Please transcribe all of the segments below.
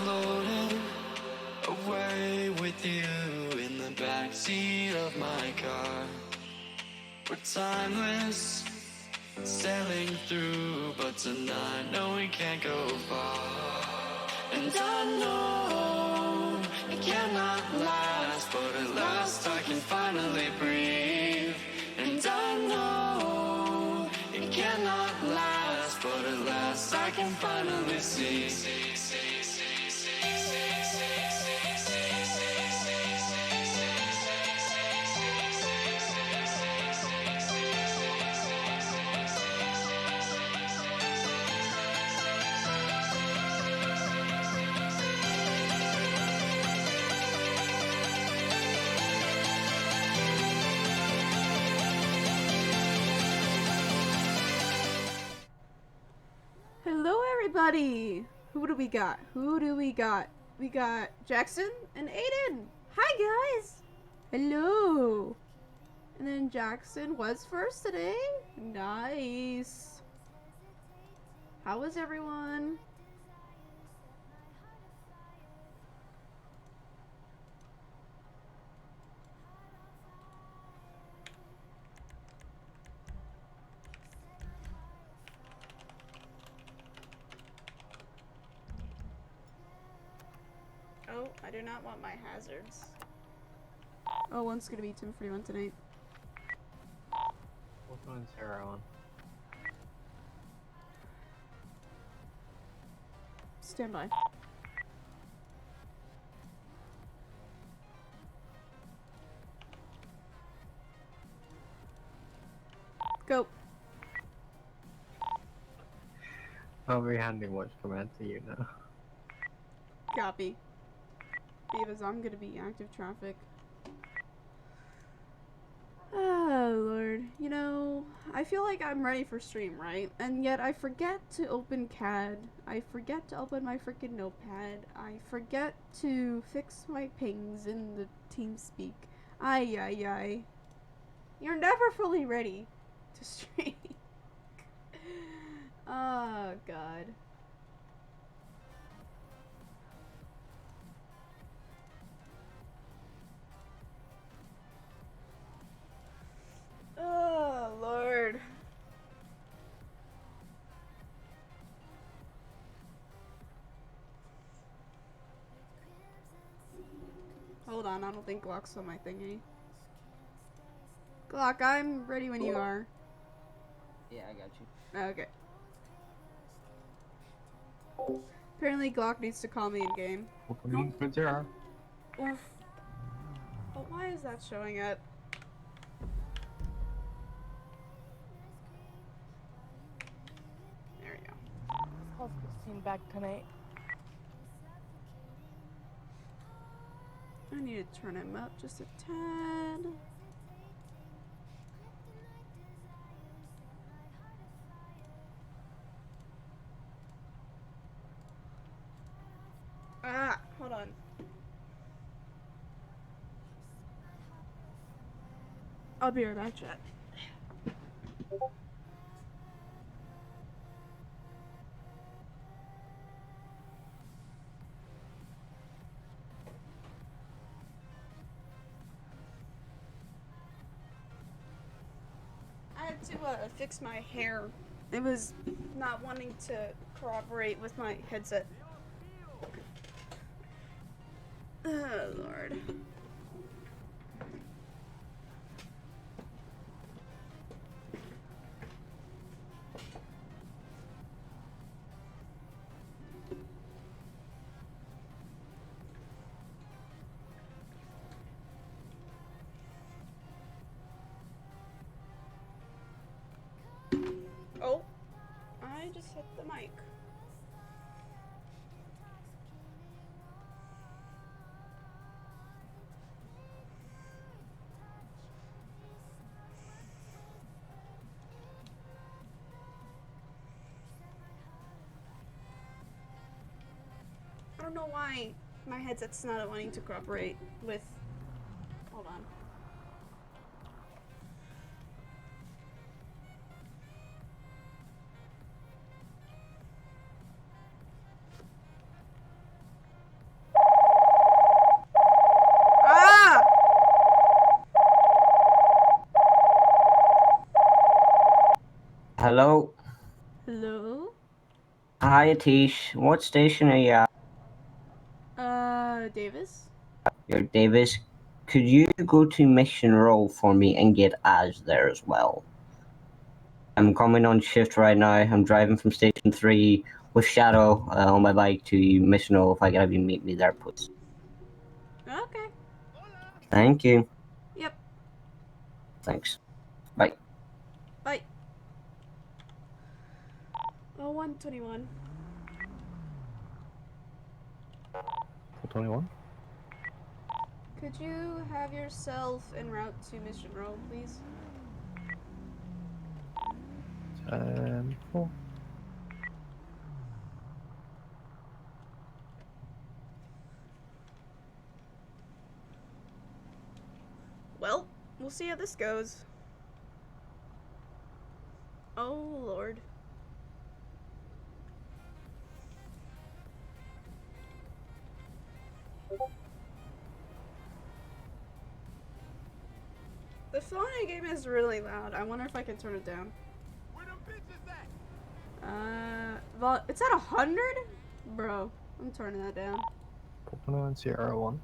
floating away with you in the backseat of my car. We're timeless, sailing through, but tonight, no, we can't go far. And I know it cannot last, but at last I can finally breathe. And I know it cannot last, but at last I can finally see. Hello, everybody! Who do we got? We got Jackson and Aiden! Hi, guys! Hello! And then Jackson was first today? Nice! How was everyone? Oh, I do not want my hazards. Oh, one's gonna be Tim 41 tonight. What's on Sarah on? Stand by. Go. I'll be handing what's command to you now. Copy. Because I'm gonna be active traffic. Oh, Lord. You know, I feel like I'm ready for stream, right? And yet I forget to open CAD. I forget to open my freaking notepad. I forget to fix my pings in the TeamSpeak. Ay, ay, ay. You're never fully ready to stream. Oh, God. Oh, Lord. Hold on, I don't think Glock's on my thingy. Glock, I'm ready when you are. Yeah, I got you. Okay. Apparently Glock needs to call me in game. Welcome on to Sarah. Oof. But why is that showing it? There we go. Call 16 back tonight. I need to turn him up just a tad. Ah, hold on. I'll be right back, chat. I had to fix my hair. It was not wanting to cooperate with my headset. Oh, Lord. Oh, I just hit the mic. I don't know why my headset's not wanting to cooperate with. Hold on. Hello. Hello? Hi, Atish. What station are you at? Davis? You're Davis. Could you go to Mission Row for me and get Az there as well? I'm coming on shift right now. I'm driving from Station 3 with Shadow on my bike to Mission Row. If I can have you meet me there, please. Okay. Thank you. Yep. Thanks. Bye. Bye. Oh, 121. 21? Could you have yourself en route to Mission Row, please? 4. Well, we'll see how this goes. Oh, Lord. The phone game is really loud. I wonder if I can turn it down. Where them bitches at? Well, it's at 100? Bro, I'm turning that down. 4.9 Sierra 1.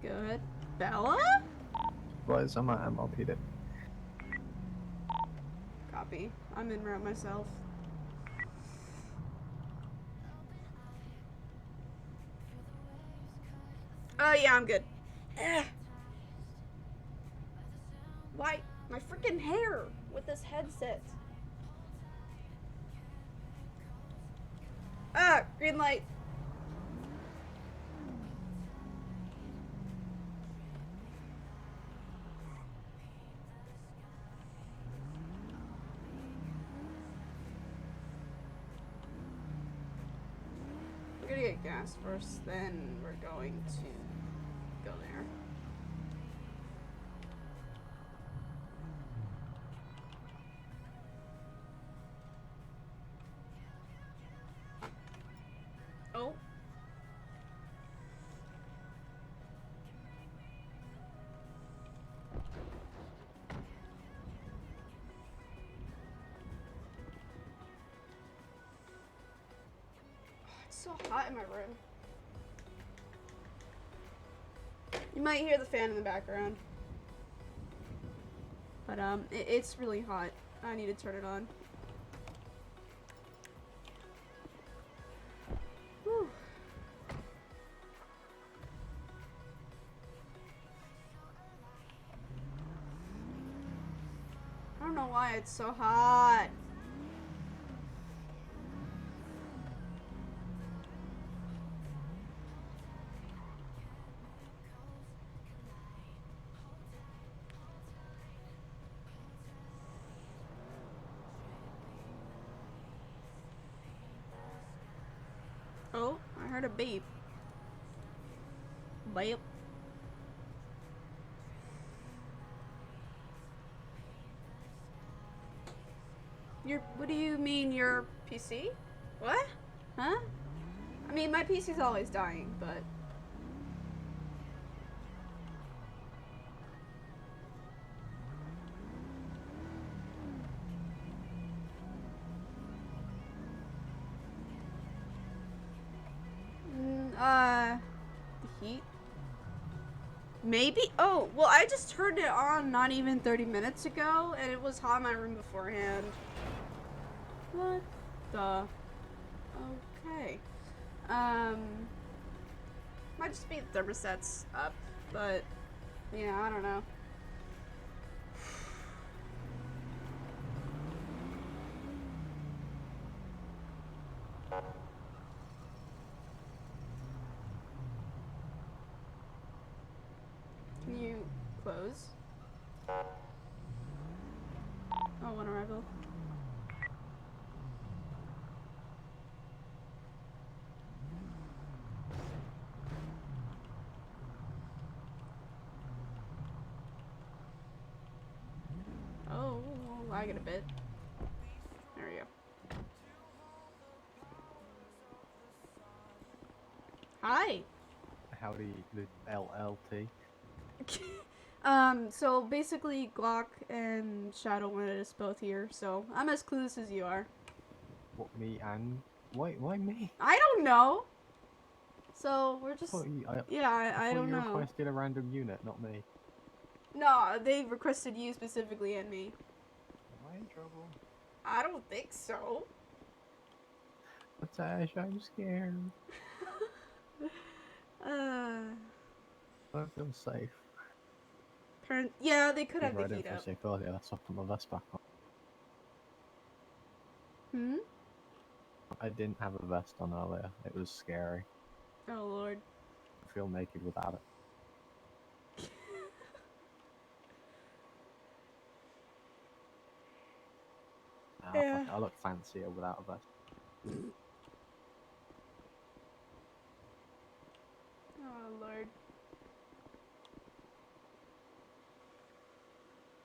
Go ahead. Bella? Rise, I'm at MLPD. Copy. I'm en route myself. Yeah, I'm good. Ugh. Why? My freaking hair with this headset. Ah, green light. We're gonna get gas first, then we're going to go there. Oh. It's so hot in my room. You might hear the fan in the background. But, it's really hot. I need to turn it on. Whew. I don't know why it's so hot. Oh, I heard a beep. Beep. What do you mean your PC? What? Huh? I mean, my PC's always dying, but... The heat? Maybe? Oh, well, I just turned it on not even 30 minutes ago, and it was hot in my room beforehand. What the? Okay. Might just be the thermostat's up, but yeah, I don't know. Can you close? Oh, one arrival. Oh, lagging a bit. There we go. Hi. Howdy, the LLT. So basically Glock and Shadow wanted us both here, so I'm as clueless as you are. What, me and... Why me? I don't know! So, we're I just... thought you, Yeah, I thought don't you know. requested a random unit, not me. No, they requested you specifically and me. Am I in trouble? I don't think so. What's Ash? I'm scared. uh... I don't feel safe. Yeah, they could have Either the I didn't heat feel up. safe earlier, that's why I put my vest back on. Hmm? I didn't have a vest on earlier. It was scary. Oh lord. I feel naked without it. Yeah. Fuck it, I look fancier without a vest. Oh lord.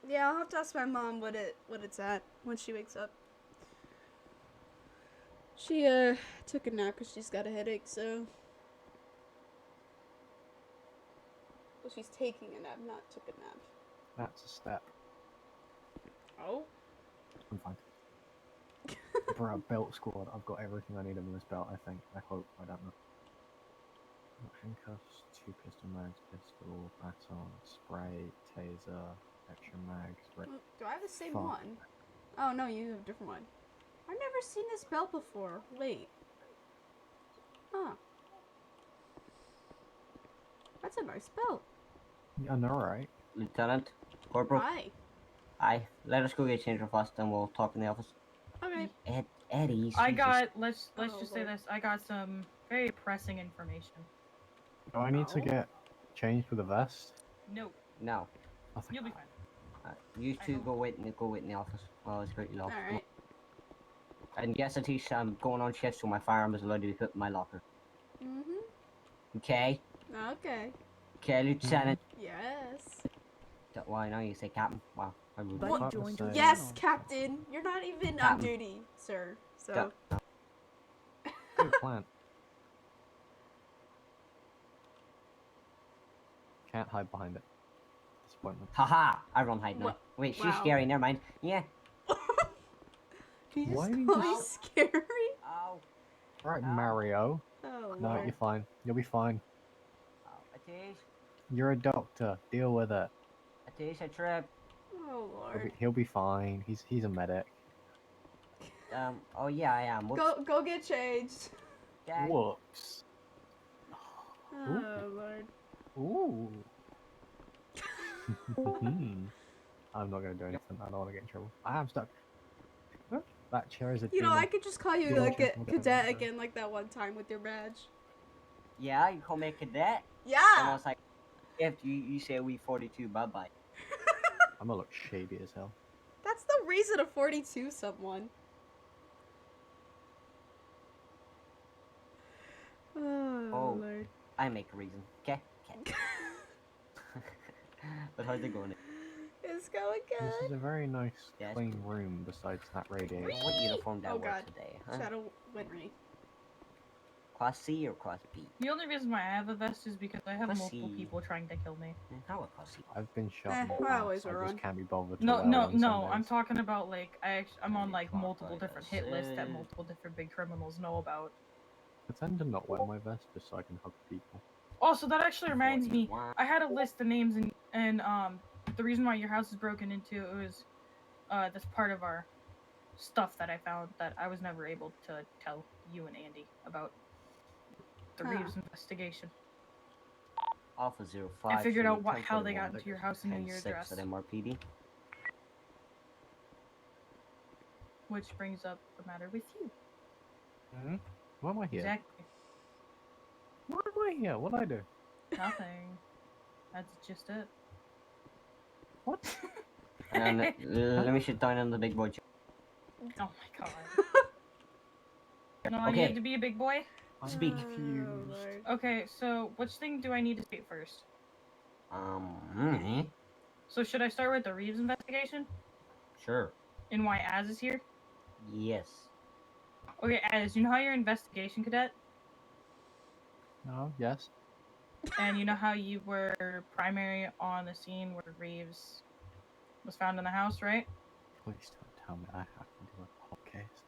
Yeah, I'll have to ask my mom what it's at when she wakes up. She took a nap because she's got a headache, so. Well, she's taking a nap, not took a nap. That's a step. Oh. I'm fine. For a belt squad, I've got everything I need in this belt, I think. I hope, I don't know. Handcuffs, 2 pistol mags, pistol, baton, spray, taser, extra mags, Do I have the same Fuck. one? Oh no, you have a different one. I've never seen this belt before. Wait. Huh. That's a nice belt. I know, right? Lieutenant, Corporal. Hi. Aye, let us go get changed real fast, and we'll talk in the office. Okay. Eddie. I Jesus. got, let's Oh, just say Lord. this, I got some very pressing information. Do I need to No. get changed with a vest? No, No. I think you'll be fine. You I two hope. go wait in the office. Well, it's great lock. Alright. And yes, Atish, I'm going on shift, so my firearm is allowed to be put in my locker. Mm-hmm. Okay? Okay. Okay, Lieutenant. Yes. Why now you say Captain? Wow. I would Buddy What? joined your Yes, Captain. You're not even on Captain. duty, sir. So. Good plan. Can't hide behind it. Disappointment. Haha! Everyone hide now. What? Wait, she's Wow. scary, never mind. Yeah. Can you Why just do you call me just- scary? Ow. Alright, Ow. Mario. Oh, No, Lord. you're fine. You'll be fine. Ow. Atish. You're a doctor. Deal with it. Atish, I tripped. Oh, Lord. He'll be fine. He's a medic. Oh yeah, I am. Whoops. Go get changed. Okay. Whoops. Oh, Lord. Ooh. I'm not gonna do anything. I don't want to get in trouble. I am stuck. That chair is a You know, I demon. could just call you Demon like chair. a cadet again, like that one time with your badge. Yeah, you call me a cadet. And I Yeah. was like, if you say we 42, bye bye. I'm gonna look shady as hell. That's the reason to 42 someone. Oh, Lord. I make a reason. Okay. Okay. But how's it going? It's going This is good. a very nice, Yes. clean room besides that radiator. What uniform did I Oh, wear God. today? Huh? Shadow Winry. Class C or Class B? The only reason why I have a vest is because I have Let's multiple see. people trying to kill me. How a Class C? I've been shot Eh, in the I past. always I run. just can't be bothered to No, wear no, one no. some I'm days. talking about like I'm on like Clock multiple like different us, hit lists that multiple different big criminals know about. I tend to not wear my vest just so I can hug people. Also, that actually reminds me. 41. I had a list of names and the reason why your house is broken into was that's part of our stuff that I found that I was never able to tell you and Andy about the Huh. Reeves investigation. Alpha 05. I figured show out me how they 1041 got into your house and knew your 10-6 address. at MRPD. Which brings up the matter with you. Hmm? Why am I here? Exactly. Why am I here? What'd I do? Nothing. That's just it. What? And let me sit down on the big boy chair. Oh my god. No, I Okay. need to be a big boy? I'm Speak. confused. Oh, Lord. Okay, so which thing do I need to state first? So should I start with the Reeves investigation? Sure. And why Az is here? Yes. Okay, Az, you know how you're an investigation cadet? No, yes. And you know how you were primary on the scene where Reeves was found in the house, right? Please don't tell me I have to do a whole case.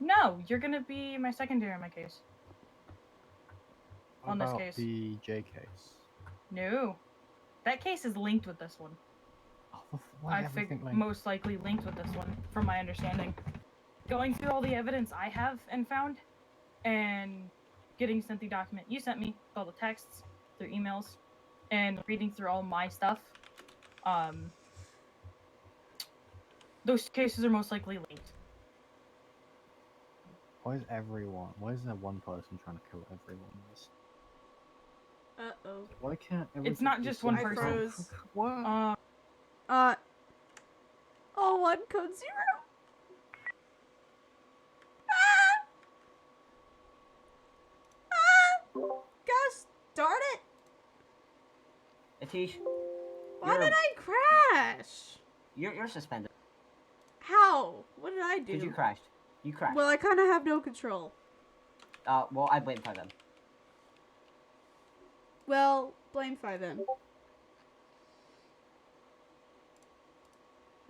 No, you're gonna be my secondary on my case. What On this about case. the J case? No. That case is linked with this one. Oh, why I everything think linked? most likely linked with this one, from my understanding. Going through all the evidence I have and found, and getting sent the document you sent me, with all the texts, through emails, and reading through all my stuff, those cases are most likely linked. Why is everyone? Why is there one person trying to kill everyone else? Uh-oh. Why can't It's everything not be just one I person. froze. What? Oh, 1 code 0. Gosh darn it! Atish, Why did I crash? you're suspended. How? What did I do? Because you crashed. You crashed. Well, I kind of have no control. Well, I blame 5M. Well, blame 5M.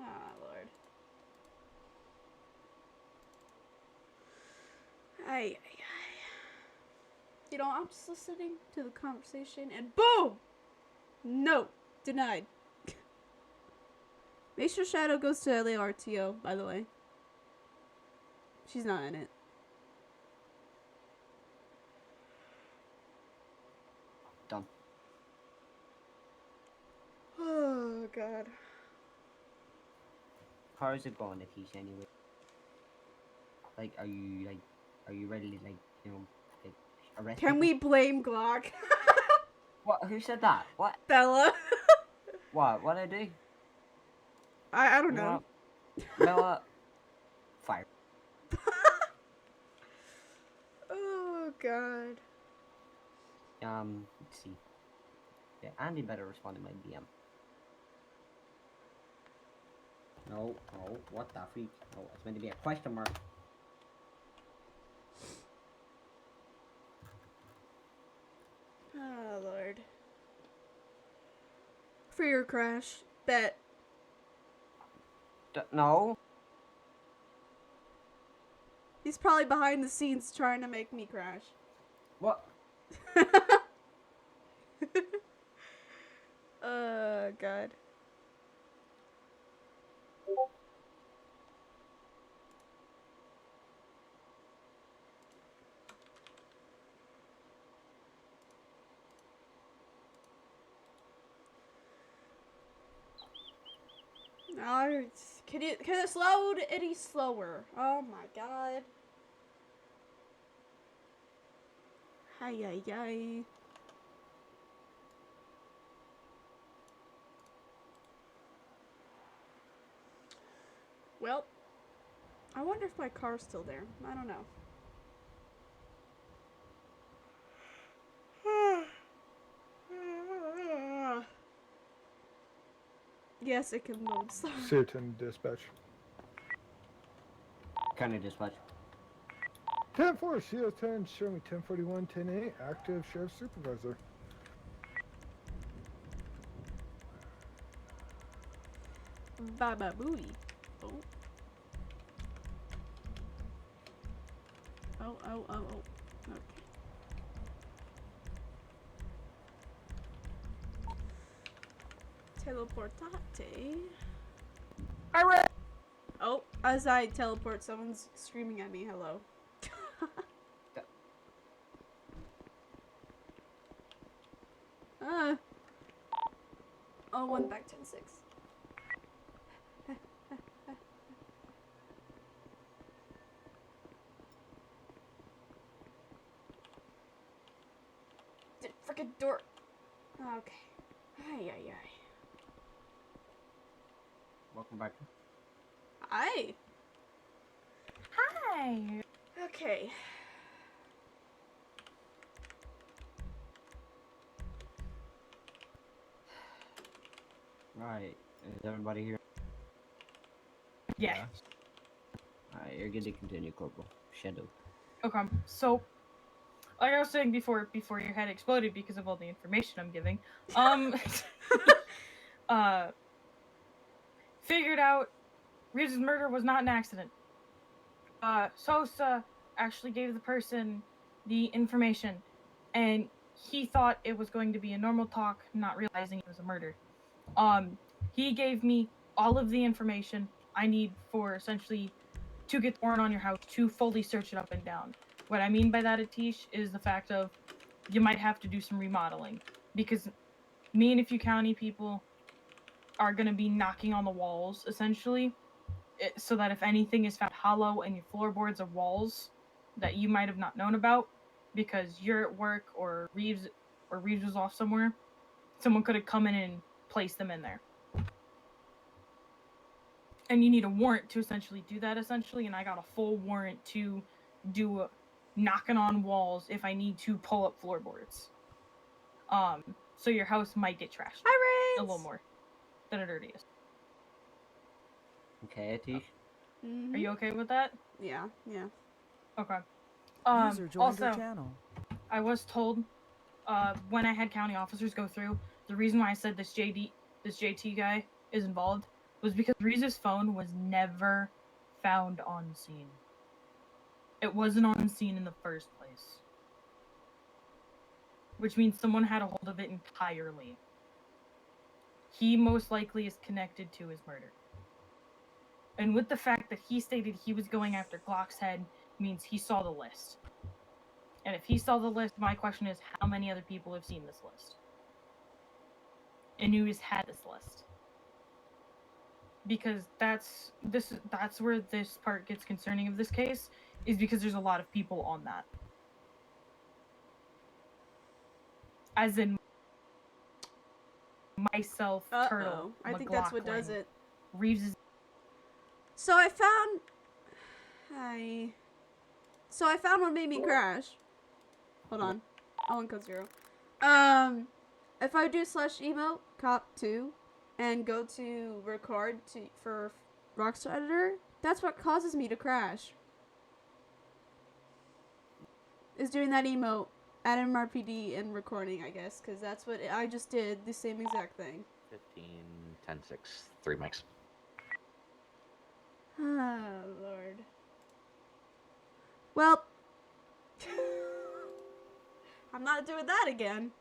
Ah, Lord. Ay. You know, I'm just listening to the conversation and boom! No! Denied. Make sure Shadow goes to LARTO, by the way. She's not in it. Done. Oh, God. How is it going, Atish, anyway? Like, are you ready to, like, you know, get arrested? Can we blame Glock? What? Who said that? What? Bella. What? What'd I do? I don't know. Bella. Fire. Oh, God. Let's see. Yeah, Andy better respond to my DM. No, what the freak? No, it's meant to be a question mark. Oh, Lord. For your crash. Bet. No. He's probably behind the scenes trying to make me crash. What? God. No, can it slow any slower? Oh my God. Hi. Well, I wonder if my car's still there. I don't know. Yes, it can load slow. Certain dispatch. Kind of dispatch. 10-4, CO10, show me 1041, 10-8, active sheriff supervisor. Baba Booey. Oh. Okay. Teleportate. Alright. Oh, as I teleport, someone's screaming at me. Hello. Oh, 1 back 10-6. Frickin' door. Okay. Ay. Welcome back. Hi. Hi. Okay. Right. Is everybody here? Yeah. Alright, you're good to continue, Corporal. Shadow. Okay. So, like I was saying before your head exploded because of all the information I'm giving, figured out Reeves' murder was not an accident. Sosa actually gave the person the information, and he thought it was going to be a normal talk, not realizing it was a murder. He gave me all of the information I need for essentially to get the warrant on your house to fully search it up and down. What I mean by that, Atish, is the fact of you might have to do some remodeling because me and a few county people are going to be knocking on the walls essentially, so that if anything is found hollow in your floorboards or walls that you might have not known about because you're at work or Reeves was off somewhere, someone could have come in and placed them in there. And you need a warrant to essentially do that, and I got a full warrant to do knocking on walls if I need to pull up floorboards. So your house might get trashed a little more than it already is. Okay, Atish. Mm-hmm. Are you okay with that? Yeah. Okay. User joined your Also, channel. I was told when I had county officers go through, the reason why I said this JT guy is involved was because Reese's phone was never found on scene. It wasn't on scene in the first place. Which means someone had a hold of it entirely. He most likely is connected to his murder. And with the fact that he stated he was going after Glock's head means he saw the list. And if he saw the list, my question is how many other people have seen this list? And who has had this list? Because that's where this part gets concerning of this case, is because there's a lot of people on that. As in myself, Turtle, I think that's what does it. Reeves is... So I found what made me crash. Hold on. I want code 0. If I do /emote cop2 and go to record for Rockstar Editor, that's what causes me to crash. Is doing that emote at MRPD and recording, I guess, because that's what I just did, the same exact thing. 15, 10, 6, 3 mics. Oh, Lord. Well, I'm not doing that again.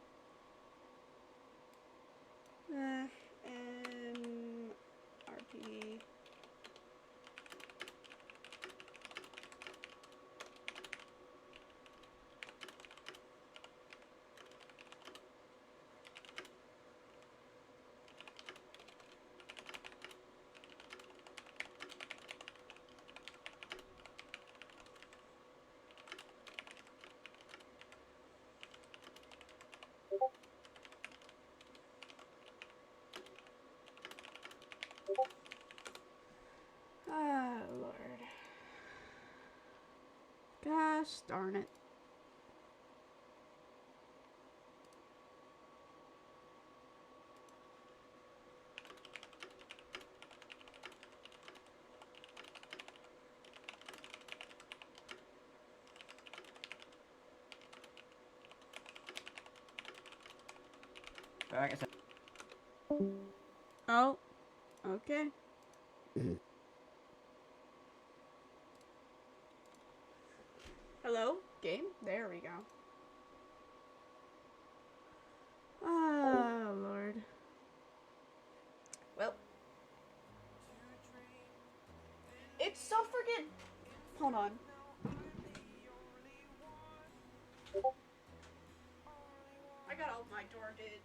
MRPD. Oh, Lord. Gosh darn it. Like I said. Oh, okay. Hello? Game? There we go. Oh, Lord. Well. It's so freaking... Hold on. I gotta open my door, dude.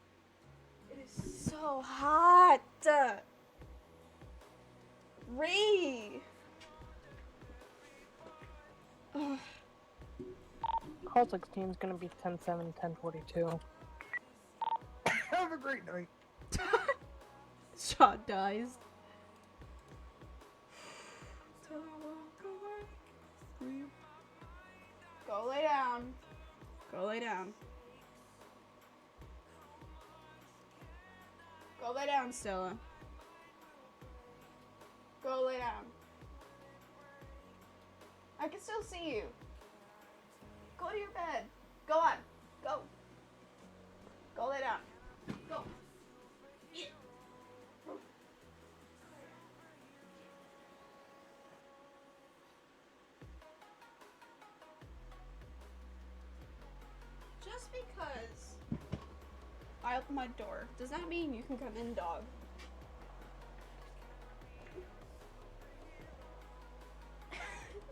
It is so hot. Ree. Ugh. Call 16 is gonna be 10-7, 10-42. Have a great night. Shot dies. Go lay down. Go lay down. Go lay down, Stella. Go lay down. I can still see you. Go to your bed. Go just because I opened my door, does that mean you can come in, dog?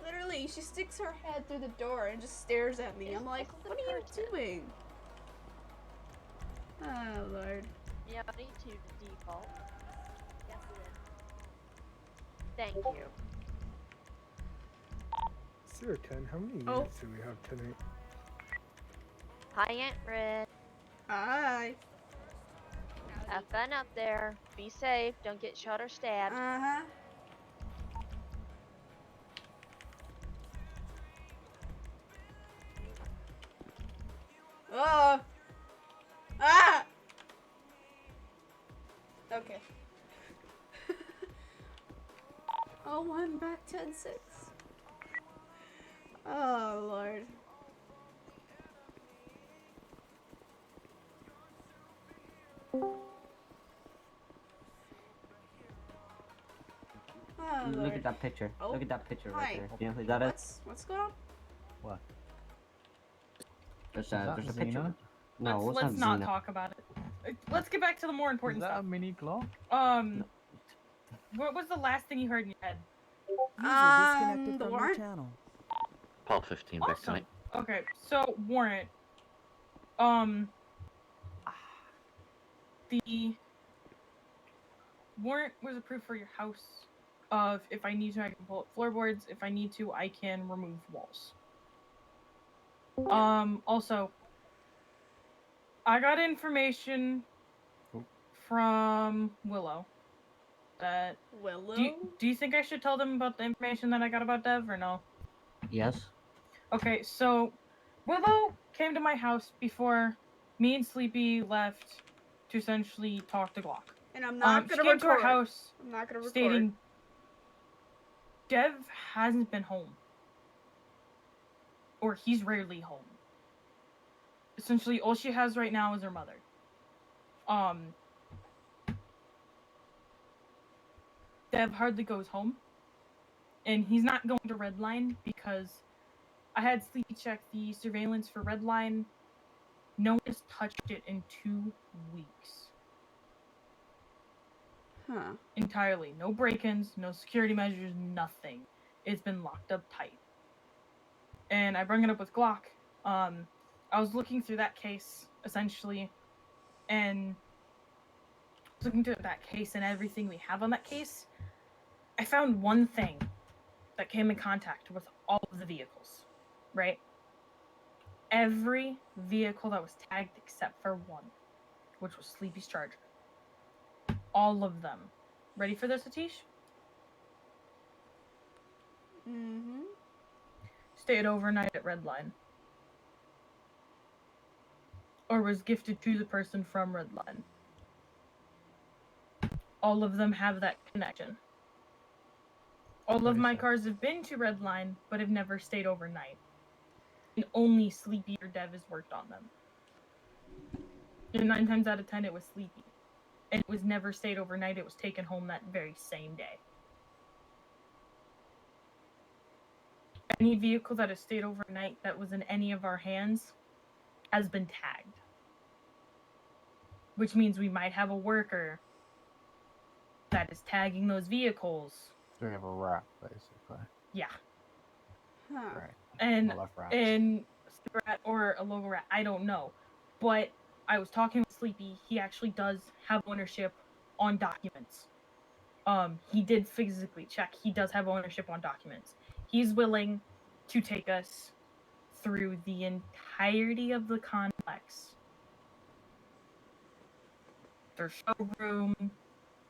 Literally, she sticks her head through the door and just stares at me. I'm like, what are you doing? Oh, Lord. Yeah, I need to default. Yes, it is. Thank you. 010, how many Oh. units do we have tonight? Hi, Aunt Red. Hi. Have fun up there. Be safe. Don't get shot or stabbed. Uh-huh. Oh. Ah! Okay. Oh, one back 10-6. Oh, Lord. Oh, Look Lord. at that picture. Oh, Look at that picture hi. right there. You know who that is? What's going on? What? There's that a picture. Xena? No, let's it's not Xena. talk about it. Let's get back to the more Is important that stuff. a mini clock? What was the last thing you heard in your head? The warrant? Paul 15 back Awesome. tonight. Okay, so warrant. The warrant was approved for your house. If I need to, I can pull up floorboards. If I need to, I can remove walls. Also, I got information from Willow that. Willow? Do you think I should tell them about the information that I got about Dev or no? Yes. Okay, so Willow came to my house before me and Sleepy left to essentially talk to Glock. And I'm not She gonna came to our record. house I'm not gonna record. stating Dev hasn't been home. Or he's rarely home. Essentially, all she has right now is her mother. Dev hardly goes home. And he's not going to Redline because I had Sleepy check the surveillance for Redline. No one has touched it in 2 weeks. Huh. Entirely. No break-ins, no security measures, nothing. It's been locked up tight. And I bring it up with Glock. I was looking through that case, essentially, and looking through that case and everything we have on that case, I found one thing that came in contact with all of the vehicles, right? Every vehicle that was tagged except for one, which was Sleepy's Charger. All of them. Ready for this, Atish? Mm-hmm. Stayed overnight at Redline. Or was gifted to the person from Redline. All of them have that connection. All of my cars have been to Redline, but have never stayed overnight. And only Sleepy or Dev has worked on them. And 9 times out of 10, it was Sleepy. And it was never stayed overnight, it was taken home that very same day. Any vehicle that has stayed overnight that was in any of our hands has been tagged. Which means we might have a worker that is tagging those vehicles. So we have a rat, basically. Yeah. Huh. Right. And I love rats. a rat or a logo rat, I don't know. But I was talking with Sleepy, he actually does have ownership on documents. He did physically check, he does have ownership on documents. He's willing to take us through the entirety of the complex. Their showroom,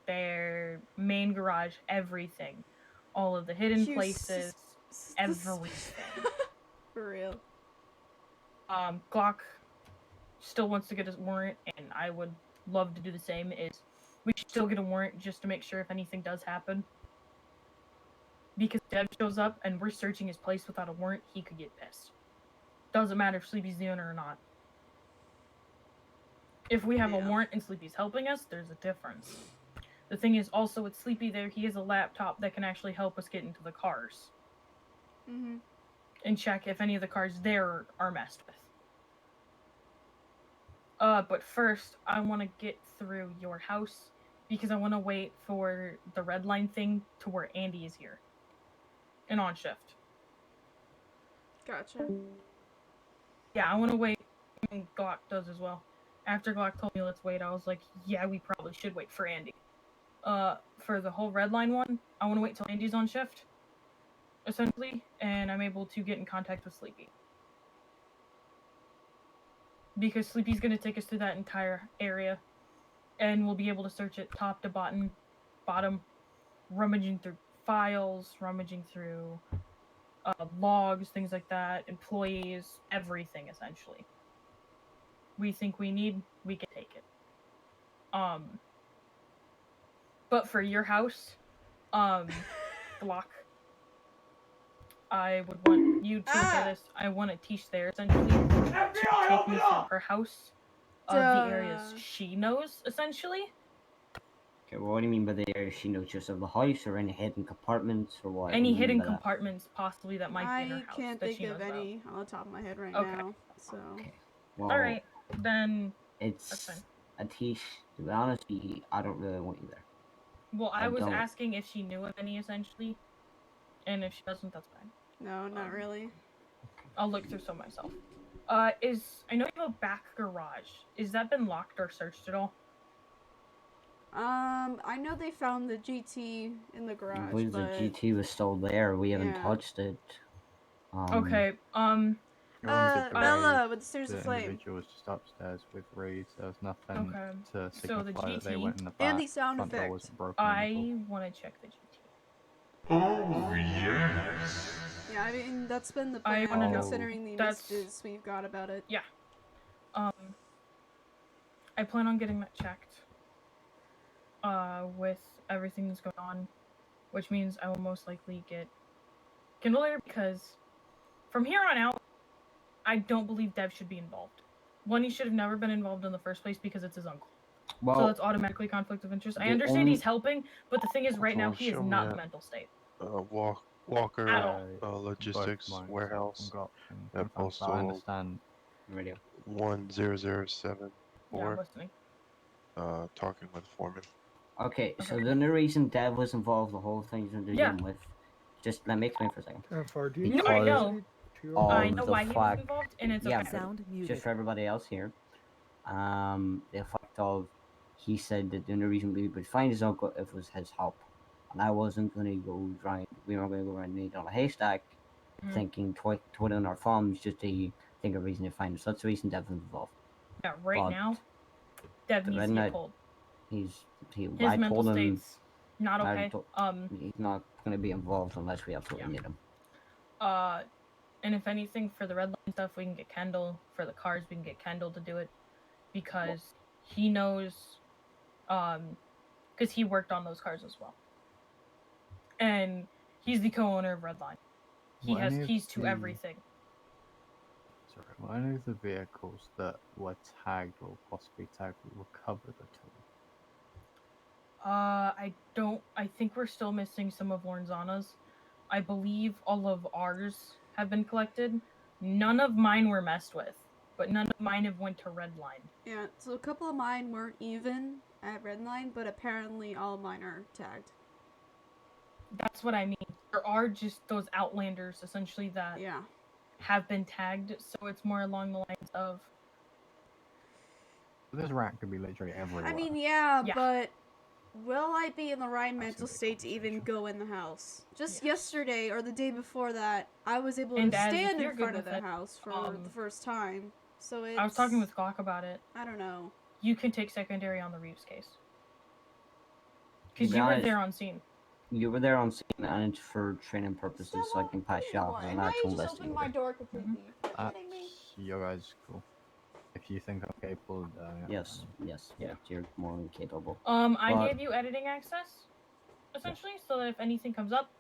their main garage, everything. All of the hidden places, everything. For real. Glock still wants to get his warrant, and I would love to do the same, is we should still get a warrant just to make sure if anything does happen. Because Dev shows up and we're searching his place without a warrant, he could get pissed. Doesn't matter if Sleepy's the owner or not. If we have a warrant and Sleepy's helping us, there's a difference. The thing is, also with Sleepy there, he has a laptop that can actually help us get into the cars. Mm-hmm. And check if any of the cars there are messed with. But first, I want to get through your house because I want to wait for the red line thing to where Andy is here and on shift. Gotcha. Yeah, I want to wait. And Glock does as well. After Glock told me let's wait, I was like, yeah, we probably should wait for Andy. For the whole red line one, I want to wait till Andy's on shift, essentially, and I'm able to get in contact with Sleepy. Because Sleepy's going to take us through that entire area, and we'll be able to search it top to bottom, rummaging through files, rummaging through logs, things like that, employees, everything, essentially. We think we need, we can take it. But for your house, Glock, I would want you to look at this. I want to teach there, essentially, to take me through her house, the areas she knows, essentially. Okay, well, what do you mean by the area she knows? Just of the house, or any hidden compartments, or what? Any What do you mean hidden by that? compartments, possibly, that might be in her I house can't that think she of knows any on the top of my head right Okay. now. So. Okay. Well, about. Alright, then that's it's fine. Atish. To be honest, I don't really want you there. Well, I I was don't. asking if she knew of any, essentially. And if she doesn't, that's fine. No, not really. I'll look through some myself. I know you have a back garage. Is that been locked or searched at all? I know they found the GT in the I garage, believe but the GT was still there. We haven't Yeah. touched it. Okay, Bella with the Stairs The of Flame. individual was just upstairs with Reed. There was nothing Okay. to So the signify that they GT went in the back. And the sound front door effect. wasn't broken. I want to check the GT. Oh, yes. Yeah, I mean, that's been the I plan, wanna know. considering the That's- messages we've got about it. Yeah. I plan on getting that checked. With everything that's going on, which means I will most likely get Kindler because from here on out, I don't believe Dev should be involved. One, he should have never been involved in the first place because it's his uncle. Well, So that's automatically conflict of interest. I the understand only- he's helping, but the thing is, right now Also, he is show not me in a- a mental state. Walker At all. Logistics Both mine Warehouse got at confirmed, but I postal understand. radio. 10074. Yeah, I'm listening. Talking with Foreman. Okay, so the only reason Dev was involved the whole thing to begin Yeah. with, just let me explain for a second. FR, do you Because I know. of I know the why he was fact- involved, and it's yeah, okay. but just for everybody else here, the fact of he said that the only reason we would find his uncle if it was his help, and I wasn't going to go try. We weren't going to go around needle on a haystack, thinking twiddling our thumbs just to think of a reason to find him. So that's the reason Dev was involved. Yeah, right But now, Dev the needs red to knight- get pulled. His His mental told him state's not I okay. to- he's not going to be involved unless we absolutely need him. And if anything, for the red line stuff, we can get Kendall. For the cars, we can get Kendall to do it. Because he knows, because he worked on those cars as well. And he's the co-owner of Redline. He Well, has any of keys to the- everything. Sorry, were any of the vehicles that were tagged or possibly tagged recovered at all? I think we're still missing some of Lorenzana's. I believe all of ours have been collected. None of mine were messed with, but none of mine have went to Redline. Yeah, so a couple of mine weren't even at Redline, but apparently all mine are tagged. That's what I mean. There are just those outlanders, essentially, that Yeah. have been tagged, so it's more along the lines of... This rat could be literally everywhere. I mean, yeah, Yeah. but will I be in the right That's a mental big state to even conversation. go in the house? Just Yes. yesterday or the day before that, I was able And to as if stand you're in good front of with the it, house for um, the first time. So it's... I was talking with Glock about it. I don't know. You can take secondary on the Reeves case. To Because be you were honest, there on scene. You were there on scene and it's for training purposes, so I can pass you off as an actual investigator. door completely. That's your guys' cool. If you think I'm capable, Yes, you're more than capable. I But- gave you editing access, essentially, so that if anything comes up,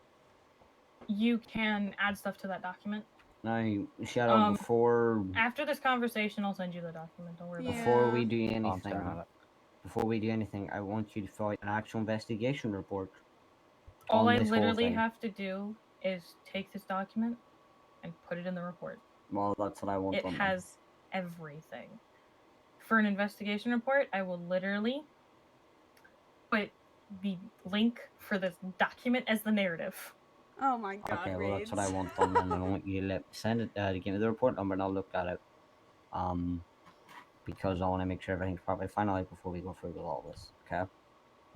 you can add stuff to that document. Now, Shadow, before After this conversation, I'll send you the document. Don't worry about it. before we do I'm anything, staring at it. I want you to fill out an actual investigation report. All on I this whole literally thing. have to do is take this document and put it in the report. Well, that's what I want. It from them. has everything. for an investigation report, I will literally put the link for this document as the narrative. Oh my god, Okay, well that's what I Raids. want done then. I want you to send it, give me the report number and I'll look at it. Because I want to make sure everything's properly finalized before we go through with all this, okay?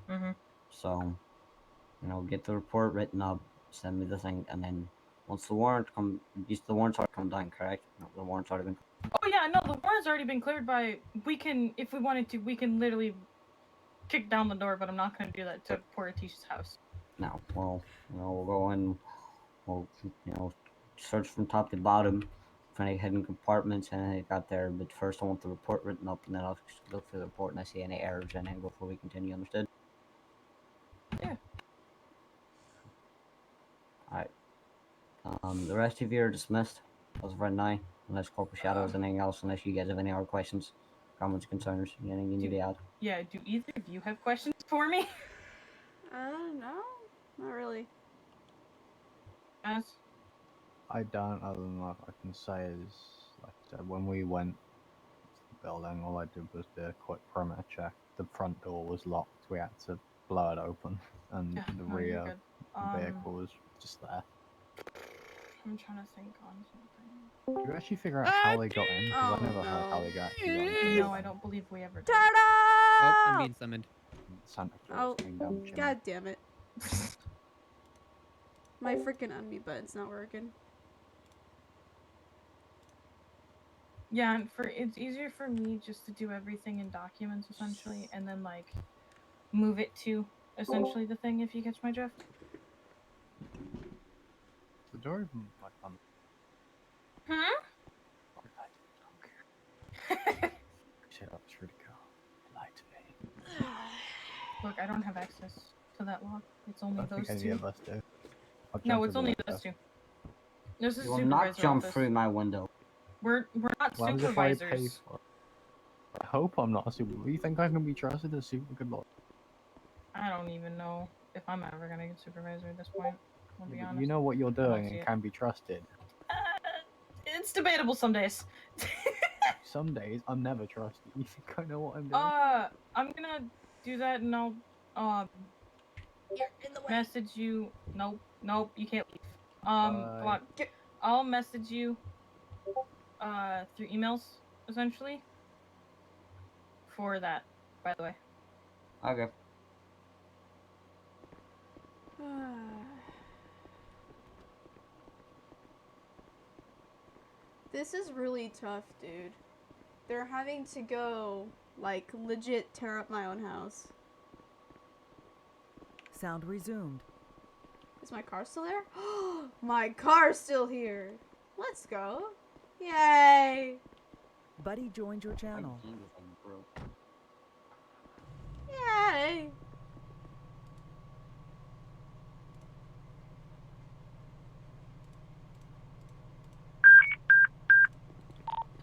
Mhm. So, get the report written up, send me the thing, and then once the warrant the warrant's already come down, correct? No, the warrant's already been. Oh yeah, no, the warrant's already been cleared by. We can, if we wanted to, we can literally kick down the door, but I'm not going to do that to poor Atisha's house. No, well, we'll go in, we'll, search from top to bottom for any hidden compartments and I got there, but first I want the report written up and then I'll look through the report and I see any errors in it before we continue, understood? Yeah. Alright. The rest of you are dismissed as of right now, unless Corporal Shadow has anything else, unless you guys have any other questions, comments, concerns, anything you need to add. Yeah, do either of you have questions for me? No, not really. Yes. I don't, other than what I can say is, like I said, when we went to the building, all I did was do a quick perimeter check. The front door was locked, we had to blow it open, and Yeah, the no, you're rear good. vehicle was just there. I'm trying to think on something. Did you actually figure out how they got in? Because I never heard how they got in. No, I don't believe we ever did. Oh, I'm being summoned. Santa Oh, Claus came down the chimney. god damn it. My freaking unmute button's not working. Yeah, and it's easier for me just to do everything in documents essentially, and then like move it to essentially the thing. If you catch my drift. The door even like on. Hmm. Shut up, it's Rudico. Lie to me. Look, I don't have access to that lock. It's only I don't those think any two. of us do. I'll No, jump it's through only the those window. two. This is You will not supervisor jump office. through my window. We're not Well, if I pay supervisors. for it. I hope I'm not a super. You think I can be trusted as super good lawyer? I don't even know if I'm ever gonna get supervisor at this point. I'll be honest. You know what you're I don't doing see and it. can be trusted. It's debatable some days. Some days I'm never trusted. You think I know what I'm doing? I'm gonna do that and I'll message you. Nope, you can't leave. Come on. I'll message you through emails essentially for that, by the way. Okay. This is really tough, dude. They're having to go, like, legit tear up my own house. Sound resumed. Is my car still there? My car's still here. Let's go. Yay. Buddy joined your channel. Yay.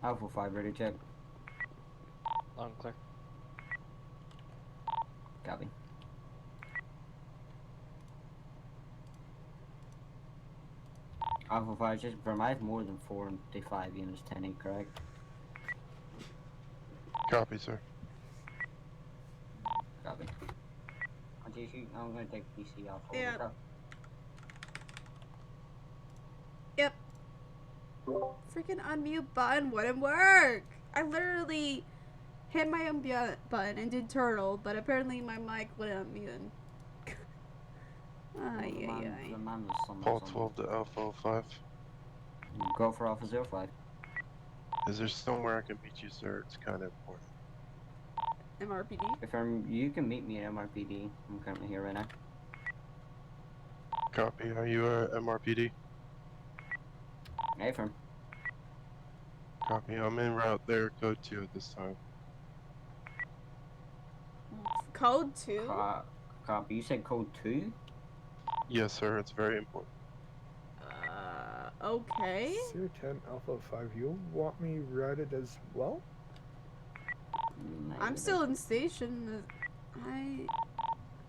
Alpha 5, ready to check. Loud and clear. Copy. Alpha 5, just confirm I have more than 45 units, 10-8, correct? Copy, sir. Copy. I'm gonna take PC off. Yeah. Over. Yep. Freaking unmute button wouldn't work. I literally hit my unmute button and did turtle, but apparently my mic wouldn't unmute. Ay, ay, ay. The man was somewhere, Paul 12 to Alpha 05. Go for Alpha 05. Is there somewhere I can meet you, sir? It's kind of important. MRPD? If you can meet me at MRPD. I'm currently here right now. Copy. Are you MRPD? Hey, firm. Copy. I'm en route there. Code 2 at this time. Code 2? Copy. You said code 2? Yes, sir. It's very important. Okay. Sierra 10 Alpha 5, you want me routed as well? I'm still in station.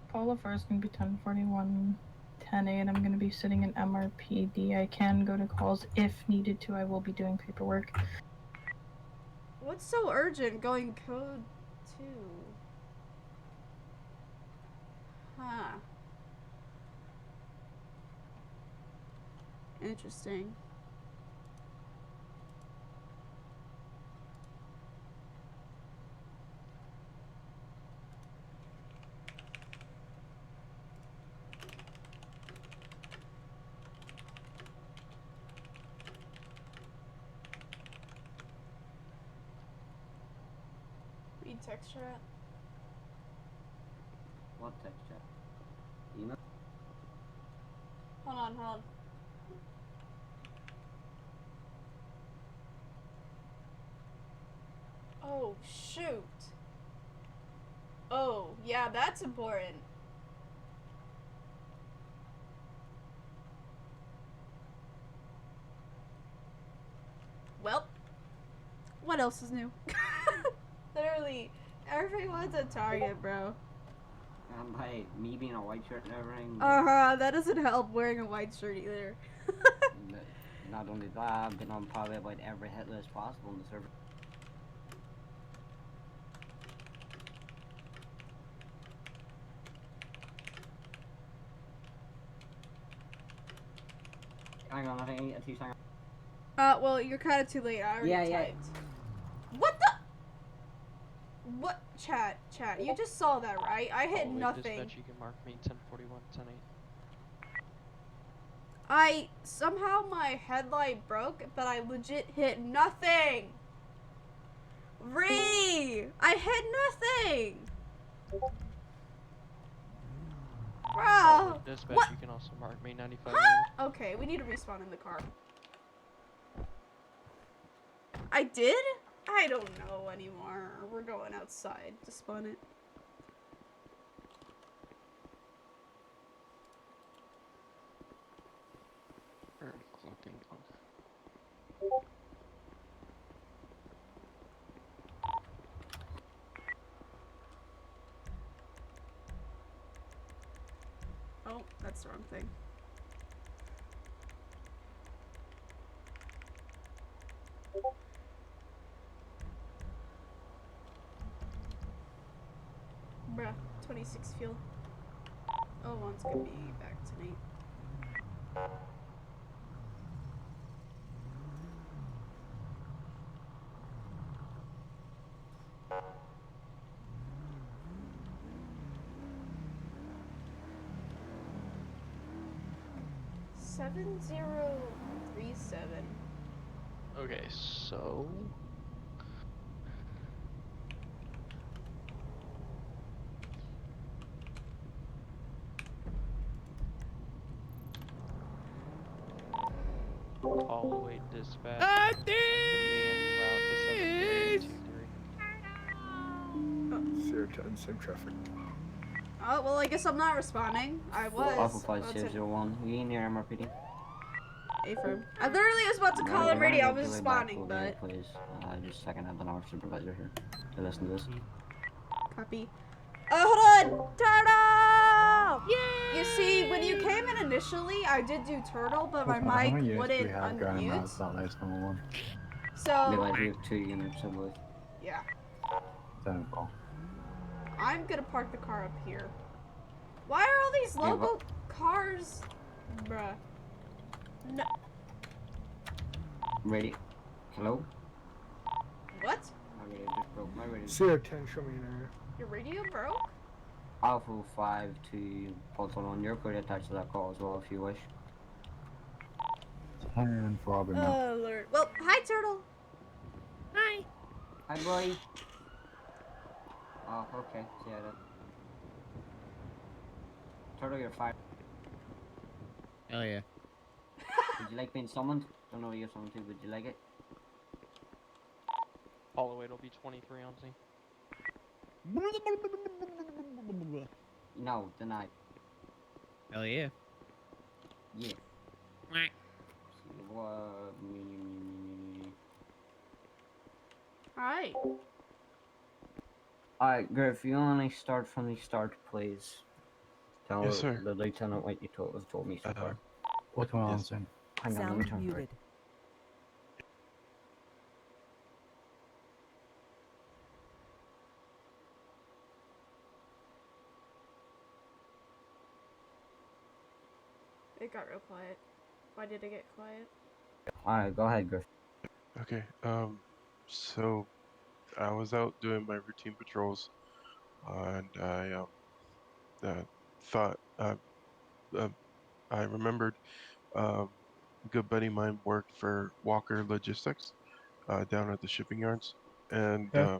Paula first gonna be 10:41, 10 a.m. I'm gonna be sitting in MRPD. I can go to calls if needed to. I will be doing paperwork. What's so urgent going code 2? Huh. Interesting. Read text chat. What text chat? Email? Hold on, hold on. Oh, shoot. Oh, yeah, that's important. Well, what else is new? Literally, everyone's a target, bro. And by me being a white shirt and everything. That doesn't help wearing a white shirt either. Not only that, I've been on probably about every hit list possible in the server. Hang on, I think I need a 2 second. Well, you're kind of too late. I already Yeah. typed. What the? What? Chat. You just saw that, right? I hit nothing. Dispatch, you can mark me 1041, 10-8. Somehow my headlight broke, but I legit hit nothing. I hit nothing. Bro. Dispatch, What? you can also mark me 95. Huh? Okay, we need to respawn in the car. I did? I don't know anymore. We're going outside to spawn it. Oh, that's the wrong thing. Bruh, 26 fuel. Oh, one's gonna be back tonight. Seven 037. Okay, so... All the way dispatch. Zero 10, same traffic. Oh, well, I guess I'm not responding. I was. Alpha 5001, you in your MRPD? A-firm. I literally was about to call him radio. I was responding, but... Please, just a second, I have an hour supervisor here to listen to this. Copy. Oh, hold on! Turtle! Yay! You see, when you came in initially, I did do turtle, but my mic wouldn't unmute. So... Realize we have 2 units, I believe. Yeah. Don't fall. I'm gonna park the car up here. Why are all these local cars... Bruh. No. Ready? Hello? What? My radio just broke. My radio. Zero 10, show me an area. Your radio broke? Alpha 5 to Pulse on. You're pretty attached to that call as well if you wish. 10 for Robin. Oh, Lord. Well, hi, Turtle. Hi. Hi, boy. Oh, okay. See ya then. Turtle, you're fired. Hell yeah. Would you like being summoned? Don't know what you're summoned to, would you like it? All the way, it'll be 23 on scene. No, denied. Hell yeah. Yeah. Hi. Alright, Griff, you only start from the start, please. Tell Yes, sir. the lieutenant what you told me so far. What's going on, Sam? Hang on, let me Sound turn muted. It got real quiet. Why did it get quiet? Alright, go ahead, Griff. Okay. So I was out doing my routine patrols, and I thought I remembered a good buddy of mine worked for Walker Logistics down at the shipping yards, and Yeah.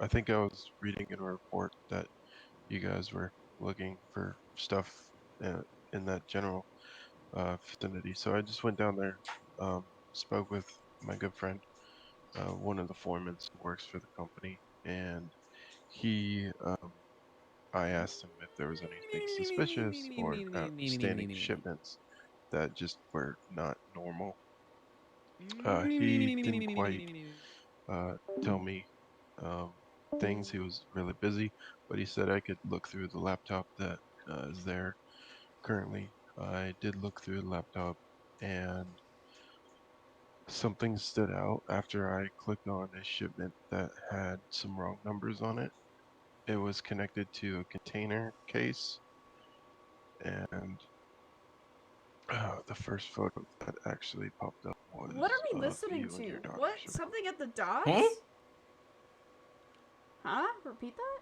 I think I was reading in a report that you guys were looking for stuff in that general vicinity. So I just went down there, spoke with my good friend, one of the foremen who works for the company, and he, I asked him if there was anything suspicious or outstanding shipments that just were not normal. He didn't quite tell me things. He was really busy, but he said I could look through the laptop that is there currently. I did look through the laptop, and something stood out after I clicked on a shipment that had some wrong numbers on it. It was connected to a container case, and the first photo that actually popped up was What are we of listening you and your to? daughter. What? Something at the docks? Huh? Huh? Repeat that?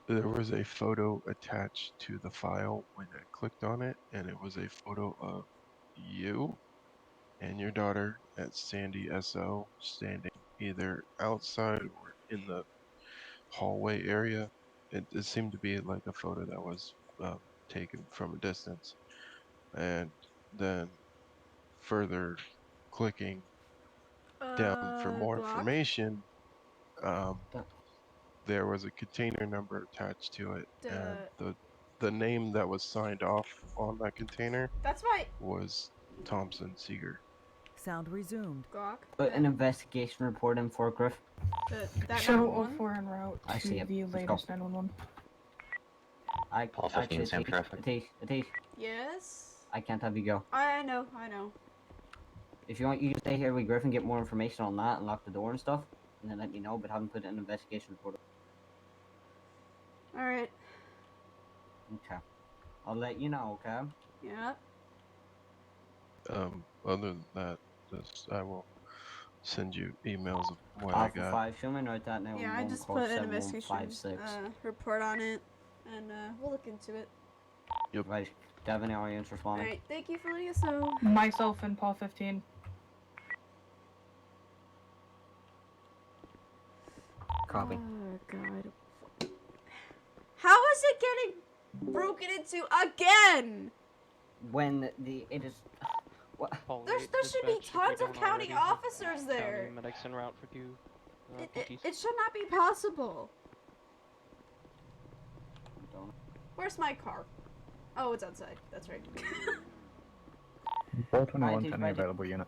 There was a photo attached to the file when I clicked on it, and it was a photo of you and your daughter at Sandy SO standing either outside or in the hallway area. It seemed to be like a photo that was taken from a distance. And then further clicking down for more Glock? information, there was a container number attached to it, and the name that was signed off on that container That's my was Thompson Seeger. Sound resumed. Glock. Put an investigation report in for Griff. That Show 911? 04 en route I to see it. the Let's go. latest 911. Paul 15, Sam traffic. Atesh, Yes? I can't have you go. I know, I know. If you want, you can stay here with Griff and get more information on that and lock the door and stuff, and then let me know, but haven't put an investigation report. Alright. Okay. I'll let you know, okay? Yeah. Other than that, I will send you emails of what Alpha I got. 5, show me note that now. Yeah, I just put an investigation report on it, and we'll look into it. Yep. Right. Devin, how are you responding? Alright, thank you for letting us know. Myself and Paul 15. Copy. Oh, God. How is it getting broken into again? When it is... What? There should be tons of county officers there. County medics en route for you. It should not be possible. Where's my car? Oh, it's outside. That's right. 421, any available unit.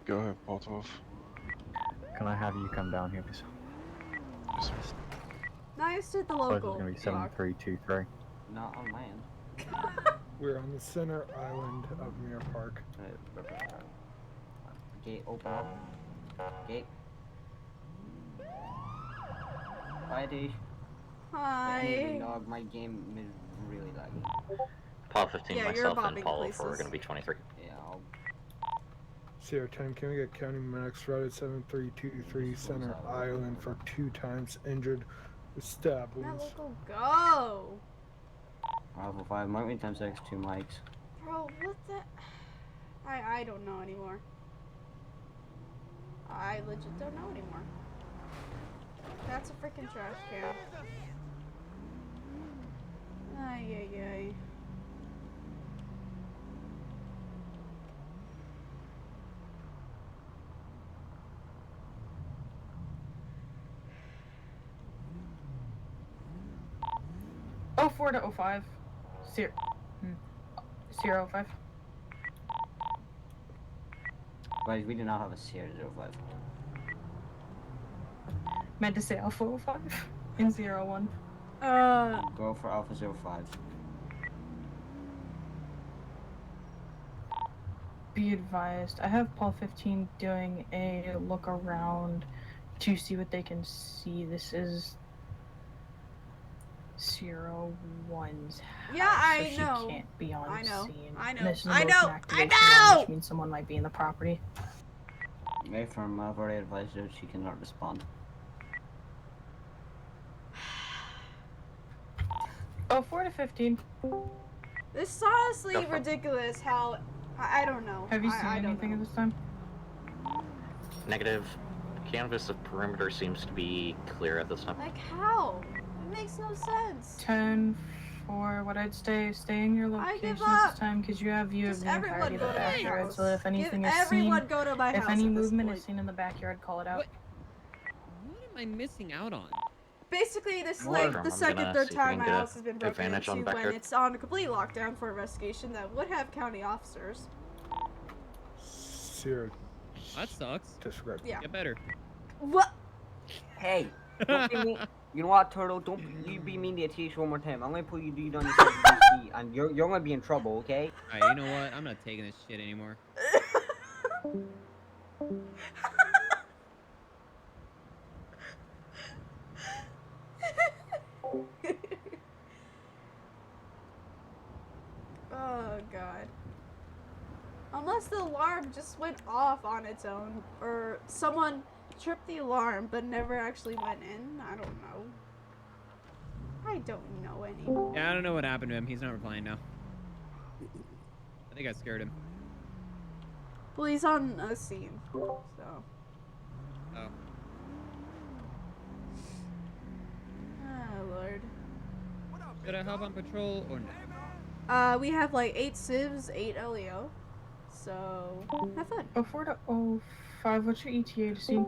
Go ahead, Paul 12. Can I have you come down here, please? Yes, sir. Nice to the Suppose local. it's gonna be 7323. Not on land. We're on the center island of Mirror Park. Gate open up. Gate. Hi, Atesh. Hi. Hey, dog, my game is really laggy. Paul 15, Yeah, you're myself, and bobbing Paul places. 04 are going to be 23. Yeah, I'll... Sierra 10, can we get County Medics routed 7323 Center Island for 2 times injured with stab That wounds? local go. Alpha 5, mark me 10-6, 2 mics. Bro, what the? I don't know anymore. I legit don't know anymore. That's a freaking trash can. Ay, ay, ay. Oh, 04 to 05. 005. Guys, we do not have a Sierra 05. Meant to say Alpha 05 in 01. Go for Alpha 05. Be advised, I have Paul 15 doing a look around to see what they can see. This is 01's house. Yeah, I so know. She can't be on I know. scene. I know. This is a I motion know. activation I one, know. which means someone might be in the property. Affirm, I've already advised her she cannot respond. Oh, 4 to 15. This is honestly ridiculous how I don't know. Have you seen I don't anything know. at this time? Negative. Canvas of perimeter seems to be clear at this time. Like how? It makes no sense. 10 for what I'd stay in your I location give at up. this time because you have view Just of the entirety everyone of go the to my backyard. house. So that if anything Give is everyone seen, go to my if house any at this movement point. is seen in the backyard, call it out. What am I missing out on? Basically, this is Well, like I'm the gonna second, third see if we time can my get a house has been broken advantage on into when backyard. it's on a complete lockdown for investigation that would have county officers. Sierra. That sucks. Disregard. Yeah. Get better. What? Hey, don't be mean. You know what, Turtle? Don't you be mean to Atish one more time. I'm gonna put you on your PC, and you're gonna be in trouble, okay? Alright, you know what? I'm not taking this shit anymore. Oh god. Unless the alarm just went off on its own, or someone tripped the alarm but never actually went in. I don't know. I don't know anymore. Yeah, I don't know what happened to him. He's not replying now. I think I scared him. Well, he's on a scene, so. Oh. Oh lord. Should I hop on patrol or no? We have like 8 civs, 8 LEO. So, have fun. Oh, 4 to 05, what's your ETA to scene?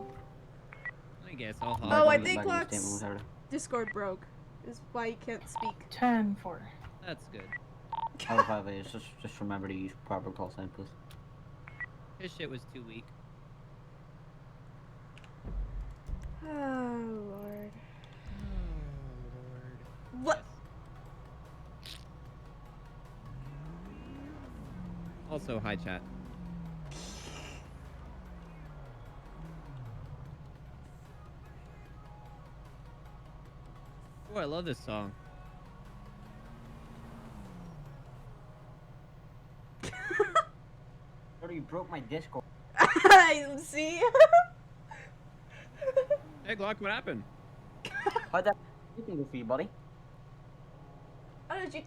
I guess I'll hop. Oh, I Like think you Lux statement with her. Discord broke. Is why you can't speak. 10 4. That's good. Out of 5 is just remember to use proper call sign, please. His shit was too weak. Oh lord. What? Also, hi chat. Oh, I love this song. Turtle, you broke my Discord. I see. Hey Glock, what happened? How'd that you go for you, buddy? Oh, did you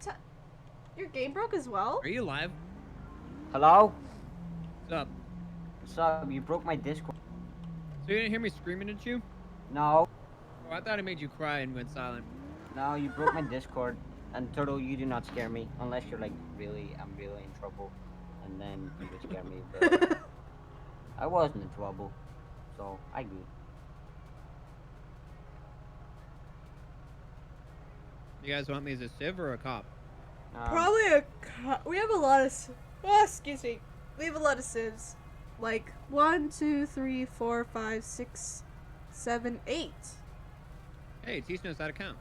your game broke as well? Are you live? Hello? What's up? What's up? You broke my Discord. So you didn't hear me screaming at you? No. Oh, I thought I made you cry and went silent. No, you broke my Discord. And Turtle, you do not scare me. Unless you're like, I'm really in trouble. And then you would scare me. But I wasn't in trouble. So, I good. You guys want me as a civ or a cop? Probably we have a lot of excuse me. We have a lot of civs. Like 1, 2, 3, 4, 5, 6, 7, 8. Hey, teach knows how to count.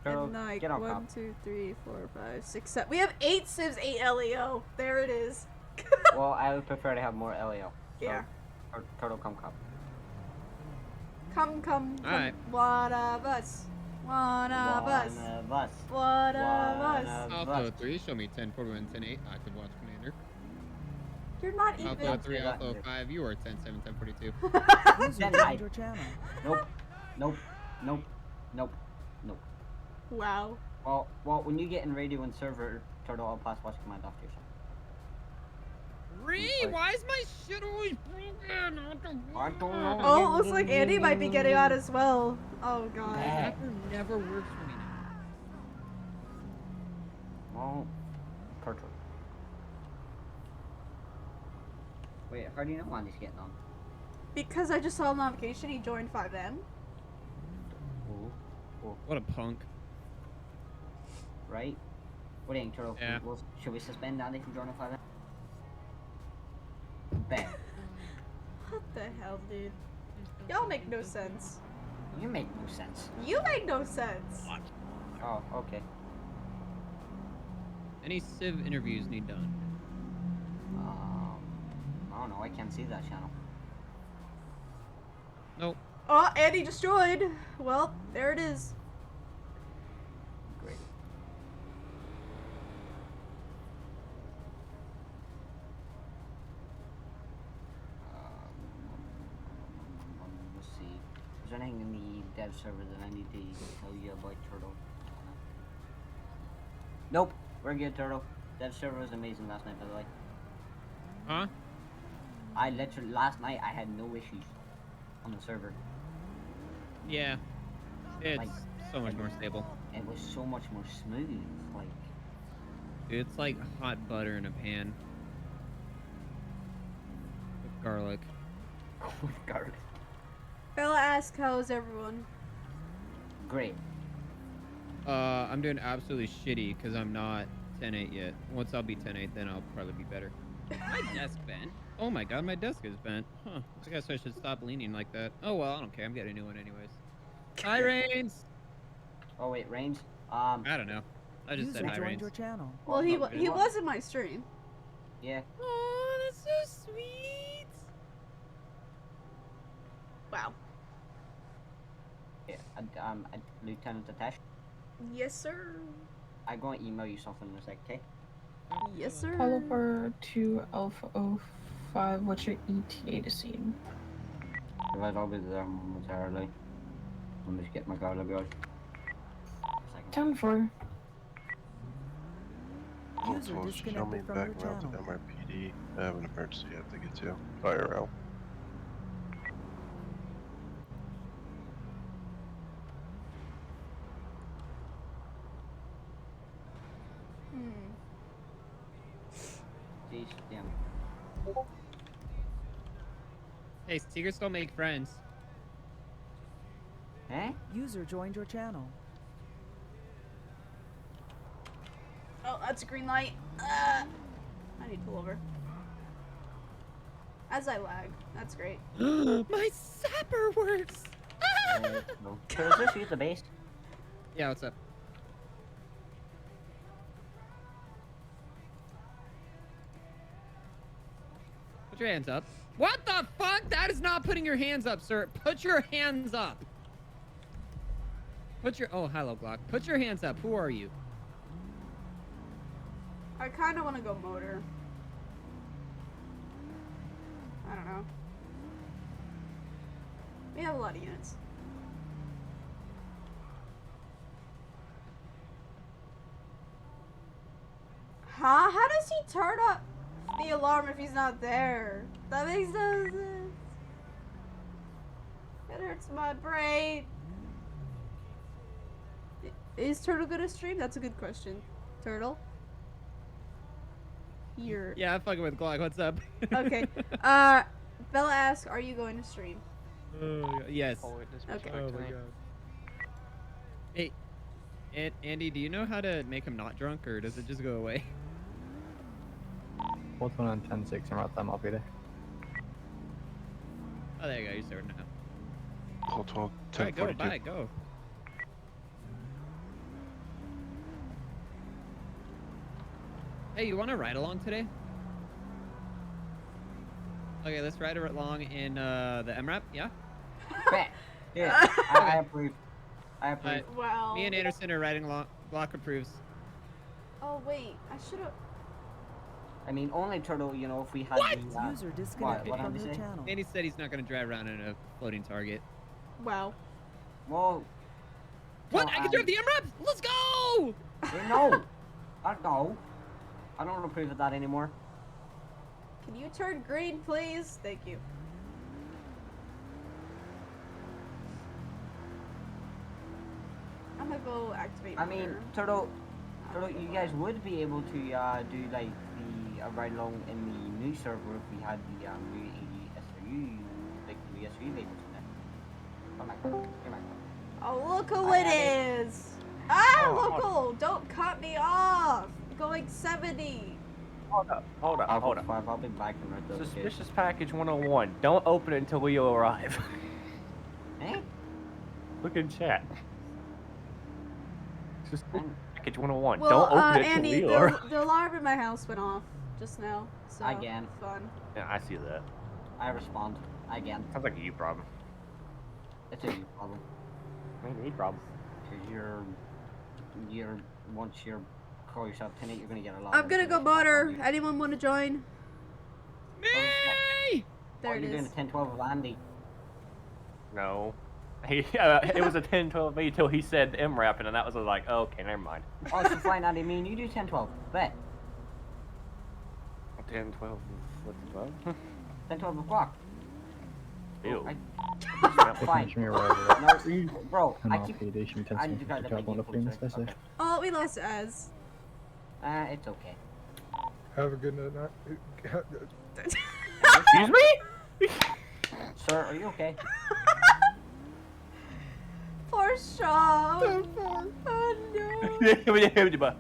Turtle, And like get on 1, cop. 2, 3, 4, 5, 6, 7. We have 8 civs, 8 LEO. There it is. Well, I would prefer to have more LEO. So, Yeah. Turtle, come cop. Come. Alright. One of us. One of us. One of us. One of One us. of Alpha us. 3, show me 1041, 108, active watch commander. You're not even. Alpha 3, Yeah. Alpha 5, you are 10-7, 1042. User Then joined I- your channel. Nope. Wow. Well, when you get in radio and server, Turtle, I'll pass watch command off to yourself. Why is my shit always broken? I don't know. Oh, it looks like Andy might be getting out as well. Oh god. That never works for me now. Well, Turtle. Wait, how do you know Andy's getting on? Because I just saw a notification he joined 5M. What a punk. Right? What do you think, Turtle? Yeah. Should we suspend Andy from joining 5M? Bet. What the hell, dude? Y'all make no sense. You make no sense. You make no sense. Oh, okay. Any civ interviews need done? I don't know. I can't see that channel. Nope. Oh, Andy just joined. Well, there it is. there anything in the dev server that I need to tell you about, Turtle? Nope, we're good, Turtle. Dev server was amazing last night, by the way. Huh? I literally, last night, I had no issues on the server. Yeah. It's Like, so much more stable. It was so much more smooth, like... Dude, it's like hot butter in a pan. With garlic. With garlic. Bella asked, how's everyone? Great. I'm doing absolutely shitty because I'm not 10-8 yet. Once I'll be 10-8, then I'll probably be better. My desk bent. Oh my god, my desk is bent. Huh. I guess I should stop leaning like that. Oh well, I don't care. I'm getting a new one anyways. Hi, Reigns! Oh wait, Reigns? I don't know. I just said User hi, joined Reigns. your channel. Well, he was in my stream. Yeah. Oh, that's so sweet! Wow. Yeah, Lieutenant Atesh, Yes, sir. I'm going to email you something in a sec, okay? Yes, sir. Oliver to Alpha 05, what's your ETA to see? Right, I'll be there momentarily. Let me just get my garlic out. 10-4. User Also, show me disconnected from back your around to channel. MRPD. I have an emergency I have to get to. IRL. Jeez, damn. Hey, secrets don't make friends. Eh? User joined your channel. Oh, that's a green light. I need to pull over. As I lag. That's great. My zapper works! No. So is this you at the base? Yeah, what's up? Put your hands up. What the fuck? That is not putting your hands up, sir. Put your hands up. Put your... Oh, hello, Glock. Put your hands up. Who are you? I kind of want to go motor. I don't know. We have a lot of units. Huh? How does he turn up the alarm if he's not there? That makes no sense. It hurts my brain. Is Turtle gonna stream? That's a good question. Turtle? You're... Yeah, I'm fucking with Glock. What's up? Okay. Bella asks, are you going to stream? Yes. Okay. Oh my god. Hey, Andy, do you know how to make him not drunk, or does it just go away? What's one on 10-6 and right time, I'll be there. Oh, there you go. You're starting now. Call 12, Alright, go. 10:42. Bye. Go. Hey, you want to ride along today? Okay, let's ride along in the MRAP, yeah? Yeah, I approve. I approve. Alright, Wow. me and Anderson are riding along. Glock approves. Oh, wait. I should have... I mean, only Turtle, you know, if we had the, User disconnected what from did your he say? channel. Andy said he's not going to drive around in a floating target. Wow. Well... What? well, I can drive the MRAP? Let's go! No! No. I don't approve of that anymore. Can you turn green, please? Thank you. I'm gonna go activate I mean, motor. Turtle, you guys would be able to do like the ride along in the new server if we had the new SRU, like the new SRU vehicles in it. Come back, come back. Oh, look who it is! Ah, local! Don't cut me off! Going 70! Hold up. I'll be back in right those Suspicious package 101. Don't open it until we arrive. Eh? Look in chat. Suspicious package 101. Well, Don't open it Andy, till we arrive. the alarm in my house went off just now. So, Again. fun. Yeah, I see that. I respond. Again. Sounds like a you problem. It's a you problem. Maybe a problem. Because once you're call yourself 10-8, you're gonna get a lot. I'm gonna go motor. Anyone want to join? Me! There it you're is. doing a 10-12 of Andy. No. It was a 10-12 me till he said MRAP, and then that was like, oh, okay, never mind. Oh, so fine, Andy. Me and you do 10-12. Bet. 10, 12, what's 12? 10-12 o'clock. Ew. Fine. Should we roll it? No, bro, I keep. NRPD should be I need to go 10 to to my one of default, okay. Oh, we lost Az. It's okay. Have a good night. Excuse me? Sir, are you okay? Poor Sean. Oh no.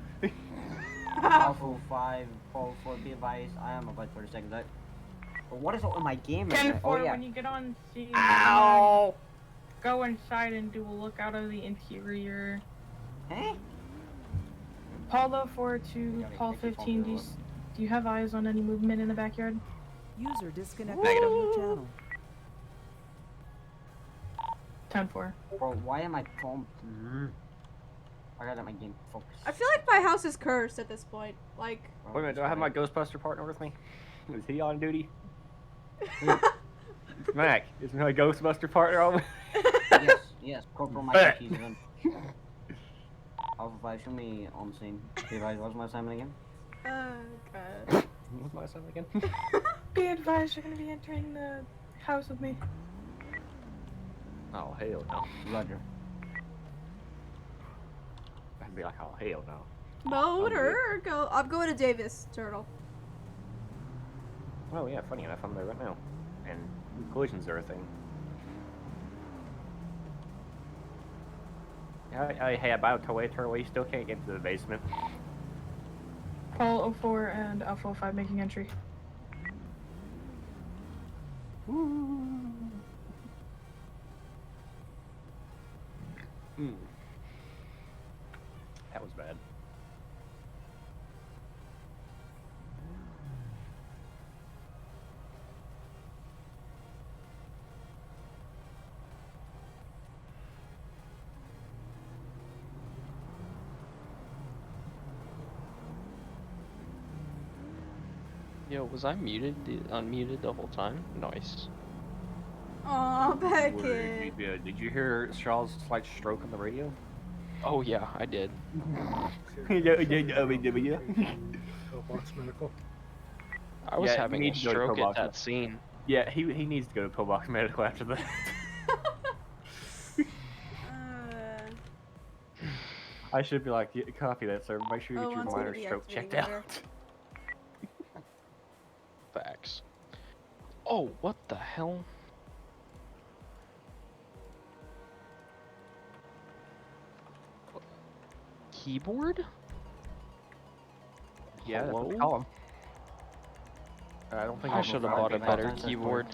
Alpha 5, Paul 4, be advised, I am about 30 seconds out. But what is up with my game right now? 10-4, Oh yeah. when you get on scene, Ow! go inside and do a look out of the interior. Hey? Paulo 4 to Paul 15, do you have eyes on any movement in the backyard? User disconnected from your channel. 10-4. Bro, why am I pumped? I gotta let my game focus. I feel like my house is cursed at this point. Like. Wait a minute, do I have my Ghostbuster partner with me? Is he on duty? Mac, is my Ghostbuster partner on? Yes, Corporal Mike, he's in. Alpha 5, show me on scene. Be advised, what's my assignment again? God. What's my assignment again? Be advised, you're gonna be entering the house with me. Oh, hell no. Roger. I'd be like, oh, hell no. Motor, go. I'm going to Davis, Turtle. Oh, yeah, funny enough, I'm there right now. And collisions are a thing. Hey, about to wait, Turtle, you still can't get to the basement. Paul 04 and Alpha 05 making entry. That was bad. Yo, was I unmuted the whole time? Nice. Aw, Beckett. Did you hear Charles' slight stroke on the radio? Oh yeah, I did. Pillbox Medical. I was Yeah, having he a needs to go to stroke at Pillbox. that scene. Yeah, he needs to go to Pillbox Medical after that. I should be like, yeah, copy that, sir. Make sure you get your minor stroke checked out. Facts. Oh, what the hell? Keyboard? Yeah, that's what we Hello? call him. I don't think I should have bought a better keyboard.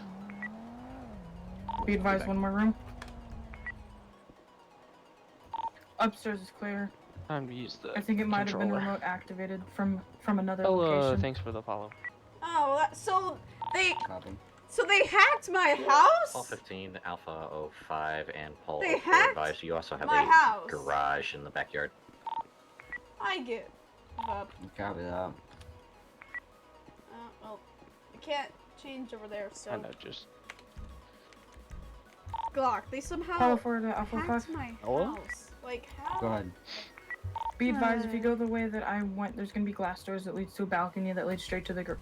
Be advised, one more room. Upstairs is clear. Time to use the I think it might have been controller. remote activated from another Oh, location. thanks for the follow. Oh, so they hacked my house? Paul 15, Alpha 05, and Paul They 04 hacked advised. You also have my a house. garage in the backyard. I give up. Copy that. Well, I can't change over there, so. I know, just Glock, they somehow Paul 4 to Alpha hacked 5. my Hello? house. Like, how? Go ahead. Be advised, if you go the way that I went, there's gonna be glass doors that leads to a balcony that leads straight to the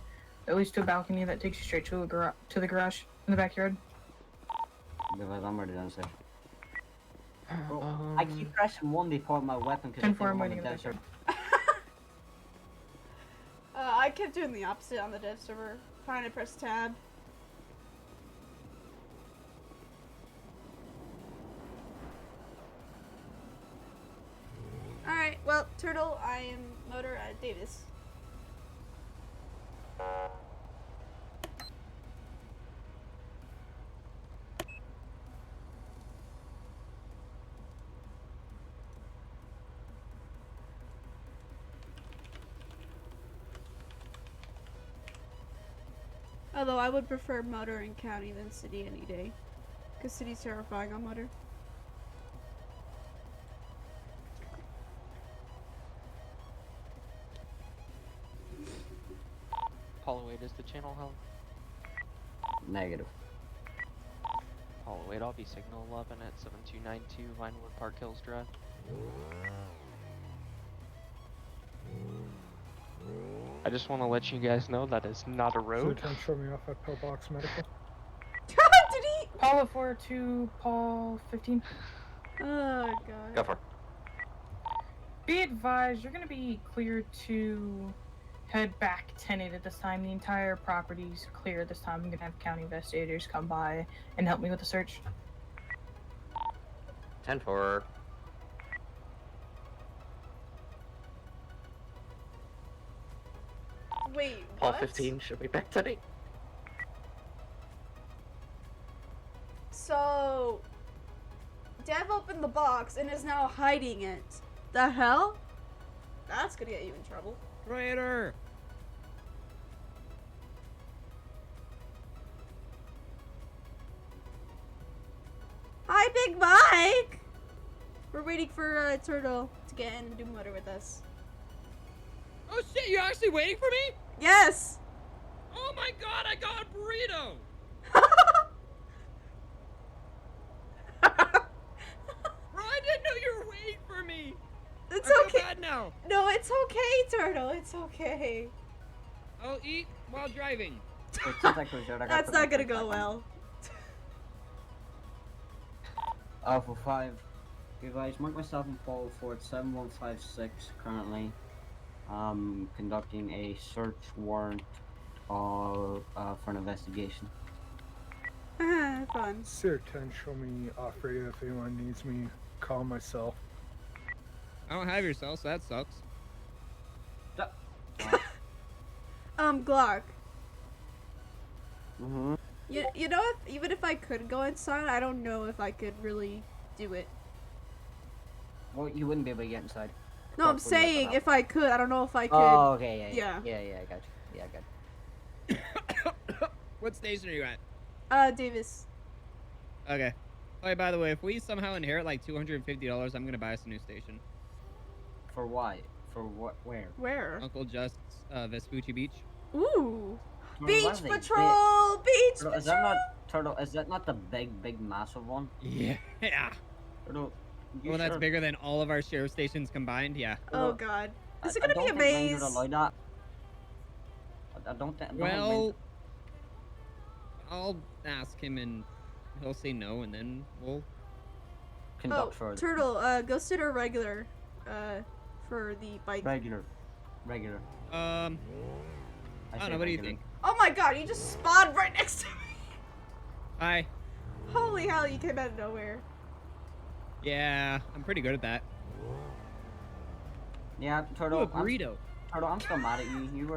that leads to a balcony that takes you straight to the garage in the backyard. Be advised, I'm already downstairs. I keep pressing 1 to point my weapon because I 10-4, think I'm I'm on the waiting in the dead server. I kept doing the opposite on the dev server, trying to press tab. Alright, well, Turtle, I am Motor at Davis. Although I would prefer Motor in County than City any day. Because City's terrifying on Motor. Apollo 8 is the channel home. Negative. Apollo 8, I'll be Signal 11 at 7292 Vinewood Park Hills Drive. I just want to let you guys know that is not a road. So show me off at Pillbox Medical. Did he? Paul 4 to Paul 15. Oh god. Go for it. Be advised, you're gonna be cleared to head back 10-8 at this time. The entire property's clear at this time. I'm gonna have county investigators come by and help me with the search. 10-4. Wait, Paul what? 15 should be back today. So, Dev opened the box and is now hiding it. The hell? That's gonna get you in trouble. Traitor! Hi, Big Mike! We're waiting for Turtle to get in and do motor with us. Oh shit, you're actually waiting for me? Yes! Oh my god, I got a burrito! Bro, I didn't know you were waiting for me! It's I feel okay. bad now. No, it's okay, Turtle. It's okay. I'll eat while driving. That's not gonna go well. Alpha 5. Advise, mark myself in Paul Fort 7156 currently. Conducting a search warrant for an investigation. Fun. Sierra 10, show me off radio if anyone needs me. Call myself. I don't have your cell, so that sucks. Glock. Mm-hmm. You know, even if I could go inside, I don't know if I could really do it. Well, you wouldn't be able to get inside. No, I'm saying if I could, I don't know if I could. Oh, okay, yeah. Yeah, I got you. Yeah, I got you. What station are you at? Davis. Okay. Oh, by the way, if we somehow inherit like $250, I'm gonna buy us a new station. For what? For what? Where? Where? Uncle Just's Vespucci Beach. Ooh. Turtle, Beach what are they? Patrol! Beach Turtle, Patrol! is that not Turtle? Is that not the big, massive one? Yeah. Turtle. Well, that's bigger than all of our sheriff stations combined. Yeah. Oh god. Is it I gonna be a don't think Rangers maze? allow that. I don't think. Well, I'll ask him and he'll say no, and then we'll conduct further. Turtle, go sit or regular, for the bike. Regular. I don't know. What do you think? Oh my god, you just spawned right next to me! Hi. Holy hell, you came out of nowhere. Yeah, I'm pretty good at that. Yeah, Turtle. Ooh, a burrito. Turtle, I'm still mad at you. You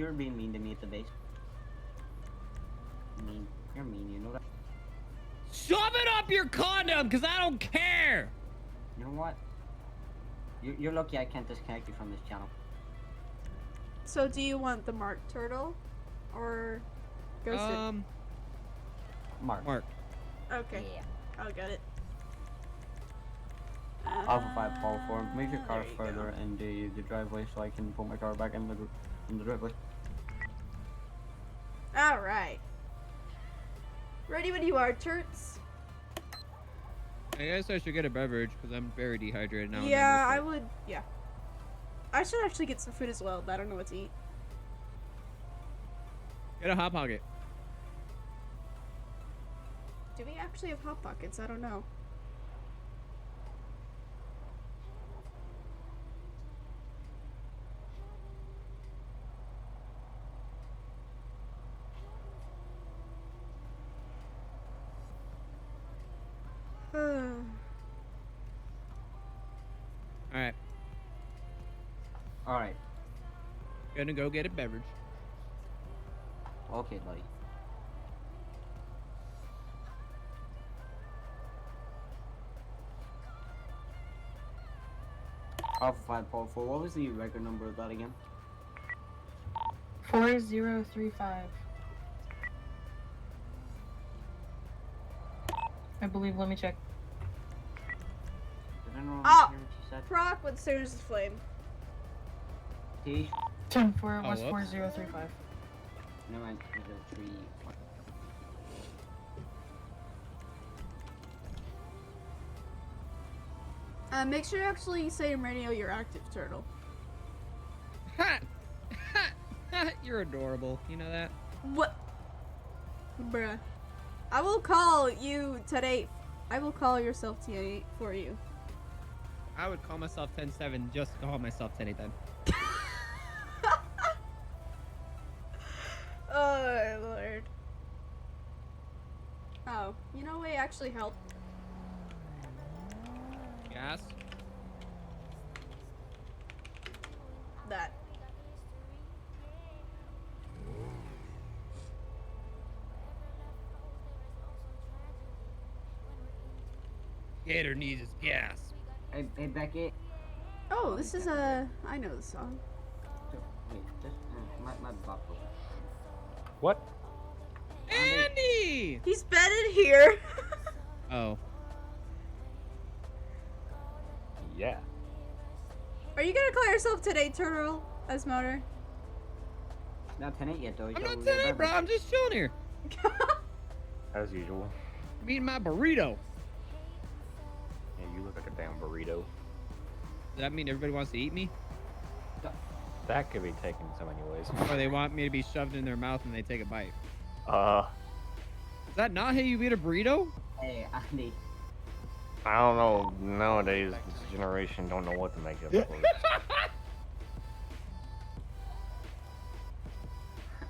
were being mean to me at the base. Mean. You're mean. You know that. Shove it up your condom, cause I don't care. You know what? You're lucky I can't disconnect you from this channel. So do you want the Mark Turtle? Or Ghosted? Mark. Okay. Yeah. I'll get it. Alpha 5, Paul 4. Move your car further into the driveway so I can put my car back in the driveway. Alright. Ready when you are, Turts. I guess I should get a beverage because I'm very dehydrated now. Yeah, I would. Yeah. I should actually get some food as well, but I don't know what to eat. Get a Hot Pocket. Do we actually have Hot Pockets? I don't know. Alright. Gonna go get a beverage. Okay, buddy. Alpha 5, Paul 4. What was the record number of that again? 4035. I believe. Let me check. Did anyone Ah! hear what you said? Proc with Sarah's Flame. T? 10-4, it Oh, was whoops. 4035. No, I 3. Make sure you actually say in radio you're active, Turtle. Ha! Ha! Ha! You're adorable. You know that? What? Bruh. I will call you today. I will call yourself T8 for you. I would call myself 10-7 just to call myself 10-8 then. Oh, Lord. Oh, you know what actually helped? Gas? That. Gator needs his gas. Hey, Becky. Oh, this is a... I know the song. Wait, my buckle. What? Andy! He's bedded here. Oh. Yeah. Are you gonna call yourself today, Turtle? As motor? Not 10-8 yet, though. I'm not 10-8, bro. I'm just chilling here. As usual. I'm eating my burrito. Yeah, you look like a damn burrito. Does that mean everybody wants to eat me? That could be taken so many ways. Or they want me to be shoved in their mouth and they take a bite? Is that not how you eat a burrito? Hey, Andy. I don't know. Nowadays, this generation don't know what to make of it.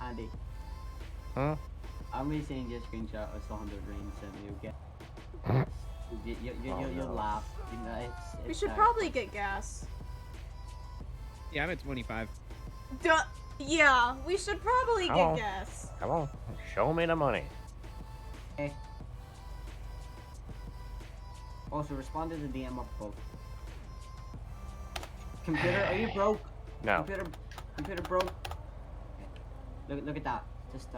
Andy. Huh? I'm gonna send you a screenshot of something that Rain sent me, okay? You'll laugh. You know, it's We should probably get gas. Yeah, I'm at 25. Duh. Yeah, we should probably Come get on. gas. Come on. Show me the money. Okay. Also, respond to the DM up above. Computer, are you broke? No. Computer broke? Okay. Look at that. Just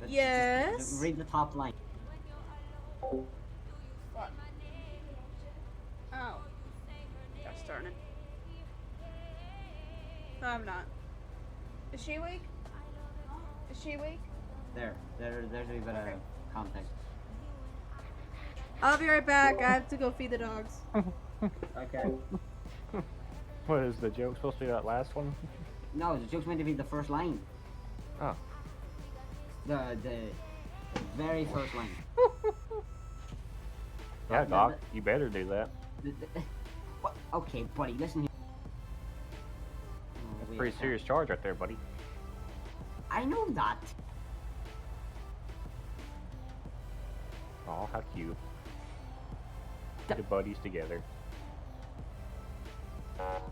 Yes? read the top line. What? Oh. Gosh darn it. No, I'm not. Is she awake? Is she awake? There's a bit of context. I'll be right back. I have to go feed the dogs. Okay. What is the joke supposed to be that last one? No, the joke's meant to be the first line. Oh. The very first line. Yeah, Doc, you better do that. What? Okay, buddy, listen here. That's a pretty serious charge right there, buddy. I know that. Oh, how cute. The buddies together.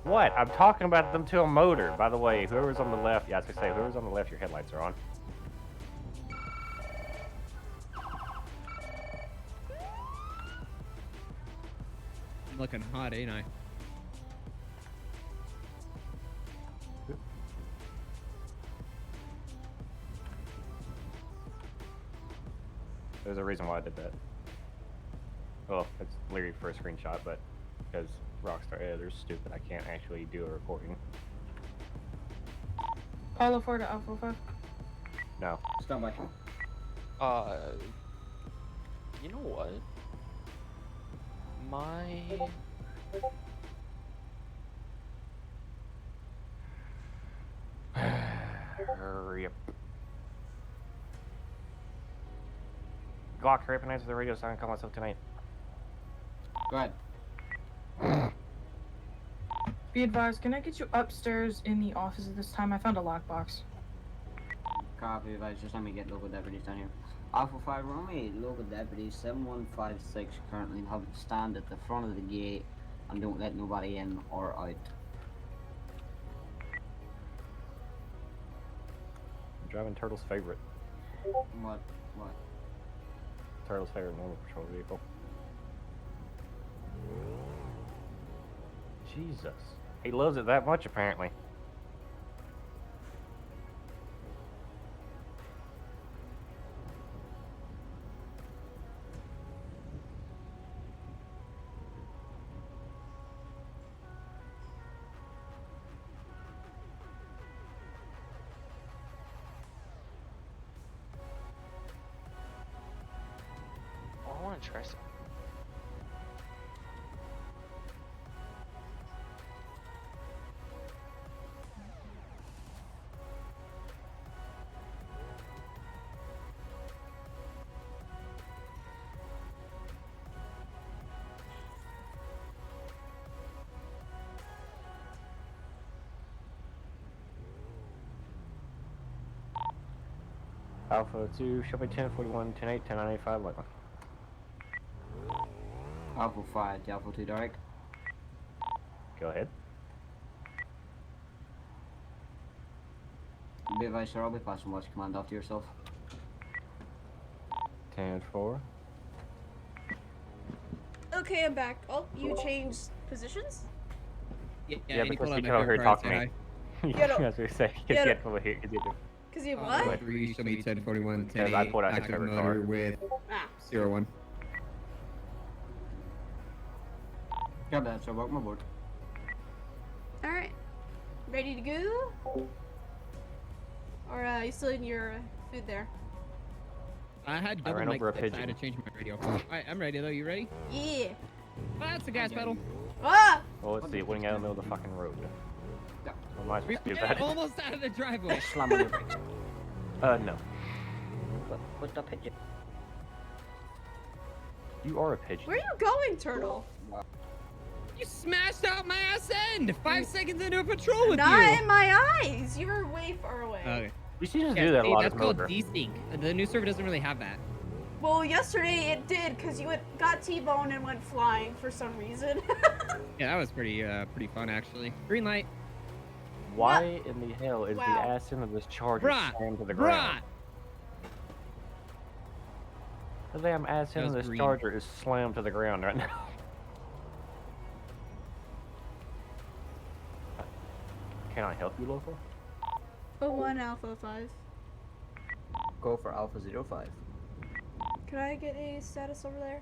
What? I'm talking about them to a motor. By the way, whoever's on the left, yeah, I was gonna say, whoever's on the left, your headlights are on. I'm looking hot, ain't I? There's a reason why I did that. Well, it's literally for a screenshot, but because Rockstar Editor's stupid, I can't actually do a recording. Apollo 4 to Alpha 5. No. Stand by. You know what? My... Hurry up. Glock, hurry up and answer the radio so I can call myself tonight. Go ahead. Be advised, can I get you upstairs in the office at this time? I found a lockbox. Copy, advice. Just let me get local deputies down here. Alpha 5, Romeo, local deputies 7156 currently have to stand at the front of the gate and don't let nobody in or out. I'm driving Turtle's favorite. What? Turtle's favorite normal patrol vehicle. Jesus. He loves it that much, apparently. want to try some. Alpha 2, show me 1041, 10-8, 1095, like Alpha 5 to Alpha 2 direct. Go ahead. Be advised, sir, I'll be passing watch command after yourself. 10-4. Okay, I'm back. Oh, you changed positions? Yeah, because you can overhear talk to me. Yeah, no. That's what you say. Yeah, Because no. you had to hear. Cause you what? Show me 1041, Because I pulled out his active favorite motor car. with Ah. 01. Got that, sir. Welcome aboard. Alright. Ready to go? Or you still in your food there? I had I double ran mic over a sticks, I had pigeon. to change my radio. Alright, I'm ready though. You ready? Yeah. Oh, that's the gas pedal. Ah! Well, let's see. Winning out in the middle of the fucking road. What am I supposed to do We're about it? almost out of the driveway. Slam on your brakes. No. What's the pigeon? You are a pigeon. Where are you going, Turtle? You smashed out my ass end! 5 seconds into a patrol with Not you! in my eyes! You were way far away. Okay. We should just Yeah, do that a see, lot that's of called motor. desync. The new server doesn't really have that. Well, yesterday it did, because you got T-boned and went flying for some reason. Yeah, that was pretty fun actually. Green light. Why in the hell is Wow. the ass end of this charger Bruh! slammed to the Bruh! ground? The damn ass That end of was this green. charger is slammed to the ground right now. Can I help you, local? 01 Alpha 5. Go for Alpha 05. Could I get a status over there?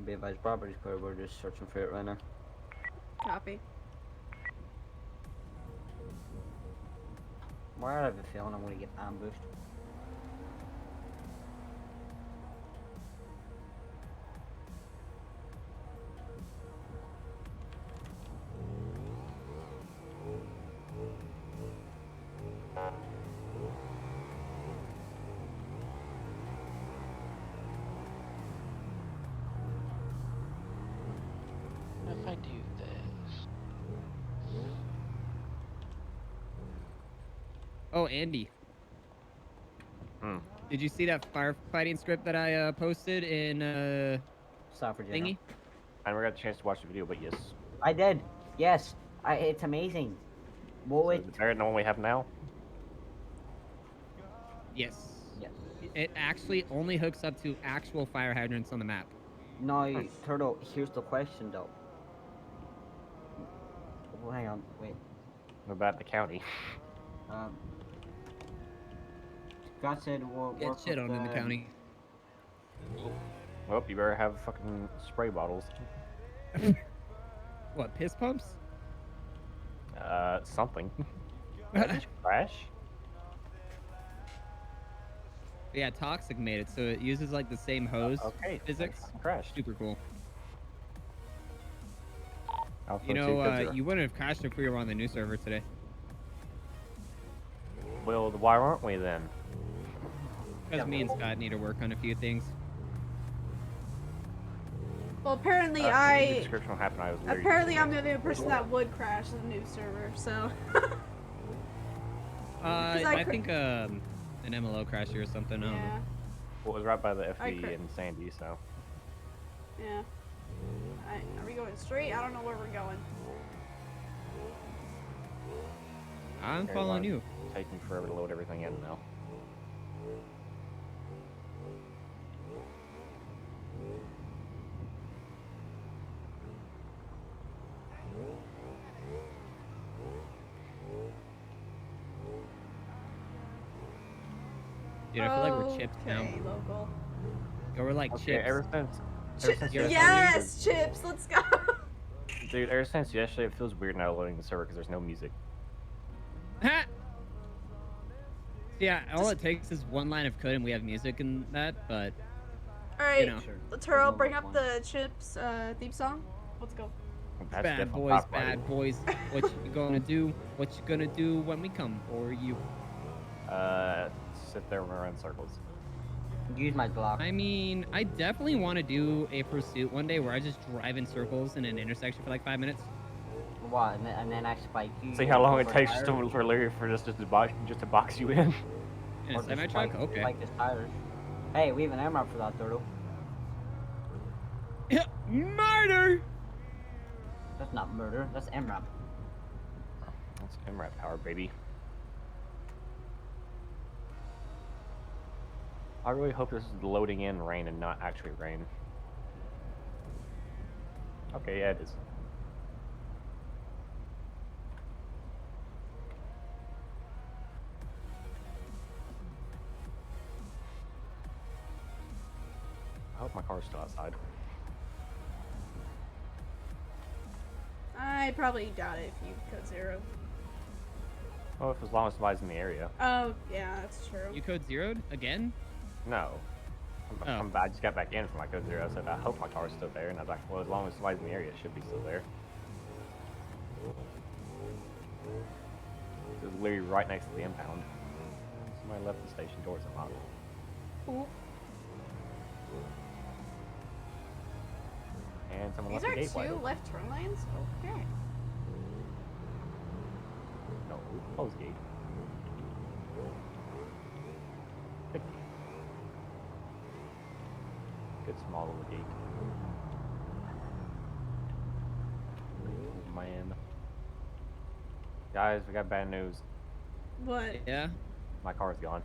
Be advised, property's clear. We're just searching for it right now. Copy. Why I have a feeling I'm gonna get ambushed. If I do this. Oh, Andy. Hmm. Did you see that firefighting script that I posted in South Virginia. thingy? I never got a chance to watch the video, but yes. I did. Yes. It's amazing. Well, So it. is it better than the one we have now? Yes. Yes. It actually only hooks up to actual fire hydrants on the map. No, Turtle. Here's the question, though. Oh, hang on. Wait. What about the county? God said we'll Get work shit with on in the county. Well, you better have fucking spray bottles. What, piss pumps? Something. Did I just crash? Yeah, Toxic made it, so it uses like the same hose Okay. physics. Crashed. Super cool. Alpha You 2 know, code 0. you wouldn't have crashed if we were on the new server today. Well, why aren't we then? Because me and Scott need to work on a few things. Well, apparently The description will happen. I was literally Apparently I'm the only person that would crash the new server, so... I think an MLO crashed here or something. I don't know. Yeah, Well, it was right by the I FD in Sandy, so. yeah. Are we going straight? I don't know where we're going. I'm Okay, following well, you. it's taking forever to load everything in now. Dude, I feel like we're chips now. Okay, local. Yeah, we're like Okay, chips. ever since Yes, chips, let's go! Dude, ever since yesterday, it feels weird now loading the server because there's no music. Ha! Yeah, all it takes is one line of code and we have music in that, but... Alright, know. Turo, bring up the Chips theme song. Let's go. That's Bad different boys, pop party. bad boys. What you gonna do? What you gonna do when we come for you? Sit there and run in circles. Use my Glock. I mean, I definitely want to do a pursuit one day where I just drive in circles in an intersection for like 5 minutes. What? And then I spike you. See how long it over takes tires? for Larry for just to box you in. In Or a semi just truck? spike- Okay. spike his tires. Hey, we have an MRAP for that, Turtle. Murder! That's not murder. That's MRAP. That's MRAP power, baby. I really hope this is loading in rain and not actually rain. Okay, yeah, it is. I hope my car's still outside. I probably doubt it if you code 0. Well, if as long as somebody's in the area. Oh, yeah, that's true. You code zeroed again? No. I just got back in from my code 0. I said, I hope my car's still there. And I was like, well, as long as somebody's in the area, it should be still there. It was literally right next to the impound. Somebody left the station doors unlocked. Ooh. And someone These left are the gate wide two open. left turn lanes? Okay. No, close gate. Big gate. Good small little gate. Oh, man. Guys, we got bad news. What? Yeah? My car's gone.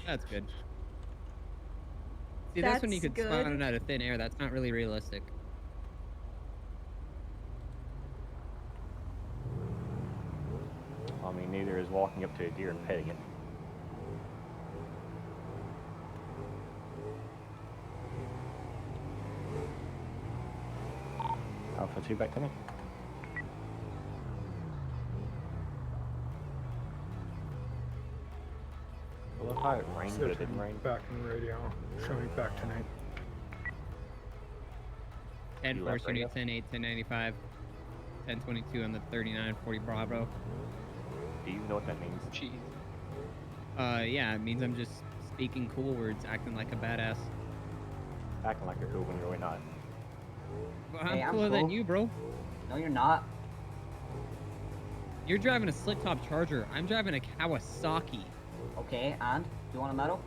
That's good. See, that's when you could good. spawn it out of thin air. That's not really realistic. I mean, neither is walking up to a deer and petting it. Alpha 2 back to me. I love how it rained, but it didn't rain. Back in the radio. Show me back tonight. 10 You Force left Unit, 10 8, 1095, 1022 on the 3940 Bravo. Do you know what that means? Jeez. Yeah, it means I'm just speaking cool words, acting like a badass. Acting like you're cool when you're really not. Well, I'm Hey, I'm cooler than cool. you, bro. No, you're not. You're driving a slick top Charger. I'm driving a Kawasaki. Okay, and? Do you want a medal?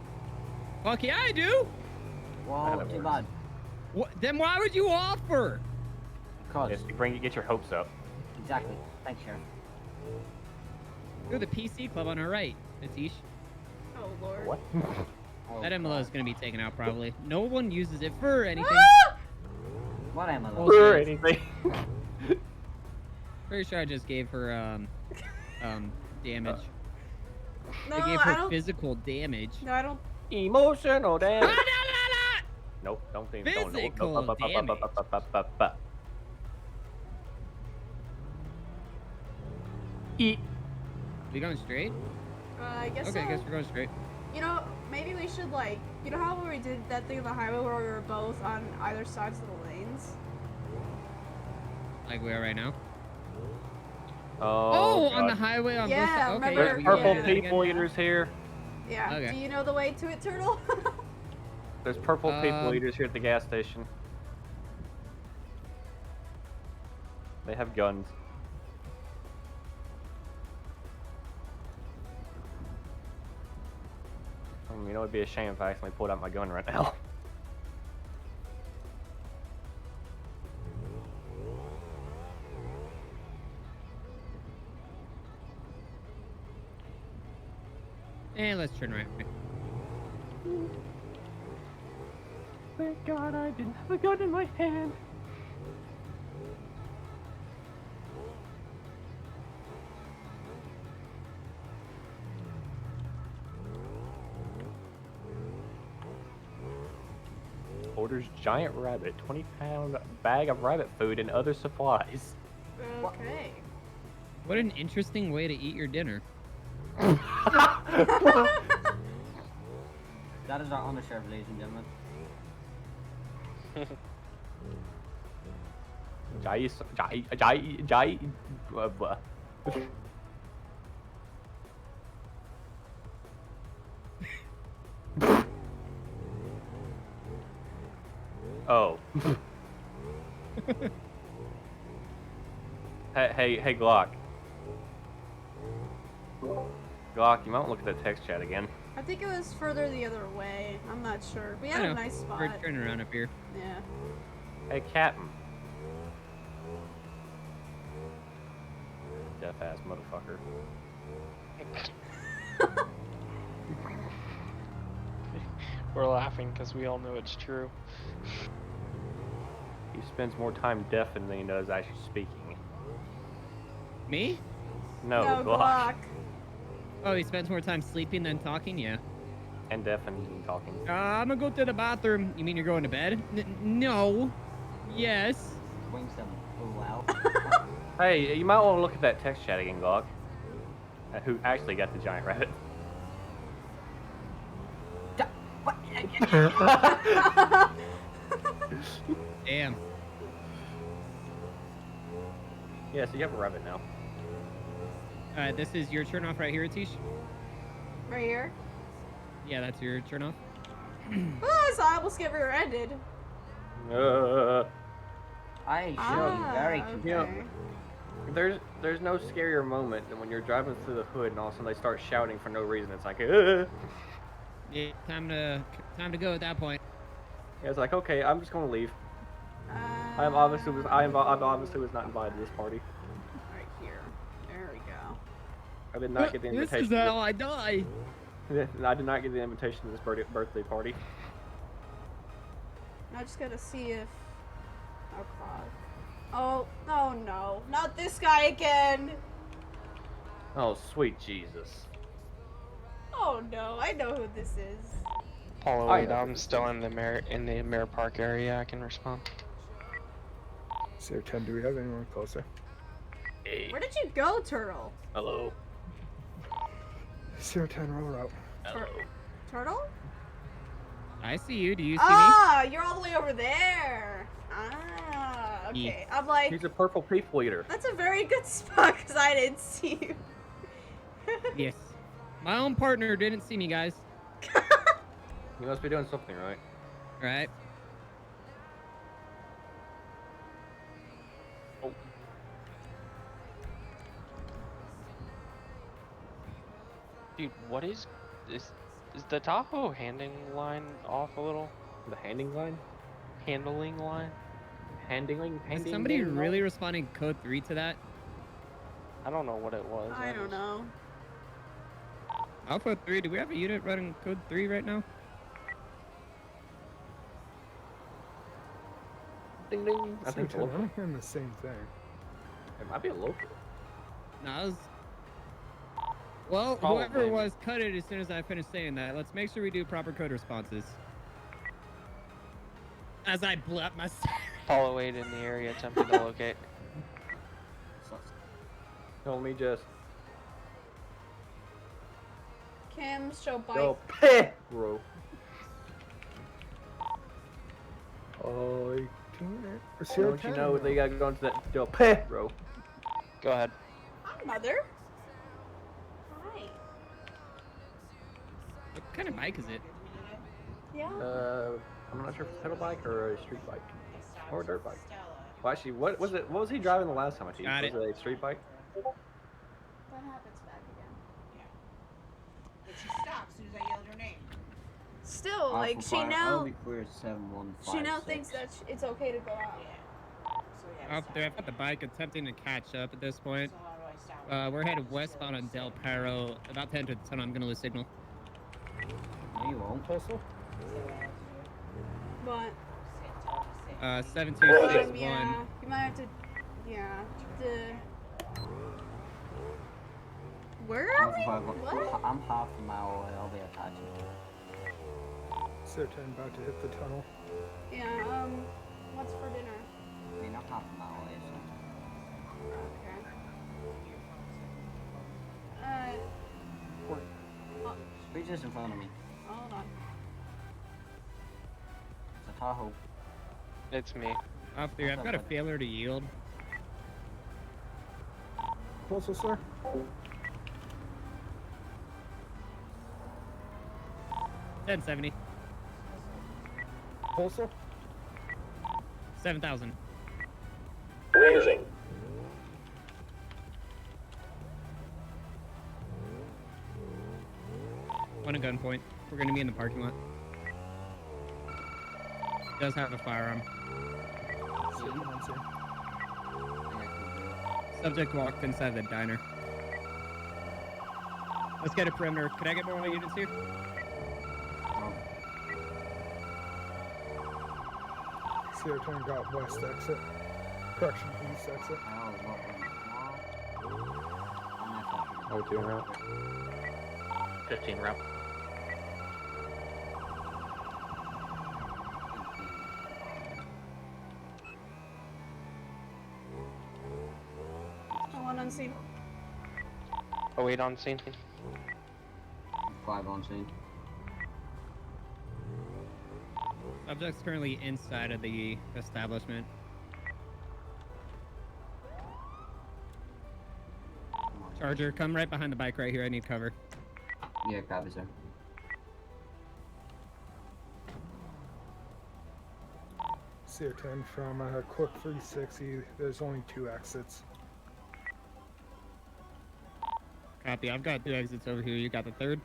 Fuck yeah, I do! Well, too bad. What? Then why would you offer? Because. Yes, you get your hopes up. Exactly. Thanks, Sheriff. Go to the PC club on our right, Atish. Oh, Lord. What? That MLO is going to be taken out probably. No one uses it for anything. What MLO? Bullshit. Or anything. Pretty sure I just gave her damage. No, I gave I her don't. physical damage. No, I don't. Emotional damage. Nope, don't think. Physical damage. Eat. We going straight? I guess Okay, so. I guess we're going straight. You know, maybe we should, like, you know how when we did that thing on the highway where we were both on either sides of the lanes? Like we are right now? Oh, on the God. highway on Yeah, both sides. Okay, remember- yeah, There's we purple can do that people again. eaters here. Yeah. Okay. Do you know the way to it, Turtle? There's purple people Um, eaters here at the gas station. They have guns. You know, it'd be a shame if I accidentally pulled out my gun right now. And let's turn right. Thank God I didn't have a gun in my hand. Orders giant rabbit, 20-pound bag of rabbit food and other supplies. Okay. What an interesting way to eat your dinner. That is our undersheriff, ladies and gentlemen. Oh. Hey, Glock. Glock, you might look at the text chat again. I think it was further the other way. I'm not sure. We had I a know. nice spot. We're turning around up here. Yeah. Hey, Captain. Deaf ass motherfucker. We're laughing because we all know it's true. He spends more time deafened than he does actually speaking. Me? No, No, Glock. Oh, he spends more time sleeping than talking? Yeah. And deafened than talking. I'm gonna go to the bathroom. You mean you're going to bed? No. Yes. Wings them pull out. Hey, you might want to look at that text chat again, Glock. Who actually got the giant rabbit? Damn. Yeah, so you have a rabbit now. This is your turn off right here, Atish? Right here. Yeah, that's your turn off. Oh, so I almost get rear-ended. I show you very okay. You know, there's no scarier moment than when you're driving through the hood and all of a sudden they start shouting for no reason. It's like, Yeah, time to go at that point. Yeah, it's like, okay, I'm just gonna leave. I obviously was not invited to this party. Right here. There we go. I did not get the invitation. This is how I die. I did not get the invitation to this birthday party. I'm just gonna see if. Oh God. Oh no! Not this guy again! Oh, sweet Jesus. Oh no! I know who this is. Apollo I 8, know. I'm still in the Mirror Park area. I can respond. Sierra 10, do we have anyone closer? Hey. Where did you go, Turtle? Hello. Sierra 10, roll out. Hello. Turtle? I see you. Do you see Ah, you're all the way over there. Ah, okay. I'm like, He's a purple people eater. that's a very good spot because I didn't see you. me? Yes. My own partner didn't see me, guys. You must be doing something right. Right? Dude, what is the Tahoe handing line off a little? The handing line? Handling line? Handling? Is somebody really responding code 3 to that? I don't know what it was. I don't know. Alpha 3, do we have a unit running code 3 right now? Ding ding. I think Sierra it's 10, local. I'm hearing the same thing. It might be a local. No, I was... Well, Probably. whoever it was, cut it as soon as I finish saying that. Let's make sure we do proper code responses. As I blew up my... Apollo 8 in the area attempting to locate. Tell me just. Kim, show bike. Go peh, bro. Oh, Sierra Don't 10. you know they gotta go into that Del Peh, bro? Go ahead. Hi, Mother. Hi. What kind of bike is it? Yeah. I'm not sure if it's a pedal bike or a street bike. Or a dirt bike. Well, actually, what was it? What was he driving the last time I teach? Got Was it a street bike? That happens back again. But she stopped as soon as I yelled her name. Still, like, she now... She now 7156. thinks that it's okay to go out. Up there, I've got the bike attempting to catch up at this point. We're headed westbound on Del Perro. About to enter the tunnel. I'm gonna lose signal. No, you won't. But, 7261. yeah, you might have to... Yeah. Where are we? What? I'm half a mile away. I'll be attaching. Sierra 10 about to hit the tunnel. Yeah, what's for dinner? I mean, I'm half a mile away, so. Okay. Who's just in front of me? Hold on. It's a Tahoe. It's me. Off 3, I've got a failure to yield. Postal, sir? $1070. Postal? 7,000. Blazing. On a gunpoint. We're gonna be in the parking lot. Does have a firearm. Subject walked inside the diner. Let's get a perimeter. Could I get more units here? Sierra 10 got west exit. Correction, east exit. O2 en route. 15 route. One on scene. Oh, 08 on scene. 5 on scene. Subject's currently inside of the establishment. Charger, come right behind the bike right here. I need cover. Yeah, copy, sir. Sierra 10 from quick 360. There's only 2 exits. Copy. I've got 2 exits over here. You got the 3rd?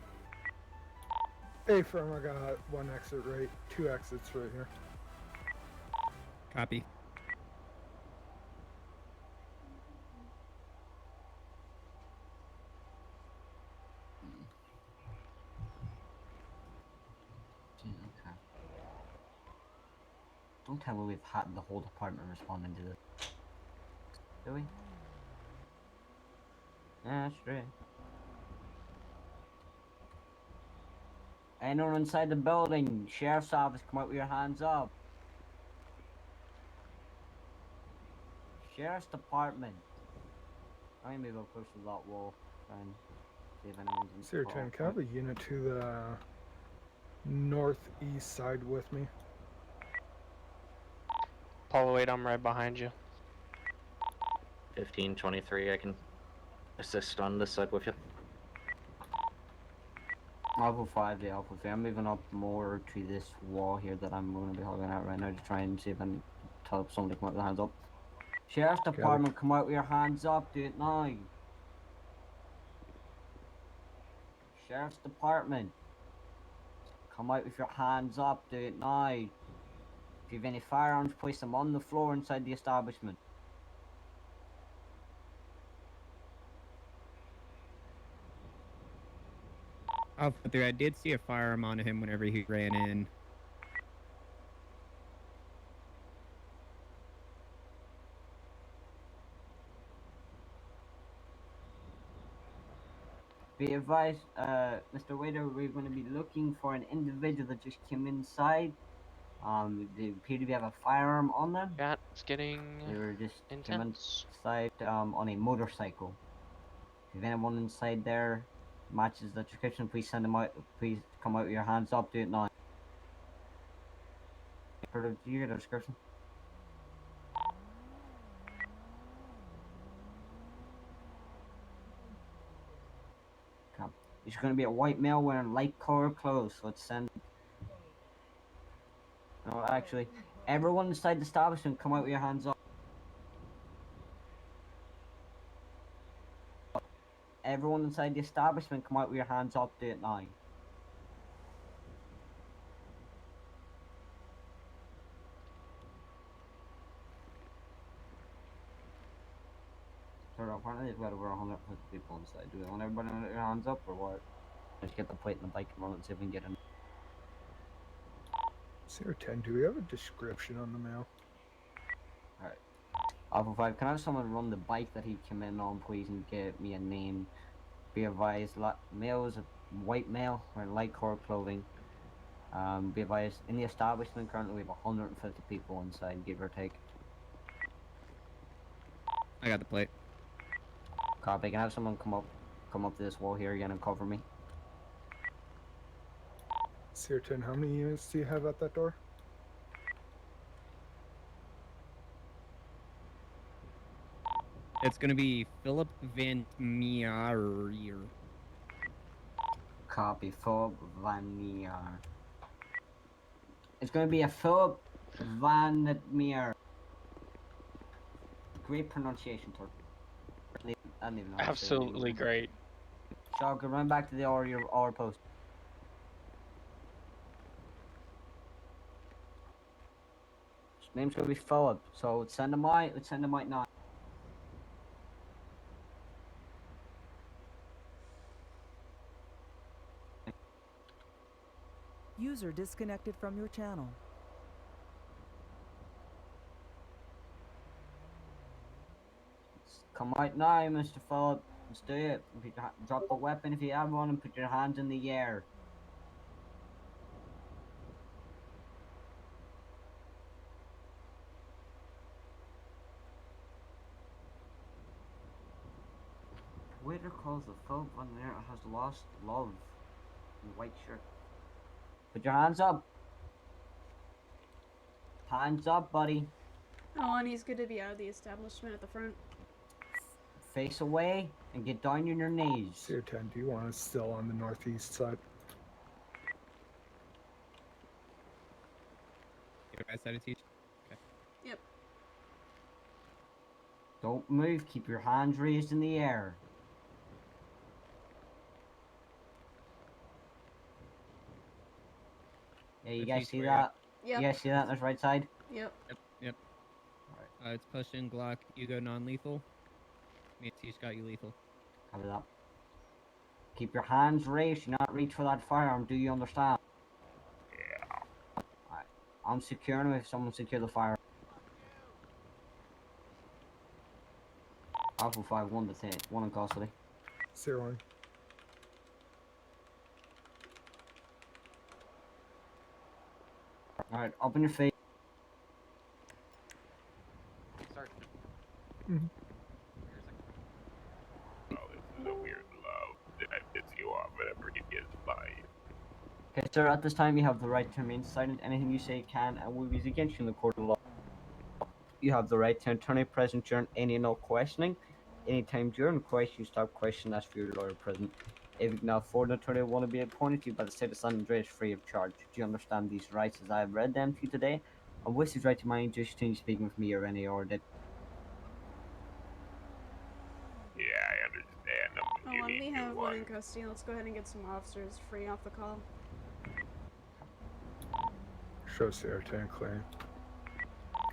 A firm, I got 1 exit right, 2 exits right here. Copy. Okay. Don't tell me we've had the whole department responding to this. Do we? Yeah, that's true. Anyone inside the building, sheriff's office, come out with your hands up. Sheriff's department. I'm gonna move up close to that wall, try and see if anyone's in Sierra 10, can I have a unit to the northeast side with me? Apollo 8, I'm right behind you. 1523, I can assist on this side with you. Alpha 5 to Alpha 3. I'm moving up more to this wall here that I'm going to be holding out right now to try and see if I can tell somebody to come out with their hands up. Sheriff's Department, come out with your hands up, do it now. Sheriff's Department, come out with your hands up, do it now. If you have any firearms, place them on the floor inside the establishment. Alpha 3, I did see a firearm on him whenever he ran in. Be advised, Mr. Waiter, we're going to be looking for an individual that just came inside. They appear to have a firearm on them. Yeah, it's getting They were just intense. came inside on a motorcycle. If anyone inside there matches the description, please send them out. Please come out with your hands up. Do it now. Do you get a description? It's going to be a white male wearing light colored clothes. So let's send. No, actually, everyone inside the establishment, come out with your hands up. Everyone inside the establishment, come out with your hands up. Do it now. So apparently they've got over 150 people inside. Do they want everybody to put their hands up or what? Let's get the plate and the bike and run and see if we can get in. Sierra 10, do we have a description on the mail? Alright. Alpha 5, can I have someone run the bike that he came in on, please, and get me a name? Be advised, male is a white male wearing light colored clothing. Be advised, in the establishment currently we have 150 people inside, give or take. I got the plate. Copy, can I have someone come up to this wall here again and cover me? Sierra 10, how many units do you have at that door? It's gonna be Philip Van Meer. Copy, Philip Van Meer. It's gonna be a Philip Van Meer. Great pronunciation, Tor. I don't even know. how to say it in Absolutely English. great. Shotgun, run back to the our post. His name's gonna be Philip, so let's send him out. Let's send him out now. User disconnected from your channel. Come out now, Mr. Philip. Let's do it. If you drop the weapon if you have one and put your hands in the air. Waiter calls the Philip Van Meer has lost love. In white shirt. Put your hands up. Hands up, buddy. Oh, and he's good to be out of the establishment at the front. Face away and get down on your knees. Sierra 10, do you want us still on the northeast side? You guys had to teach. Okay. Yep. Don't move. Keep your hands raised in the air. Yeah, you guys see that? Yep. You guys see that on this right side? Yep. Yep. It's pushing Glock. You go non-lethal. Me and Tish got you lethal. Cover that. Keep your hands raised. Do not reach for that firearm. Do you understand? Yeah. Alright. I'm securing him if someone secure the firearm. Alpha 5, 1 to 10. 1 in custody. Sierra 1. Alright, open your face. Sorry. Mhm. Oh, this is a weird love that I piss you off whenever you get by. Okay, sir, at this time you have the right to remain silent. Anything you say can and will be used against you in the court of law. You have the right to an attorney present during any and all questioning. Anytime during the question, you stop questioning, ask for your lawyer present. If you can afford an attorney, want to be appointed to you by the state of San Andreas free of charge. Do you understand these rights as I have read them to you today? And with these right to mind, just continue speaking with me or any order. Yeah, I understand. Oh, and we have one in custody. Let's go ahead and get some officers free off the call. Show Sierra 10 clear.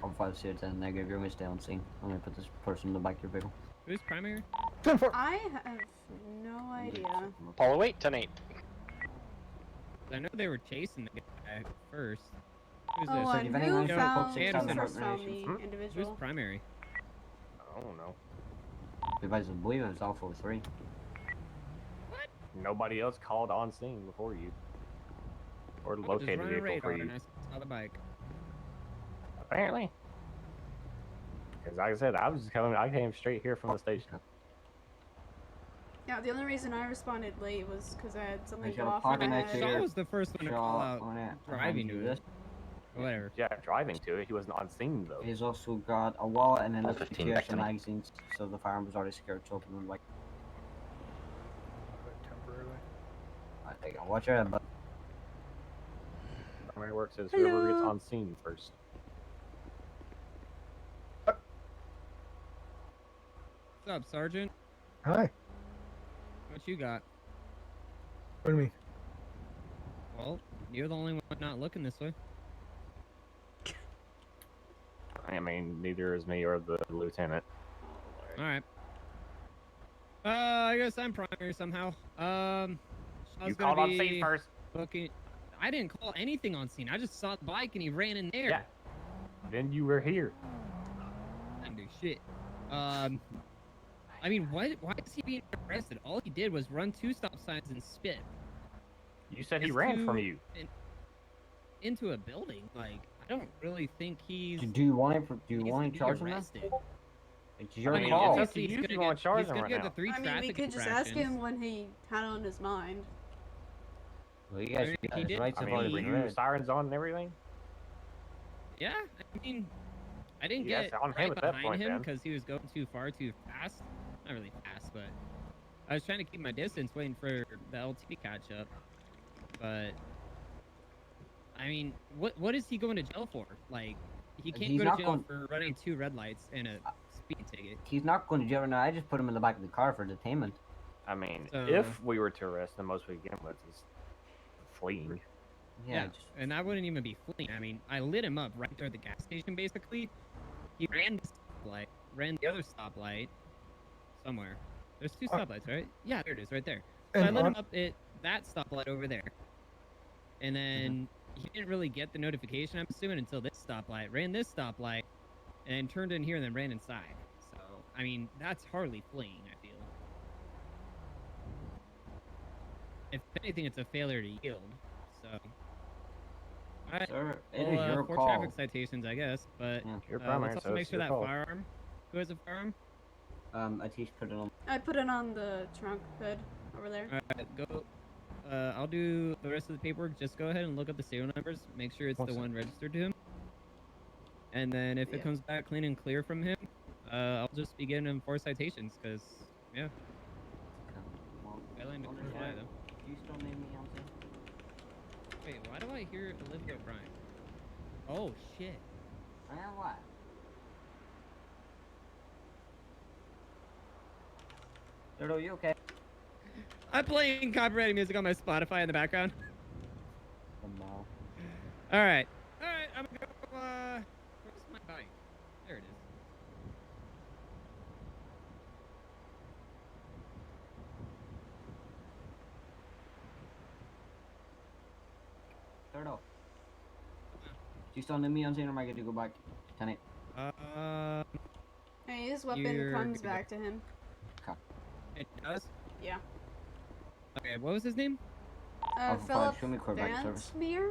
I'm 5 Sierra 10 negative. You're going to stay on scene. I'm going to put this person in the back of your vehicle. Who's primary? I have no idea. Paula, wait, 10-8. I know they were chasing the guy first. Who's Oh, this? and who found, Anderson. who first found the individual? Who's primary? I don't know. If I believe it was Alpha 3. Nobody else called on scene before you. Or I was just located running vehicle for radar you. and I saw the bike. Apparently. Because like I said, I came straight here from the station. Yeah, the only reason I responded late was because I had something He's go got a off in my pocket knife head. here. Shaw was the first one to call Shaw out on it. driving Behind to you, it. Whatever. Yeah, driving to it. He wasn't on scene though. He's also got a wallet and then Alpha a team few back extra to me. magazines, so the firearm was already secured, so open the like. Temporarily. Alright, there you go. Watch your head, bud. Primary work says whoever gets Hello. on scene first. What's up, Sergeant? Hi. What you got? What do you mean? Well, you're the only one not looking this way. I mean, neither is me or the lieutenant. Alright. I guess I'm primary somehow. Shaw's You gonna called on be scene first. Looking. I didn't call anything on scene. I just saw the bike and he ran in there. Yeah. Then you were here. I didn't do shit. I mean, why is he being arrested? All he did was run 2 stop signs and spit. You said he It's ran too- from you. Into a building. Like, I don't really think he's. Do you want it? Do you he's want to gonna charge be him? arrested. It's your I mean, call. it's up to He's you if you gonna want to charge He's him gonna right get now. the 3 I mean, we traffic could just ask infractions. him when he had it on his mind. Well, you guys, I mean, he his did- rights I have mean, already were been you read. sirens on and everything? Yeah, I mean, I didn't Yes, get on him right at that behind point, him then. because he was going too far too fast. Not really fast, but I was trying to keep my distance, waiting for the LT to catch up. But I mean, what is he going to jail for? Like, he can't He's go not to jail going- for running 2 red lights and a speeding ticket. He's not going to jail right now. I just put him in the back of the car for detainment. I mean, So- if we were to arrest him, most we get with is fleeing. Yeah, and I wouldn't even be fleeing. I mean, I lit him up right there at the gas station, basically. He ran the stoplight, ran the other stoplight somewhere. There's 2 stoplights, right? Yeah, there it is, right there. So I And lit him on- up at that stoplight over there. And then he didn't really get the notification, I'm assuming, until this stoplight. Ran this stoplight, and then turned in here and then ran inside. So, I mean, that's hardly fleeing, I feel. If anything, it's a failure to yield. So, alright. Sir, it Well, is your 4 call. traffic citations, I guess. But Your primary, let's so also make it's sure your that call. firearm. Who has a firearm? Atish put it on. I put it on the trunk hood over there. Alright, go. I'll do the rest of the paperwork. Just go ahead and look up the serial numbers. Make sure it's the one registered to him. And then if it comes back clean and clear from him, I'll just be giving him 4 citations. Cause yeah. I landed Wonder close why- by, though. Do you still name me Elsa? Wait, why do I hear Olivia O'Brien? Oh shit. What? Dodo, you okay? I'm playing copyrighted music on my Spotify in the background. No. Alright. Alright, I'm gonna go, where's my bike? There it is. Dodo. Do you still name me on scene or am I good to go back? 10-8. Hey, his weapon You're comes good. back to him. It does? Yeah. Okay, what was his name? Alpha five, Philip show me quarterback service. Vansmeer?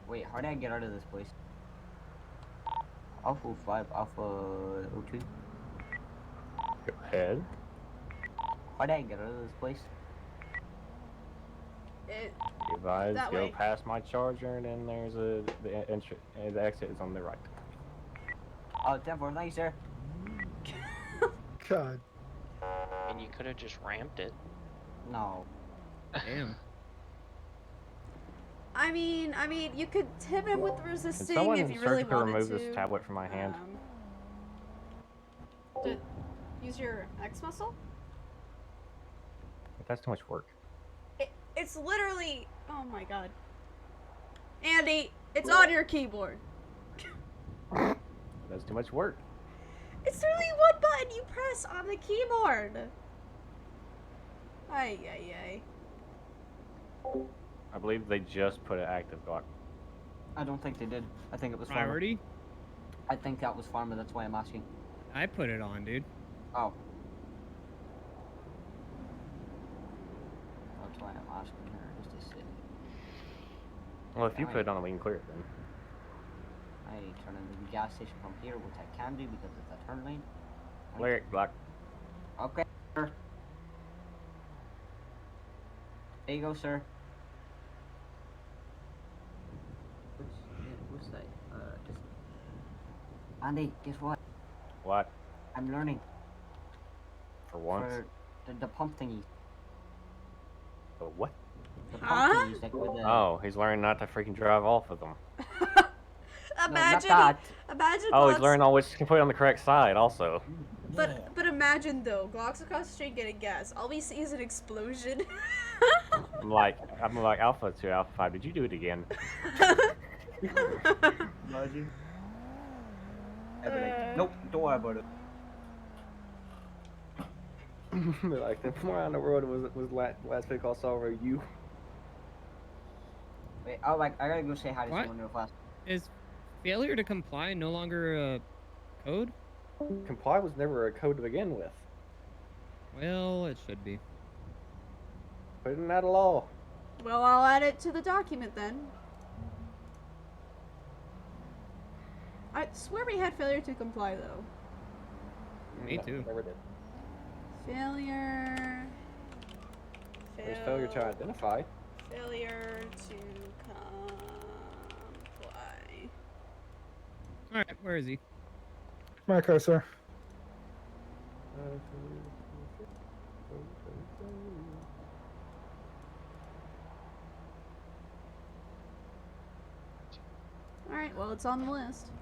Wait, how did I get out of this place? Alpha 5, Alpha 02. Go ahead. How did I get out of this place? You guys That go way. past my charger, and then there's the exit is on the right. Oh, 10-4, thank you, sir. God. And you could have just ramped it. No. Damn. I mean, you could tip him with Can resisting someone if you really surgically wanted remove to. this tablet from my hand? Use your X muscle? That's too much work. It's literally. Oh my god. Andy, it's on your keyboard. That's too much work. It's literally one button you press on the keyboard. Ay, ay, ay. I believe they just put an active Glock. I don't think they did. I think it was Priority? Pharma. I think that was Pharma, that's why I'm asking. I put it on, dude. Oh. That's why I'm asking her, just to see. Well, if you Alright. put it on, we can clear it then. I turn into the gas station from here, which I can do because it's a turn lane. Clear it, Glock. Okay, sir. There you go, sir. What's that? Just... Andy, guess what? What? I'm learning. For once? For the pump thingy. The what? The pump thingies, like with the... Oh, he's learning not to freaking drive off of them. Imagine, that. imagine. Oh, he's Glocks- learning on which to put it on the correct side also. But imagine though, Glocks across the street getting gas. All we see is an explosion. I'm like Alpha to Alpha 5. Did you do it again? Imagine. I'd be like, nope, don't worry about it. Like the more on the world was last week I saw you. Wait, oh, like, I gotta go say hi to What? someone real fast. Is failure to comply no longer a code? Comply was never a code to begin with. Well, it should be. But isn't that a law? Well, I'll add it to the document then. I swear we had failure to comply though. Me too. Never did. Failure. There's failure to identify. Failure to comply. Alright, where is he? My car, sir. Alright, well, it's on the list.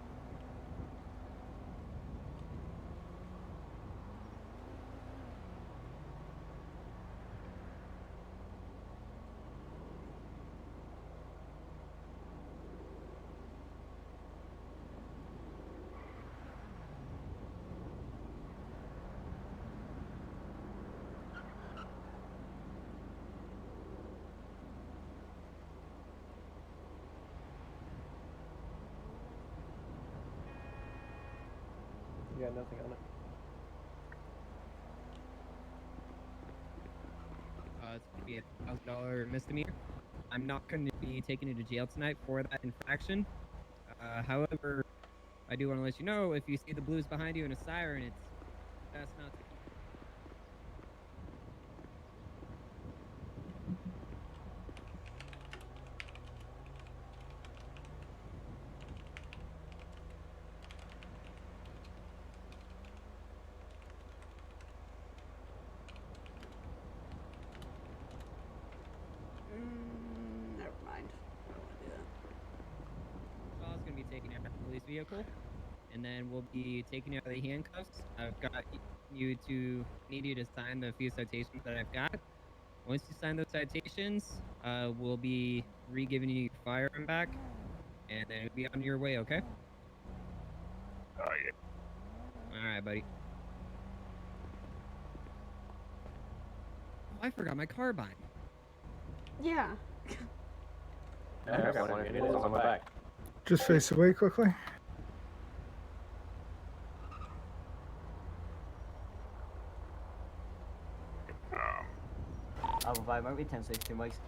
You got nothing on it. It's going to be a $1,000 misdemeanor. I'm not going to be taking you to jail tonight for that infraction. However, I do want to let you know, if you see the blues behind you and a siren, it's best not to. Never mind. I don't want to do that. Paul's going to be taking you out of the police vehicle, and then we'll be taking you out of the handcuffs. I've got you to need you to sign the few citations that I've got. Once you sign those citations, we'll be re-giving you your firearm back, and then you'll be on your way, okay? Oh, yeah. Alright, buddy. Oh, I forgot my carbine. Yeah. I got one. It is on my back. Just face away quickly. Alpha 5, might be 1062 mics.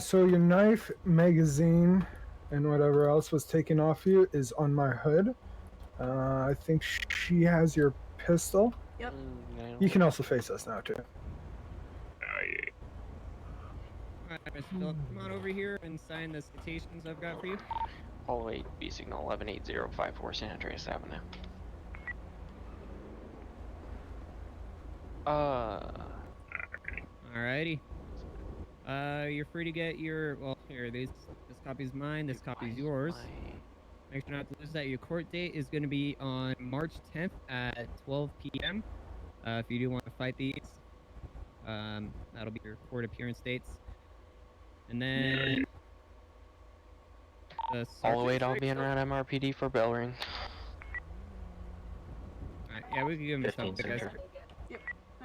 So your knife, magazine, and whatever else was taken off you is on my hood. I think she has your pistol. Yep. You can also face us now, too. Alright, Mr. Phillip, come on over here and sign the citations I've got for you. Apollo 8, B signal 118054 San Andreas Avenue. Alrighty. You're free to get your, well, here, this copy's mine, this copy's yours. Make sure not to lose that. Your court date is going to be on March 10th at 12 p.m. If you do want to fight these, that'll be your court appearance dates. And then... Apollo 8, I'll be in around MRPD for bell ring. Alright, yeah, we can give him a couple, guys. Yep.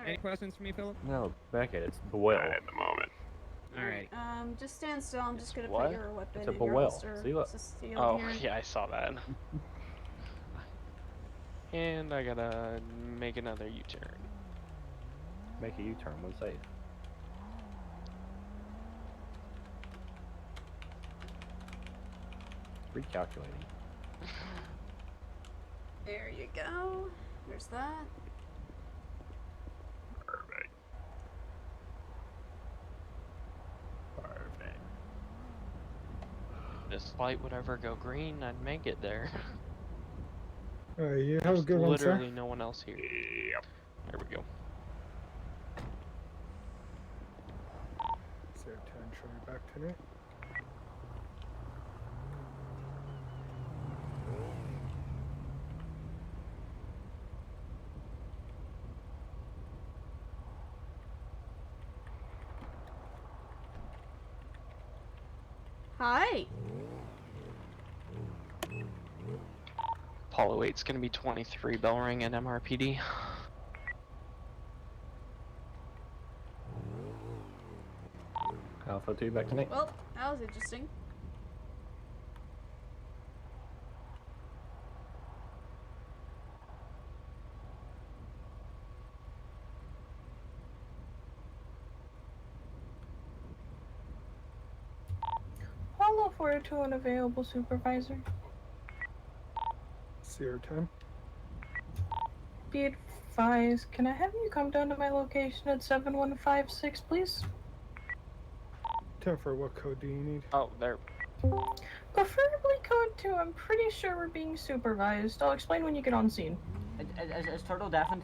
Any questions for me, Philip? No, Beckett, it's Boyle. At the moment. Alright. Just stand still. I'm just gonna What? put your weapon It's a in your Boyle. holster. See, look. Just stay Oh, here. yeah, I saw that. And I gotta make another U-turn. Make a U-turn, what's safe? Recalculating. There you go. There's that. Perfect. Perfect. This light would ever go green, I'd make it there. Alright, you have a There's good one, sir. literally no one else here. Yep. There we go. 010, show you back tonight. Hi. Apollo 8's gonna be 23 bell ring at MRPD. Alpha 2 back tonight. Well, that was interesting. Apollo 402 unavailable, Supervisor. 010. Be advised, can I have you come down to my location at 7156, please? 10-4, what code do you need? Oh, there. Preferably code 2. I'm pretty sure we're being supervised. I'll explain when you get on scene. Is Turtle deafened?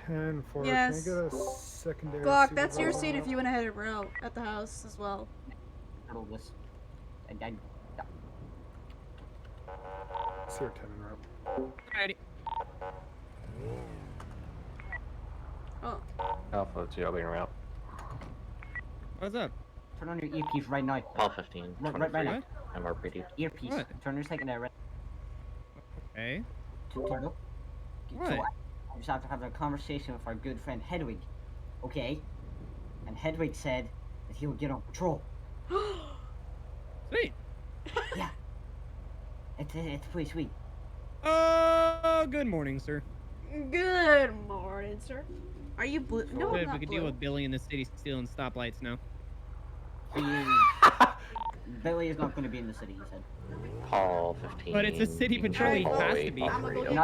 10-4, Yes. can I get a secondary Glock, that's your supervisor seat on if you want to head out at the house as well. Turtle, this. It's your 10 route. Alrighty. Oh. Alpha 2, I'll be around. What's up? Turn on your earpiece right now. Paul 15. Right now. MRPD. Earpiece. What? Turn your secondary right. Okay. Turtle. What? So I just have to have a conversation with our good friend Hedwig. Okay? And Hedwig said that he would get on patrol. Sweet. Yeah. It's pretty sweet. Oh, good morning, sir. Good morning, sir. Are you blue? No, I'm Good, not we could blue. deal with Billy in the city stealing stoplights now. Billy is not going to be in the city, he said. Paul 15. But it's a city patrol, he has to be. You don't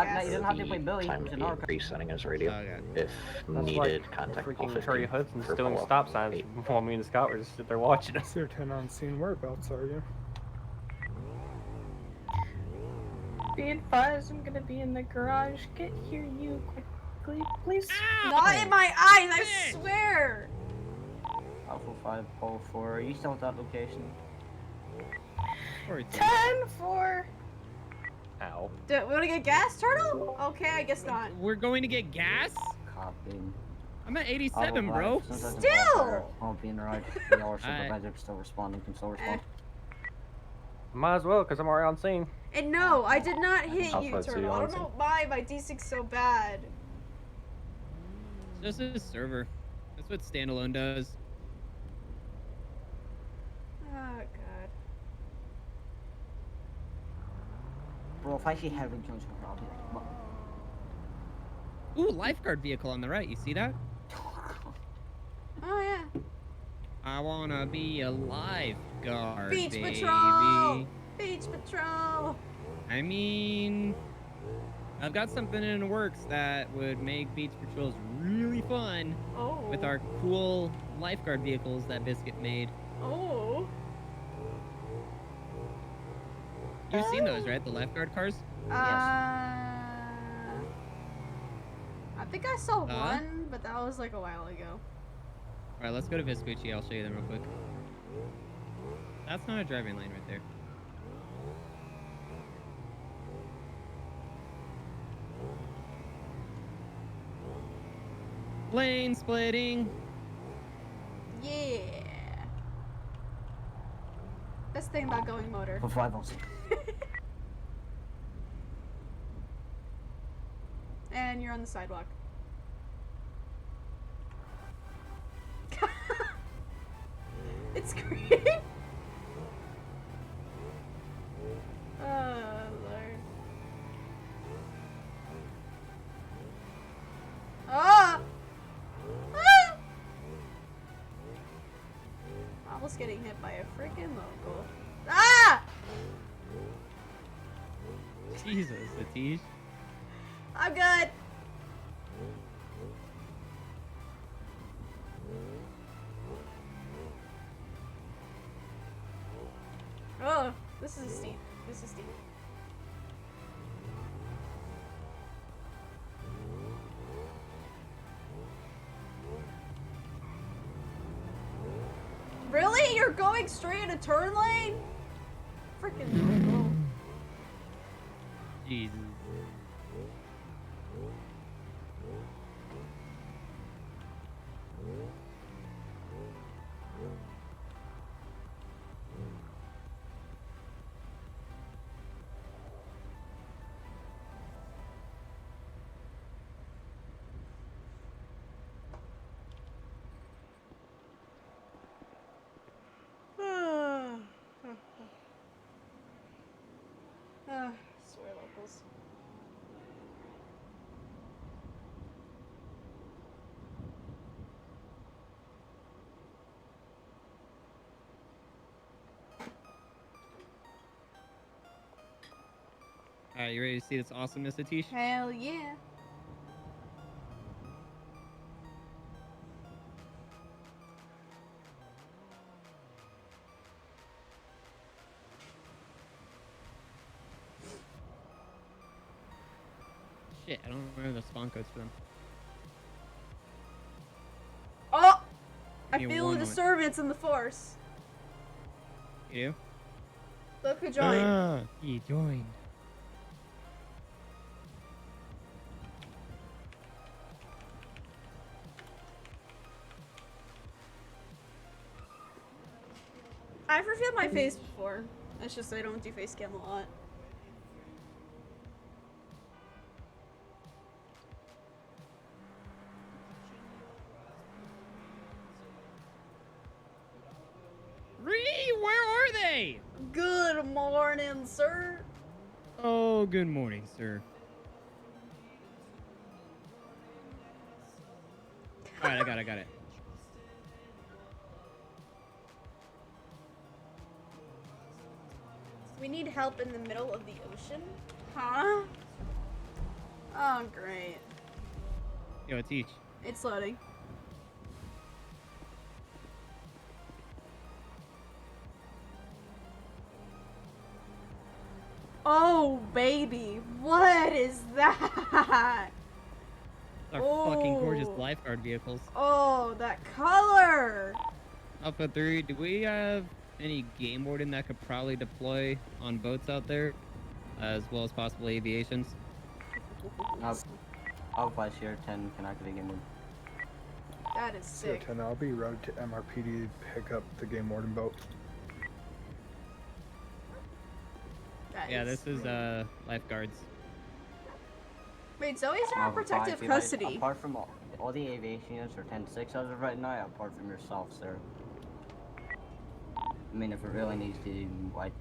have to play Billy. Time He's to an be arc. resetting his radio. That's If needed, like contact Paul freaking 15 Charlie Hudson for stealing follow-up. stop signs while me and Scott were just sit there watching us. It's your 10 on scene. Whereabouts are you? Be advised, I'm gonna be in the garage. Get here, you quickly, please. Not in my eyes, I swear. Alpha 5, Paul 4. Are you still at that location? 10-4. Ow. Do we want to get gas, Turtle? Okay, I guess not. We're going to get gas? Copy. I'm at 87, bro. Still! I'll be in the ride. The hour supervisor still responding, can still respond. Might as well, because I'm already on scene. And no, I did not hit you, Alpha 2 Turtle. I don't on know why my D6's so bad. It's just a server. That's what standalone does. Oh, God. Bro, if I see Hedwig Jones, I'll be like, what? Ooh, lifeguard vehicle on the right. You see that? Oh, yeah. I wanna be a lifeguard, Beach baby. Patrol! Beach Patrol! I mean, I've got something in the works that would make beach patrols really fun with our cool lifeguard vehicles that Biscuit made. Oh. You've seen those, right? The lifeguard cars? I think I saw one, but that was like a while ago. Alright, let's go to Vespucci. I'll show you them real quick. That's not a driving lane right there. Lane splitting. Yeah. Best thing about going motor. For 5 also. And you're on the sidewalk. It's great. Oh, Lord. Ah! Ah! Almost getting hit by a freaking local. Ah! Jesus, Satish. I'm good. Oh, this is steep. This is steep. Really? You're going straight in a turn lane? Freaking local. Jesus. Swear locals. Alright, you ready to see this awesomeness, Satish? Hell yeah. Shit, I don't remember the spawn codes for them. Oh! I Give me feel one a moment. disturbance in the force. You? Look who joined. He joined. I've revealed my face before. It's just I don't do face cam a lot. Ree, where are they? Good morning, sir. Oh, good morning, sir. Alright, I got it. We need help in the middle of the ocean? Huh? Oh, great. Yo, it's each. It's loading. Oh, baby. What is that? Our fucking gorgeous lifeguard vehicles. Oh, that color. Alpha 3, do we have any game warden that could probably deploy on boats out there? As well as possible aviations? Alpha Sierra 10 can activate game mode. That is Sierra sick. 10, I'll be road to MRPD to pick up the game warden boat. Yeah, this is lifeguards. Wait, Zoe's in Alpha protective 5, custody. Apart from all the aviation units are 10-6 as of right now, apart from yourself, sir. I mean, if it really needs to, like,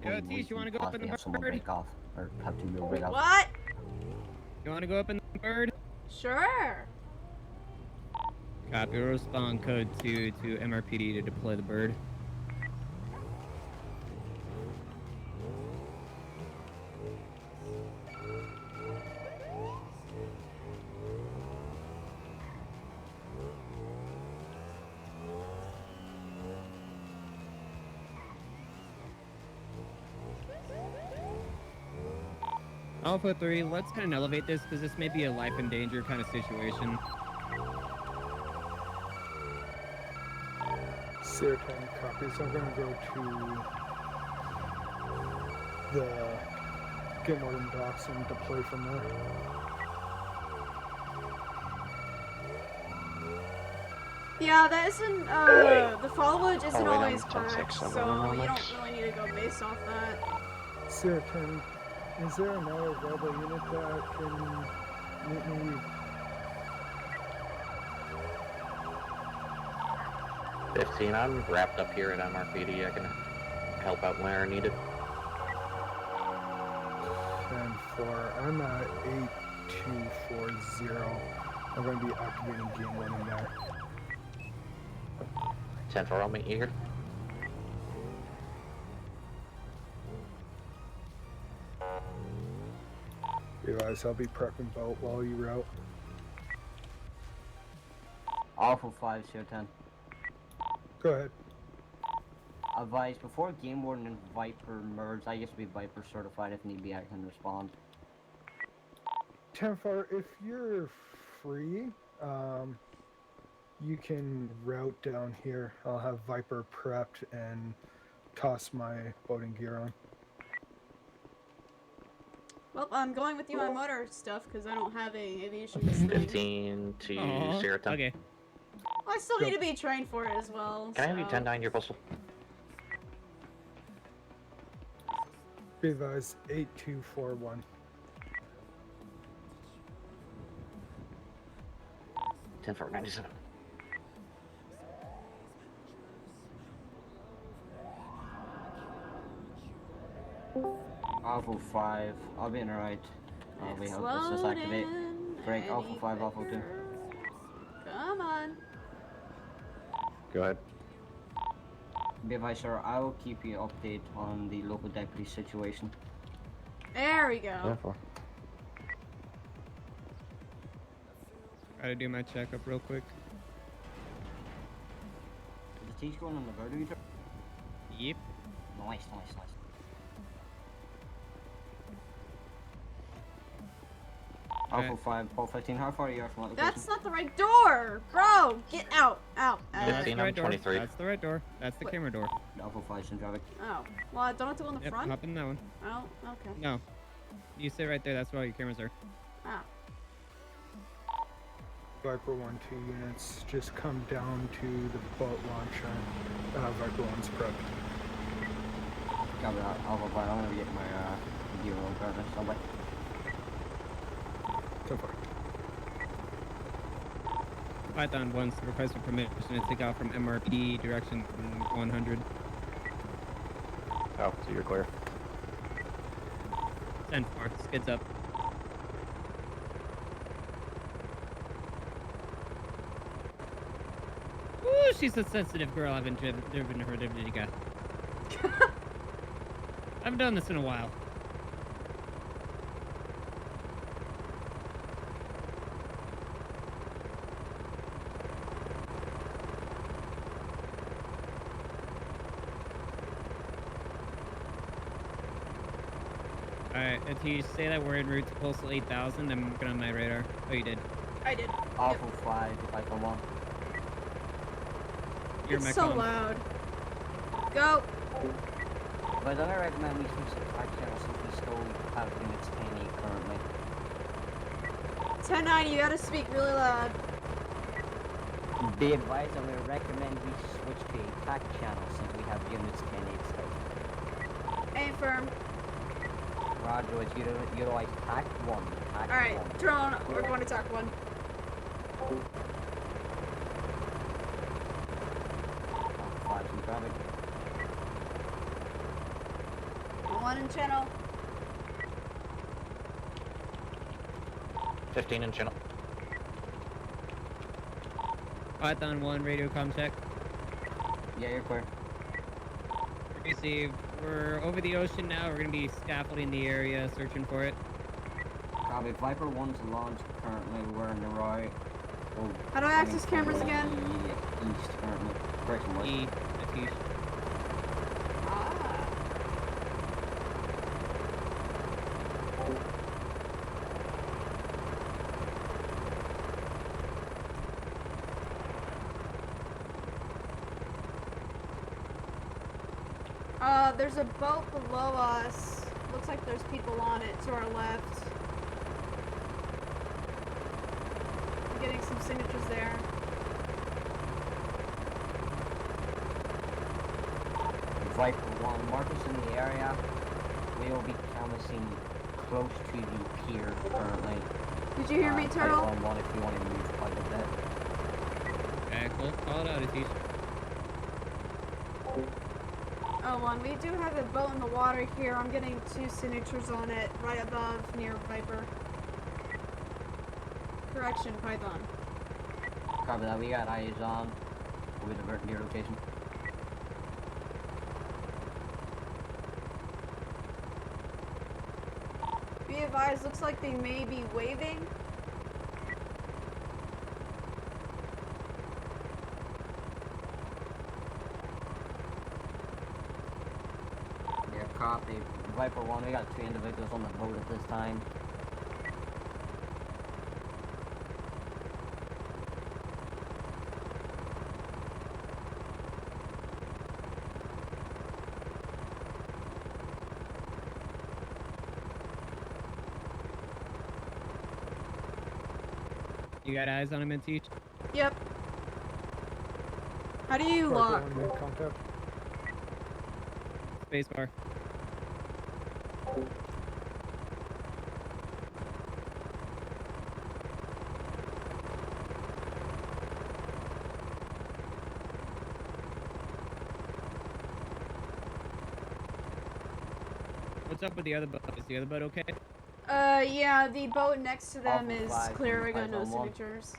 Yo, Teach, you wanna go up in the have someone bird? break off, or have two people break off. What? You wanna go up in the bird? Sure. Copy, respond code 2 to MRPD to deploy the bird. Alpha 3, let's kind of elevate this because this may be a life and danger kind of situation. Sierra 10 copies. I'm gonna go to the game warden docks and deploy from there. Yeah, that isn't, the foliage isn't wait, I'm always 10-6, correct, I'm so running you on don't X. really need to go based off that. Sierra 10, is there another available unit that can meet me? 15, I'm wrapped up here at MRPD. I can help out where needed. 10-4, I'm at 8240. I'm gonna be activating game warden there. 10-4, I'll meet you here. Realize I'll be prepping boat while you route. Alpha 5, Sierra 10. Go ahead. Advise, before game warden and Viper merge, I used to be Viper certified. If need be, I can respond. 10-4, if you're free, you can route down here. I'll have Viper prepped and toss my boating gear on. Well, I'm going with you on motor stuff because I don't have a aviation thing. 15 to Sierra 10. Okay. I still need to be trained for it as well. Can I have you so- 10-9 your postal? Be advised, 8241. 10-4, 97. Alpha 5, I'll be in the right. We It's hope this is activate. loading, Break and Alpha 5, Alpha 2. Come on. Go ahead. Be advised, sir, I will keep you updated on the local deputy situation. There we go. 10-4. Try to do my checkup real quick. Is the teach going on the vertigo? Yep. Nice, nice, nice. Alpha 5, Paul 15, how far are you from location? That's not the right door! Bro! Get out! Out! That's the right door. That's the right door. That's the camera door. Alpha 5's in traffic. Oh. Well, I don't have to go in the Yep, front? hop in that one. Oh, okay. No. You sit right there, that's where all your cameras are. Ah. Viper 1, 2 units, just come down to the boat launch. Viper 1's prepped. Copy that, Alpha 5, I'm gonna get my, gear roll guard on somebody. 10-4. Python 1's request for permission to take off from MRP direction 100. Oh, so you're clear. 10-4, skids up. Ooh, she's a sensitive girl. I haven't driven her Dividiga. I haven't done this in a while. Alright, if you say that we're en route to Postal 8000, I'm looking on my radar. Oh, you did. I did. Alpha 5, Viper 1. You're It's so comms. loud. Go! But I recommend we switch to the flag channel since we still have units 10-8 currently. 10-9, you gotta speak really loud. Be advised, I would recommend we switch to a TAC channel since we have units 10-8 still. Aim firm. Roger, it's utilize TAC 1. TAC Alright, 1. drone, we're going to TAC 1. Alpha 5's in traffic. 1 in channel. 15 in channel. Python 1, radio comm check. Yeah, you're clear. Received. We're over the ocean now. We're gonna be scaffolding the area, searching for it. Copy. Viper 1's launched currently. We're in the right. Oh, How do I access cameras again? East currently. Correction, west. E, that's east. There's a boat below us. Looks like there's people on it to our left. I'm getting some signatures there. Viper 1, mark us in the area. We will be canvassing close to the pier currently. Did you hear me, Turtle? Python 1 if you want to move quite a bit. Okay, cool. Call it out, Atish. Oh, one. We do have a boat in the water here. I'm getting 2 signatures on it right above near Viper. Correction, Python. Copy that. We got eyes on. We'll be diverting to your location. Be advised, looks like they may be waving. Yeah, copy. Viper 1, we got 2 individuals on the boat at this time. You got eyes on him, Atish? Yep. How do you lock? Viper 1 made contact. Spacebar. What's up with the other boat? Is the other boat okay? Yeah, the boat next to them Alpha is 5 clear. from I got no Python 1. signatures.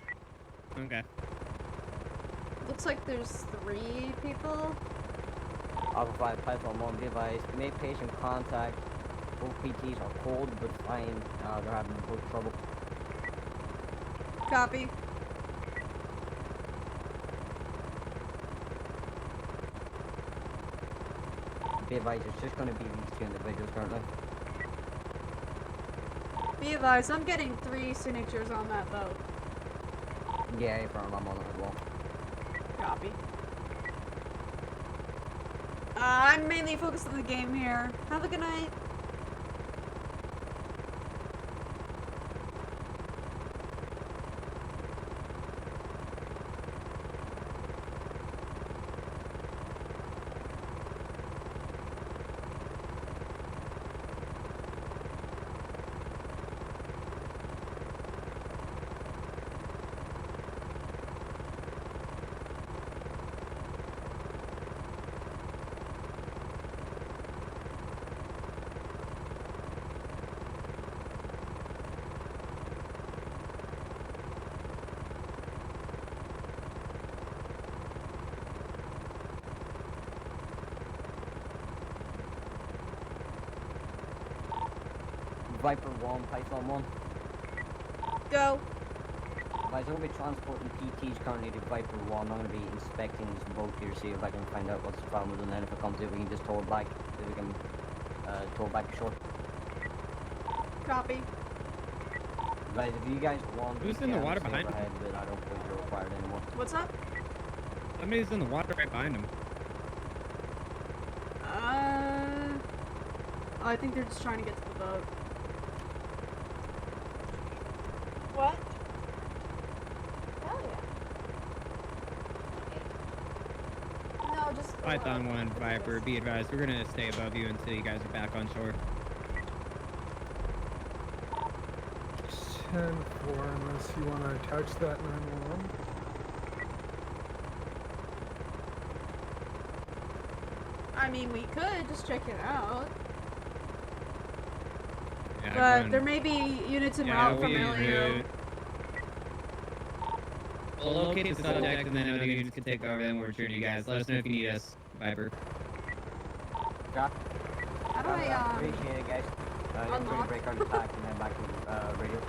Okay. Looks like there's 3 people. Alpha 5, Python 1, be advised. Make patient contact. Both PTs are cold but fine. They're having boat trouble. Copy. Be advised, it's just going to be these 2 individuals currently. Be advised, I'm getting 3 signatures on that vote. Yeah, affirm, I'm on it as well. Copy. I'm mainly focused on the game here. Have a good night. Viper 1, Python 1. Go. Guys, I'm going to be transporting PTs currently to Viper 1. I'm going to be inspecting this boat here, see if I can find out what's the problem with it, and then if it comes to it, we can just tow it back. If we can tow it back ashore. Copy. Guys, if you guys want... Who's you in the can water sail behind him? ahead, but I don't believe you're required anymore. What's up? Somebody's in the water right behind him. I think they're just trying to get to the boat. What? Hell yeah. No, just go Python up. 1, Viper, be advised, we're gonna stay above you until you guys are back on shore. 10-4, unless you want to attach that 911. I mean, we could just check it out. Yeah, But everyone- there may be units en Yeah, route from we Elio. We'll locate the subject and then other units can take over and we'll return you guys. Let us know if you need us, Viper. Got How do I, appreciate it, guys. You're free to unlock? break out attack and head back to radio.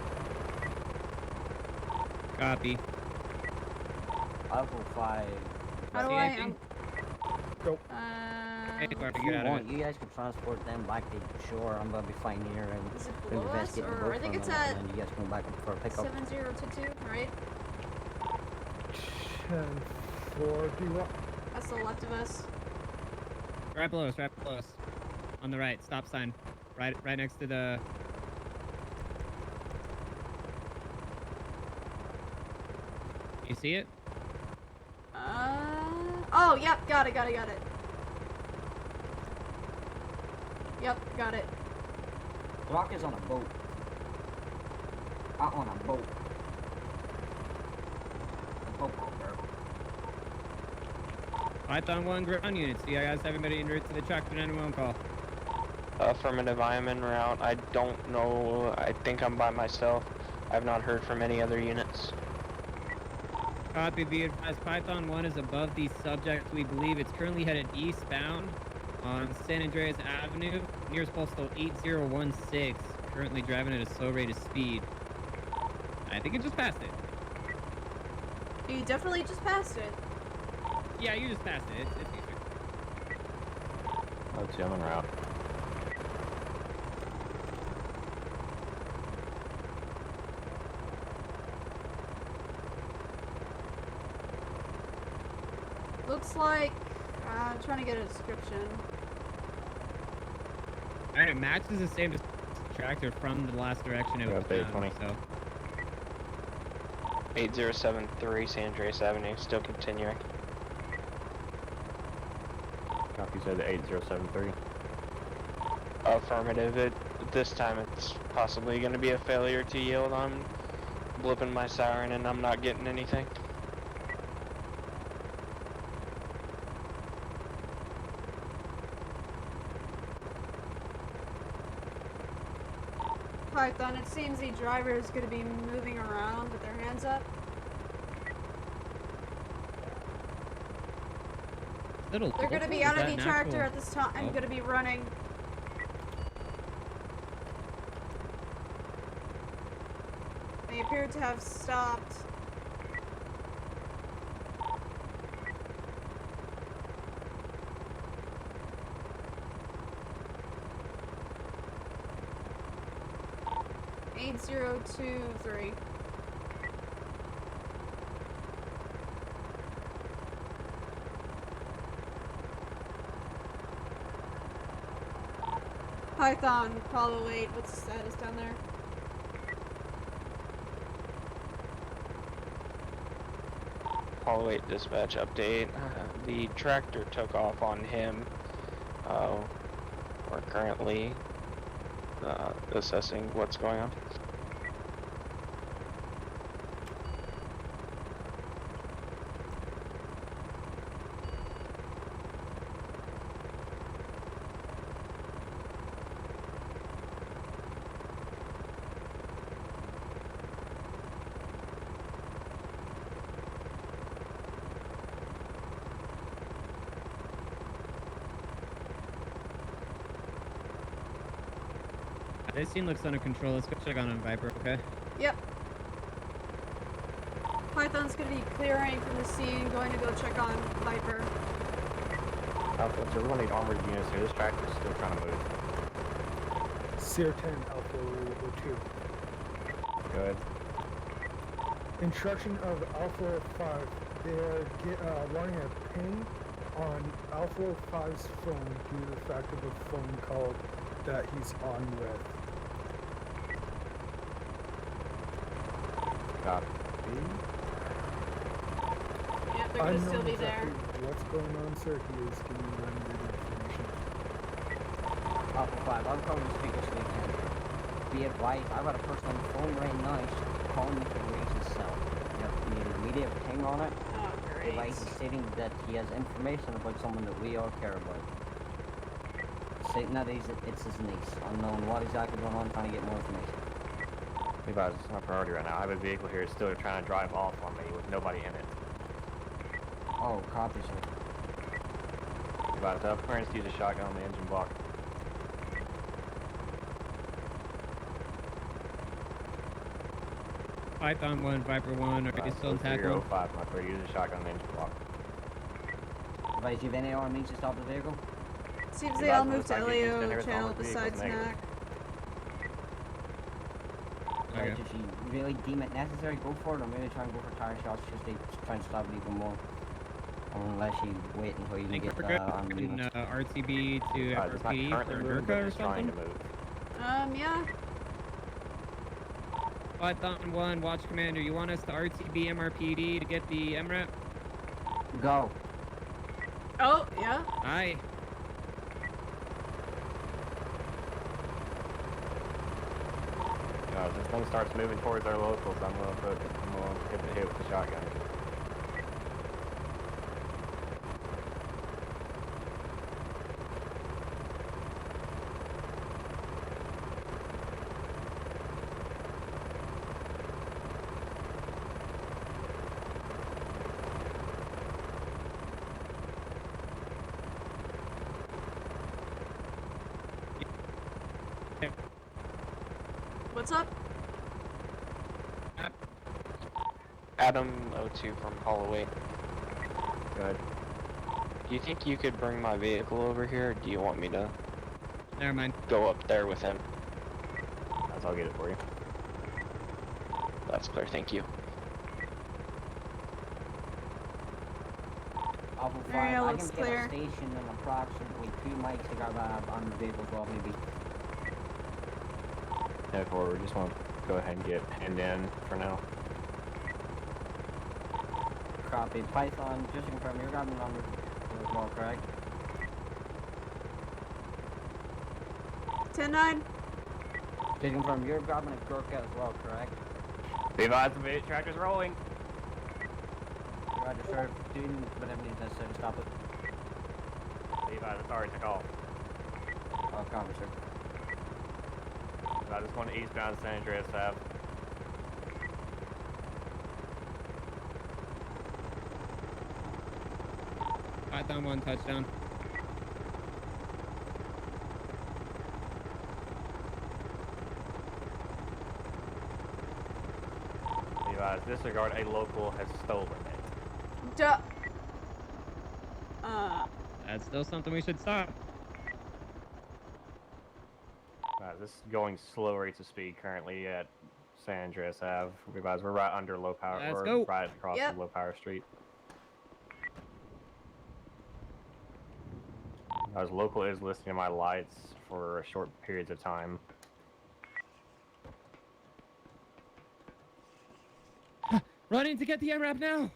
Copy. Alpha 5. How do See I, anything? Go. Hey, Viper, If get you out of want, it. you guys can transport them back to shore. I'm gonna be fine here and Is it we'll below us, investigate the or boat I think for a it's minute, at and then you guys come back for a pickup. 7022, right? 10-4, do you want... That's the left of us. Right below us, right below us. On the right, stop sign. Right next to the... You see it? Oh, yep, got it. Yep, got it. Rock is on a boat. Not on a boat. A boat over. Python 1 ground units. Do you guys have anybody en route to the tractor 911 call? Affirmative, I am en route. I don't know. I think I'm by myself. I've not heard from any other units. Copy, be advised, Python 1 is above the subject. We believe it's currently headed eastbound on San Andreas Avenue, nearest postal 8016, currently driving at a slow rate of speed. I think it just passed it. You definitely just passed it. Yeah, you just passed it. It's easier. Let's see, I'm en route. Looks like, trying to get a description. Alright, it matches the same tractor from the last direction it was down, so... 8073 San Andreas Avenue, still continuing. Copy, said the 8073. Affirmative. This time it's possibly going to be a failure to yield. I'm blipping my siren and I'm not getting anything. Python, it seems the driver is going to be moving around with their hands up. They're going to be out of the tractor at this time. I'm going to be running. They appear to have stopped. 8023. Python, Apollo 8, what's the status down there? Apollo 8 dispatch update. The tractor took off on him. We're currently assessing what's going on. This scene looks under control. Let's go check on Viper, okay? Yep. Python's gonna be clearing from the scene, going to go check on Viper. Alpha, so we want to need armored units here. This tractor's still trying to move. Seer 10, Alpha 02. Go ahead. Instruction of Alpha 5. They are wanting a ping on Alpha 5's phone due to the fact of a phone call that he's on with. Copy. Yep, they're gonna still be there. What's going on, sir? He is giving you rendered information. Alpha 5, I'm calling to speak to Sleep 10. Be advised, I've got a person on the phone right now. He's calling me to raise his cell. You have an immediate ping on it. Oh, great. Device is stating that he has information about someone that we all care about. Stating that it's his niece. Unknown what exactly going on, trying to get more information. Levi's, it's my priority right now. I have a vehicle here still trying to drive off on me with nobody in it. Oh, copy, sir. Levi's, I have clearance to use a shotgun on the engine block. Python 1, Viper 1, are you still intact? 0305, my clear to use a shotgun on the engine block. Advise, do you have any other means to stop the vehicle? Seems they all moved to LAO channel besides Mac. Alright, if you really deem it necessary, go for it. I'm really trying to go for tire shots just to try and stop it even more. Unless you wait until you can get on units. RTB to FRP for Gurkha or something? Yeah. Python 1, Watch Commander, you want us to RTB MRPD to get the MRAP? Go. Oh, yeah. Aye. If this thing starts moving towards our locals, I'm gonna hit the hit with the shotgun. What's up? Adam 02 from Apollo 8. Good. Do you think you could bring my vehicle over here, or do you want me to Never mind. go up there with him? I'll get it for you. That's clear, thank you. Alpha 5, Area I looks can get clear. a station in approximately 2 mics to grab on the vehicle as well, maybe. Head forward, we just want to go ahead and get pinned in for now. Copy. Python, just to confirm, you're grabbing on the as well, correct? 10-9. Just to confirm, you're grabbing a Gurkha as well, correct? Be advised, the tractor's rolling. Roger, sir. Doing whatever needs necessary to stop it. Be advised, it's already took off. Oh, copy, sir. I just going to eastbound San Andreas Ave. Python 1, touchdown. Be advised, disregard, a local has stolen it. Duh. That's still something we should stop. this is going slow rates of speed currently at San Andreas Ave. Guys, we're right under low power. Let's We're go. right across Yep. the low power street. As local is listening to my lights for short periods of time. Running to get the MRAP now!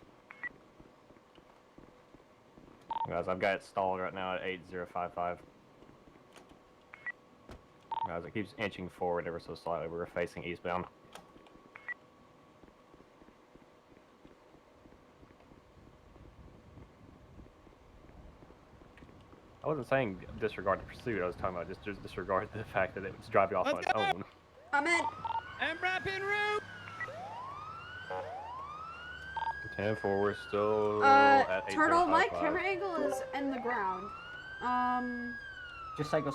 Guys, I've got it stalled right now at 8055. Guys, it keeps inching forward ever so slightly. We're facing eastbound. I wasn't saying disregard the pursuit. I was talking about just disregard the fact that it was driving off on its own. I'm in. MRAP en route! 10-4, we're still at Turtle, my 8055. camera angle is in the ground. Just cycle.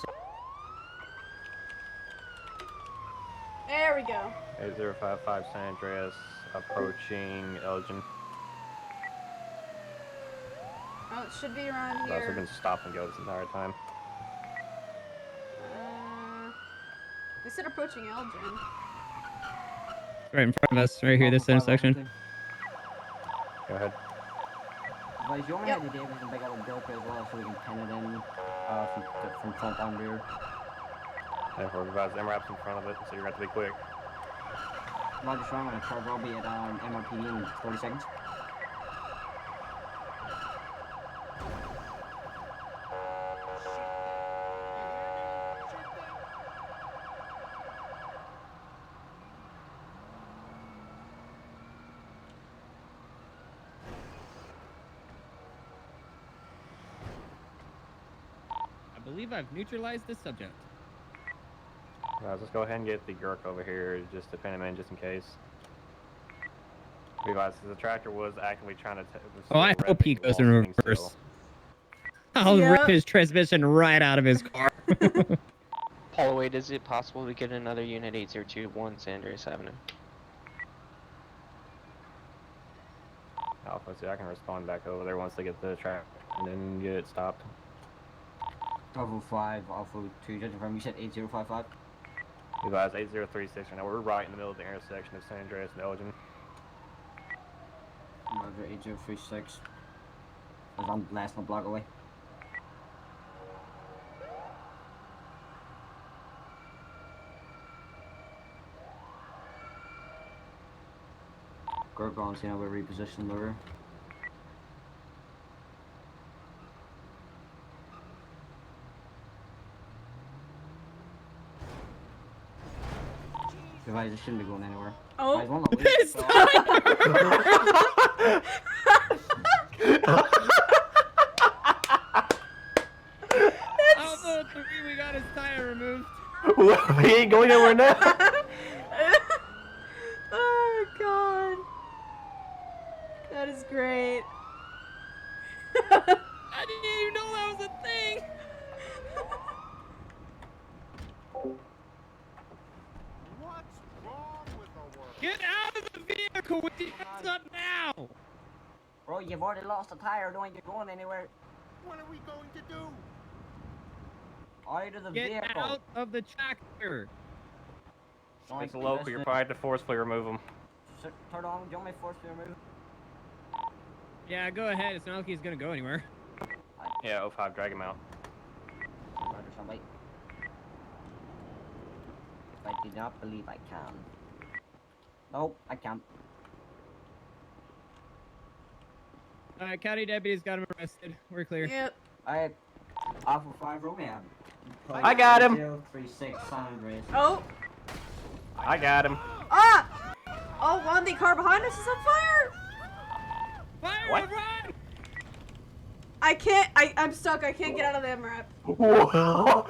There we go. 8055 San Andreas, approaching Elgin. Oh, it should be around Guys, we've here. been stop and go this entire time. They said approaching Elgin. Right in front of us, right here, this intersection. Go ahead. Guys, you want me to head to Davis and pick up a Delta as well so we can pin it in from front on rear? Therefore, guys, MRAP's in front of it, so you're going to have to be quick. Roger, strong on a charge. I'll be at MRPD in 40 seconds. I believe I've neutralized the subject. Guys, let's go ahead and get the Gurk over here just to pin him in just in case. Realize the tractor was actively trying to. Oh, I hope he goes in reverse. I'll rip his transmission right out of his car. Paul, wait, is it possible to get another unit 8021 San Andreas Avenue? Alpha, see, I can respond back over there once they get the track and then get it stopped. Alpha 5, Alpha 2, judging from you said 8055. Realize 8036 right now. We're right in the middle of the intersection of San Andreas and Elgin. Roger, 8036. I'm less than a block away. Gorgon, see how we reposition the rear. Guys, it shouldn't be going anywhere. Oh. Guys, one look, It's Alpha 3, we got his tire removed. He ain't going anywhere now. Oh god. That is great. I didn't even know that was a thing. What's wrong with the world? Get out of the vehicle with your hands up now. Bro, you've already lost a tire, don't get going anywhere. What are we going to do? Out of the Get vehicle. out of the tractor. It's local. You're probably to forcefully remove them. Turn on, do you want me to force me to remove? Yeah, go ahead. It's not like he's gonna go anywhere. Yeah, 05, drag him out. Roger, somebody. I do not believe I can. Nope, I can't. Alright, county deputies got him arrested. We're clear. Yep. Alright, Alpha 5 Romeo. I got him. 036 San Andreas. Oh. I got him. Ah! Oh, one, the car behind us is on fire! Fire, What? run! I can't, I'm stuck, I can't get out of the MRAP. Whoa.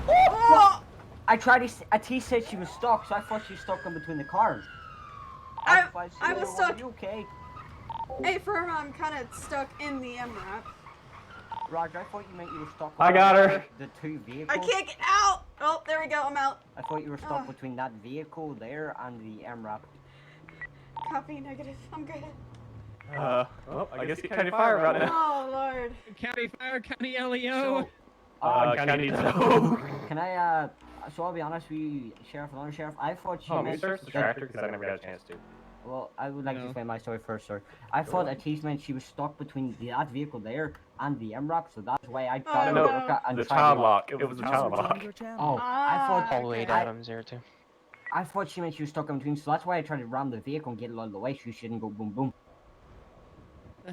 Oh! I tried to. T said she was stuck, so I thought she was stuck in between the cars. I I was stuck. You okay? Hey, Firma, I'm kind of stuck in the MRAP. Roger, I thought you meant you were stuck. I got her. The two vehicles. I can't get out! Oh, there we go, I'm out. I thought you were stuck Oh. between that vehicle there and the MRAP. Copy, negative, I'm good. Well, I guess you county fire right now. Oh, Lord. County fire, county LEO. County Tow. Can I, so I'll be honest with you, Sheriff and Undersheriff, I thought she Oh, meant... you searched the that- tractor because I never got a chance to. Well, I would like to No. explain my story first, sir. I thought at least meant she was stuck between that vehicle there and the MRAP, so that's why I got her no, worker and the tried child to... lock. It was a child lock. Oh, I thought... Hallway I, Adams there too. I thought she meant she was stuck in between, so that's why I tried to ram the vehicle and get it out of the way so she didn't go boom boom.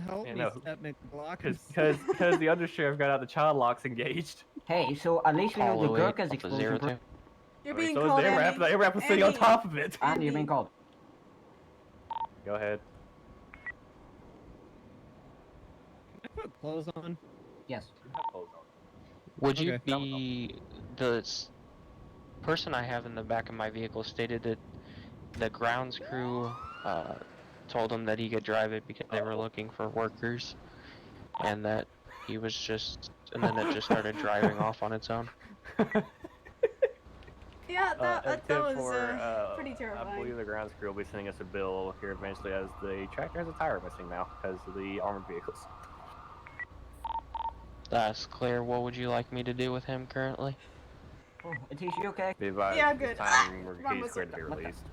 Help Yeah, me, no. Step McBlock. Because the undersheriff got out the child locks engaged. Hey, so at least we know the Hallway Gurkha's Alpha explosion... Zero two. You're I mean, being so is called the ARAP. Andy. The ARAP was sitting on Andy. top of it. Andy, you're being called. Go ahead. Can I put clothes on? Yes. Would you Okay. be person I have in the back of my vehicle stated that the grounds crew told him that he could drive it because they were looking for workers, and that he was just, and then it just started driving off on its own. Yeah, that And was for, pretty I terrifying. believe the grounds crew will be sending us a bill here eventually as the tractor has a tire missing now because of the armored vehicles. That's clear. What would you like me to do with him currently? Oh, Atish, you okay? Be advised, Yeah, this good. time we're Wrong he's was- cleared to be released.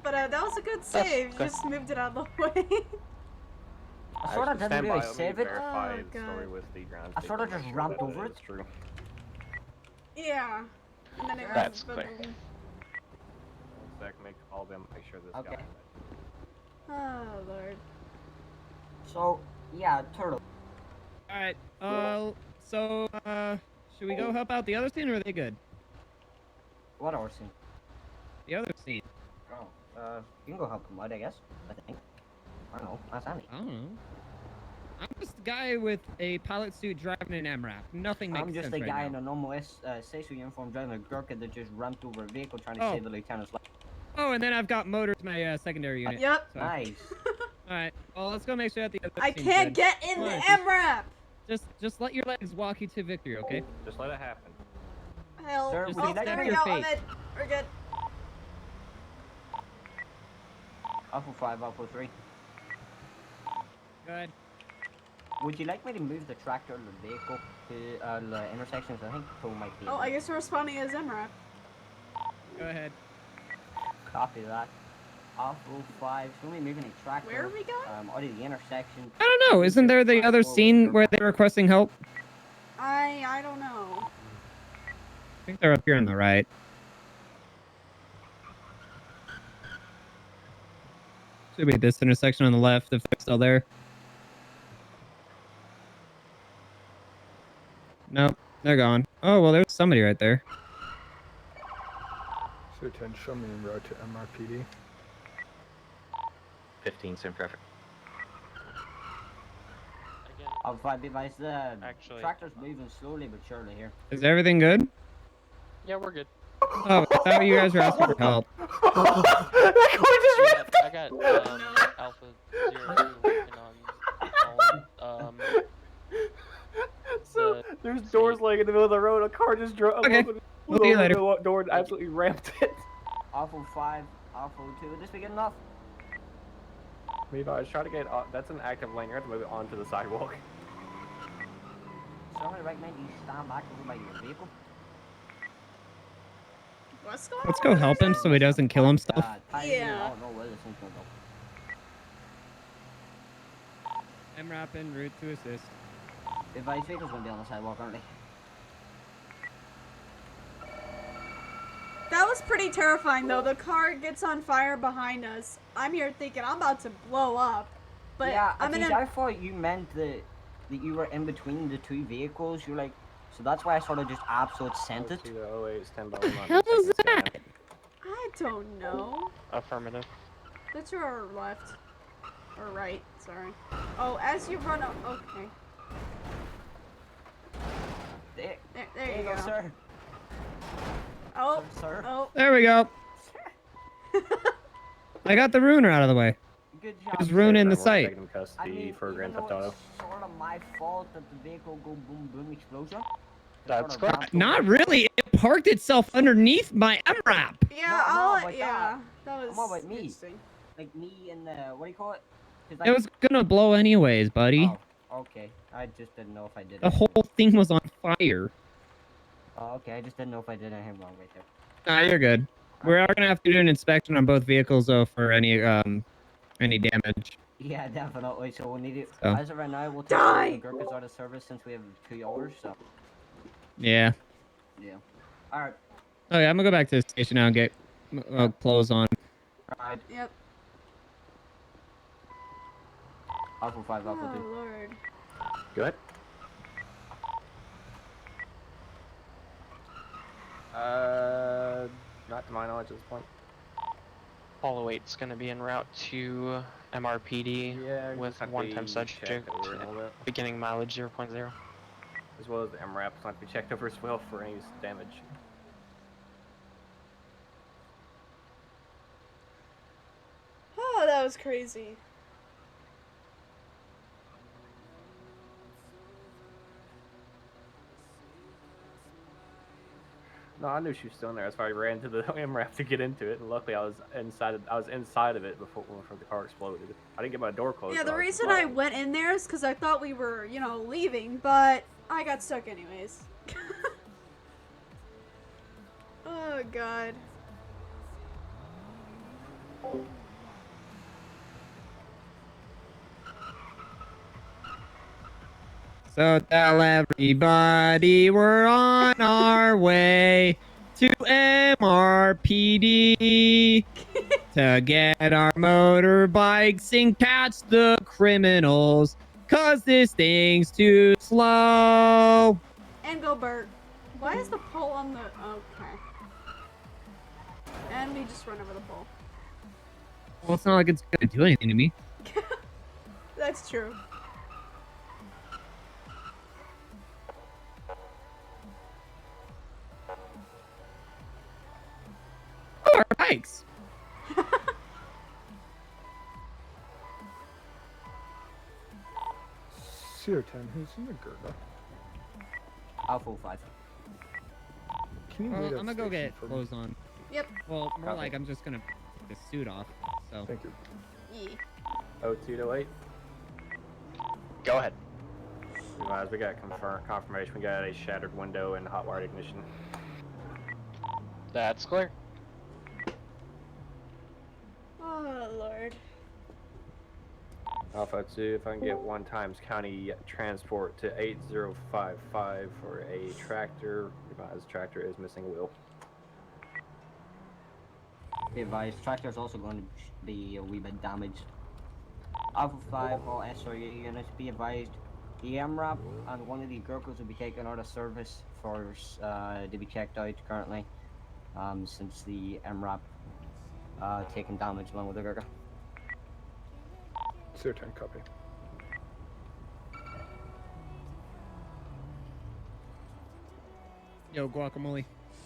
But that was a good save. You good. just moved it out of the way. I sort of didn't Stand by, really let me save it. verify Oh, the story God. with the grounds I sort of people, just make ramped that over is it. True. Yeah. And then it That's was clear. One sec, make all them make sure this Okay. guy. Oh lord. So, yeah, Turtle. Alright, so, should we go help out the other scene, or are they good? What our scene? The other scene. Oh, you can go help him out, I guess. I think. I don't know. That's Andy. I don't know. I'm just a guy with a pilot suit driving an MRAP. Nothing makes I'm just sense a right guy now. in a normal SASU uniform driving a Gurkha that just ramped over a vehicle trying to Oh. save the lieutenant's life. Oh, and then I've got motors, my secondary unit. Yep. So. Nice. Alright, well, let's go make sure that the other I scene's can't good. get in Come the on, MRAP. Just let your legs walk you to victory, okay? Just let it happen. Hell. Sir, Just would you Oh, like there to we your go. fate. I'm in. We're good. Alpha 5, Alpha 3. Go ahead. Would you like me to move the tractor or the vehicle to the intersections? I think Toe might be. Oh, I guess we're responding as MRAP. Go ahead. Copy that. Alpha 5. So we're moving a tractor. Where are we going? Out of the intersection. I don't know, isn't there the other scene where they're requesting help? I don't know. I think they're up here on the right. Should be this intersection on the left if they're still there. Nope, they're gone. Oh, well, there's somebody right there. So 10, show me a route to MRPD. 15, same traffic. Alpha 5, be advised, the Actually, tractor's moving slowly but surely here. Is everything good? Yeah, we're good. Oh, I thought you guys were asking for help. I got Alpha 02 working on So there's doors laying in the middle of the road. A car just drove. Okay. We'll see you later. The door and absolutely ramped it. Alpha 5, Alpha 2, would this be good enough? Levi, I was trying to get. That's an active lane. You have to move it onto the sidewalk. Somebody recommend you stand back over by your vehicle? What's going Let's on? go help him so he doesn't kill himself. Yeah. Oh, no, where this thing's gonna go. MRAP en route to assist. The advice vehicle's gonna be on the sidewalk, aren't they? That was pretty terrifying though. The car gets on fire behind us. I'm here thinking I'm about to blow up. But yeah, I'm in Atish, a I thought you meant that you were in between the two vehicles. You're like, so that's why I sort of just absolute sent it. What the hell is that? I don't know. affirmative. That's your left. Or right, sorry. Oh, as you run up okay. There you go. Sir. Oh, Sir. oh. There we go. I got the ruiner out of the way. Good It job. was ruining the We're site. taking him custody I mean, for even Grand though Theft Auto. it's sort of my fault that the vehicle go boom boom explosion. That's sort of correct. Not really. It parked itself underneath my MRAP. Yeah, No, I'll but yeah. That was How about me? interesting. Like me and what do you call it? 'Cause It was gonna blow anyways, buddy. Oh, okay. I just didn't know if I did. The whole thing was on fire. Oh, okay. I just didn't know if I did anything wrong right there. Nah, you're good. We are gonna have to do an inspection on both vehicles though for any damage. Yeah, definitely. So we'll need it. So. As of right now, we'll take the Gurkhas out of service since we have 2 hours. So. Yeah. Yeah. All right. Okay, I'm gonna go back to the station now and get clothes on. Alright. Yep. Alpha 5, Alpha 2. Oh, Lord. Good. Not to my knowledge at this point. Apollo 8's gonna be en route to MRPD with one-time subject, beginning mileage 0.0. As well as the MRAP might be checked over as well for any damage. Oh, that was crazy. No, I knew she was still in there. That's why I ran to the MRAP to get into it, and luckily I was inside of it before the car exploded. I didn't get my door closed. Yeah, the reason I went in there is because I thought we were, you know, leaving, but I got stuck anyways. Oh, God. So tell everybody we're on our way to MRPD to get our motorbikes and catch the criminals, 'cause this thing's too slow. And go Bert. Why is the pole on the... Okay. And we just run over the pole. Well, it's not like it's gonna do anything to me. That's true. Oh, our bikes. CO10, who's in the Gurkha? Alpha 5. Can you Well, wait I'm gonna go outstation get for me? clothes on. Yep. Well, more Copy. like I'm just gonna take the suit off. So. Thank you. Yeah. 02 to 8. Go ahead. We got confirmation. We got a shattered window and hot wired ignition. That's clear. Oh, Lord. Alpha 2, if I can get 1 times county transport to 8055 for a tractor. Advised tractor is missing wheel. Be advised, tractor's also going to be a wee bit damaged. Alpha 5, all SRE units, be advised, the MRAP and one of the Gurkhas will be taken out of service for to be checked out currently, since the MRAP taken damage along with the Gurkha. CO10, copy. Yo, Guacamole.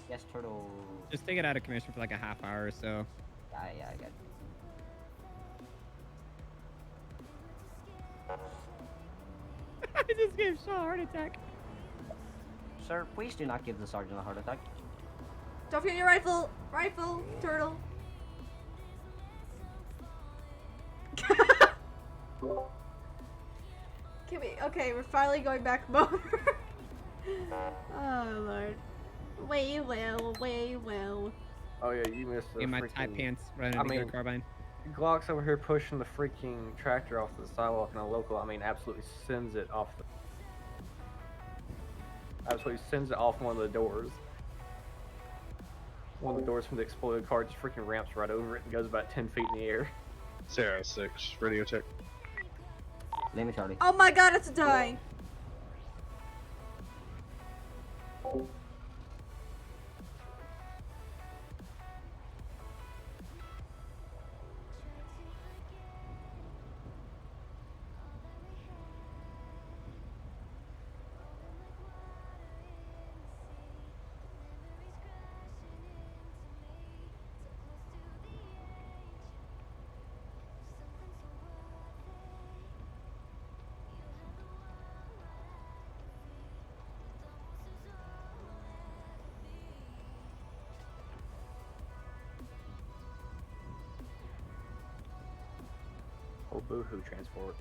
Yes, Turtle. Just take it out of commission for like a half hour or so. Yeah, I get it. I just gave Shaw a heart attack. Sir, please do not give the sergeant a heart attack. Don't forget your rifle. Rifle. Turtle. Can we... Okay, we're finally going back motor. Oh, Lord. We will. Oh yeah, you missed the In my freaking... tight pants running into the carbine. Glock's over here pushing the freaking tractor off the sidewalk and a local, absolutely sends it off the... Absolutely sends it off one of the doors. One of the doors from the exploded car just freaking ramps right over it and goes about 10 feet in the air. Sarah 6, radio check. Name it, Charlie. Oh my God, it's a die. Oh, boohoo transport.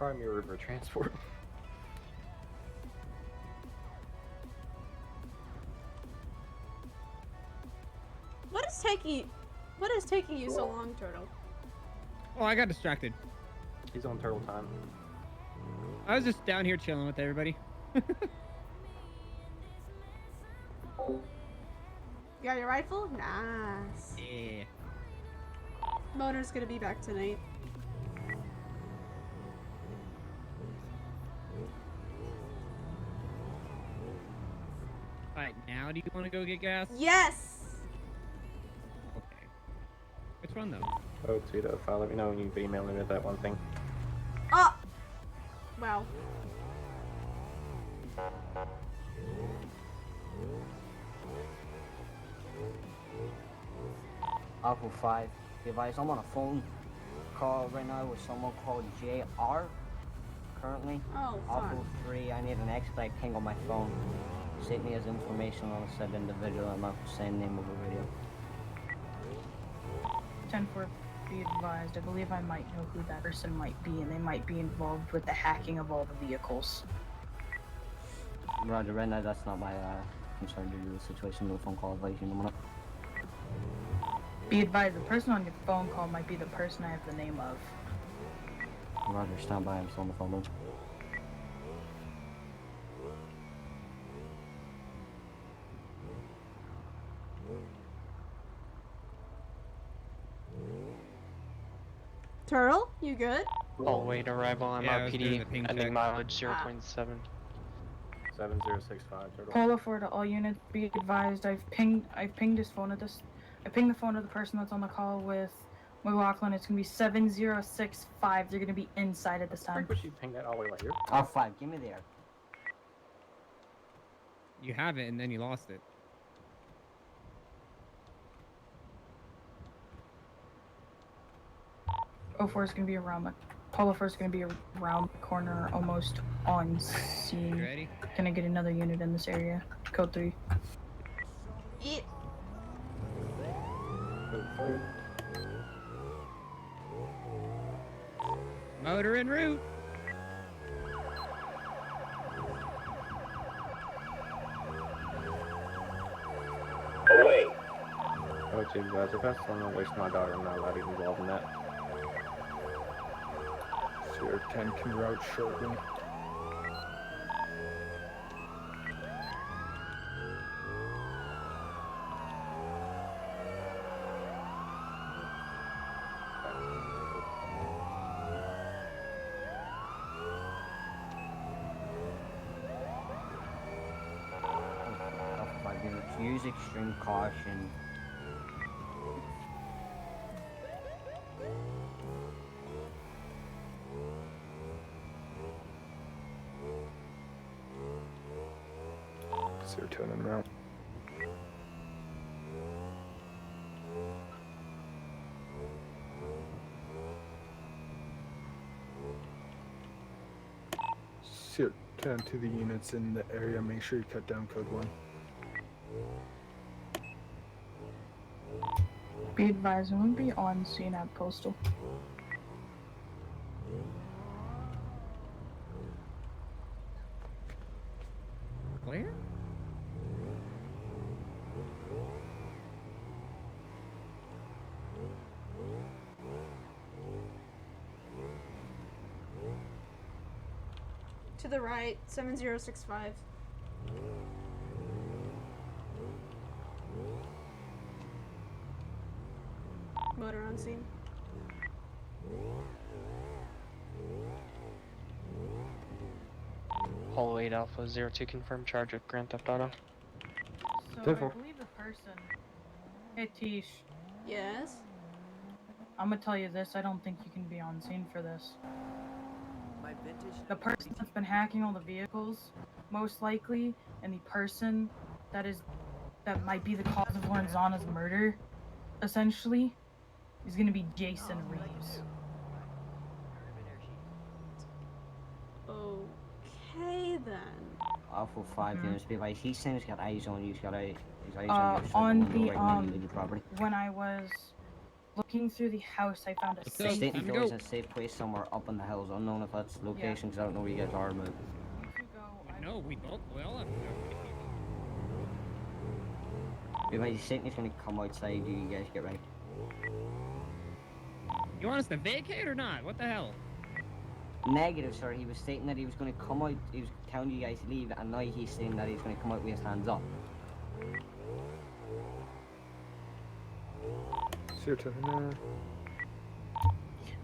primary river transport. What is taking you so long, Turtle? Oh, I got distracted. He's on turtle time. I was just down here chilling with everybody. You got your rifle? Nice. Yeah. Motor's gonna be back tonight. Alright, now do you want to go get gas? Yes! Okay. Which one though? Oh, 205. Let me know when you email me with that one thing. Oh! Wow. Alpha 5, device. I'm on a phone call right now with someone called JR. Currently. Oh, Alpha fuck. 3, I need an expedite ping on my phone. Save me as information on said individual and not the same name of the radio. 10-4, be advised. I believe I might know who that person might be, and they might be involved with the hacking of all the vehicles. Roger, right now that's not my concern due to the situation with the phone call advice. Be advised, the person on your phone call might be the person I have the name of. Roger, stand by. I'm still on the phone. Turtle, you good? All way to arrival on Yeah, I was doing the RPD, ping ending check. mileage 0.7. 7065 turtle. Polo 4 to all units, be advised. I've pinged his phone at this. I pinged the phone of the person that's on the call with McLaughlin. It's gonna be 7065. They're gonna be inside at this time. Would you ping that all the way right here? Alpha 5, give me the air. You have it and then you lost it. O4 is gonna be around the. Polo 4 is gonna be around the corner, almost on scene. You ready? Gonna get another unit in this area. Code 3. Yeah. Motor en route. Away. Oh, too bad. If that's someone waste my daughter, I'm not allowed to be involved in that. Sierra 10 can route shortly. Alpha 5 units, use extreme caution. Serotonin route. Sierra 10 to the units in the area. Make sure you cut down code 1. Be advised, I'm gonna be on scene at Postal. Where? To the right, 7065. Motor on scene. Hull 8 Alpha 02 confirmed charge of Grand Theft Auto. So I 10-4. believe the person. Hey Tish, Yes? I'm gonna tell you this. I don't think you can be on scene for this. My vintage. The person that's been hacking all the vehicles, most likely, and the person that might be the cause of Lorenzana's murder, essentially, is gonna be Jason Reeves. Okay then. Alpha 5 units, be like, he's saying he's got eyes on you, he's got his eyes on you. On so the right now, you leave the property. when I was Looking through the house, I found a So, safe. Staten's time to always go. a safe place somewhere up in the hills. Unknown if that's location, because I don't know where you guys are, but... No, we all have to go. Anyway, Satan's gonna come outside, you guys get ready. You want us to vacate or not? What the hell? Negative, sir. He was stating that he was gonna come out, he was telling you guys to leave, and now he's saying that he's gonna come out with his hands up. It's your turn now.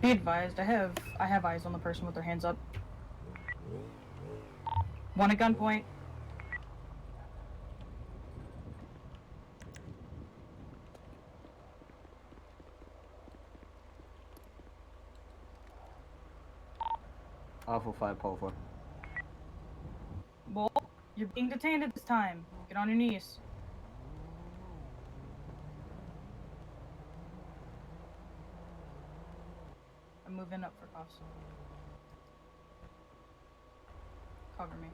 Be advised, I have eyes on the person with their hands up. One at gunpoint. Alpha 5, Paul 4. Bull, you're being detained at this time. Get on your knees. I'm moving up for cuffs. Cover me.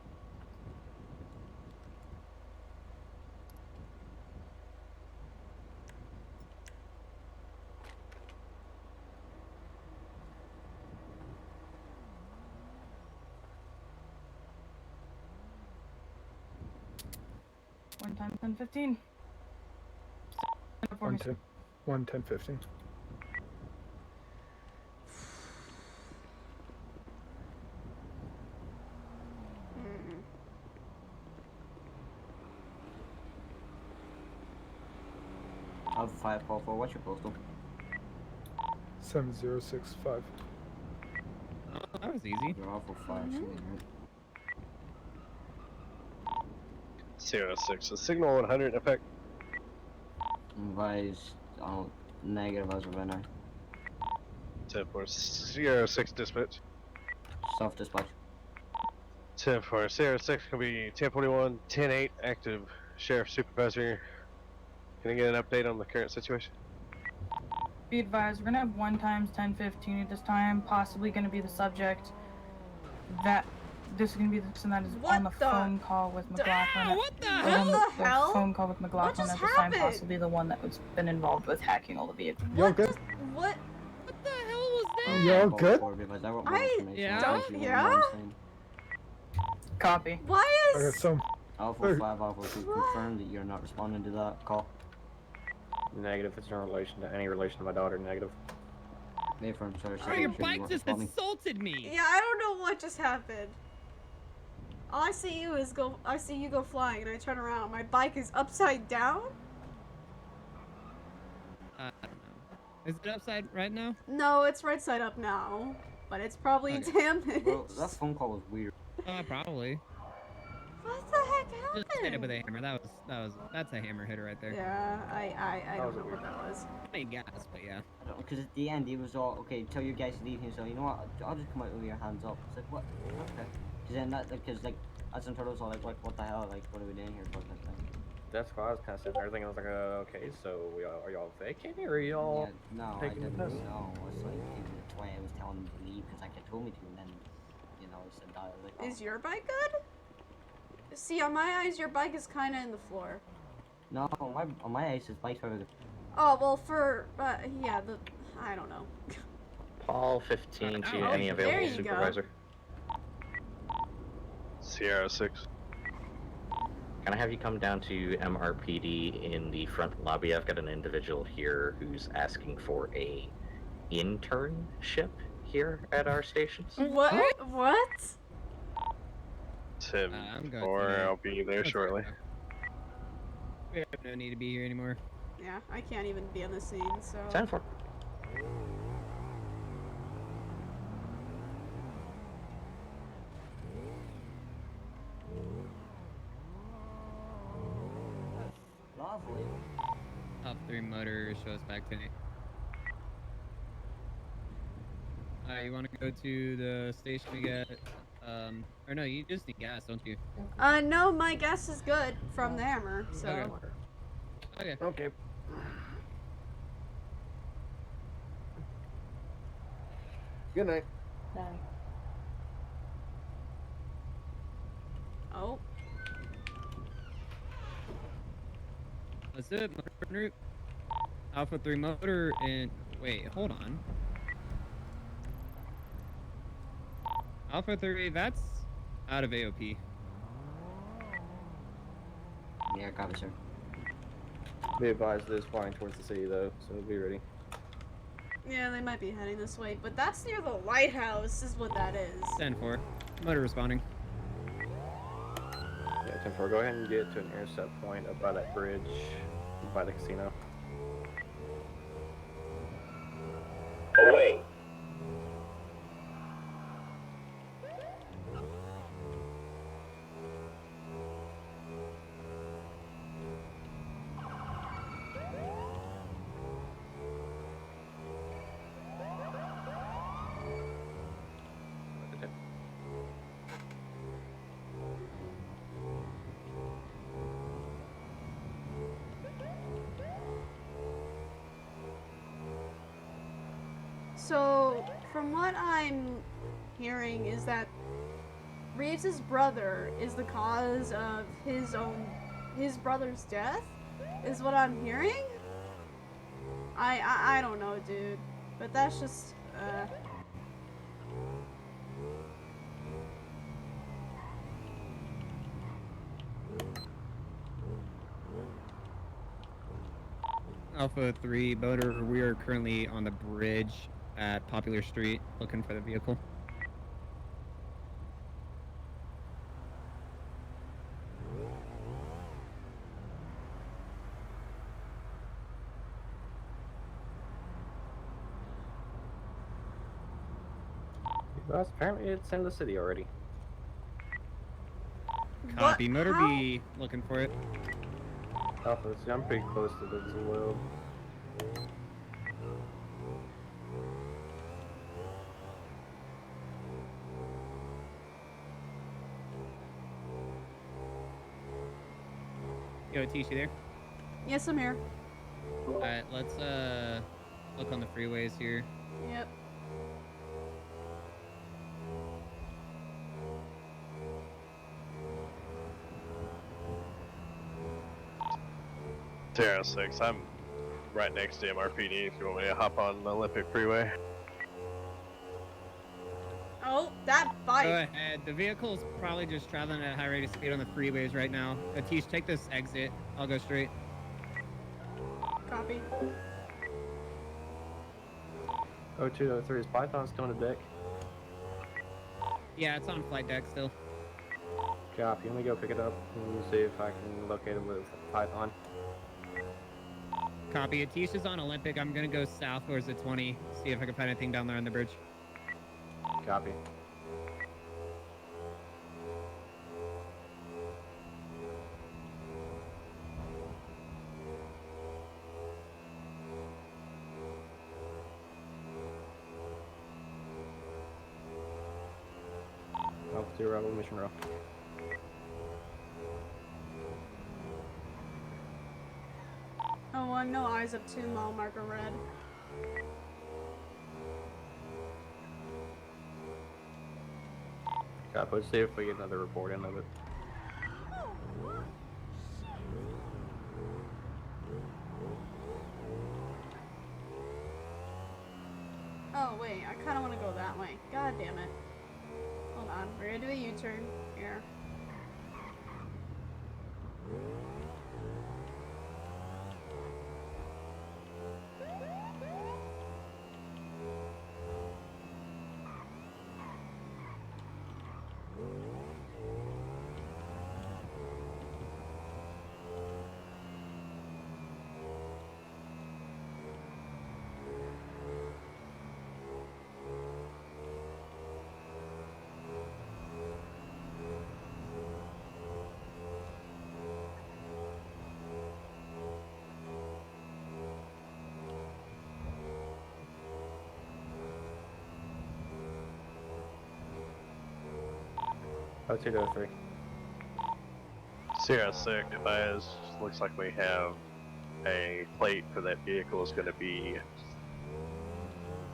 One time 10-15. 1 10, 1 10 15. Alpha 5, Paul 4. What's your postal? 7065. Oh, that was easy. You're Alpha 5. Mhm. So 06. A signal 100 in effect. Advise, negative as of right now. 10-4, 06 dispatch. Self dispatch. 10-4, 06 can be 1041, 10-8 active. Sheriff Supervisor. Can I get an update on the current situation? Be advised, we're gonna have 1 times 10-15 at this time. Possibly gonna be the subject. This is gonna be the person that is on the phone call with McLaughlin. What the on hell? the phone call with McLaughlin at this time. Possibly the one that was been involved with hacking all the vehicles. Y'all good? What? What the hell was that? Y'all good? Yeah? Copy. Why Okay, is... so Alpha 5, Alpha 2, confirm that you're not responding to that call. Negative. It's in relation to any relation to my daughter. Negative. Affirm, sorry, Oh, your bike just assaulted me. Yeah, I don't know what just happened. All I see you go flying, and I turn around. My bike is upside down? I don't know. Is it upside right now? No, it's right side up now. But it's probably Okay. damaged. Well, that phone call was weird. Probably. What the heck happened? Just hit it with a hammer. That's a hammer hitter right there. Yeah, I don't know what that was. I mean, gas, but yeah. I don't know, because at the end he was all, okay, tell you guys to leave him, so you know what, I'll just come out with your hands up. It's like, what? Okay. Because then that, because like, as in turtles all like, what the hell, like, what are we doing here for this thing? That's why I was kind of sitting there thinking, I was like, okay, so are y'all vacating or are y'all Yeah, no, I taking didn't the piss? know. It's like, that's why I was telling him to leave, because like, I told me to, and then, you know, he said that. I was like, oh. Is your bike good? See, on my eyes, your bike is kind of in the floor. No, on my eyes, his bike's over the... Oh, well, for, yeah, I don't know. Paul 15 to Oh, any there available you go. supervisor. Sierra 6. Can I have you come down to MRPD in the front lobby? I've got an individual here who's asking for a internship here at our stations. What? What? 10-4, I'll be there shortly. We have no need to be here anymore. Yeah, I can't even be on the scene, so... 10-4. Lovely. Top 3 motor shows back to me. Alright, you want to go to the station to get, or no, you just need gas, don't you? No, my guess is good from the hammer, so... Okay. Okay. Good night. Oh. That's it, motor en route. Alpha 3 motor and Wait, hold on. Alpha 3, that's out of AOP. Yeah, copy, sir. Be advised, it is flying towards the city though, so be ready. Yeah, they might be heading this way, but that's near the lighthouse, is what that is. 10-4. Motor responding. Yeah, 10-4, go ahead and get to an intercept point up by that bridge by the casino. Away. So, from what I'm hearing is that Reeves' brother is the cause of his brother's death, is what I'm hearing? I don't know, dude. But that's just, Alpha 3, Boater, we are currently on the bridge at Popular Street looking for the vehicle. Well, apparently it's in the city already. Copy. Motor B looking for it. Alpha, see, I'm pretty close to this as well. Yo, Tish, you there? yes, I'm here. Alright, let's look on the freeways here. Yep. Terra 6, I'm right next to MRPD if you want me to hop on the Olympic Freeway. Oh, that bike. Go ahead. The vehicle's probably just traveling at a high rate of speed on the freeways right now. Atish, take this exit. I'll go straight. Copy. 0203, is Python still on the deck? Yeah, it's on flight deck still. Copy, let me go pick it up and see if I can locate it with Python. Copy. Atish is on Olympic. I'm gonna go south towards the 20. See if I can find anything down there on the bridge. Copy. Alpha 2 Rebel mission row. Oh, I'm no eyes up 2 mile marker red. Copy, let's see if we get another report in of it. Oh, wait, I kind of want to go that way. God damn it. Hold on, we're gonna do a U-turn here. Oh, 0203. Sierra 6, advise, looks like we have a plate for that vehicle is going to be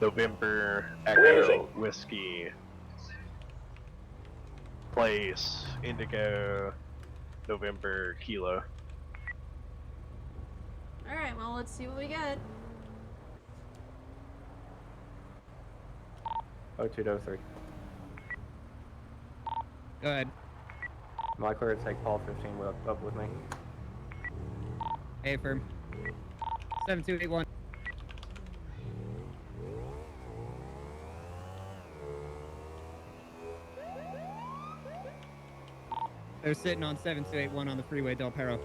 November Echo Whiskey Place Indigo November Kilo. Alright, well, let's see what we get. 02 to 03. Go ahead. Am I clear to take Paul 15 up with me? A firm. 7281. They're sitting on 7281 on the freeway, Del Perro.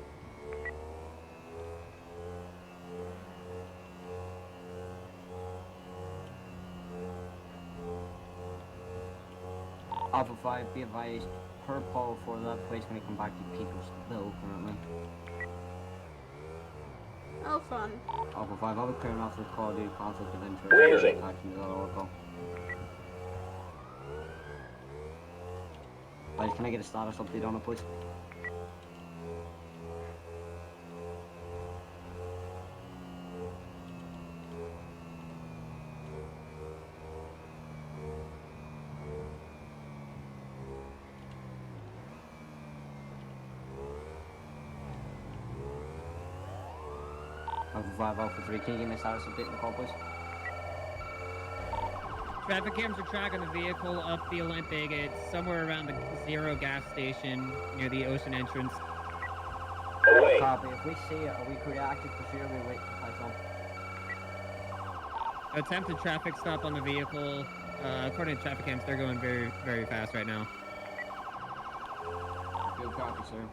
Alpha 5, be advised, per Paul for that place when we come back to Petersville currently. Oh, fun. Alpha 5, I'll be clearing off this call due to conflict of interest. Raising. Action to that oracle. Guys, can I get a status update on it, please? Alpha 5, Alpha 3, can you give me a status update on the call, please? Traffic cams are tracking the vehicle up the Olympic. It's somewhere around the Zero gas station near the ocean entrance. Away. Copy. If we see it, are we reactive procedure? We wait to pass on. Attempted traffic stop on the vehicle. According to traffic cams, they're going very, very fast right now. Good copy, sir.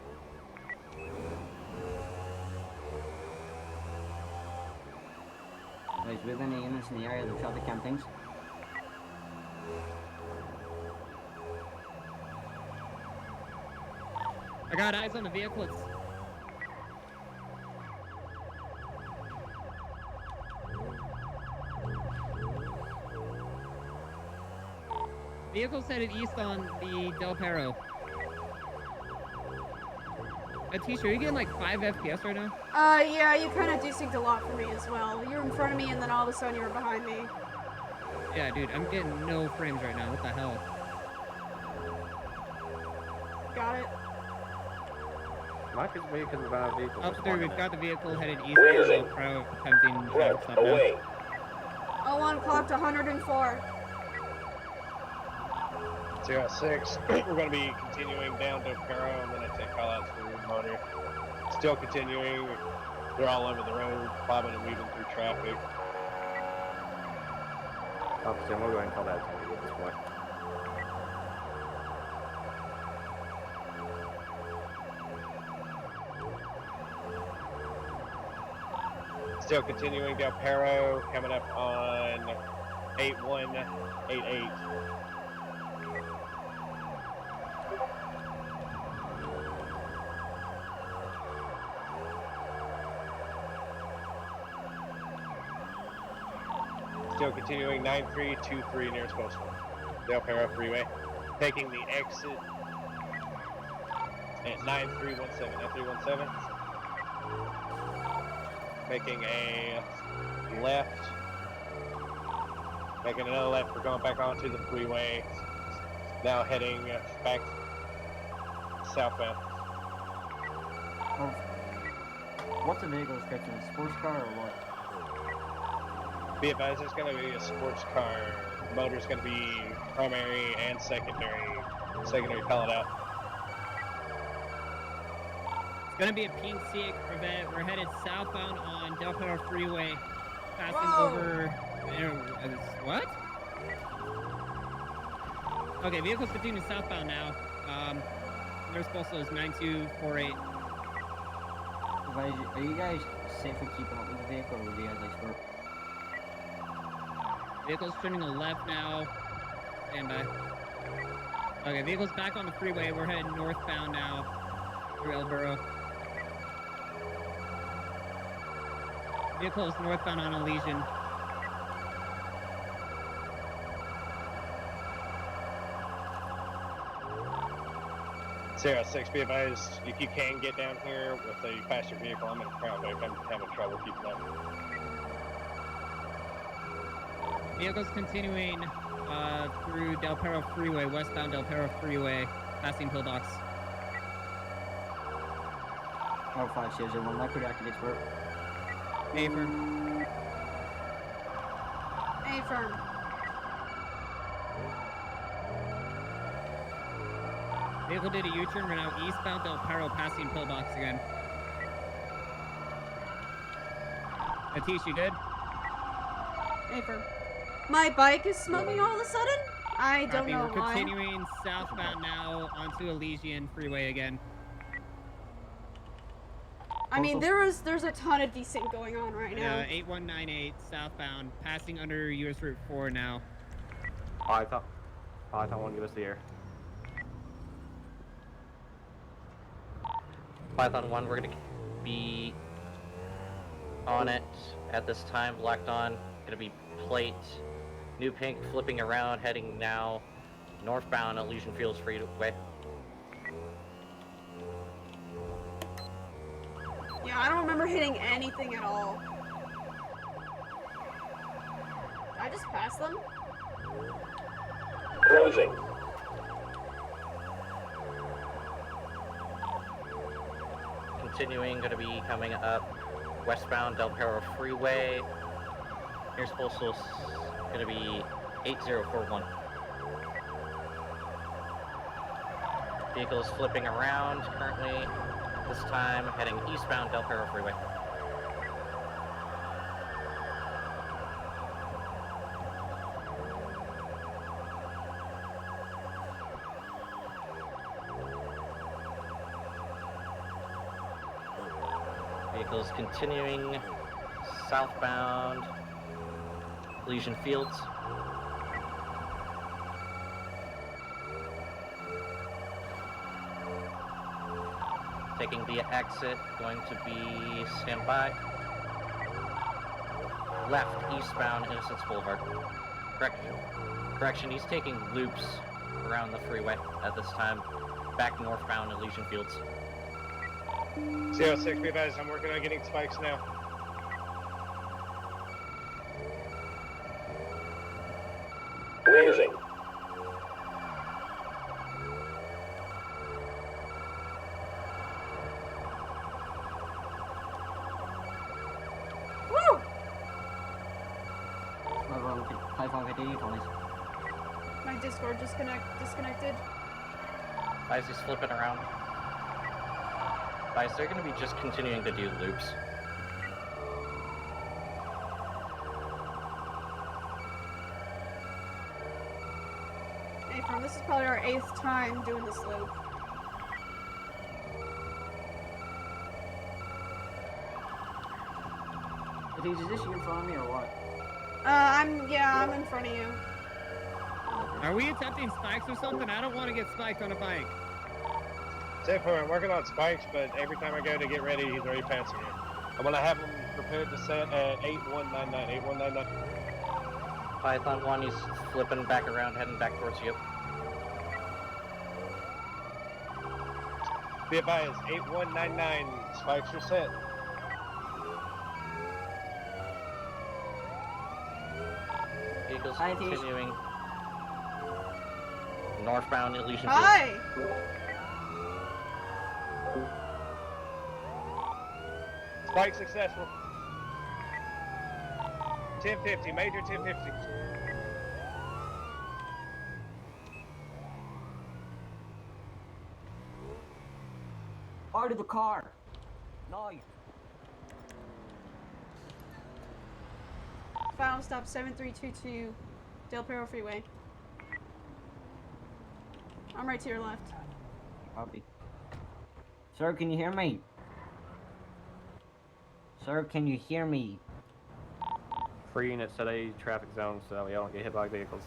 Guys, with any units in the area of the traffic cam things? I got eyes on the vehicle. It's vehicle's headed east on the Del Perro. Atisha, are you getting like 5 FPS right now? Yeah, you kind of desynced a lot for me as well. You were in front of me and then all of a sudden you were behind me. Yeah, dude, I'm getting no frames right now. What the hell? Got it. Might just be because of our vehicle. Up there, we've got the vehicle headed east on Del Perro, attempting traffic stop now. Away. 01 clocked 104. 06. We're going to be continuing down Del Perro. I'm going to take callouts for motor. Still continuing. They're all over the road, bobbing and weaving through traffic. Officer, we'll go ahead and call that attention at this point. Still continuing Del Perro, coming up on 8188. Still continuing 9323 nearest postal. Del Perro Freeway. Taking the exit at 9317. 9317. Making a left. Making another left. We're going back onto the freeway. Now heading back southbound. What's the vehicle description? A sports car or what? Be advised, it's going to be a sports car. Motor's going to be primary and secondary. Secondary pellet out. It's gonna be a pink Civic Corvette. We're headed southbound on Del Perro Freeway, passing Whoa. over. What? Okay, vehicle's continuing southbound now. Nearest postal is 9248. Are you guys safe for keeping up with the vehicle, or would you guys like sport? Vehicle's turning to left now. Stand by. Okay, vehicle's back on the freeway. We're heading northbound now through El Burro. Vehicle is northbound on Elysian. Sierra 6, be advised, if you can get down here with a faster vehicle, I'm in a Crown Wave. I'm having trouble keeping up. Vehicle's continuing through Del Perro Freeway, westbound Del Perro Freeway, passing Pillbox. Oh, 5 shares in one. That could activate sport. A firm. A firm. Vehicle did a U-turn. We're now eastbound Del Perro, passing Pillbox again. Atish, you good? Paper. My bike is smoking all of a sudden? I don't Copy, know we're why. continuing southbound now onto Elysian Freeway again. I mean, there's a ton of desync going on right now. 8198 southbound, passing under US Route 4 now. Python 1, give us the air. Python 1, we're gonna be on it at this time, locked on. Gonna be plate, new pink, flipping around, heading now northbound Elysian Fields Freeway. Yeah, I don't remember hitting anything at all. Did I just pass them? Closing. Continuing, gonna be coming up westbound Del Perro Freeway. Here's postal, gonna be 8041. Vehicles flipping around currently, this time heading eastbound Del Perro Freeway. Vehicles continuing southbound Elysian Fields. Taking the exit, going to be standby. Left, eastbound Innocence Boulevard. Correction, he's taking loops around the freeway at this time. Back northbound Elysian Fields. CO6, be advised, I'm working on getting spikes now. Closing. Woo! My Discord disconnected. Guys, he's flipping around. Guys, they're going to be just continuing to do loops. Hey, this is probably our 8th time doing this loop. Is this you in front of me or what? I'm in front of you. Are we attempting spikes or something? I don't want to get spiked on a bike. I'm working on spikes, but every time I go to get ready, he's already passing me. I'm gonna have him prepared to set at 8199, 8199. Python 1, he's flipping back around, heading back towards you. Be advised, 8199, spikes are set. Vehicles continuing northbound Elysian Fields. Hi! Spike successful. 1050, major 1050. Out of the car. Nice. Final stop 7322 Del Perro Freeway. I'm right to your left. Copy. Sir, can you hear me? Sir, can you hear me? Free units at a traffic zone so we don't get hit by vehicles.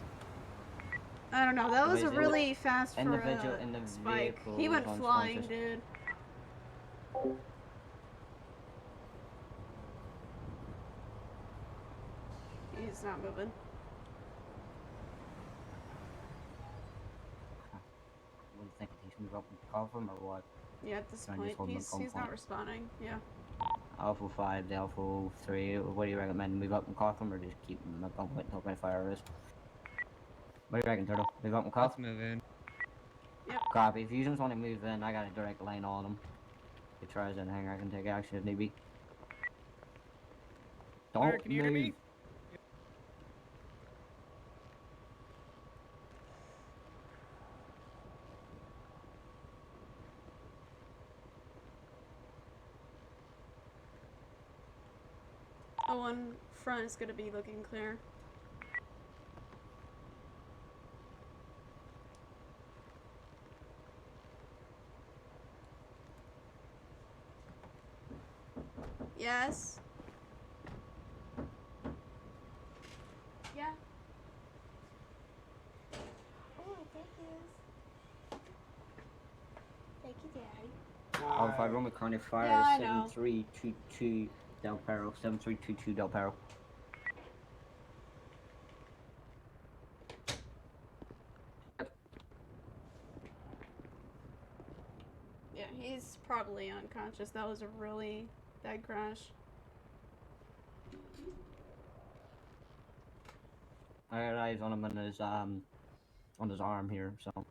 I don't know, that was a Amazing. really fast for Individual in the Spike. vehicle He went was flying, unconscious. dude. He's not moving. What do you think? He's move up and call him or what? Yeah, at this Can I point, just hold him at he's not gunpoint? responding. Yeah. Alpha 5 to Alpha 3. What do you recommend? Move up and cough him or just keep him at gunpoint until my fire is? What do you reckon, Turtle? Move up and cough? Let's move in. Yep. Copy. If you just want to move in, I got a direct line on him. If he tries anything, I can take action if need be. Fire, Don't can you hear me? move. 101 front is gonna be looking clear. Yes. Yeah. Oh, thank you. Thank you, Daddy. Alpha 5 Roman County Fire Yeah, I know. 7322 Del Perro. 7322 Del Perro. Yeah, he's probably unconscious. That was a really bad crash. I got eyes on him on his arm here, so.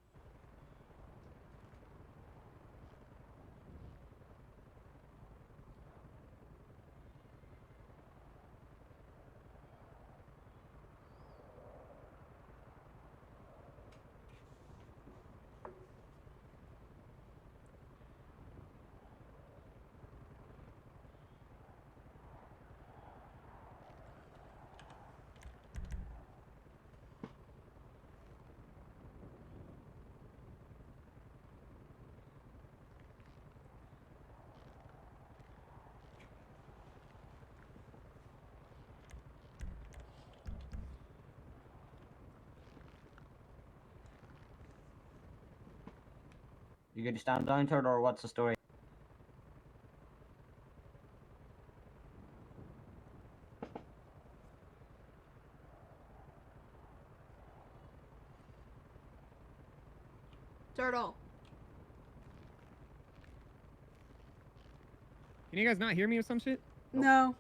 You good to stand down, Turtle, or what's the story? Turtle. Can you guys not hear me or some shit? No.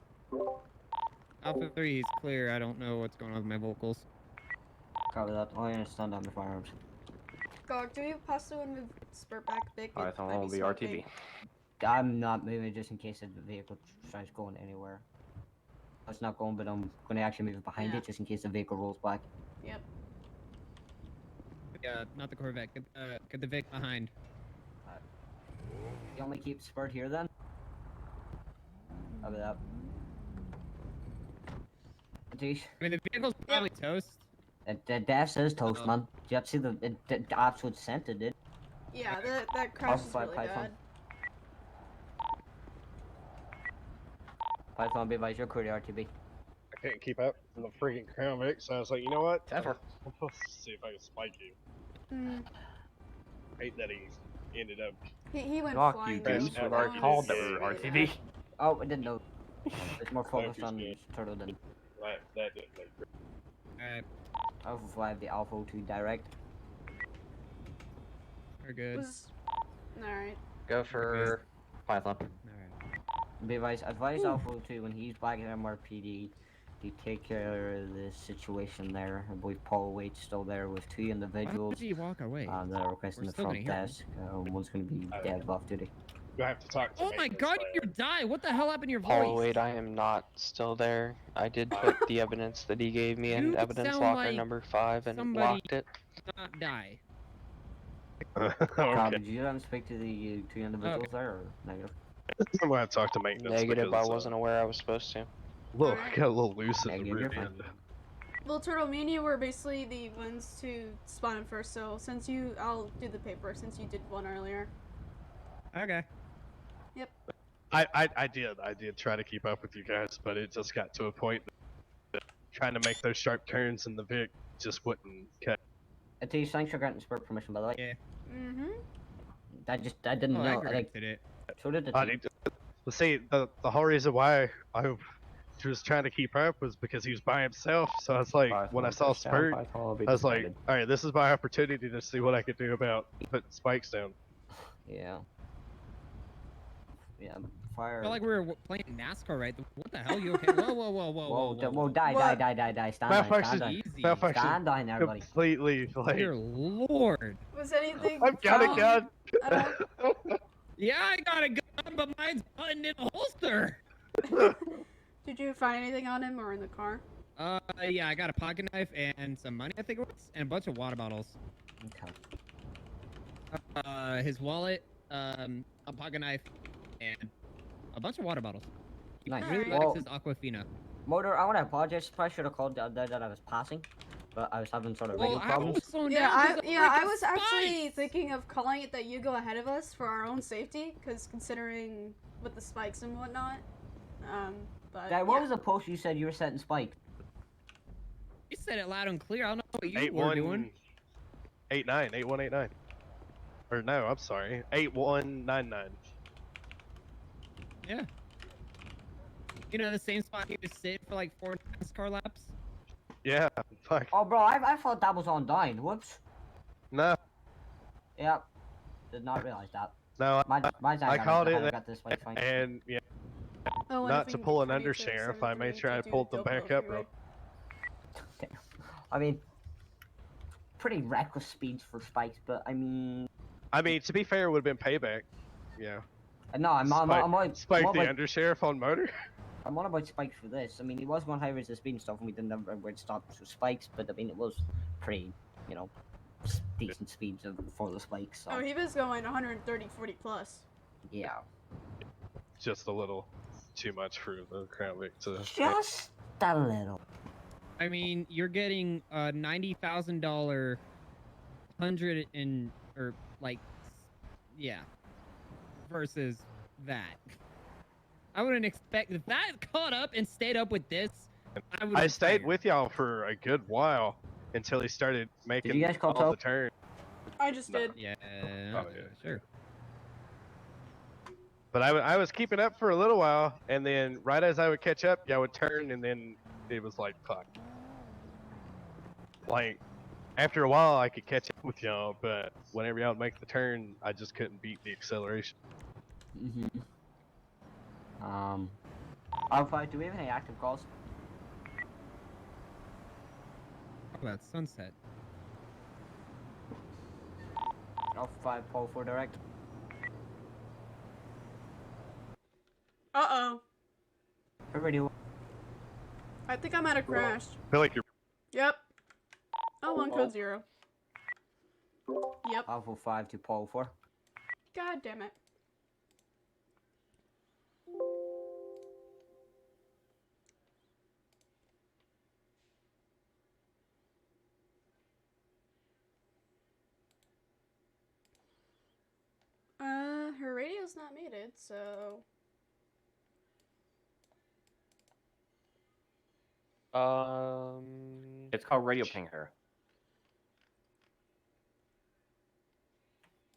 Alpha 3 is clear. I don't know what's going on with my vocals. Copy that. Only understand on the firearms. Gog, do you possibly want to move spurt back a bit? Python Might will be smoking. RTB. I'm not moving just in case the vehicle tries going anywhere. It's not going, but I'm going to actually move it behind Yeah. it just in case the vehicle rolls back. Yep. Yeah, not the Corvette. Get the Vic behind. You only keep spurt here then? How about that? Jeez. I mean, the vehicle's probably toast. The dash says toast, man. Did you have to see the actual descent it did? Yeah, that crash is Alpha really 5 bad. Python, be advised, you're clear to RTB. I couldn't keep up in the freaking Crown Vic, so I was like, you know what? Ever. Let's see if I can spike you. Mm. Hate that he ended up. He went Fuck flying. you, though. dude. That We've already was called that really we were bad. RTB. Oh, I didn't know. It's more focused on good. Turtle than That didn't make Alright, Alpha 5, the Alpha 02 direct. we're good. Alright. Go for Python. Be advised Alpha 02 when he's back at MRPD to take care of the situation there. I believe Paul Waite's still there with two individuals. Why did you walk away? They're requesting We're the still front gonna hear desk. One's going to be dead off duty. You have to talk to Oh my maintenance god, later. you die! What the hell happened to your Paul, voice? wait, I am not still there. I did put the evidence that he gave me in You evidence sound locker like number 5 and somebody- locked it. Not die. Tom, did you then speak to the two individuals there or negative? I'm gonna talk to maintenance. Negative, I because, wasn't aware I was supposed to. Look, I got a little loose in the Negative, rear you're fine. end. Well, Turtle, me and you were basically the ones to spawn him first, so since I'll do the paperwork since you did one earlier. Okay. Yep. I did try to keep up with you guys, but it just got to a point that trying to make those sharp turns in the Vic just wouldn't cut. Ateesh, thanks for granting spurt permission, by the way. Yeah. Mm-hmm. I didn't Oh, know. I granted it. So did the team. See, the whole reason why I was trying to keep up was because he was by himself. So I was like, when I saw Spurt, I was like, all right, this is my opportunity to see what I could do about putting spikes down. Yeah. Yeah, fire. Felt like we were playing NASCAR, right? What the hell? You okay? Whoa, whoa, whoa, whoa, Whoa, die. Stand down, stand down. Malfunction Stand down, everybody. completely like. Dear Lord. Was anything I've got a wrong? gun. Yeah, I got a gun, but mine's buttoned in a holster. Did you find anything on him or in the car? Yeah, I got a pocket knife and some money, I think it was, and a bunch of water bottles. Okay. His wallet, a pocket knife, and a bunch of water bottles. He Nice. really Well, likes his Aquafina. Motor, I want to apologize. Probably should have called the other day that I was passing, but I was having sort of radio I problems. was slowing Yeah, down 'cause I of was freaking actually spikes. thinking of calling it that you go ahead of us for our own safety, because considering with the spikes and whatnot. But Guy, what yeah. was the post you said you were setting spike? You said it loud and clear. I don't know what you were doing. 8189. Or no, I'm sorry. 8199. Yeah. You know the same spot you just sit for like 4 NASCAR laps? Yeah, fuck. Oh, bro, I thought that was on Dine. Whoops. No. Yep. Did not realize that. No, I called it, got this way fine. and yeah, Oh, and not if we to can pull get an Cody to undersheriff, I made sure I 732 pulled them Dope back Road up Freeway. real. I mean, pretty reckless speeds for spikes, but I mean, to be fair, it would have been payback. Yeah. no, I'm on Spike the undersheriff on motor. I'm on about spikes for this. I mean, he was going high resist speed and stuff, and we didn't have weird stops with spikes, but I mean, it was pretty, decent speeds for the spikes. So. Oh, he was going 130, 40 plus. Yeah. Just a little too much for the Crown Vic to. Just a little. I mean, you're getting a $90,000 versus that. I wouldn't expect if that caught up and stayed up with this. I stayed with y'all for a good while until he started making you guys call all the tow? turns. I just did. Yeah. Oh, yeah. Sure. But I was keeping up for a little while, and then right as I would catch up, y'all would turn, and then it was like, fuck. Like, after a while, I could catch up with y'all, but whenever y'all would make the turn, I just couldn't beat the acceleration. Alpha, do we have any active calls? How about Sunset? Alpha 5, Paul 4 direct. Uh-oh. Radio. I think I might have crashed. I feel like you're. Yep. Oh, 1 code 0. Yep. Alpha 5 to Paul 4. God damn it. Her radio's not muted, so... It's called radio ping her.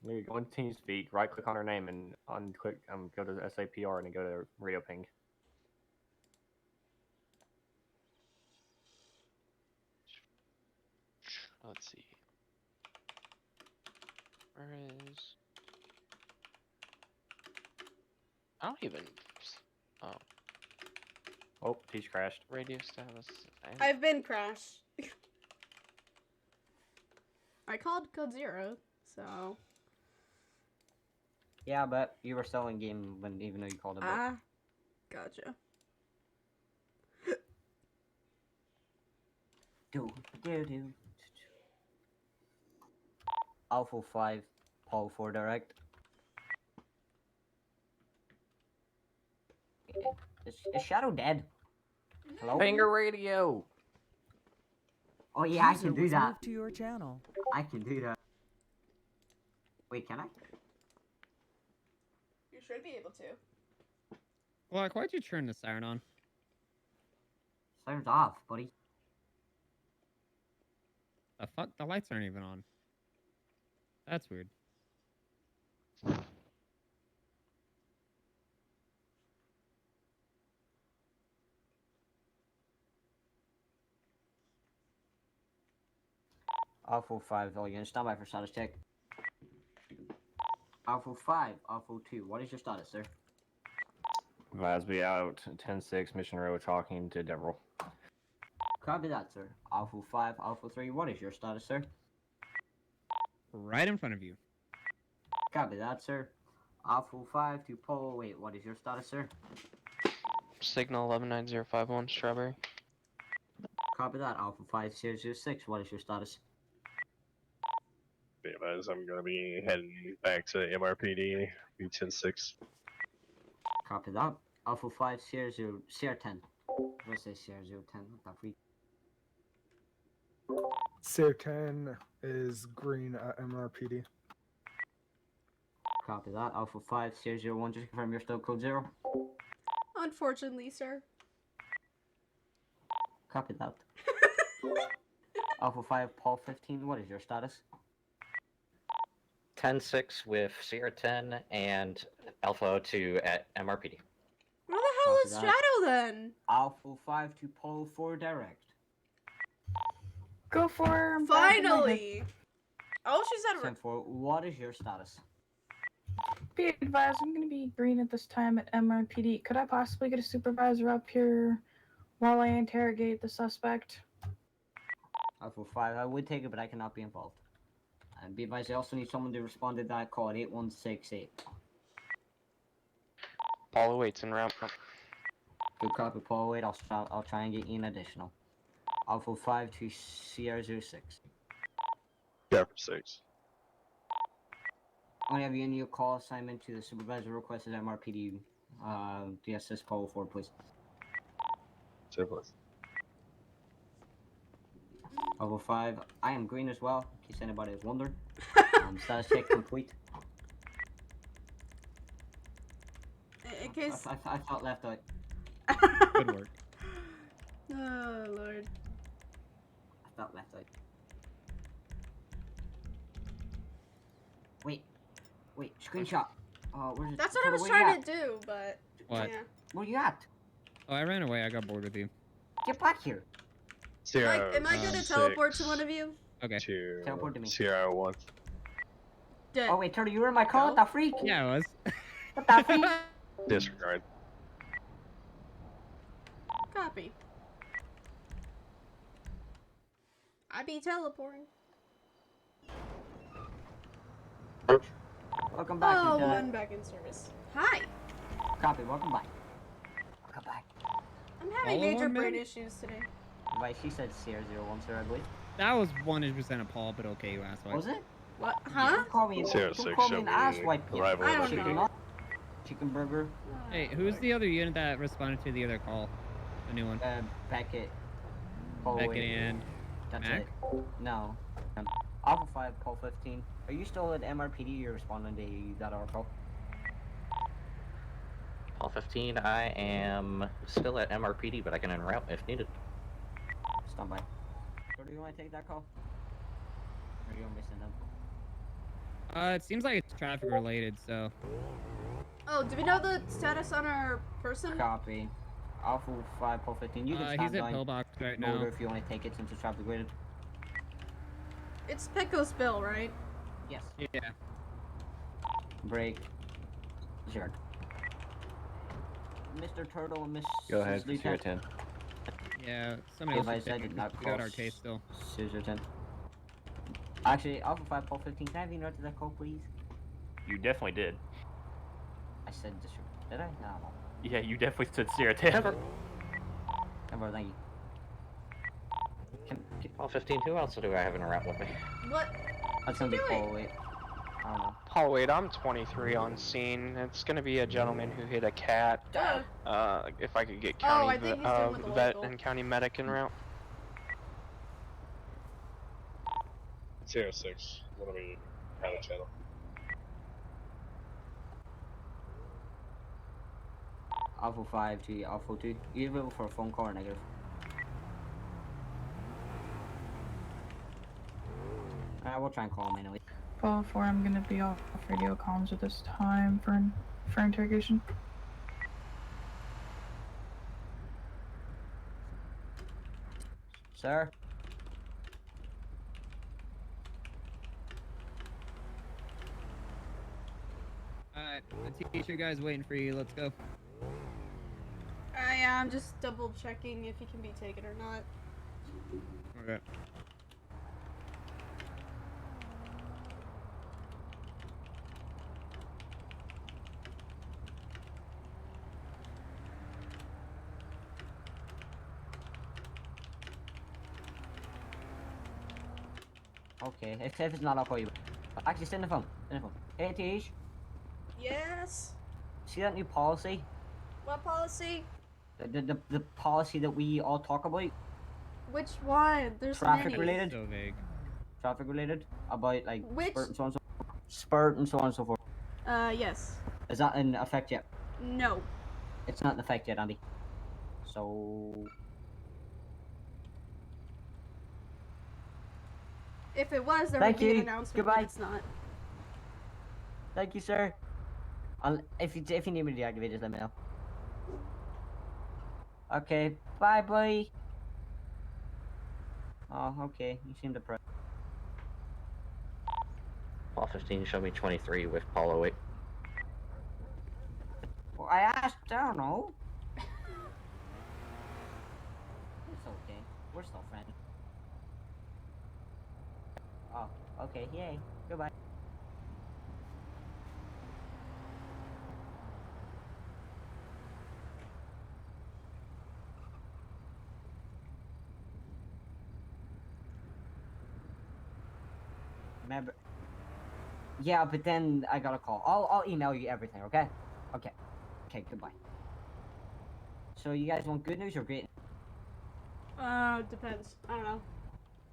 Maybe go into TeamSpeak, right click on her name and click go to SAPR and then go to radio ping. Let's see. Where is? I don't even. Oh. Oh, Teach crashed. Radio status. I've been crashed. I called code 0, so... Yeah, but you were still in game when even though you called it. Ah, gotcha. Do. Alpha 5, Paul 4 direct. Is Shadow dead? Hello? Finger radio. Oh yeah, I User can do was that. moved to your channel. I can do that. Wait, can I? You should be able to. Well, why'd you turn the siren on? Siren's off, buddy. The fuck? The lights aren't even on. That's weird. Alpha 5, all units, stand by for status check. Alpha 5, Alpha 2, what is your status, sir? Vasby out, 10-6, Mission Row talking to Deverell. Copy that, sir. Alpha 5, Alpha 3, what is your status, sir? Right in front of you. Copy that, sir. Alpha 5 to Polo, wait, what is your status, sir? Signal 119051 Strawberry. Copy that, Alpha 5006, what is your status? As I'm going to be heading back to MRPD, B106. Copy that. Alpha 5 CR10. What's this here? 010. What the freak? Sierra 10 is green at MRPD. Copy that. Alpha 5, Sierra 01, just confirm you're still code 0. Unfortunately, sir. Copy that. Alpha 5, Paul 15, what is your status? 10-6 with Sierra 10 and Alpha 2 at MRPD. Where the hell is Copy that. Shadow then? Alpha 5 to Paul 4 direct. Go for her. I'm back in my head. Finally! Oh, she's at 10-4, what is your status? Be advised, I'm gonna be green at this time at MRPD. Could I possibly get a supervisor up here while I interrogate the suspect? Alpha 5, I would take it, but I cannot be involved. And be advised, I also need someone to respond to that call at 8168. Paul waits en route. Good copy, Paul. Wait, I'll try and get you an additional. Alpha 5 to CR06. Yeah, for 6. I have you in your call assignment to the supervisor requested MRPD DSS Paul 4, please. Sure, please. Alpha 5, I am green as well, in case anybody is wondering. Status check complete. In case. I thought left out. Good work. Oh, Lord. I thought left out. Wait, screenshot. Where's it? That's what I was Where you trying at? to do, but. What? Yeah. Where you at? Oh, I ran away. I got bored with you. Get back here. Sierra, Am I gonna teleport to one of you? Okay. Teleport to me. Sierra 1. Dead. Oh wait, Turtle, you were in my call? What the freak? Yeah, I was. What the freak? Disregard. Copy. I be teleporting. Welcome back, Oh, Lieutenant. I'm back in service. Hi. Copy, welcome back. Welcome back. I'm having Follow major on, brain man? issues today. Right, she said CR01, sir, I believe. That was 100% a Paul, but okay, you asswipe. Was it? What? Huh? Don't call me, Sierra don't 6, call me show an me asswipe. arrival I don't at know. Chicken, MRPD. chicken burger, Hey, who's the other unit that responded to the other call? The new one. Beckett. Paul Beckett Wade. and That's Mac? it. No. Alpha 5, Paul 15. Are you still at MRPD or you're responding to that article? Paul 15, I am still at MRPD, but I can en route if needed. Stand by. So do you want to take that call? Or do you want me to send them? It seems like it's traffic related, so. Oh, do we know the status on our person? Copy. Alpha 5, Paul 15. You can stand He's at by. pillbox right Motor now. if you want to take it since it's traffic rated. It's Pecos Bill, right? Yes. Yeah. Break. Zero. Mr. Turtle and Miss Go ahead, Sierra Lieutenant. 10. Yeah, somebody else If I is said taking- it, not we got our cross case still. Scissor 10. Actually, Alpha 5, Paul 15. Can I have you note to that call, please? You definitely did. I said this. Did I? No. Yeah, you definitely said Sierra 10. Never, thank you. Paul 15, who else do I have in a route with me? What? That's gonna be Paul. Wait. I don't know. Paul wait, I'm 23 on scene. It's gonna be a gentleman who hit a cat. Duh. If I could get Oh, county I think he's doing with the vet local. and county medic en route. Sierra 6. What do we have a channel? Alpha 5 to Alpha 2. You available for a phone call or negative? We'll try and call him anyway. Paul 4, I'm gonna be off radio comms at this time for interrogation. Sir? Alright, the teacher guy's waiting for you. Let's go. I'm just double checking if he can be taken or not. Okay. Okay, if it's not, I'll call you. Actually, send the phone. Send the phone. Hey, Tish. Yes? See that new policy? What policy? The policy that we all talk about. Which one? There's Traffic many. related. So vague. Traffic related about like Which? spurt and so on and so forth. Yes. Is that in effect yet? No. It's not in effect yet, Andy. So If it was, there Thank would be an you. announcement, Goodbye. but it's not. thank you, sir. If you need me to deactivate, just let me know. Okay. Bye, buddy. Oh, okay. You seem depressed. Paul 15, show me 23 with Paulo 8. Well, I asked. I don't know. It's okay. We're still friends. Oh, okay. Yay. Goodbye. Remember? Yeah, but then I got a call. I'll email you everything. Okay? Okay. Okay. Goodbye. So you guys want good news or great? Depends. I don't know.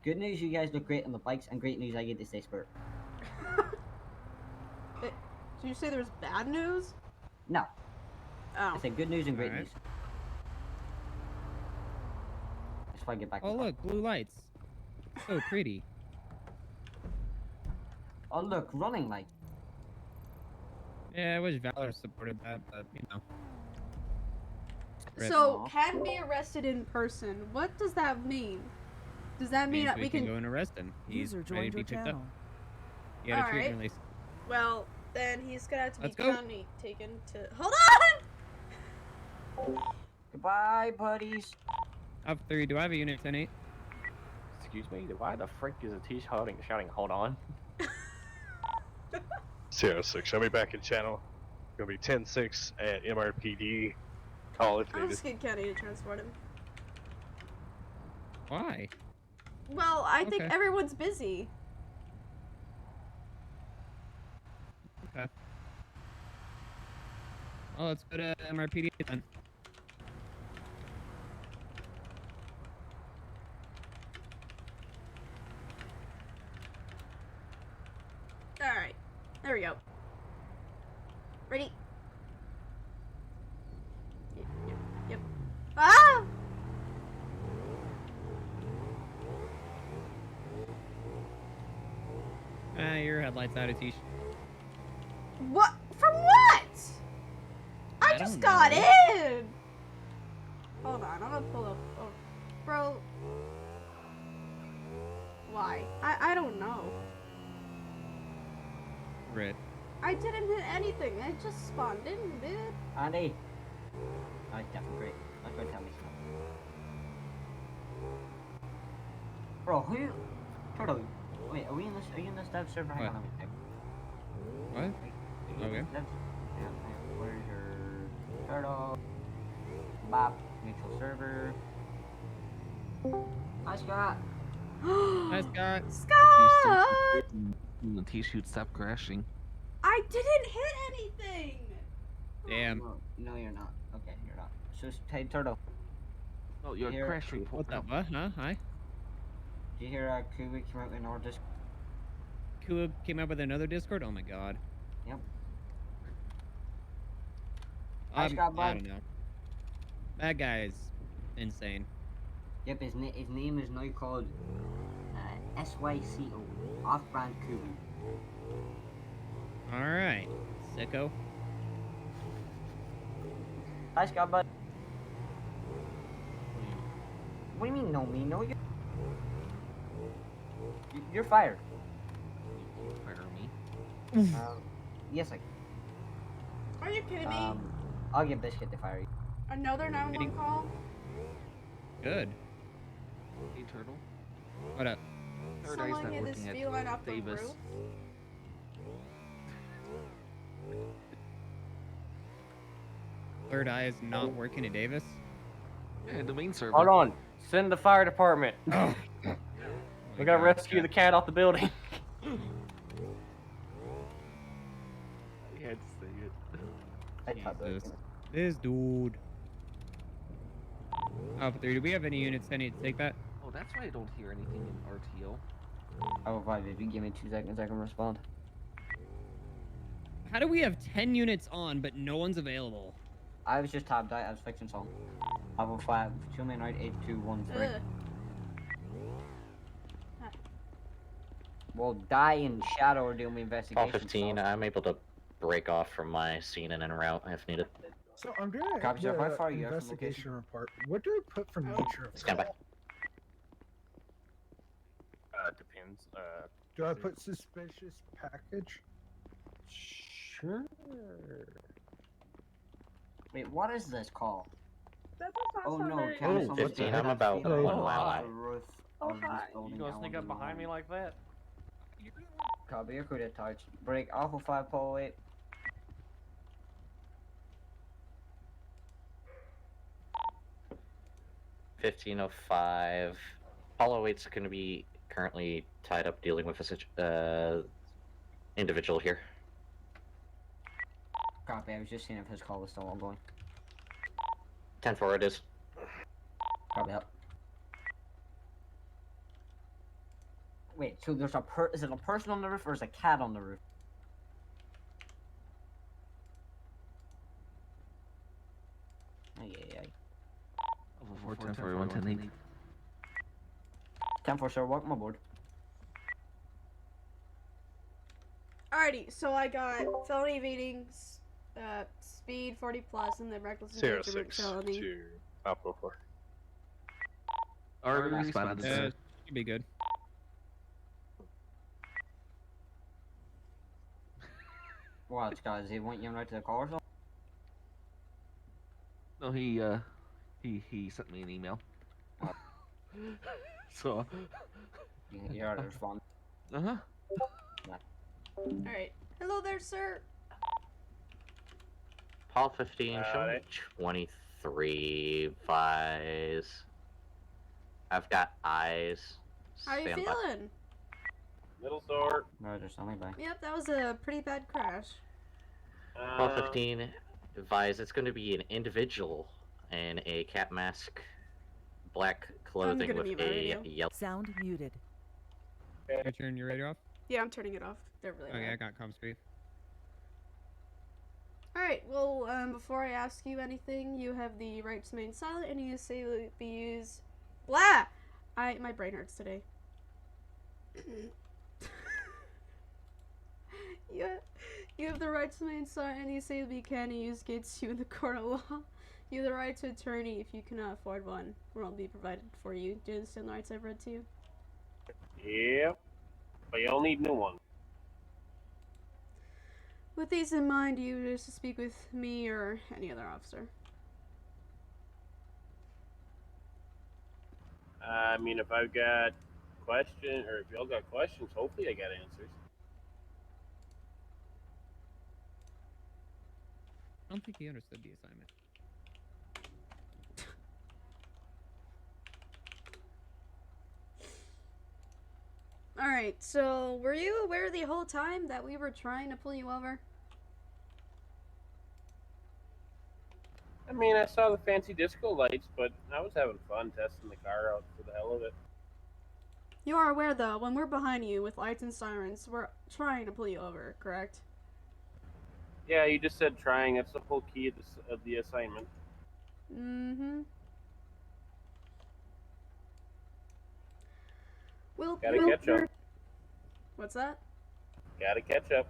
Good news, you guys look great on the bikes, and great news, I get to stay spurt. Did you say there's bad news? No. Oh. I said good news and great Alright. news. That's why I get back. Oh to the look, blue lights. So pretty. Oh look, running light. Yeah, I wish Valor supported that, but you know. Rip. So, can be arrested in person. What does that mean? Does that mean Means that we can... go and arrest him. He's User ready joined to be your picked up. channel. He had a treatment Alright. release. Well, then he's gonna have to Let's be go. county taken to... Hold on! Goodbye, buddies. Up 3, do I have a unit 10-8? Excuse me, why the frick is a shouting, hold on? Sierra 6, show me back in channel. Gonna be 10-6 at MRPD. Call if I'll needed. just get county to transport him. Why? Well, I think Okay. everyone's busy. Okay. Well, let's go to MRPD then. Alright. There we go. Ready? Yep. Ah! Your headlights out of Tish. What? From what? I I just don't got know. in! Hold on, I'm gonna pull up. Oh, bro. Why? I don't know. Red. I didn't hit anything. I just spawned in, dude. Andy. Oh, definitely great. Let's go tell me something. Bro, who? Turtle. Wait, are you in this dev server? Hang on, let me check. What? Are you in Okay. this dev- Yeah, hang on. Where's your turtle? Bop. Neutral server. Hi, Scott. Hi, Scott. Scott! The T-shoot stop crashing. I didn't hit anything! Damn. No, you're not. Okay, you're not. So, hey, turtle. Oh, your Here. crash report. What's up, what? Huh? Hi. Did you hear Kubi came out with an order? Kua came up with another Discord? Oh my god. Yep. Hi, Scott, I bud. don't know. That guy is insane. Yep, his name is now called SYCO, Off-Brand Kubi. Alright. Sicko. Hi, Scott, bud. What do you mean, no me? No, you. You're fired. Fire me. Yes, I. Are you kidding me? I'll get Biscuit to fire you. Another 911 call? Good. Hey, Turtle. What up? Third Eye's Someone not get this looking at feline off the Davis. roof? Third Eye is not working at Davis? Yeah, the main server. Hold on. Send the fire department. Oh. We gotta rescue the cat off the building. I thought that was Jesus. This dude. Alpha 3, do we have any units that need to take that? Oh, that's why I don't hear anything in RTO. Alpha 5, if you give me 2 seconds, I can respond. How do we have 10 units on, but no one's available? I was just tabbed out, I was fixing something. Alpha 5, show me right 8213. Well, Die and Shadow are doing the investigation. Call 15, I'm able to break off from my scene and en route if needed. So I'm doing Copy, sir. How far are the you from investigation report. What do I put for nature of Stand by. call? Depends. Do I put suspicious package? Sure. Wait, what is this call? Oh no, Oh, 15, I'm about 1 mile out. You gonna sneak up behind me like that? Copy, you're good at touch. Break Alpha 5, Polo 8. $15.05. Apollo 8's going to be currently tied up dealing with a individual here. Copy, I was just seeing if his call was still ongoing. 10-4 it is. Copy that. Wait, so there's is it a person on the roof or is a cat on the roof? Ay, ay, ay. 410 110 10-4, sir, welcome aboard. Alrighty, so I got felony evading, speed 40 plus, and then reckless endangerment 06 felony. to Alpha 4. Already responded, sir. Should be good. What, guys, he want you right to the call or something? No, he sent me an email. So. You already responded. Uh-huh. Yeah. Alright. Hello there, sir. Paul 15, show me 23 Vise. I've got eyes. How you Stand by. feeling? Middle door. Roger, stand by. Yep, that was a pretty bad crash. Paul 15, Vise, it's going to be an individual in a cat mask, black clothing gonna with mute my a radio. yellow. Sound muted. Can you turn your radio off? Yeah, I'm turning it off. They're really Okay, loud. I got comm speed. Alright, well, before I ask you anything, you have the right to remain silent, and you say will be used. Blah! My brain hurts today. You have the right to remain silent, and you say will be can use against you in the court of law. You have the right to attorney if you cannot afford one. One will be provided for you. Do you understand the rights I've read to you? Yep. But you'll need new one. With these in mind, do you wish to speak with me or any other officer? I mean, if I've got questions, or if y'all got questions, hopefully I got answers. I don't think he understood the assignment. Alright, so were you aware the whole time that we were trying to pull you over? I mean, I saw the fancy disco lights, but I was having fun testing the car out for the hell of it. You are aware, though, when we're behind you with lights and sirens, we're trying to pull you over, correct? Yeah, you just said trying. That's the whole key of the assignment. Mm-hmm. Gotta catch up. What's that? Gotta catch up.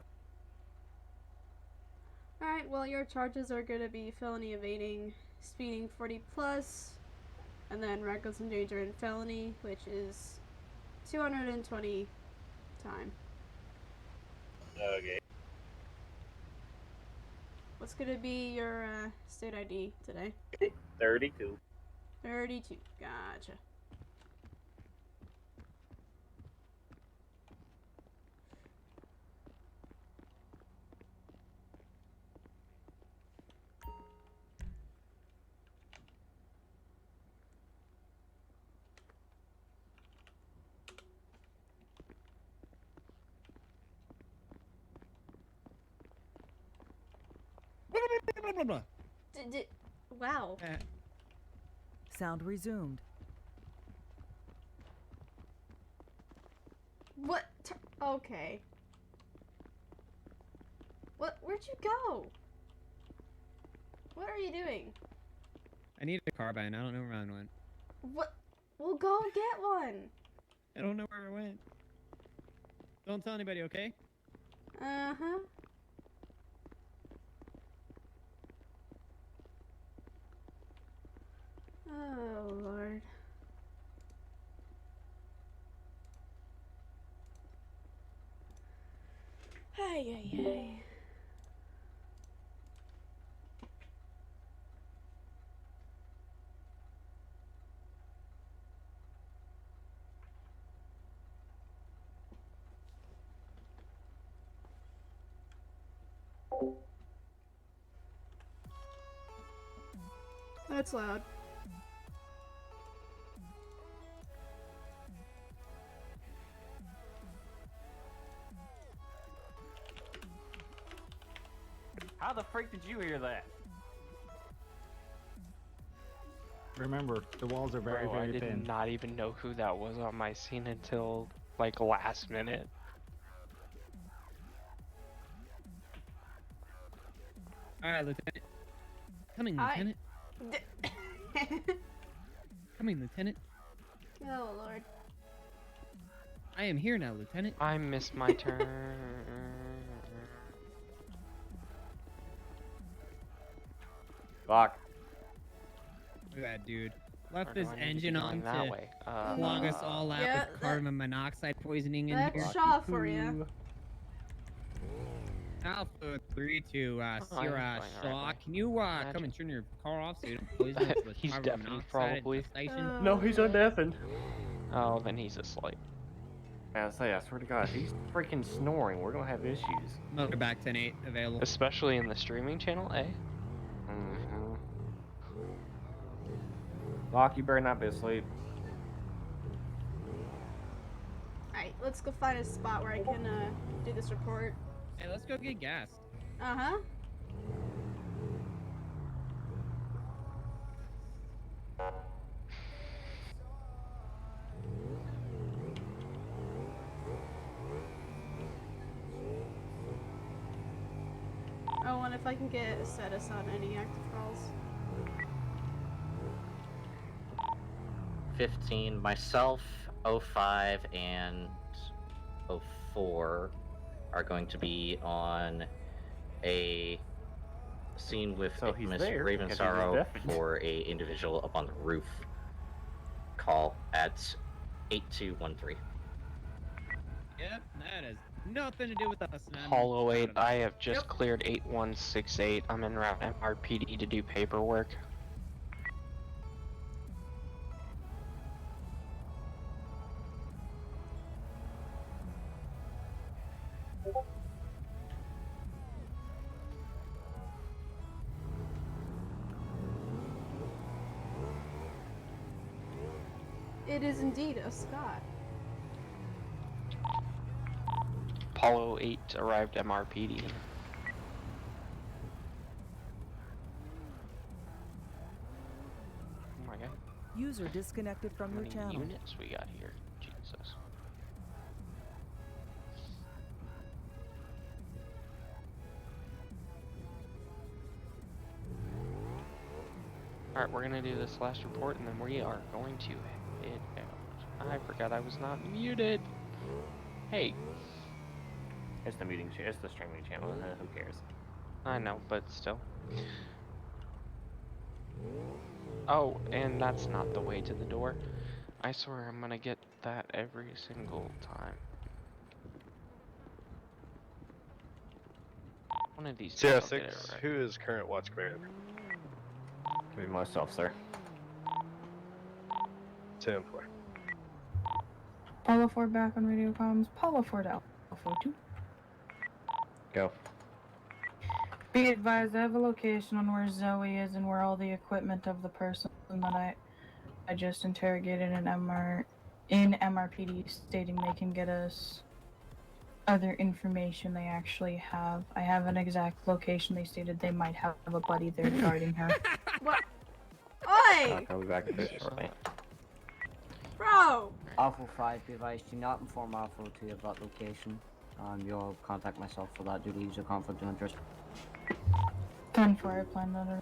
Alright, well, your charges are gonna be felony evading, speeding 40 plus, and then reckless endangerment felony, which is 220 time. Okay. What's gonna be your state ID today? 32. 32. Gotcha. Blah, blah, blah, blah. Wow. Sound resumed. What? Okay. What? Where'd you go? What are you doing? I need a carbine. I don't know where mine went. What? Well, go get one. I don't know where it went. Don't tell anybody, okay? Uh-huh. Oh, Lord. Ay, ay, ay. That's loud. How the freak did you hear that? Remember, the walls are very, Bro, I very did thin. not even know who that was on my scene until like last minute. Alright, Lieutenant. Coming, Lieutenant. Coming, Lieutenant. Oh, Lord. I am here now, Lieutenant. I missed my turn. Fuck. Look at that dude. Left Or do his I need to be engine going on that to way? clog us all out Yeah, with carbon monoxide poisoning in That's here. Shaw for you. Alpha 3 to Oh, Sierra I'm going Shaw. alright. Can you come and turn your car off so you don't poison us with He's carbon deafened, monoxide probably. at the station? No, he's undeafened. Oh, then he's asleep. I swear to God, he's freaking snoring. We're gonna have issues. Motorback 10-8 available. Especially in the streaming channel, eh? Mm-hmm. Locke, you better not be asleep. Alright, let's go find a spot where I can do this report. Hey, let's go get gas. Uh-huh. Oh, and if I can get a status on any active calls. 15. Myself, 05, and 04 are going to be on a scene with So he's Miss there Raven because he's Sorrow deafened. for a individual up on the roof. Call at 8213. Yep, that has nothing to do with us. And I'm Apollo proud 8, of I it. have just cleared 8168. I'm en route MRPD to do paperwork. It is indeed a Scott. Apollo 8 arrived MRPD. Oh my god. User disconnected from How your many channel. units we got here? Jesus. Alright, we're gonna do this last report and then we are going to head out. I forgot I was not muted. Hey. It's the meeting. It's the streaming channel. Who cares? I know, but still. Oh, and that's not the way to the door. I swear I'm gonna get that every single time. One of these days Sierra I'll get 6, it right. who is current watch commander? Be myself, sir. 10-4. Apollo 4 back on radio comms. Apollo 4 to Alpha 2. Go. Be advised, I have a location on where Zoe is and where all the equipment of the person that I just interrogated in MRPD stating they can get us other information they actually have. I have an exact location. They stated they might have a buddy there guarding her. What? Oi! Why? I'll be back a bit shortly. Bro! Alpha 5, be advised, do not inform Alpha 2 of that location. You'll contact myself for that due to use of conflict of interest. 10-4, I planned on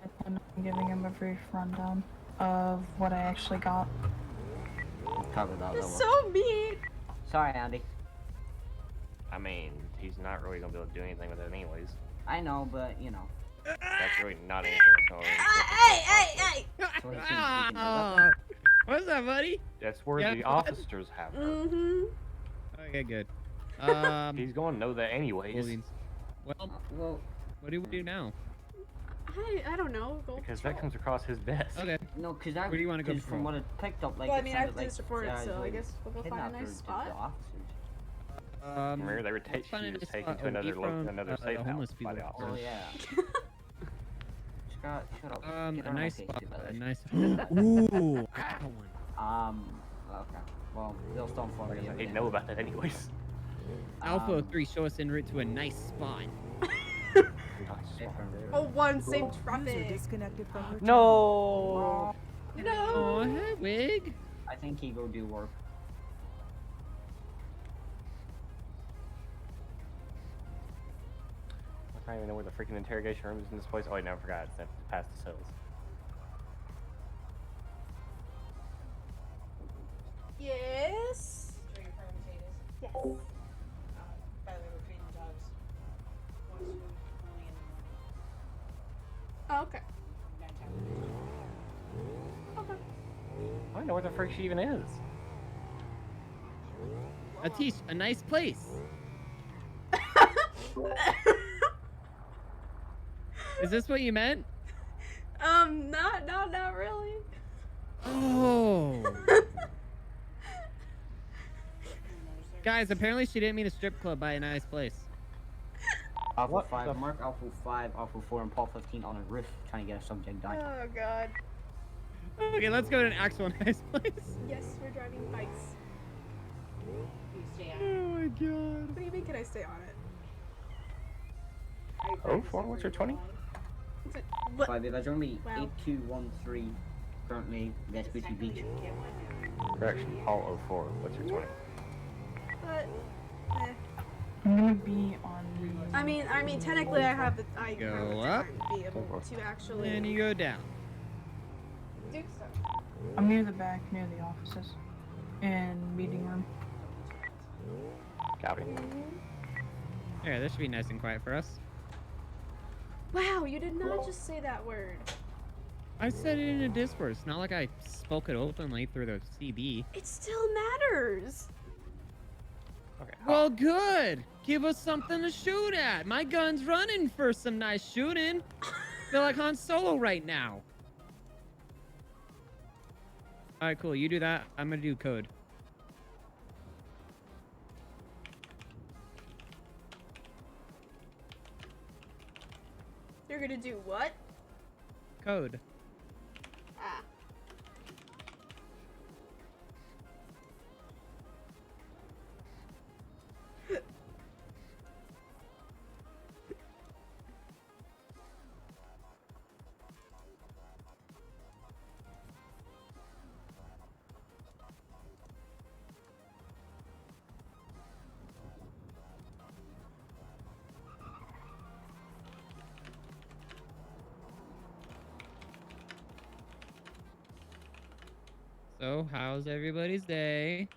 giving him a brief rundown of what I actually got. We'll cover that. That's so mean! Sorry, Andy. I mean, he's not really gonna be able to do anything with it anyways. I know, but, you know. That's really not anything. So Hey! So he seems to be doing Oh, what's up, buddy? that's where Yeah, the what? officers have her. Mm-hmm. Okay, good. He's gonna know that anyways. Well, well, what do we do now? I don't know. Go Because patrol. that comes across his desk. Okay. No, because Where do you want to go from patrol? what it picked up, like, Well, I it mean, I have sounded to just report it, so I guess we'll go find a nice spot. The officers. Remember, they were she find a was nice taken spot to another away from, another safe the house homeless by the people. officers. Oh, yeah. Shut up. A Get on my nice case, spot. too, by the A way. nice. Ooh, I got one. Okay. Well, they'll still inform Like I me. said, he'd know about that anyways. Alpha 3, show us en route to a nice spot. Oh, one, same User traffic. disconnected from your No. No. Oh, hey, Wig. I think he go do work. I don't even know where the freaking interrogation room is in this place. Oh, wait, no, I forgot. It's past the cells. Yes. Yes. Oh, okay. Okay. I don't know where the frick she even is. Atish, a nice place. Is this what you meant? Not really. Oh. Guys, apparently she didn't mean a strip club by a nice place. Alpha 5, Mark Alpha 5, Alpha 4, and Paul 15 on a roof trying to get a subject died. Oh god. Okay, let's go to an actual nice place. Yes, we're driving bikes. Oh my god. What do you mean? Can I stay on it? Oh, 4, what's your 20? What? 5, if I join me, Wow. 8213, currently Vespucci Beach. Correction, Paul 04. What's your 20? But, I'm gonna be on the. I mean, technically, I have the Go time up. to be able to actually And you go down. do so. I'm near the back, near the offices, and meeting room. Copy. Yeah, this should be nice and quiet for us. Wow, you did not just say that word. I said it in a Discord. It's not like I spoke it openly through the CB. It still matters. Okay. Well, good. Give us something to shoot at. My gun's running for some nice shooting. Feel like Han Solo right now. All right, cool. You do that. I'm gonna do code. You're gonna do what? Code. Ah. So, how's everybody's day?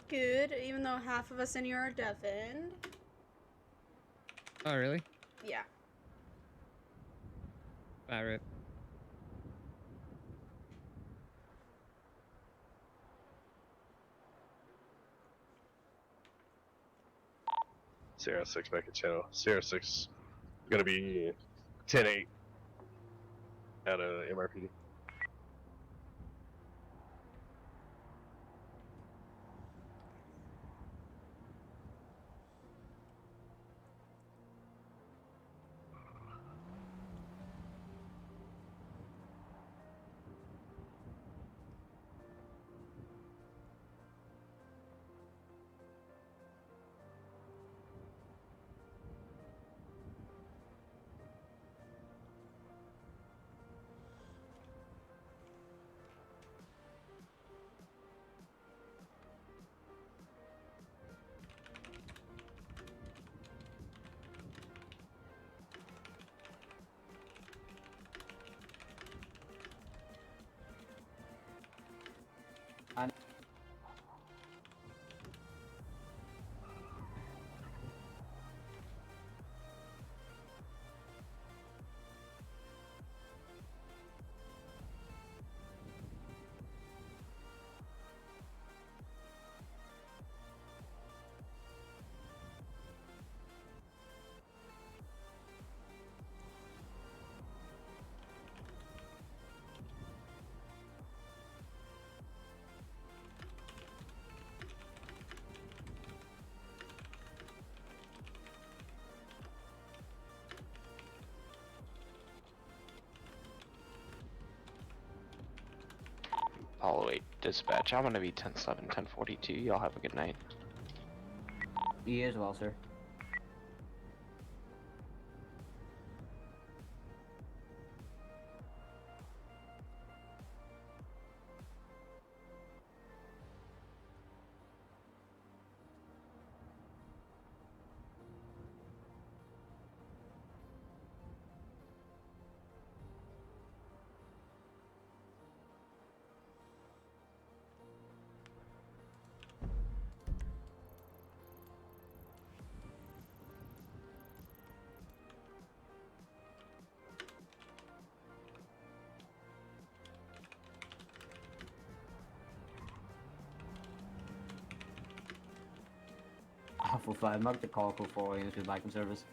Good, even though half of us in here are deafened. Oh, really? Yeah. Bad rip. Sierra 6 back at channel. Sierra 6 gonna be 10-8 out of MRPD. Apollo 8 dispatch. I'm gonna be 10-7, 1042. Y'all have a good night. You as well, sir. Alpha 5, mark the call code 4 units with back in service.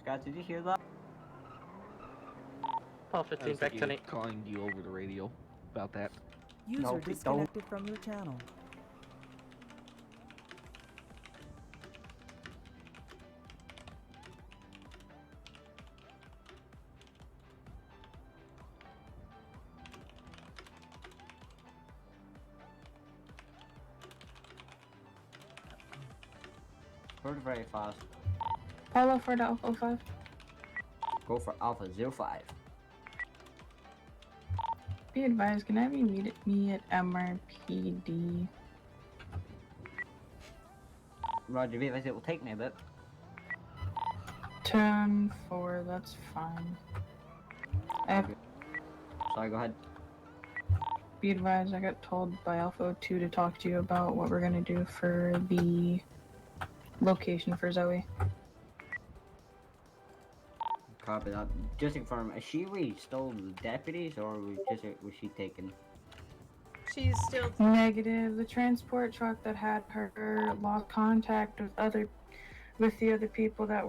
Scott, did you hear that? Paul 15 back to Nate. Calling you over the radio about that. User No, please disconnected from your channel. Heard very fast. Follow for the Alpha 5. Go for Alpha 05. Be advised, can I be meet me at MRPD? Roger, be advised, it will take me a bit. 10-4, that's fine. Sorry, go ahead. Be advised, I got told by Alpha 2 to talk to you about what we're gonna do for the location for Zoe. Copy that. Just to confirm, is she still the deputies or was she taken? She's still Negative. The transport truck that had her lost contact with the other people that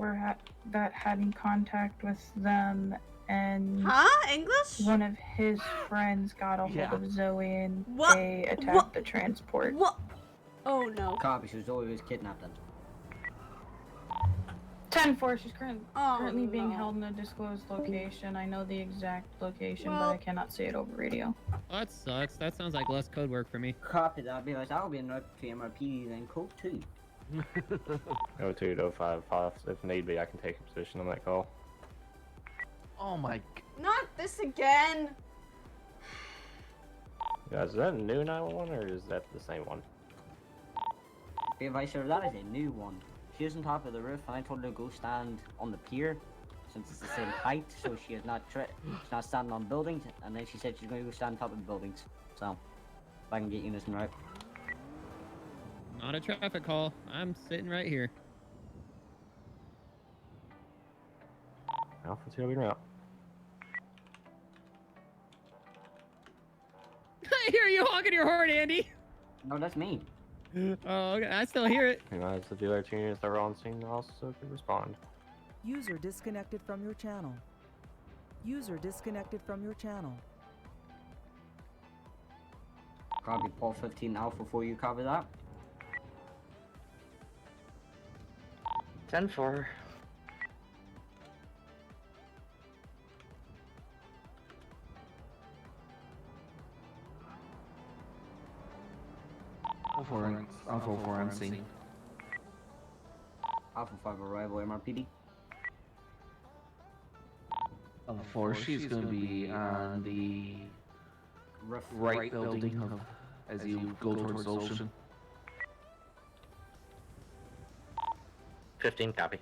that had in contact with them, and English? one of his friends got a hold of Zoe and they attacked What? the transport. What? Oh no. Copy, so Zoe was kidnapped then. 10-4, she's currently being held in a disclosed location. I know the exact location, but I cannot say it over radio. Oh, that sucks. That sounds like less code work for me. Copy that, because I'll be in MRPD then code 2. 02 to 05 if need be, I can take a position on that call. Oh my. Not this again. Guys, is that a new 911 or is that the same one? Be advised, sir, that is a new one. She was on top of the roof, and I told her to go stand on the pier, since it's the same height, so she is not she's not standing on buildings, and then she said she's going to go stand on top of the buildings. So, if I can get Unison right. Not a traffic call. I'm sitting right here. Alpha 2 will out. I hear you honking your horn, Andy. No, that's me. Oh, okay. I still hear it. The dealer 2 units that were on scene also could respond. User disconnected from your channel. User disconnected from your channel. Copy, Paul 15 Alpha for you, copy that? 10-4. Alpha 4 on scene. Alpha 5 arrival, MRPD. Of course, she's going to be on the right building as you go towards the ocean. 15, copy.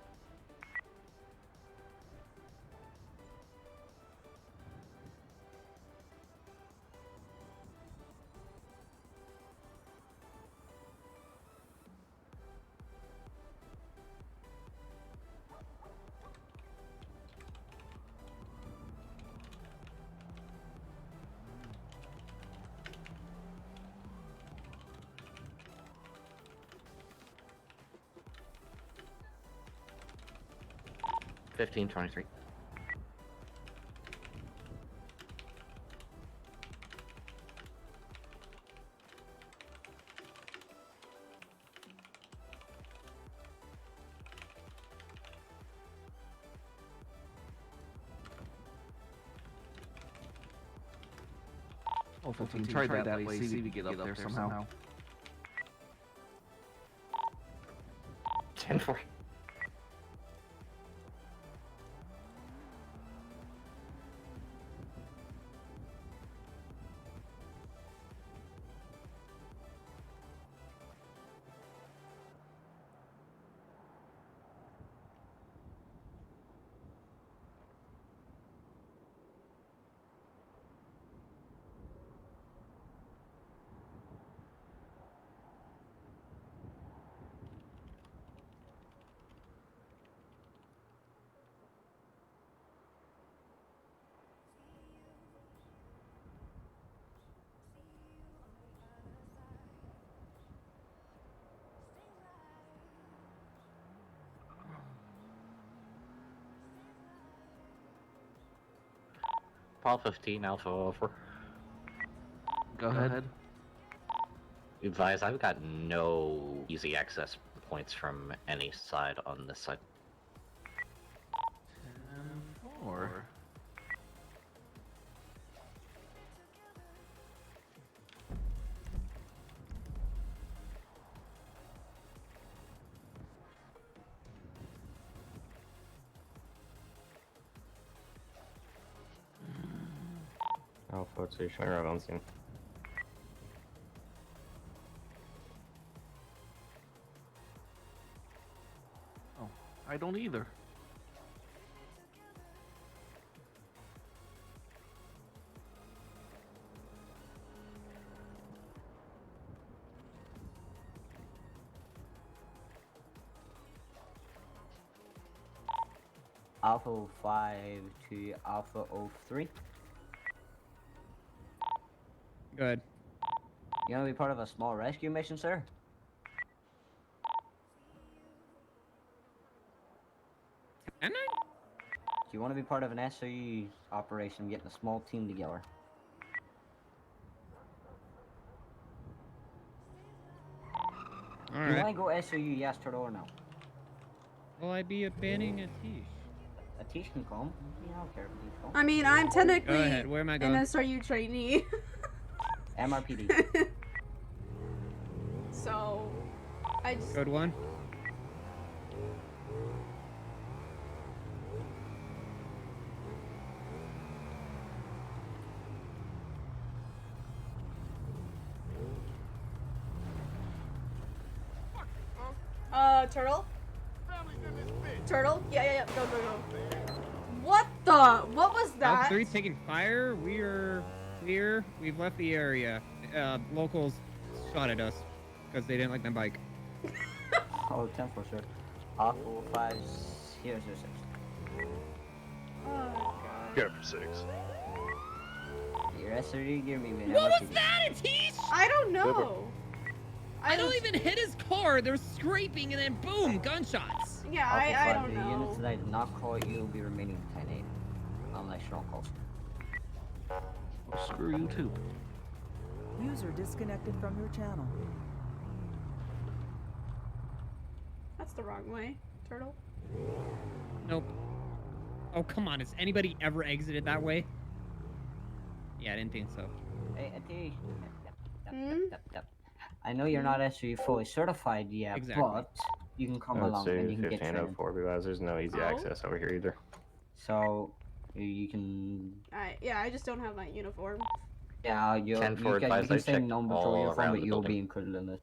$15.23. Oh, 15, try that way, see if we get up there somehow. 10-4. Paul 15, Alpha over. Go ahead. Advise, I've got no easy access points from any side on this side. 10-4. Alpha 2, showing right on scene. Oh, I don't either. Alpha 5 to Alpha 03. Good. You want to be part of a small rescue mission, sir? Can I? Do you want to be part of an SOE operation, getting a small team together? Alright. Do you want to go SOE, yes, Turtle, or no? Will I be abandoning Atish? Atish can come. Yeah, I don't care if Atish comes. I mean, I'm technically Go ahead, where am I going? an SRU trainee. MRPD. So, I just... Good one. Turtle? Turtle? Yeah, go. What the? What was that? Alpha 3 taking fire. We are clear. We've left the area. Locals shot at us because they didn't like my bike. Oh, 10 for sure. Alpha 5, here's your 6. Oh, God. Go for 6. Your SRE, give me man. What was that, Atish? I don't know. I don't even hit his car. They're scraping and then boom, gunshots. Yeah, Alpha I 5, don't the know. units that I did not call you will be remaining 10-8. Unless you're on calls. Well, screw you too. User disconnected from your channel. That's the wrong way, Turtle. Nope. Oh, come on. Has anybody ever exited that way? Yeah, I didn't think so. Hey, Atish. I know you're not SRE fully certified yet, Exactly. but you can come I would along say and you can get training. 1504 because there's no easy Oh. access over here either. So you can. Yeah, I just don't have my uniform. Yeah, you 10 can, forward you advised can I stay in checked normal all patrol uniform, around but the you'll be building. included in this.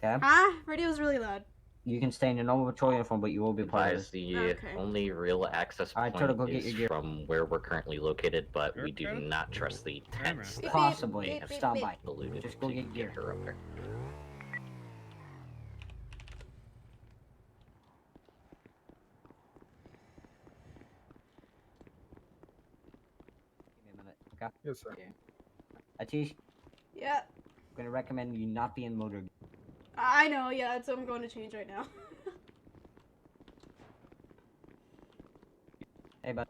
Okay? Ah, radio's really loud. You can stay in your normal patrol uniform, but you will be part of Advise this. the Okay. only real access Alright, point Turtle, go get is your gear. from where we're currently located, but we do Turtle? not trust the tents that Possibly. may have Stop by. alluded Just go to get gear. her up there. Give me a minute, okay? Yes, sir. Atish, Yeah, I'm gonna recommend you not be in motor. I know. Yeah, that's what I'm going to change right now. Hey, bud.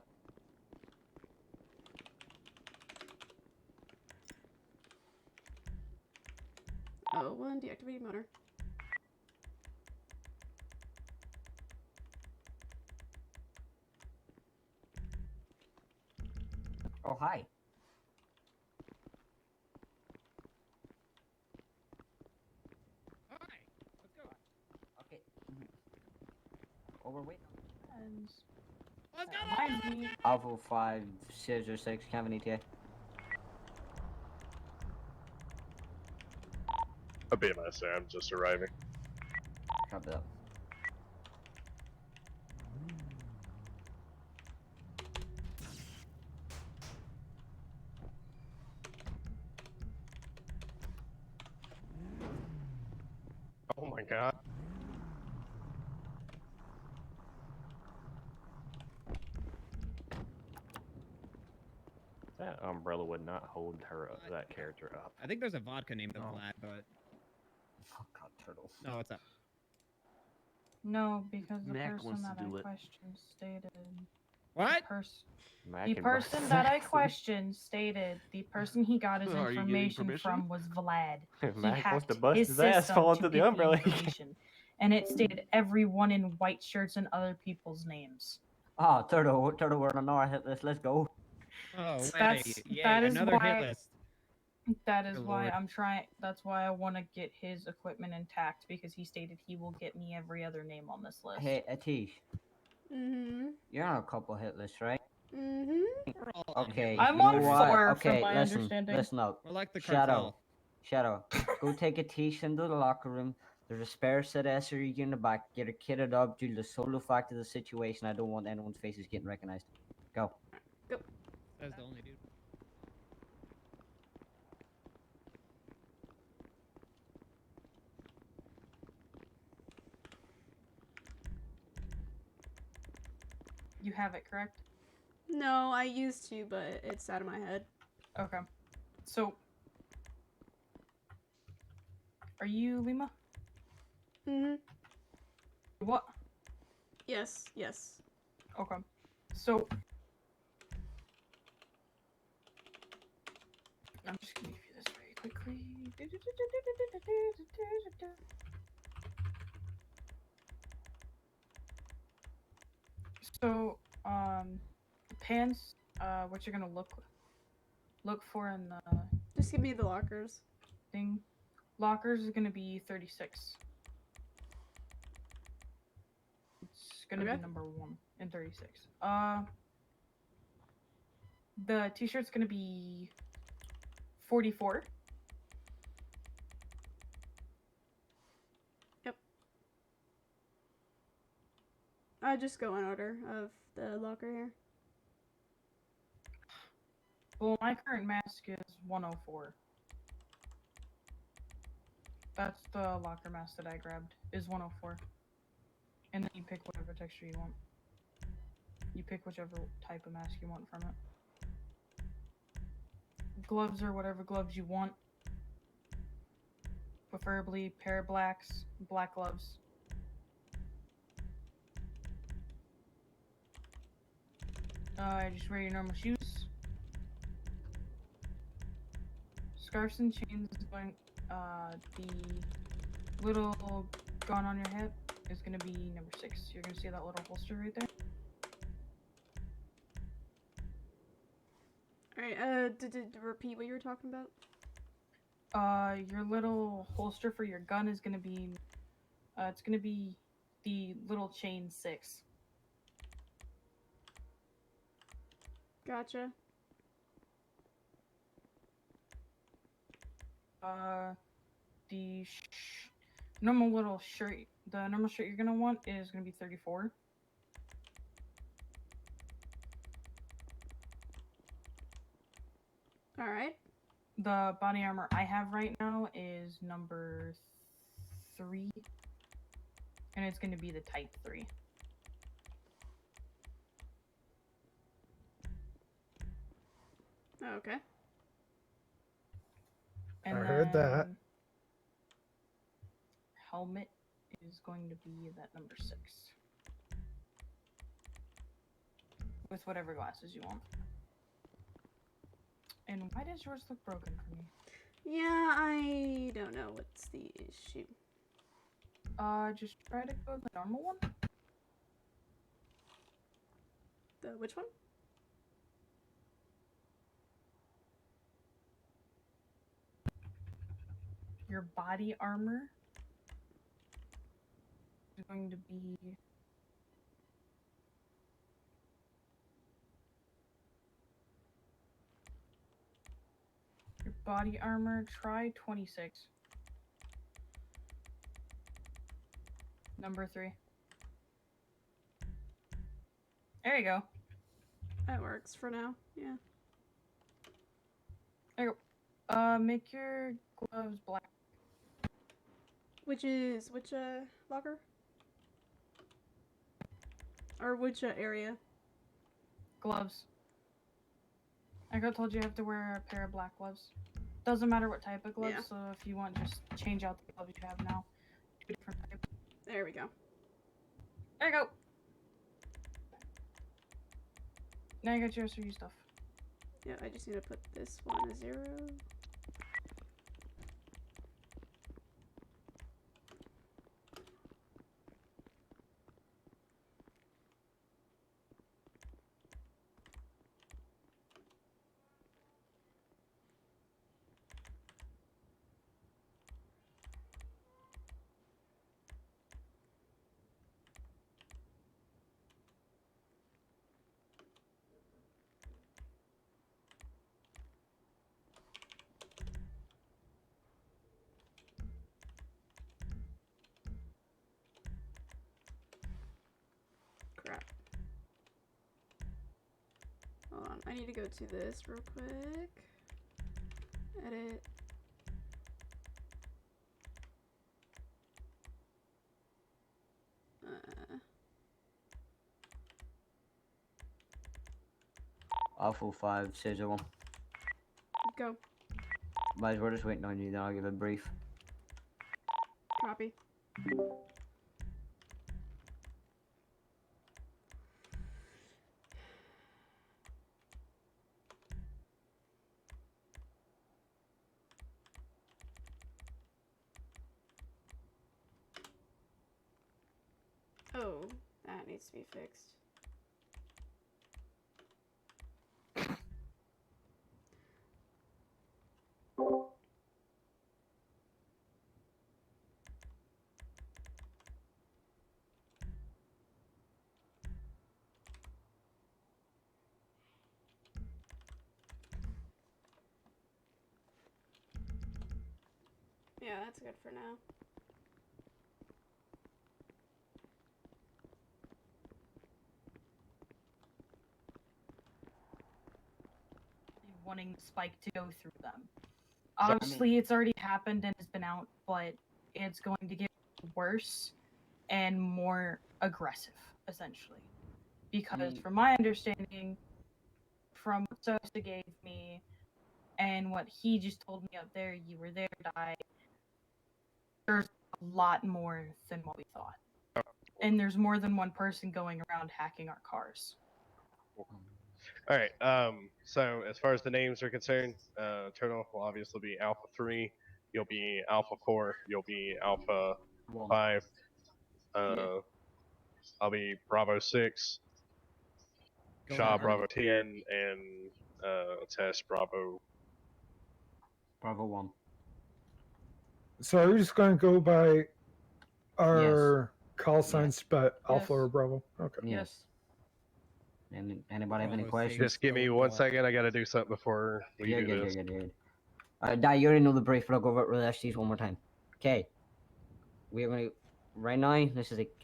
Oh, one deactivating motor. Oh, hi. Okay. Oh, we're waiting. Alpha 5, 606, Kevin ETA. A BMS, I'm just arriving. Copy that. Oh my god. That umbrella would not hold her that character up. I think there's a vodka named the Vlad, but Oh god, Turtle. no, what's up? No, because the Mac person wants to that do I it. questioned stated. What? Mac The and person Russ. that I questioned stated the person he got his Are you giving information permission? from was Vlad. If He Mac wants to hacked bust his his ass, system fall to into the get umbrella. information, and it stated everyone in white shirts and other people's names. Ah, Turtle, we're on our hit list. Let's go. Oh, That's- wait. Yay, that is another why- hit list. That is Good why lord. I'm trying. That's why I want to get his equipment intact because he stated he will get me every other name on this list. Hey, Atish, Mm-hmm. you're on a couple hit lists, right? Mm-hmm. Okay. I'm you know on what? 4 Okay, from my listen, understanding. listen up. We're like the Shadow, cartel. go take Atish into the locker room. There's a spare set of SRE in the back. Get her kitted up due to the solo fact of the situation. I don't want anyone's faces getting recognized. Go. That's the only dude. You have it, correct? No, I used to, but it's out of my head. Okay. So, are you Lima? Mm-hmm. What? Yes, yes. Okay. So, I'm just gonna give you this very quickly. So, pants. What you're gonna look for in the Just give me the lockers. thing. Lockers is gonna be 36. It's gonna Okay. be number 1 in 36. The t-shirt's gonna be 44. I just go in order of the locker here. Well, my current mask is 104. That's the locker mask that I grabbed, is 104. And then you pick whatever texture you want. You pick whichever type of mask you want from it. Gloves or whatever gloves you want. Preferably pair of blacks, black gloves. Just wear your normal shoes. Scarves and chains is going, the little gun on your hip is gonna be number 6. You're gonna see that little holster right there. Alright, repeat what you were talking about? Your little holster for your gun is gonna be, it's gonna be the little chain 6. Gotcha. The normal little shirt, the normal shirt you're gonna want is gonna be 34. All right. The body armor I have right now is number 3, and it's gonna be the type 3. Oh, okay. And I heard that. then helmet is going to be that number 6. With whatever glasses you want. And why does yours look broken for me? Yeah, I don't know what's the issue. Just try to go the normal one. The which one? Your body armor is going to be your body armor. Try 26. Number 3. There you go. That works for now. Yeah. There you go. Make your gloves black. Which locker? Or which area? Gloves. I told you I have to wear a pair of black gloves. Doesn't matter what type of gloves, Yeah. so if you want, just change out the gloves you have now. 2 different types. There we go. There you go. Now you got your SRU stuff. Yeah, I just need to put this one as 0. Crap. Hold on, I need to go to this real quick. Edit. Alpha 5, Scissor 1. Go. Guys, we're just waiting on you, then I'll give a brief. Copy. Oh, that needs to be fixed. Yeah, that's good for now. Wanting Spike to go through them. Obviously, it's already happened and has been out, but it's going to get worse and more aggressive, essentially. Because from my understanding, from what Sosa gave me, and what he just told me up there, you were there, died, there's a lot more than what we thought. And there's more than one person going around hacking our cars. All right. So as far as the names are concerned, Turtle will obviously be Alpha 3. You'll be Alpha 4. You'll be Alpha 5. I'll be Bravo 6. Shaw Bravo 10, and Tess Bravo 1. So are we just going to go by our call signs, but Alpha or Bravo. Okay. Yes. Anybody have any Bravo questions? Just give me 1 second. I gotta do something before we You're do good, this. you're good, you're good. Di, you already know the brief, but I'll go over it with SGs one more time. Okay. We're gonna right now. This is it's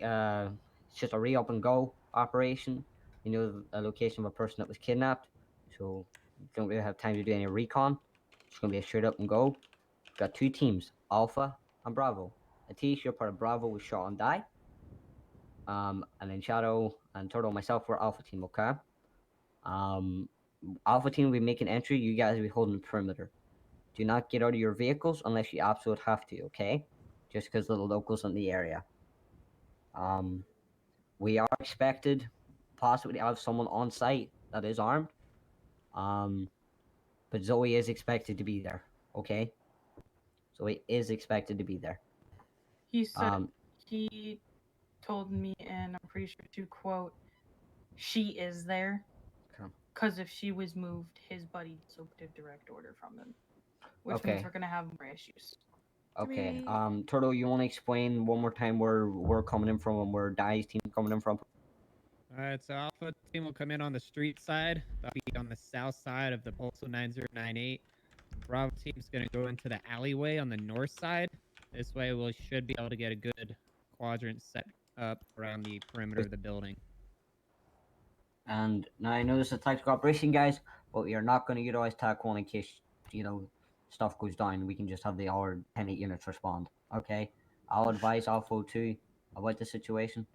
just a re-up and go operation. You know a location of a person that was kidnapped, so you don't really have time to do any recon. It's gonna be a straight up and go. We've got 2 teams, Alpha and Bravo. Atish, you're part of Bravo, was shot and died. And then Shadow and Turtle, myself, were Alpha team. Okay. Alpha team will be making entry. You guys will be holding the perimeter. Do not get out of your vehicles unless you absolutely have to. Okay. Just because of the locals in the area. We are expected possibly to have someone on site that is armed. But Zoe is expected to be there. Okay. Zoe is expected to be there. He said he told me, and I'm pretty sure to quote, "She is there." Because if she was moved, his buddy took a direct order from him, which means we're gonna have more issues. Okay. Turtle, you want to explain one more time where we're coming in from and where Dai's team coming in from? Alright, so Alpha team will come in on the street side. They'll be on the south side of the Postal 9098. Bravo team's gonna go into the alleyway on the north side. This way we should be able to get a good quadrant set up around the perimeter of the building. And now I know this is a tactical operation, guys, but we are not going to utilize TAC 1 in case, you know, stuff goes down. We can just have the our 10-8 units respond. Okay? I'll advise Alpha 2 about the situation.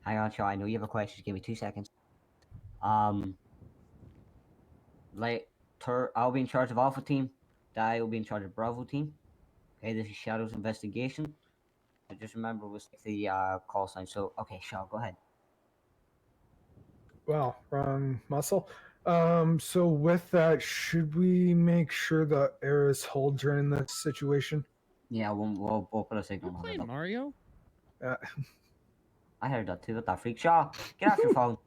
Hang on, Shaw. I know you have a question. Just give me 2 seconds. I'll be in charge of Alpha team. Dai will be in charge of Bravo team. Okay, this is Shadow's investigation. I just remember was the call sign. So, okay, Shaw, go ahead. Wow, wrong muscle. So with that, should we make sure that Eris holds during this situation? Yeah, we'll put a signal on it. Mario? I heard that too. What that freak? Shaw, get off your phone.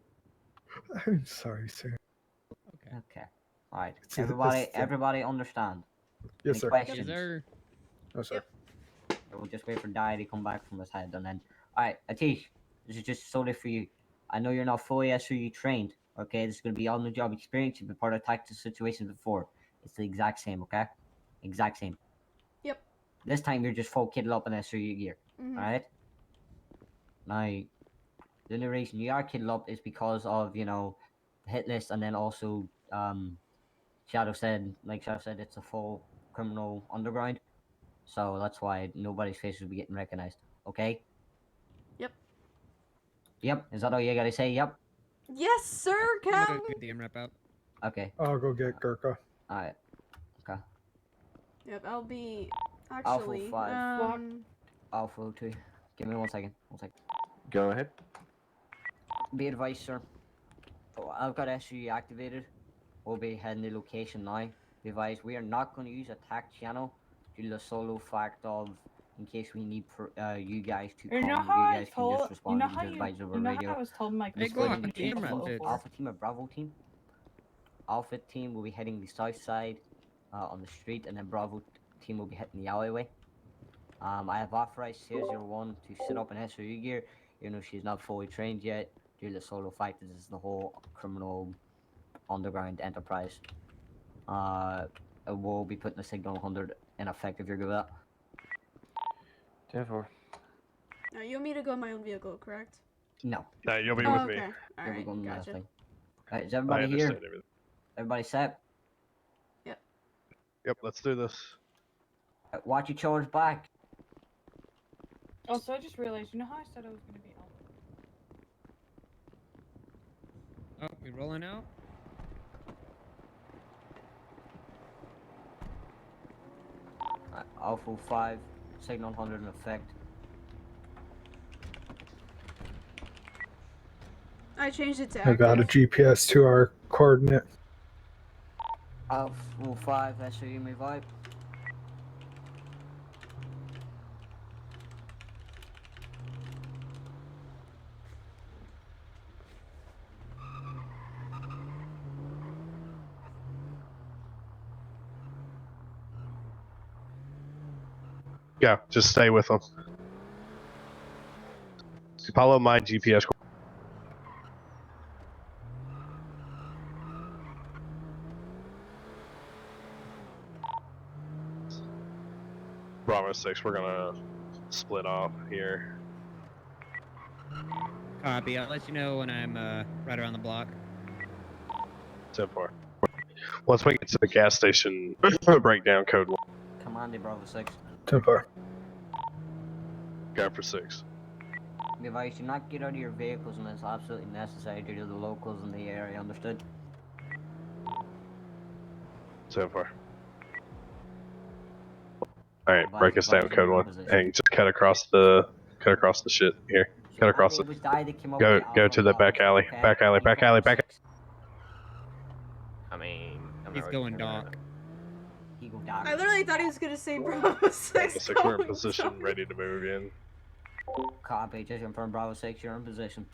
I'm sorry, sir. Okay. All right. Everybody understand? Yes, Any sir. questions? Yes, sir. No, sir. We'll just wait for Dai to come back from his head, and then. All right, Atish, this is just solely for you. I know you're not fully SRU trained. Okay, this is going to be on-the-job experience. You've been part of tactical situations before. It's the exact same. Okay, exact same. Yep. This time you're just full kitted up in SRU gear. Mhm. All right. Now, the only reason you are kitted up is because of the hit list, and then also Shadow said, it's a full criminal underground, so that's why nobody's faces will be getting recognized. Okay. Yep. Yep. Is that all you gotta say? Yep. Yes, sir, I'm gonna Captain. go get the MRAP out. Okay. I'll go get Gurkha. Alright. Okay. Yep, I'll be actually. Alpha 5. Alpha 2. Give me 1 second. 1 second. Go ahead. Be advised, sir. Oh, I've got SU activated. We'll be heading the location now. Be advised, we are not going to use a TAC channel due to the solo fact of in case we need you guys to come. You know You how I guys can told? just respond You know to how the advice over you know radio. how I was told my We're Hey, go on, splitting the into MRAP did. Alpha team and Bravo team. Alpha team will be heading the south side on the street, and then Bravo team will be hitting the alleyway. I have authorized CR01 to sit up in SRU gear, even though she's not fully trained yet, due to the solo fact that this is the whole criminal underground enterprise. We'll be putting the signal 100 in effect if you're good with that. 10-4. Now you want me to go in my own vehicle, correct? No. No, you'll be Oh, with okay. me. All You'll be right, going to that gotcha. thing. Alright, is everybody here? understand everything. Everybody set? Yep, let's do this. Watch your shoulders back. Also, I just realized. You know how I said I was gonna be Alpha? Oh, we rolling out? Alpha 5, signal 100 in effect. I changed it to I've added GPS to our coordinate. Alpha 5, SRU move out. Yeah, just stay with them. Follow my GPS. Bravo 6, we're gonna split off here. Copy. I'll let you know when I'm right around the block. 10-4. Once we get to the gas station, break down code 1. Command Bravo 6. 10-4. Go for 6. Be advised, do not get out of your vehicles unless absolutely necessary due to the locals in the area, understood? 10-4. Alright, break us down code 1. And just cut across the shit here. Cut across it. Go to the back alley. Back alley. I mean, he's going dock. I literally thought he was gonna say Bravo 6. 6, we're in position, ready to move in. Copy, just confirm Bravo 6, you're in position.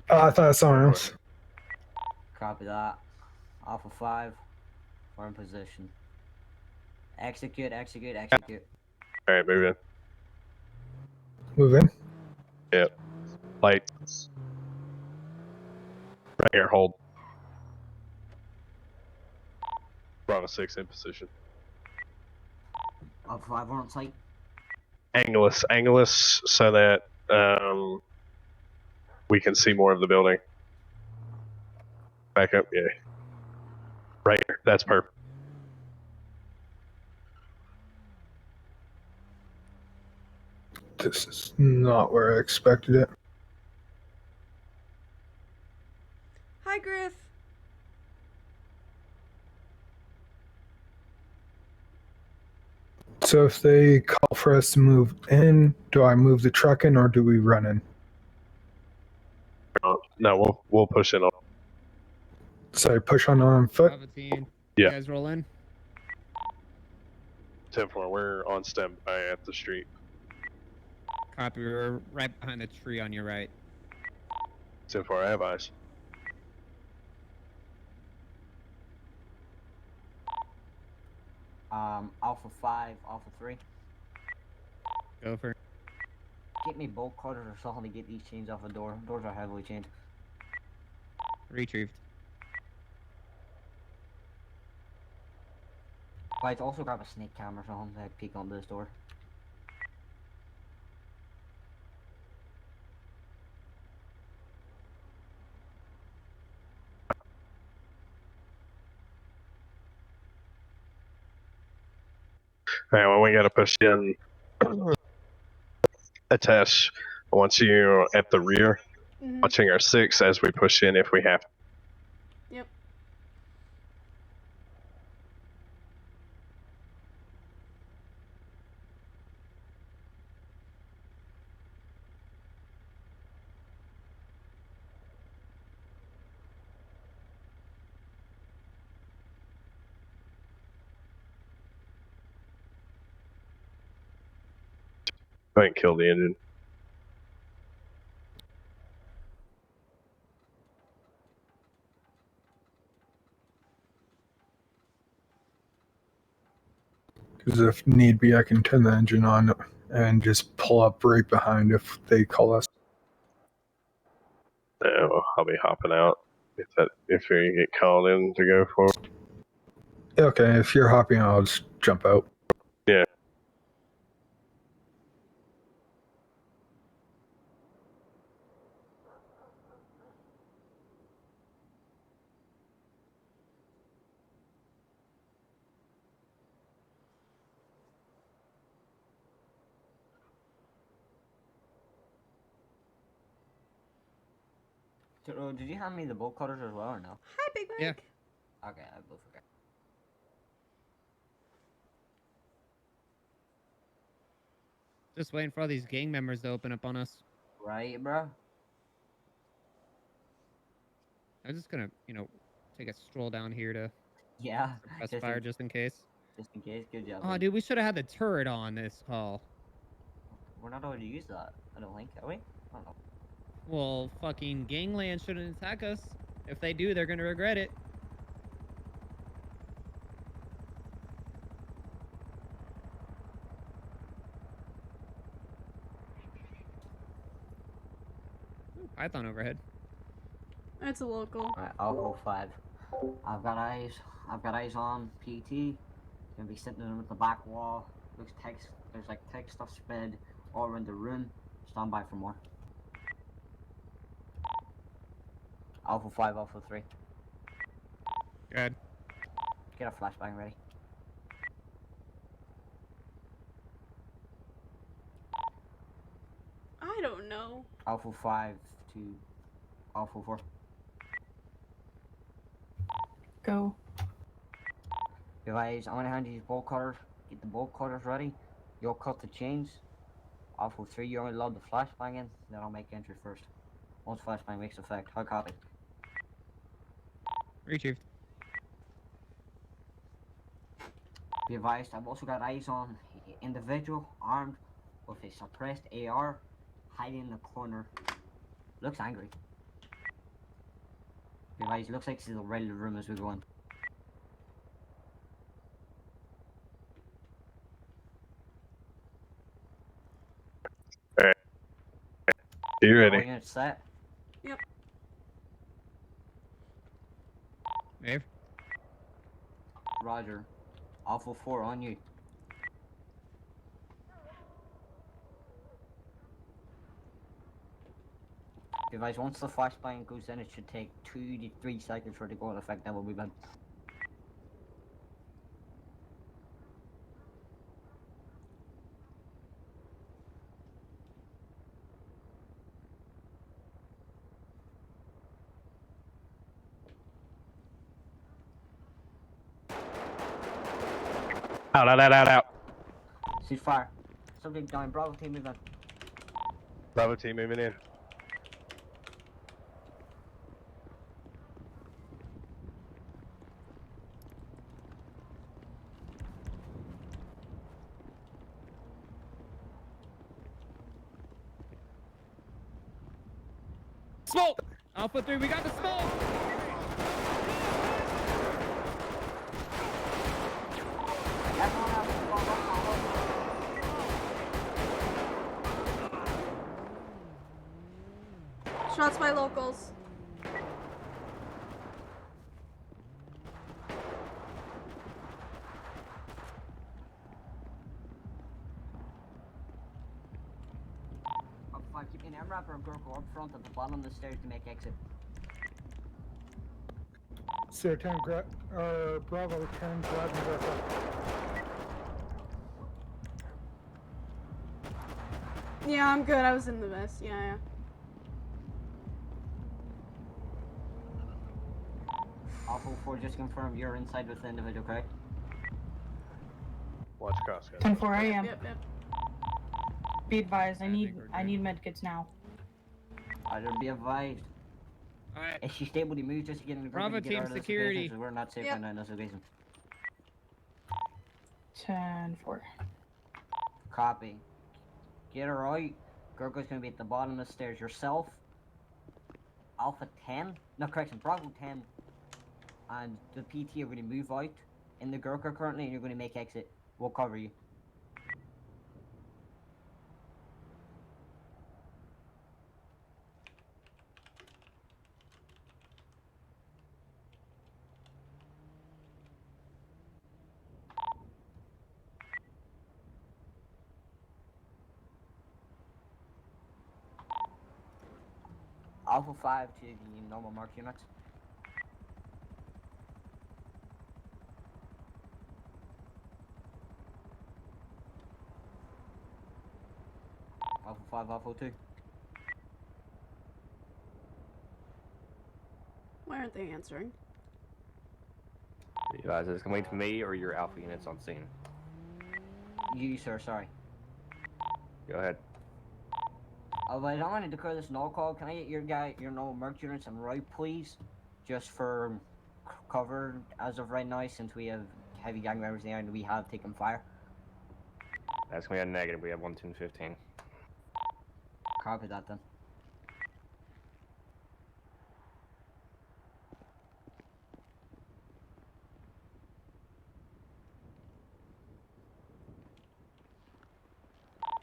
I thought it was someone else. Copy that. Alpha 5, we're in position. Execute. Alright, move in. Move in. Yep. Lights. Right here, hold. Bravo 6 in position. Alpha 5, we're on site. Anglus, so that we can see more of the building. Back up, yeah. Right here, that's perfect. This is not where I expected it. Hi, Griff. So if they call for us to move in, do I move the truck in or do we run in? No, we'll push in on. Sorry, push on foot? Yeah. Yeah. You guys roll in? 10-4, we're on standby at the street. Copy, we're right behind the tree on your right. 10-4, I have eyes. Alpha 5, Alpha 3. Go for it. Get me bolt cutters or something to get these chains off the door. Doors are heavily chained. Retrieved. Guys, also grab a snake camera or something to peek on this door. Alright, well, we gotta push in. Attach. I want you at the rear, watching our 6 as we push in if we have to. Yep. Go ahead and kill the engine. Because if need be, I can turn the engine on and just pull up right behind if they call us. No, I'll be hopping out if we get called in to go for it. Okay, if you're hopping, I'll just jump out. Yeah. So, did you hand me the bolt cutters as well or no? Hi, Big Mac. Yeah. Okay, I both forgot. Just waiting for all these gang members to open up on us. Right, bro? I'm just gonna, take a stroll down here to suppress fire just in case. Just in case, good job. Oh, dude, we should have had the turret on this call. We're not allowed to use that, I don't think, are we? I don't know. Well, fucking gangland shouldn't attack us. If they do, they're gonna regret it. Python overhead. It's a local. Alright, I'll go 5. I've got eyes on PT. Gonna be sitting in with the back wall. There's like text stuff spread all around the room. Stand by for more. Alpha 5, Alpha 3. Good. Get a flashbang ready. I don't know. Alpha 5 to Alpha 4. Go. Guys, I'm gonna hand you these bolt cutters. Get the bolt cutters ready. You'll cut the chains. Alpha 3, you're only load the flashbang in, then I'll make entry first. Once flashbang makes effect, hard copy. Retrieved. Be advised, I've also got eyes on individual armed with a suppressed AR hiding in the corner. Looks angry. Be advised, looks like he's right in the room as we go in. Alright. Are you ready? All units set. Yep. Maeve? Roger. Alpha 4 on you. Device, once the flashbang goes in, it should take 2 to 3 seconds for it to go into effect, then we'll be back. Out. Ceasefire. Subject down. Bravo team move in. Bravo team moving in. Smoke! Alpha 3, we got the smoke! Shots by locals. Up 5, keep an MRAP or Gurkle up front at the bottom of the stairs to make exit. Sierra 10, Bravo 10, grab and back up. Yeah, I'm good. I was in the vest. Yeah. Alpha 4, just confirm you're inside with the individual, correct? Watch cross, guys. 10-4 AM. Yep. Be advised, I need medkits now. Either be advised. Alright. Is she stable to move just to get in the group Bravo and get team out of this security. location, 'cause we're not safe right now in this location. 10-4. Copy. Get her out. Gurgo's gonna be at the bottom of the stairs. Yourself, Alpha 10, no correction, Bravo 10, and the PT are gonna move out in the Gurkha currently, and you're gonna make exit. We'll cover you. Alpha 5 to the normal mark units. Alpha 5, Alpha 2. Why aren't they answering? You guys, is it coming to me or your alpha units on scene? You, sir, sorry. Go ahead. But I wanted to declare this null call. Can I get your normal merc units en route, please? Just for cover as of right now, since we have heavy gang members there and we have taken fire. That's gonna be a negative. We have 1, 2, and 15. Copy that then.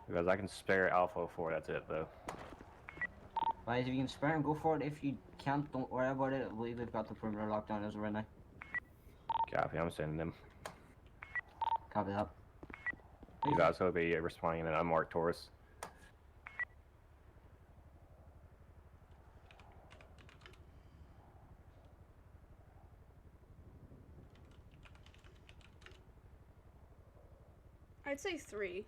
Because I can spare Alpha 4, that's it though. Guys, if you can spare him, go for it. If you can't, don't worry about it. I believe they've got the perimeter locked down as of right now. Copy, I'm sending them. Copy that. He's also be responding in an unmarked Taurus. I'd say 3.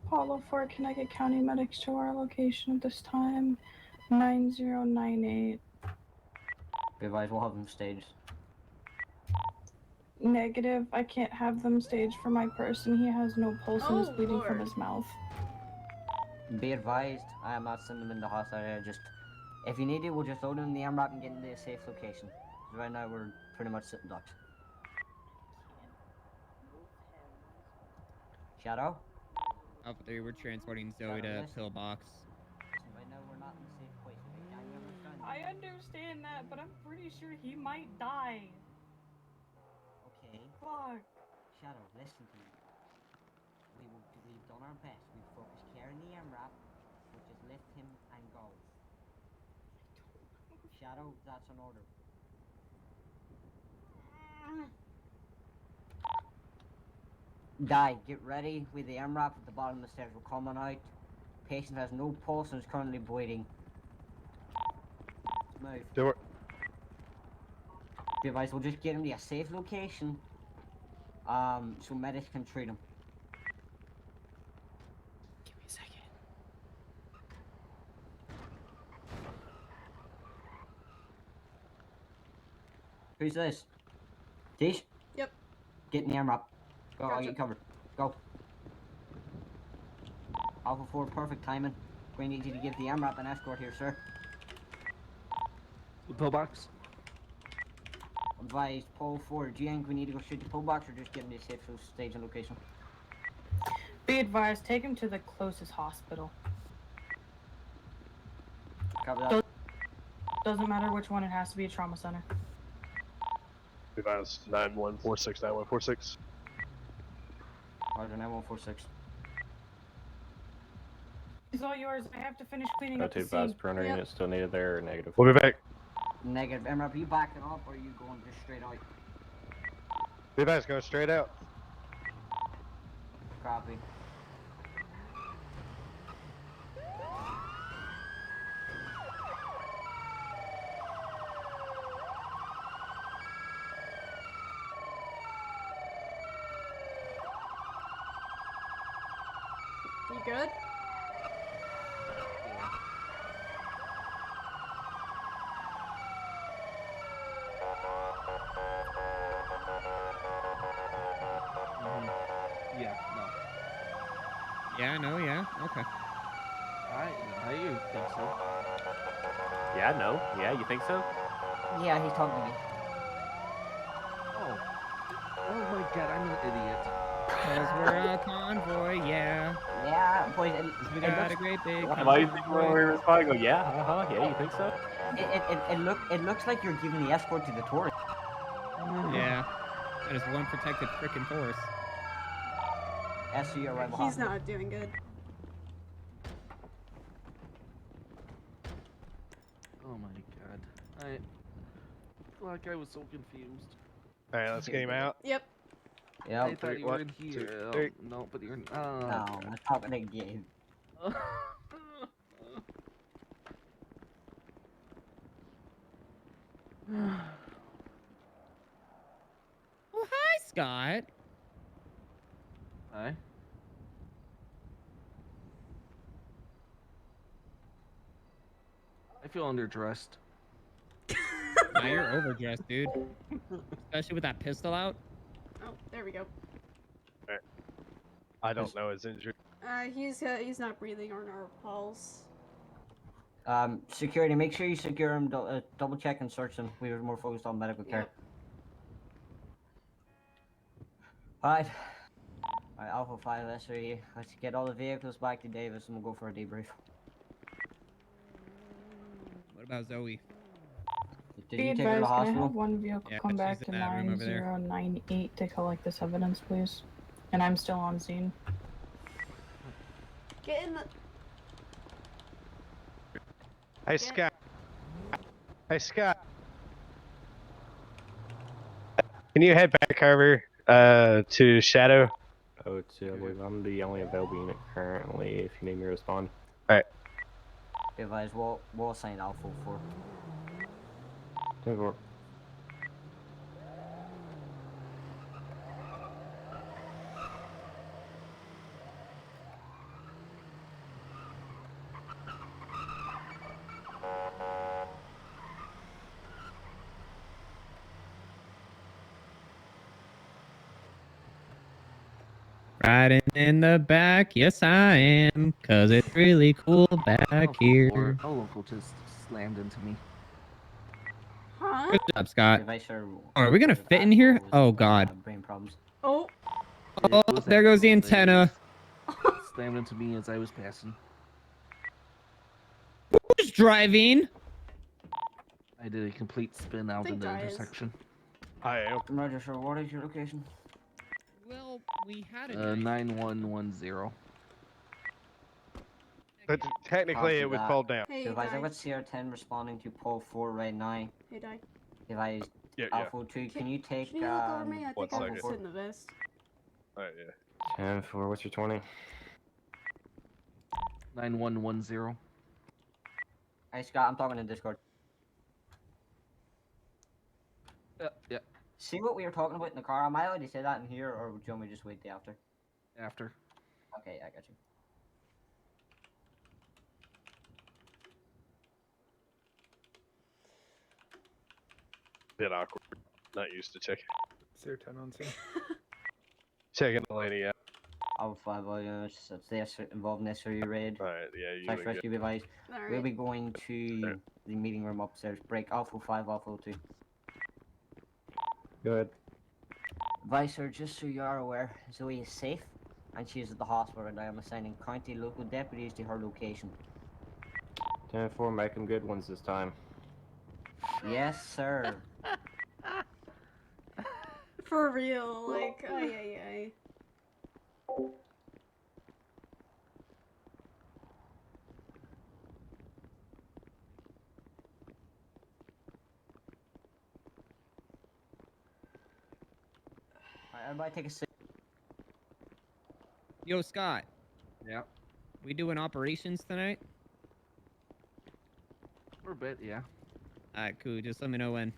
Apollo 4, Connecticut County Medics to our location at this time, 9098. Be advised, we'll have them staged. Negative, I can't have them staged for my person. He has no pulse and is Oh, bleeding from Lord. his mouth. Be advised, I am not sending them in the hostile area. Just, if you need it, we'll just load them in the MRAP and get into a safe location. 'Cause right now, we're pretty much sitting ducks. Shadow? Alpha 3, we're transporting Zoe to pillbox. Right now, we're not in a safe place. Okay? You understand? I understand that, but I'm pretty sure he might die. Okay. Fuck. Shadow, listen to me. We've done our best. We've focused care in the MRAP. We'll just lift him and go. Shadow, that's an order. Die, get ready with the MRAP at the bottom of the stairs. We're coming out. Patient has no pulse and is currently bleeding. Move. Do it. Be advised, we'll just get him to a safe location. So medics can treat him. Give me a second. Who's this? Tish? Yep. Get in the MRAP. Go, I'll Gotcha. get you covered. Go. Alpha 4, perfect timing. Going to need you to give the MRAP an escort here, sir. The pillbox. Advised, Pole 4, GN, we need to go straight to pillbox or just get him to a safe stage and location? Be advised, take him to the closest hospital. Copy that. Doesn't matter which one, it has to be a trauma center. Advised 9146, 9146. Roger, 9146. It's all yours. I have to finish cleaning Go up to the advise scene. perimeter unit still needed there or negative? We'll be back. Negative. MRAP, are you backing up or are you going just straight out? Be back, go straight out. Copy. You good? Yeah, no. Yeah, no, yeah, okay. I you think so. Yeah, no. Yeah, you think so? Yeah, he's talking to me. Oh. Oh my god, I'm an idiot. Cause we're a convoy, yeah. Yeah, boys, We it got looks, a great big Why do you think convoy. we're responding? Go, yeah, yeah, you think so? it looks like you're giving the escort to the tourist. Yeah. That is one protected frickin' Taurus. SC arrival He's hospital. not doing good. Oh my god. Like I was so confused. Alright, let's get him out. Yep. Yeah. I thought you were in here. three. No, but you're No, I'm talking again. Oh, hi, Scott. Hi. I feel underdressed. Now you're overdressed, dude. Especially with that pistol out. Oh, there we go. I don't know his injury. He's not breathing on our pulse. Security, make sure you secure him, double check and search him. We were more focused on medical care. Alright. Alright, Alpha 5 SRE. Let's get all the vehicles back to Davis and we'll go for a debrief. What about Zoe? Did Be you take her to the advised, can I hospital? have one vehicle Yeah, come back she's to in that room over there. 9098 to collect this evidence, please? And I'm still on scene. Get in the. Hey, Scott. Hey, Scott. Can you head back over to Shadow? Oh, I believe I'm the only available unit currently. If you need me to respond. All right. Be advised, we'll assign Alpha 4. 10-4. Riding in the back, yes I am, cause it's really cool back here. A local just slammed into me. Huh? Good job, Scott. Advice, sir, Are we gonna fit in here? Oh god. brain problems. Oh. Oh, there goes the antenna. Slammed into me as I was passing. Who's driving? I did a complete spin out in the intersection. I am. Roger, sir. What is your location? Well, we had a 9110. But technically, it would fall down. Hey, Advise, Di. I've got CR10 responding to Paul 4 right now. Hey, Di. Advise, Yeah. Alpha 2, can you take, Can you look over me? I One think I can second. sit in the vest. Alright, yeah. 10-4. What's your 20? 9110. Hey, Scott, I'm talking in Discord. Yeah. See what we were talking about in the car? Am I allowed to say that in here, or would you want me to just wait the after? After. Okay, I got you. Bit awkward. Not used to checking. CR10 on scene. Checking the lady out. Alpha 5 units, that's the involved in SRU raid. Alright, yeah, you Slash would rescue get- advice. Alright. We'll be going to the meeting room upstairs. Break Alpha 5, Alpha 2. Go ahead. Advice, sir, just so you are aware, Zoe is safe, and she is at the hospital, and I am assigning county local deputies to her location. 10-4. Make them good ones this time. Yes, sir. For real, like, ay. Alright, everybody take a seat. Yo, Scott. Yeah. We doing operations tonight? For a bit, yeah. Alright, cool. Just let me know when.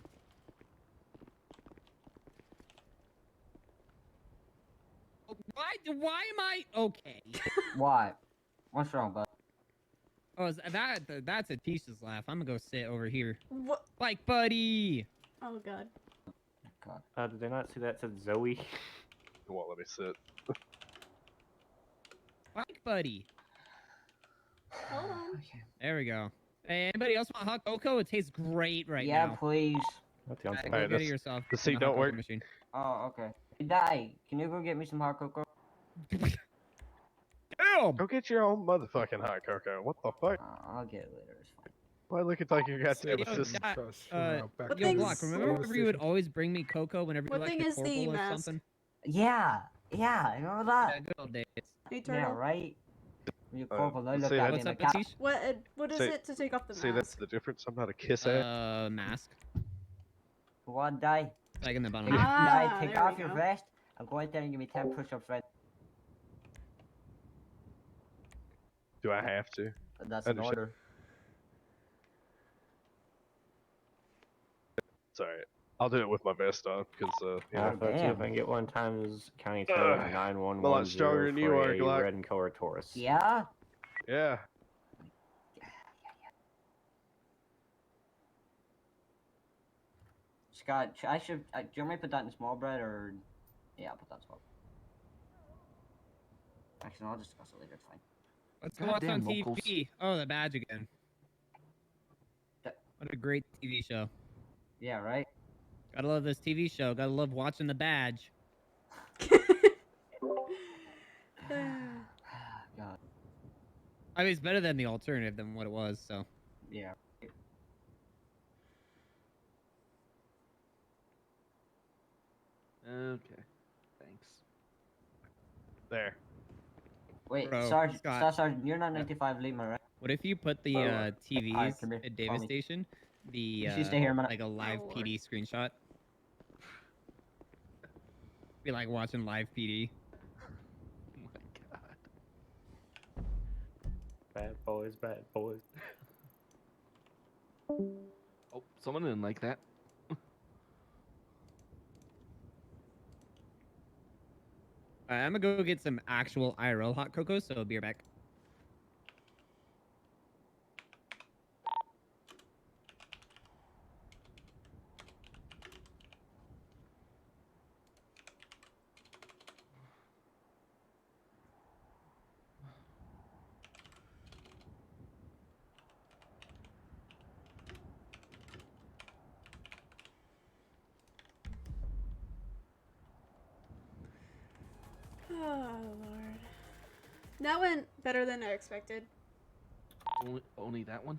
Why am I okay? Why? What's wrong, bud? Oh, that's a Tisha's laugh. I'm gonna go sit over here. What? Like, buddy. Oh god. Did they not see that said Zoe? It won't let me sit. Like, buddy. Hold on. There we go. Hey, anybody else want hot cocoa? It tastes great right Yeah, now. please. Go Alright, get it this- yourself. the in seat hot don't cocoa work? Machine. Oh, okay. Hey, Di, can you go get me some hot cocoa? Damn! Go get your own motherfucking hot cocoa. What the fuck? I'll get it later. It's fine. Why look at like you got Yo, assistant? What yo, thing's- Block, remember you would always bring me cocoa whenever What you thing liked is the the corporal or mask? something? Yeah, I remember that. Yeah, good old days. Hey, Yeah, Turtle. right? You corporal, now look see, at me. that's- my What's cat- up, Atish? What is See- it to take off the See, mask? that's the difference. I'm not a kiss ass. Mask. What, Di? Like in the bottom. Take, Ah, Di, take there we off your go. vest and go out there and give me 10 push-ups right. Do I have to? That's an Understand. order. It's alright. I'll do it with my vest on, because, you know. Alpha 2, if I can get one times county code I'm a lot stronger 9110 than you for are, a Glock. red and color Taurus. Yeah? Yeah. Scott, do you want me to put that in small bread, or... Yeah, I'll put that in small. Actually, no, I'll just discuss it later, it's fine. Let's go watch on Goddamn locals. TV. Oh, the badge again. What a great TV show. Yeah, right? Gotta love this TV show. Gotta love watching the badge. God. I mean, it's better than the alternative than what it was, so. Yeah. Okay. Thanks. There. Wait, Bro, Sarge, Scott. Sergeant, you're not 95 Lima, right? What if you put the Alright, TVs come here, at follow Davis me. Station, the You stay here a minute. like a live Oh, PD screenshot? Be like watching live PD. Oh my god. Bad boys, bad boys. Oh, someone didn't like that. I'm gonna go get some actual IRL hot cocoa, so I'll be right back. Oh, Lord. That went better than I expected. Only that one?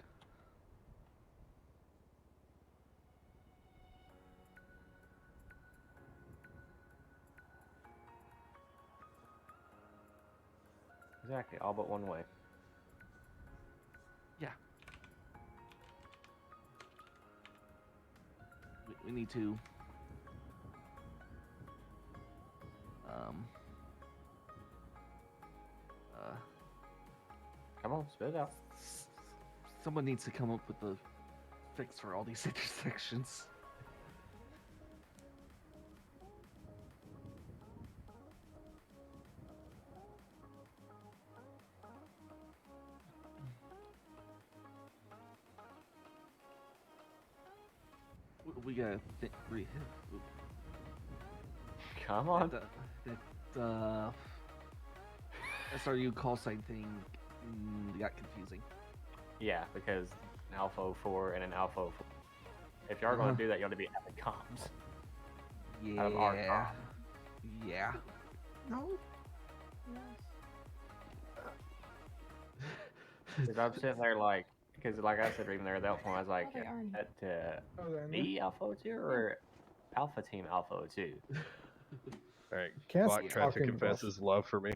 Exactly, all but one way. Yeah. We need to... Come on, spit it out. Someone needs to come up with a fix for all these intersections. We gotta Come on. That SRU call sign thing got confusing. Yeah, because an Alpha 04 and an Alpha 04. If you are going to do that, you ought to be having comms. Out of our Yeah. comms. Yeah. No. Because I'm sitting there like, because like I said, even there at that point, I was like, at B Alpha 02 or Alpha Team Alpha 02? Alright, Can't Glock tried to talking confess his love for me.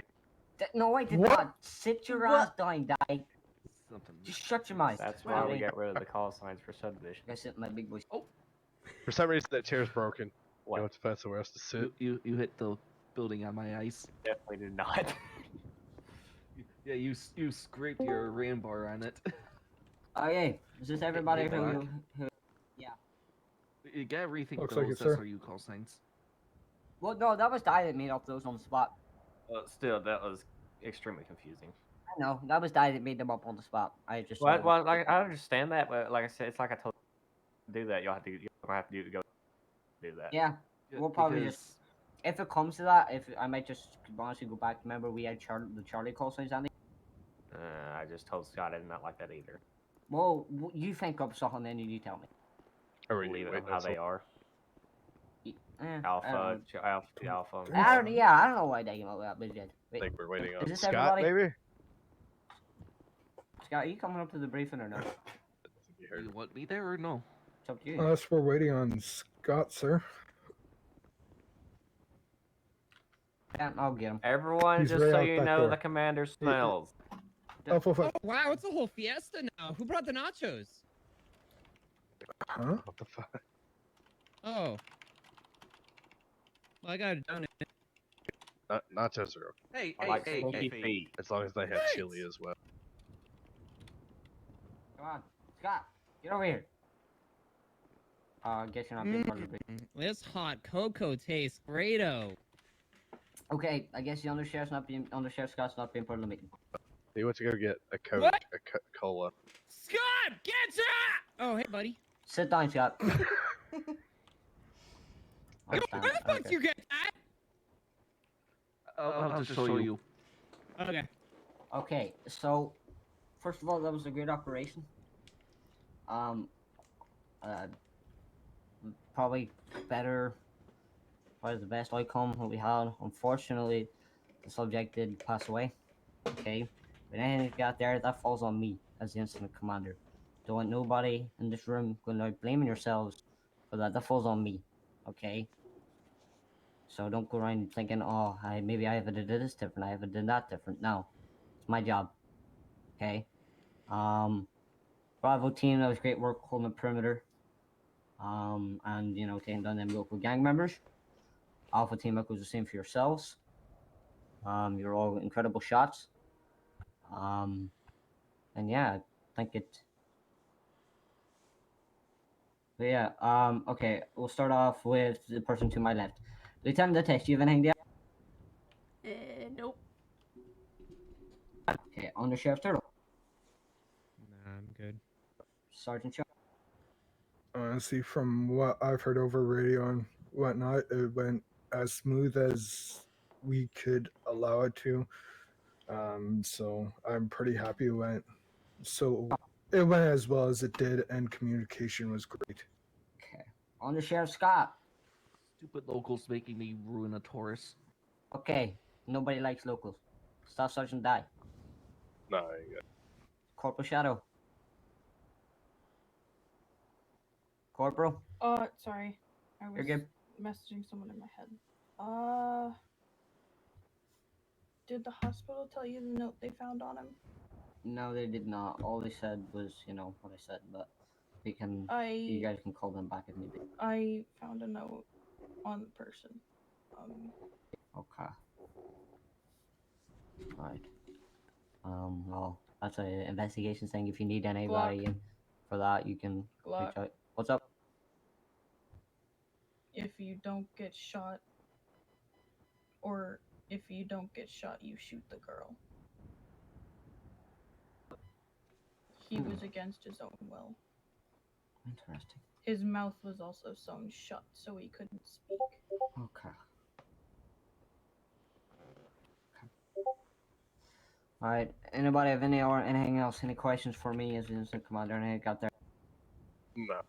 No, I did What? not. Sit your ass down, die. Something. Just shut your mouth. That's why we got rid of the call signs for subdivision. I sit my big boy. Oh. For some reason, that chair's broken. What? You know, to find somewhere else to sit. You hit the building on my ice. Definitely did not. Yeah, you scraped your ram bar on it. Okay, is this everybody Hey, who, Doc. Yeah. You gotta rethink Looks those like it, sir. SRU call signs. Well, no, that was Di that made up those on the spot. Still, that was extremely confusing. I know, that was Di that made them up on the spot. I just. Well, like I understand that, but like I said, it's like I told you to do that. You'll have to go do that. Yeah, we'll probably just. If it comes to that, I might just honestly go back. Remember, we had the Charlie call signs, Andy. I just told Scott I did not like that either. Well, you think up something, then you tell me. Leave it how they are. Alpha. Alpha. I don't know why they came up with that, but yeah. I think we're waiting on Is this Scott, everybody? maybe? Scott, are you coming up to the briefing or no? You want me there or no? It's up to you. Unless we're waiting on Scott, sir. Yeah, I'll get him. Everyone, He's just right so out you that know, door. the commander smells. Alpha 5. Oh, wow, it's a whole fiesta now. Who brought the nachos? Huh? What the fuck? Oh. Well, I got it done. Nachos are okay. Hey, I like hey, smoky hey. feet. As long as they have What? chili as well. Come on, Scott, get over here. I guess you're not being part of the briefing. This hot cocoa tastes great-o. Okay, I guess the undersheriff's Scott's not being part of the meeting. He went to go get a Coke, What? cola. Scott, get ya! Oh, hey, buddy. Sit down, Scott. Where the fuck you get that? I'll just show you. Okay. Okay, so first of all, that was a great operation. Probably the best outcome that we had. Unfortunately, the subject did pass away. Okay, but anything that got there, that falls on me as the incident commander. Don't want nobody in this room going out blaming yourselves for that. That falls on me. Okay. So don't go around thinking, oh, maybe I haven't did this different, I haven't done that different. No, it's my job. Okay. Bravo team, that was great work holding the perimeter. And you know, taking down them local gang members. Alpha team, that goes the same for yourselves. You're all incredible shots. And yeah, I think it. But yeah, okay, we'll start off with the person to my left. Lieutenant Detective, do you have anything to add? Nope. Okay, Under Sheriff Turtle. Nah, I'm good. Sergeant Shaw. Honestly, from what I've heard over radio and whatnot, it went as smooth as we could allow it to. So I'm pretty happy it went. So it went as well as it did, and communication was great. Okay, Under Sheriff Scott. Stupid locals making me ruin a Taurus. Okay, nobody likes locals. Staff Sergeant Die. No, I ain't got. Corporal Shadow. Corporal. Sorry. I was You're good. messaging someone in my head. Did the hospital tell you the note they found on him? No, they did not. All they said was, you know, what I said, but we can. You guys can call them back if need be. I found a note on the person. Okay. Alright. Well, that's an investigation thing. If you need anybody in for that, you can reach out. What's up? If you don't get shot, or if you don't get shot, you shoot the girl. He was against his own will. Interesting. His mouth was also sewn shut, so he couldn't speak. Okay. Alright, anybody have anything else? Any questions for me as Instant Commander? Anything got there? No.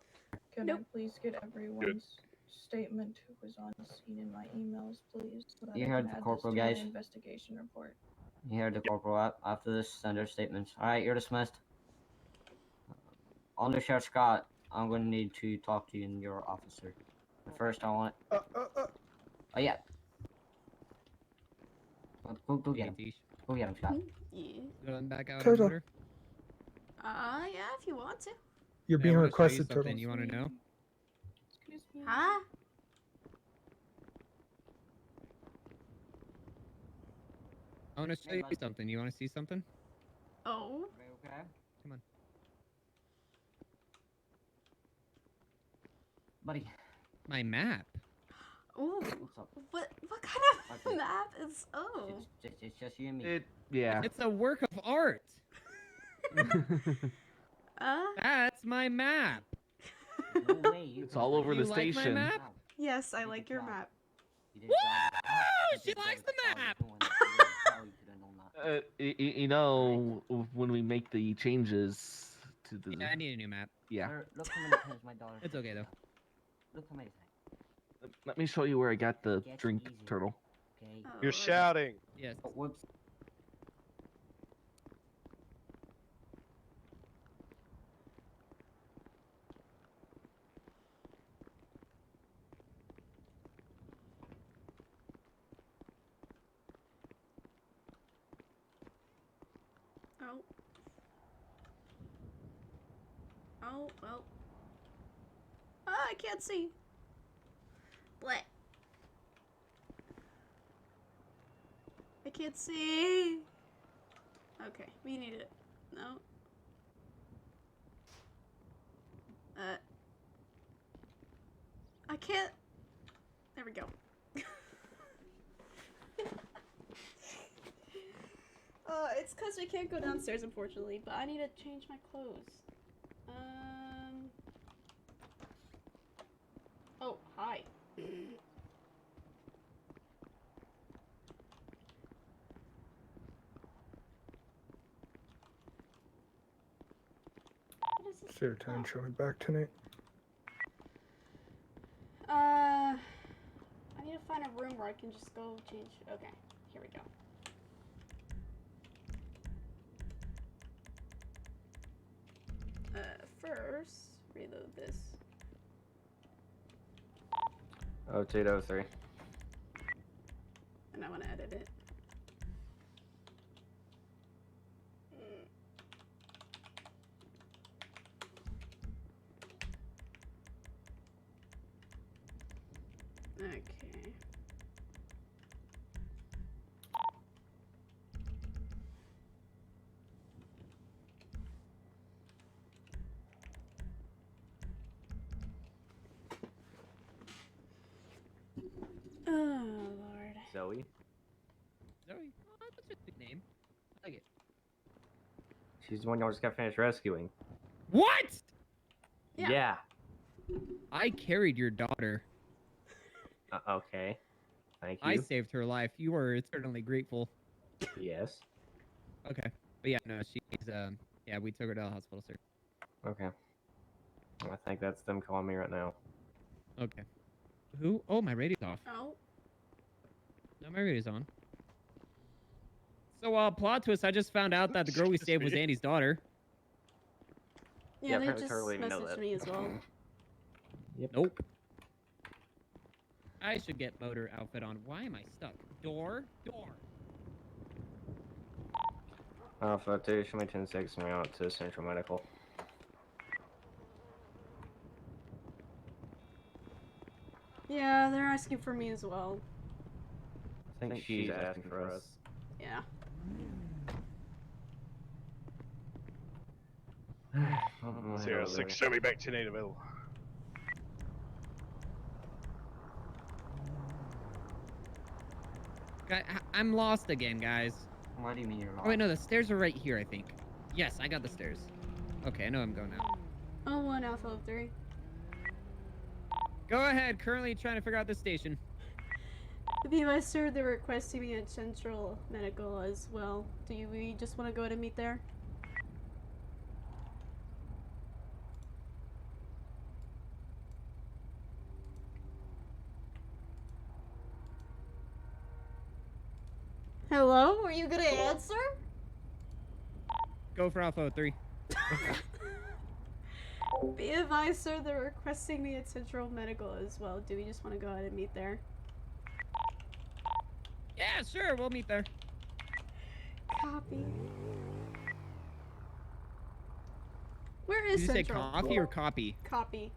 Can I please get everyone's statement who was on the scene in my emails, please? So that You I heard can the add corporal, this to my guys. investigation report. You heard the corporal. After this, send their statements. Alright, you're dismissed. Under Sheriff Scott, I'm going to need to talk to you and your officer. But first, I want. Oh yeah. Go get him. Go get him, Scott. Yeah. Going back out Turtle. on order? Yeah, if you want to. You're Hey, being I wanna show you requested, something. Turtle. You want to know? Excuse me. Huh? I want to show you something. You want to see something? Oh. Okay. Come on. Buddy. My map. Ooh. What kind of map is? Oh. It's just you and me. Yeah. It's a work of art. That's my map. No way. It's all over You the like my station. map? Yes, I like your map. Woo! She likes the map. You know, when we make the changes to the. Yeah, I need a new map. Yeah. Look how many times my daughter. It's okay though. Look how many times. Let me show you where I got the drink, easy. Turtle. Okay. You're shouting. Yes. Oh, whoops. Oh. Oh, well. Ah, I can't see. What? I can't see. Okay, we need it. No. I can't. There we go. It's because we can't go downstairs, unfortunately, but I need to change my clothes. Oh, hi. Fair time showing back tonight. I need to find a room where I can just go change. Okay, here we go. First, reload this. 0203. And I want to edit it. Okay. Oh, Lord. Zoe? Zoe? Oh, that's a good name. I like it. She's the one y'all just got finished rescuing. What? Yeah. I carried your daughter. Okay. Thank you. I saved her life. You are eternally grateful. Yes. Okay. But yeah, no, she's, yeah, we took her to the hospital, sir. Okay. I think that's them calling me right now. Okay. Who? Oh, my radio's off. Oh. No, my radio's on. So, plot twist, I just found out that the girl we saved was Andy's daughter. Yeah, they apparently just Carly didn't know messaged that. me as well. Yep. Nope. I should get motor outfit on. Why am I stuck? Door? Door. Alpha 2, show me 10-6 and we out to Central Medical. Yeah, they're asking for me as well. I think she's asking for us. Yeah. Oh, 06, show me back to Nativille. I'm lost again, guys. What do you mean you're lost? Oh, wait, no, the stairs are right here, I think. Yes, I got the stairs. Okay, I know I'm going now. Oh, 1 Alpha 3. Go ahead, currently trying to figure out the station. Be my sir, they're requesting me at Central Medical as well. Do we just want to go ahead and meet there? Hello? Are you gonna answer? Go for Alpha 3. Be advised, sir, they're requesting me at Central Medical as well. Do we just want to go ahead and meet there? Yeah, sure, we'll meet there. Copy. Where is Did you say Central? coffee or copy? Copy.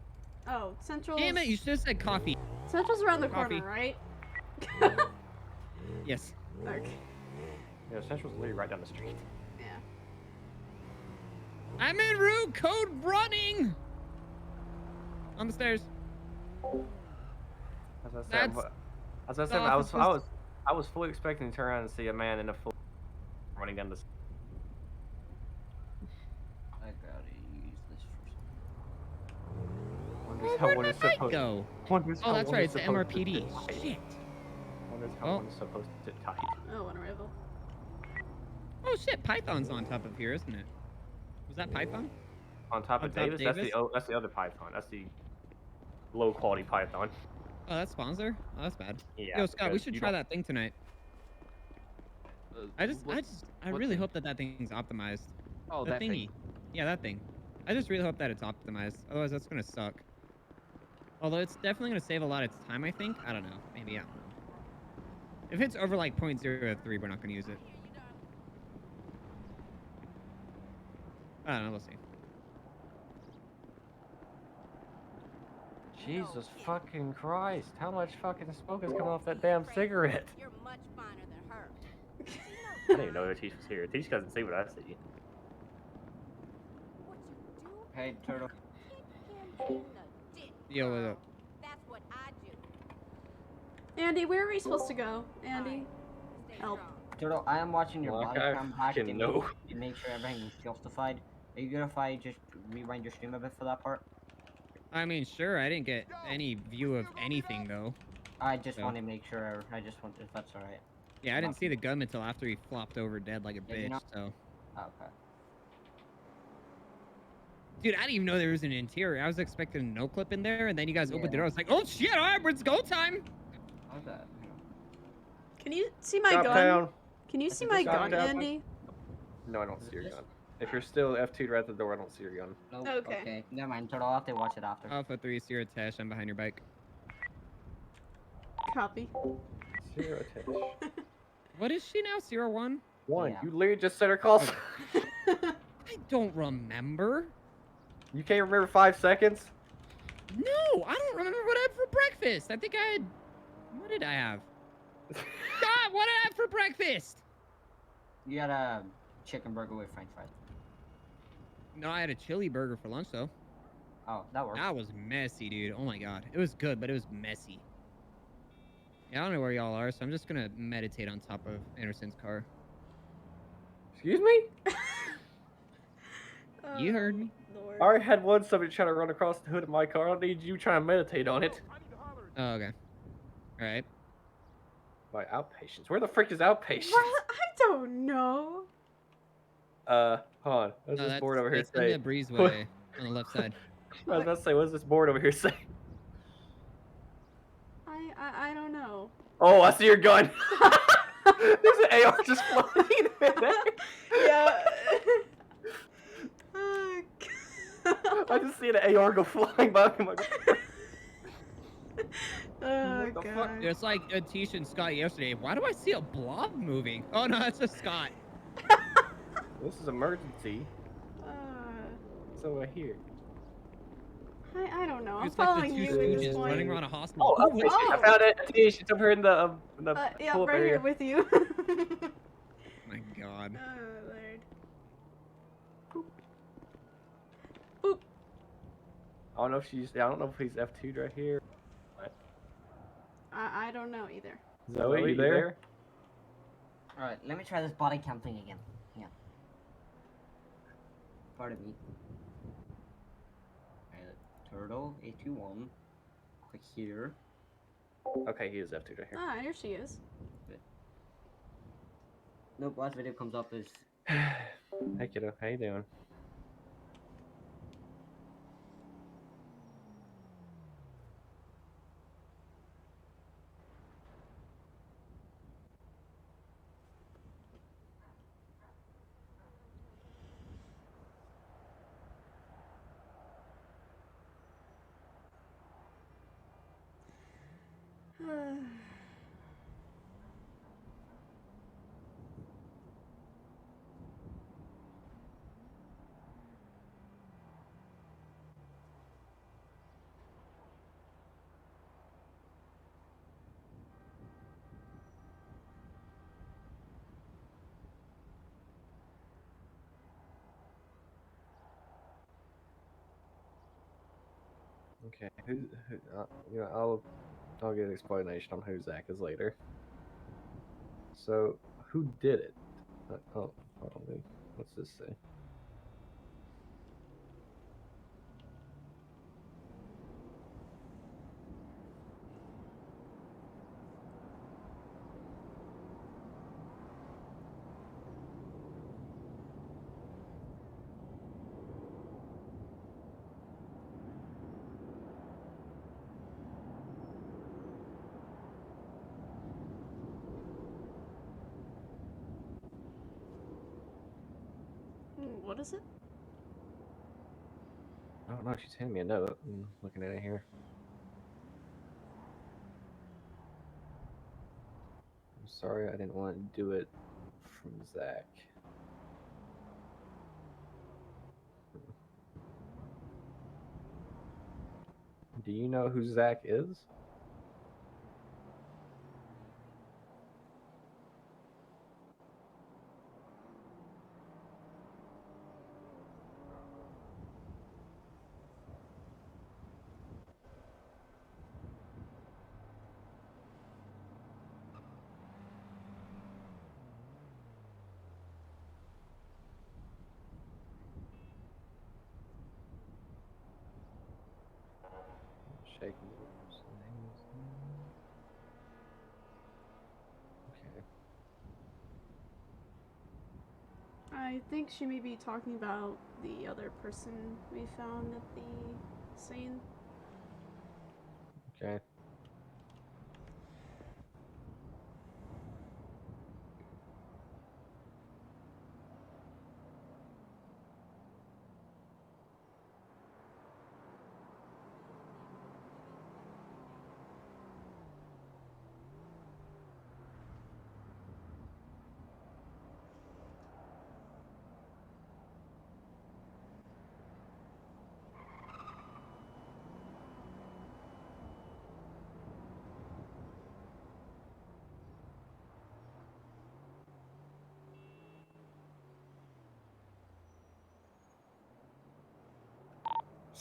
Oh, Central. Damn it, you should have said coffee. Central's around the Coffee. corner, right? Yes. Okay. Yeah, Central's literally right down the street. Yeah. I'm en route, code running! On the stairs. As I said, That's I was fully expecting to turn around and see a man in a full running down the. I gotta use this for Wonders Where'd how one my is mic supposed. go? Wonders Oh, how that's one right, is it's the supposed to MRPD. sit tight. Shit. Wonders how Well. one is supposed to sit tight. Oh, on arrival. Oh shit, Python's on top of here, isn't it? Was that Python? On top of Davis, that's the other Python. That's the low quality Python. Oh, that's sponsor? Oh, that's bad. Yeah, Yo, Scott, we because should you try don't- that thing tonight. I really hope that thing's optimized. Oh, the that thingy. thing. Yeah, that thing. I just really hope that it's optimized. Otherwise, that's gonna suck. Although it's definitely gonna save a lot of time, I think. I don't know. Maybe, I don't know. If it's over like 0.03, we're not gonna use it. I don't know. We'll see. Jesus fucking Christ! How much fucking smoke is coming off that damn cigarette? You're much finer than her. I didn't even know that Tish was here. Tish doesn't see what I see. Hey, Turtle. Yo, what up? That's what I do. Andy, where are we supposed to go? Andy? Help. Turtle, I am watching your Like body I cam back fucking and know. make sure everything is justified. Are you good if I just rewind your stream a bit for that part? I mean, sure. I didn't get any view of anything though. I just So- want to make sure. I just want if that's all right. Yeah, I didn't see the gun until after he flopped over dead like a Did you bitch. not? So, Okay. dude, I didn't even know there was an interior. I was expecting a no clip in there, and then you guys opened the Yeah. door. I was like, oh shit! All right, it's go time. How's that? Can you see my Drop gun? down. Can you see my Drop gun, down. Andy? No, I don't see your gun. If you're still F2'd right at the door, I don't see your gun. Nope. Okay. Okay. Never mind, Turtle. I'll have to watch it after. Alpha 3, Sierra Tesh. I'm behind your bike. Copy. Zero Tish. What is she now? 01? One. Yeah. You literally just said her call. I don't remember. You can't remember 5 seconds? No, I don't remember what I had for breakfast. I think I had... What did I have? God, what did I have for breakfast? You had a chicken burger with french fries. No, I had a chili burger for lunch, though. Oh, that works. That was messy, dude. Oh my god. It was good, but it was messy. Yeah, I don't know where y'all are, so I'm just gonna meditate on top of Anderson's car. Excuse me? You heard me. I already had somebody trying to run across the hood of my car. I don't need you trying to meditate on it. Oh, okay. Alright. My outpatients. Where the frick is outpatients? Well, I don't know. Hold on. What's No, this board over here that's in say? the breezeway on the left side. I was about to say, what's this board over here say? I don't know. Oh, I see your gun. There's an AR just floating in there. Yeah. I just see an AR go flying by me. Oh, What the God. fuck? It's like Tisha and Scott yesterday. Why do I see a blob moving? Oh no, that's just Scott. This is emergency. It's over here. I don't know. I'm It's like following the you two at this stooges point. running around a hospital. Oh, I found it. Tish, it's over here in the Yeah, pull-up right area. here with you. My god. Oh, Lord. I don't know if she's. I don't know if he's F2'd right here. I don't know either. Zoe, you there? Alright, let me try this body cam thing again. Yeah. Pardon me. Turtle, 821. Click here. Okay, he is F2'd right here. Ah, here she is. Nope, last video comes up as... Hey kiddo, how you doing? Okay, you know, I'll get an explanation on who Zach is later. So, who did it? Oh, hold on, what's this say? What is it? I don't know, she's handing me a note. I'm looking at it here. I'm sorry, I didn't want to do it from Zach. Do you know who Zach is? Shaking. Okay. I think she may be talking about the other person we found at the scene. Okay.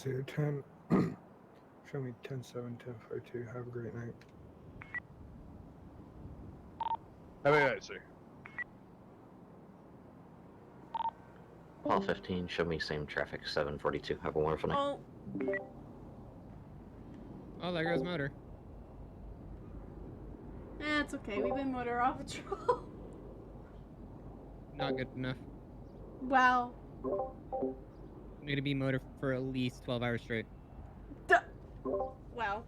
See you 10. Show me 10-7, 10-5-2. Have a great night. Have a good night, sir. Paul 15, show me same traffic, 742. Have a wonderful night. Oh. Oh, there goes motor. It's okay. We've been motor off patrol. Not good enough. Wow. Need to be motor for at least 12 hours straight. Wow.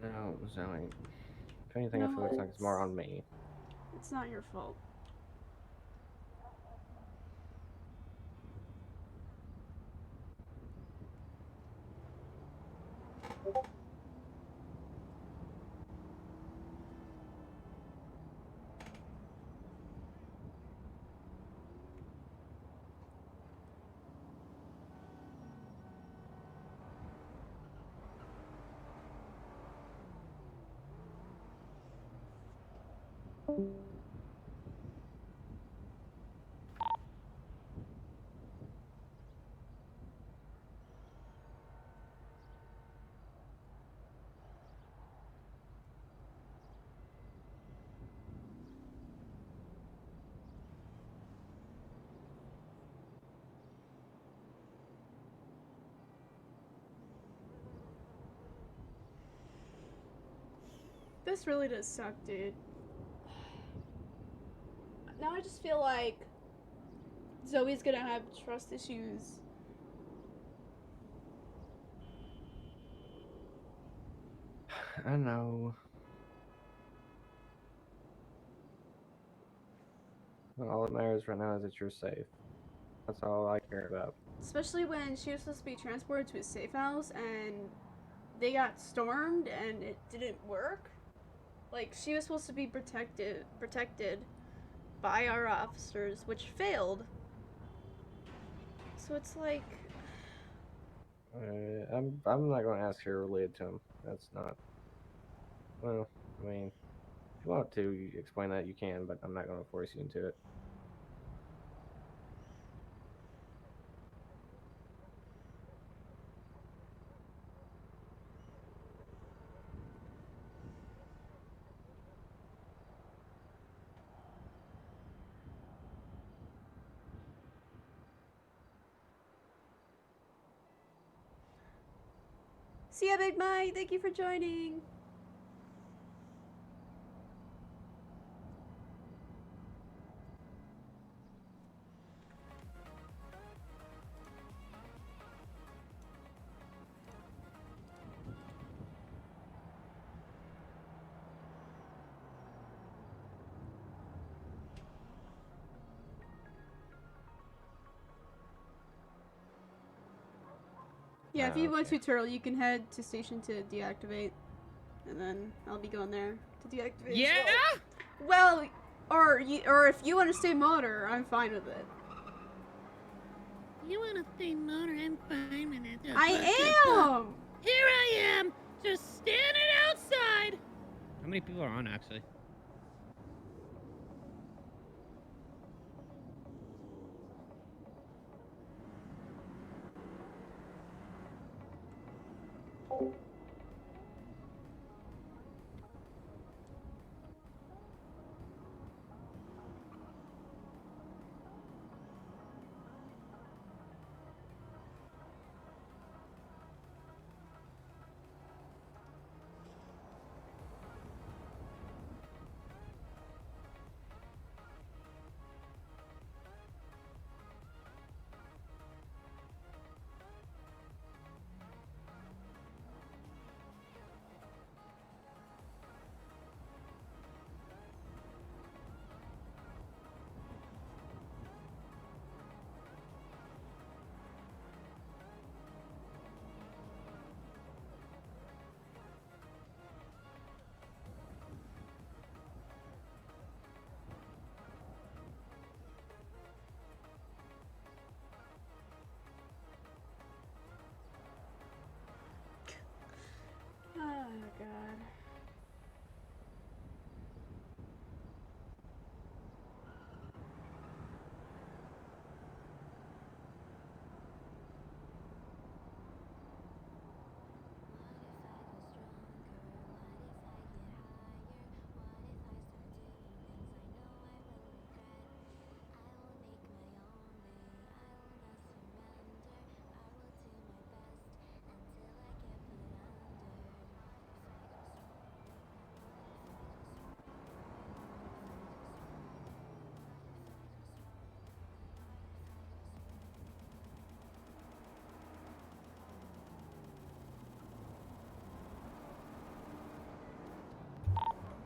No, Zoe. If anything, I feel like it's more on me. It's not your fault. This really does suck, dude. Now I just feel like Zoe's gonna have trust issues. I know. All that matters right now is that you're safe. That's all I care about. Especially when she was supposed to be transported to a safe house and they got stormed and it didn't work. Like, she was supposed to be protected by our officers, which failed. So it's like... I'm not going to ask her related to him. That's not... Well, I mean, if you want to explain that, you can, but I'm not going to force you into it. See ya, Big Mike! Thank you for joining! Yeah, if you want to, Turtle, you can head to station to deactivate, and then I'll be going there to deactivate. Yeah. Well, or if you want to stay motor, I'm fine with it. You want to stay motor? I'm fine with it. I am. Here I am, just standing outside. How many people are on actually?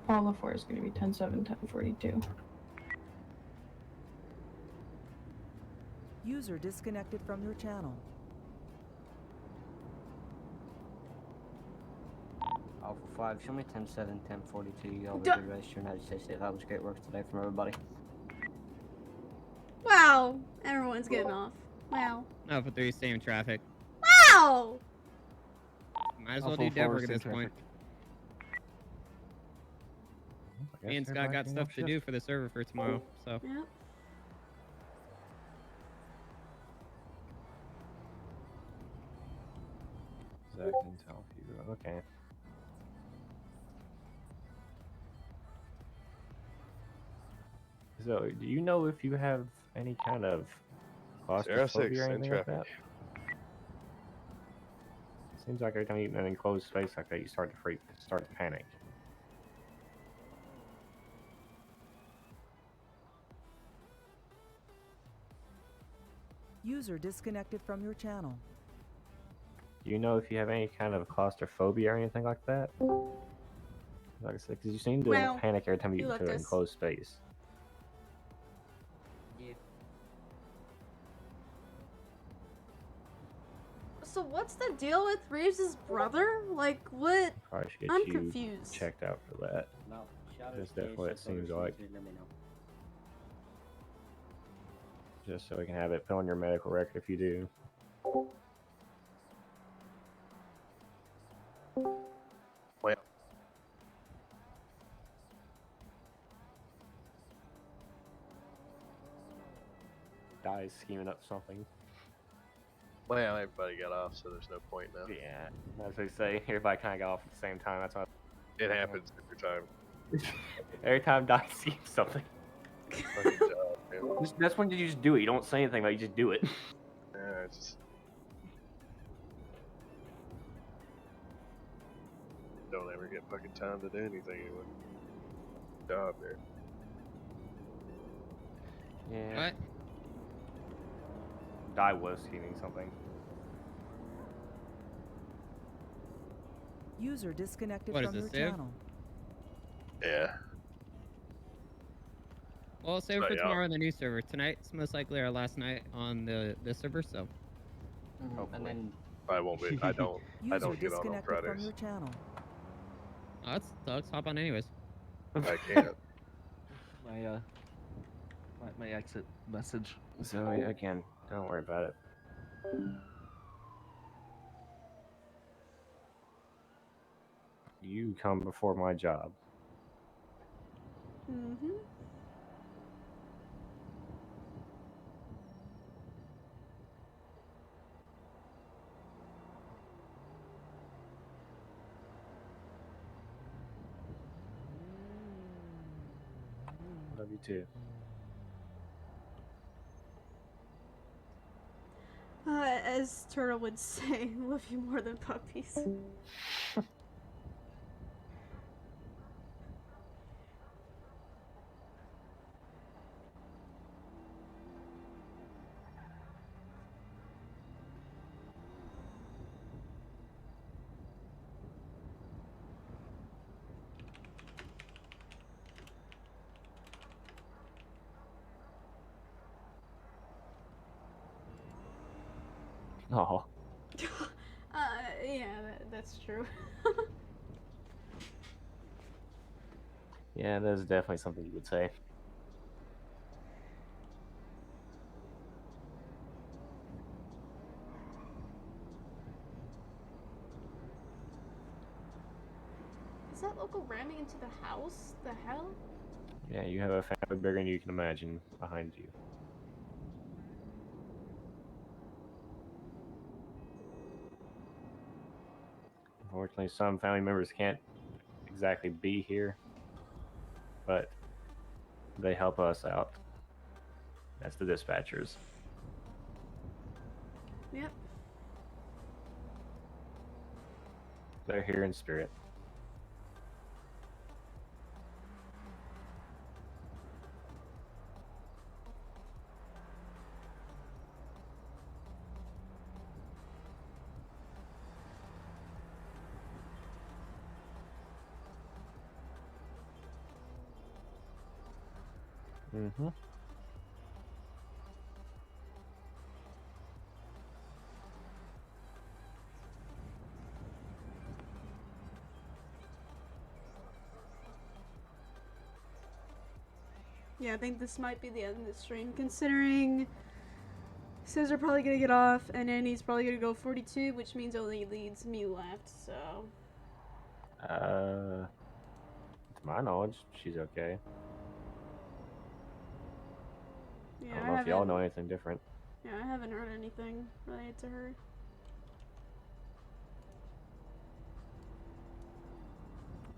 All of 4 is going to be 10-7, 10-42. User disconnected from your channel. Alpha 5, show me 10-7, 10-42. Y'all be good rest. United States State. That was great work today from everybody. Wow. Everyone's getting off. Wow. Alpha 3, same traffic. Wow! Might as well Alpha do 4, Deborah at same this point. Me and Scott got stuff to do for the server for tomorrow, so. Yep. Zach can tell you. Okay. So, do you know if you have any kind of claustrophobia or anything like that? Seems like every time you get in an enclosed space like that, you start to start to panic. User disconnected from your channel. Do you know if you have any kind of claustrophobia or anything like that? Like I said, because you seem to panic every time you get into an enclosed space. Yeah. So what's the deal with Reeves' brother? Like, what? Probably should get I'm you confused. checked out for that. No, shout out That's to definitely what it seems like. Let me know. Just so we can have it put on your medical record if you do. Well, Dies scheming up something. well, everybody got off, so there's no point now. Yeah, as they say, everybody kind of got off at the same time. That's why It happens every time. every time Dies schemes something. Fucking job, man. That's when you just do it. You don't say anything, but you just do it. Yeah, it's just don't ever get fucking time to do anything anyway. Job there. Yeah. What? Die was scheming something. User disconnected What is from this, your Civ? channel. Yeah. Well, save it But for yeah. tomorrow on the new server. Tonight's most likely our last night on the server, so. And then I won't be. I don't User get on disconnected from Fridays. your channel. Oh, that sucks. Hop on anyways. I can't. My exit message. So again, don't worry about it. You come before my job. Mm-hmm. Love you too. As Turtle would say, love you more than puppies. Oh. Yeah, that's true. Yeah, that is definitely something you would say. Is that local ramming into the house? The hell? Yeah, you have a family bigger than you can imagine behind you. Unfortunately, some family members can't exactly be here, but they help us out. That's the dispatchers. Yep. They're here in spirit. Mm-hmm. Yeah, I think this might be the end of the stream, considering Scissor probably gonna get off, and then he's probably gonna go 42, which means only leads me left, so... To my knowledge, she's okay. Yeah, I don't know if y'all know anything different. Yeah, I haven't heard anything related to her.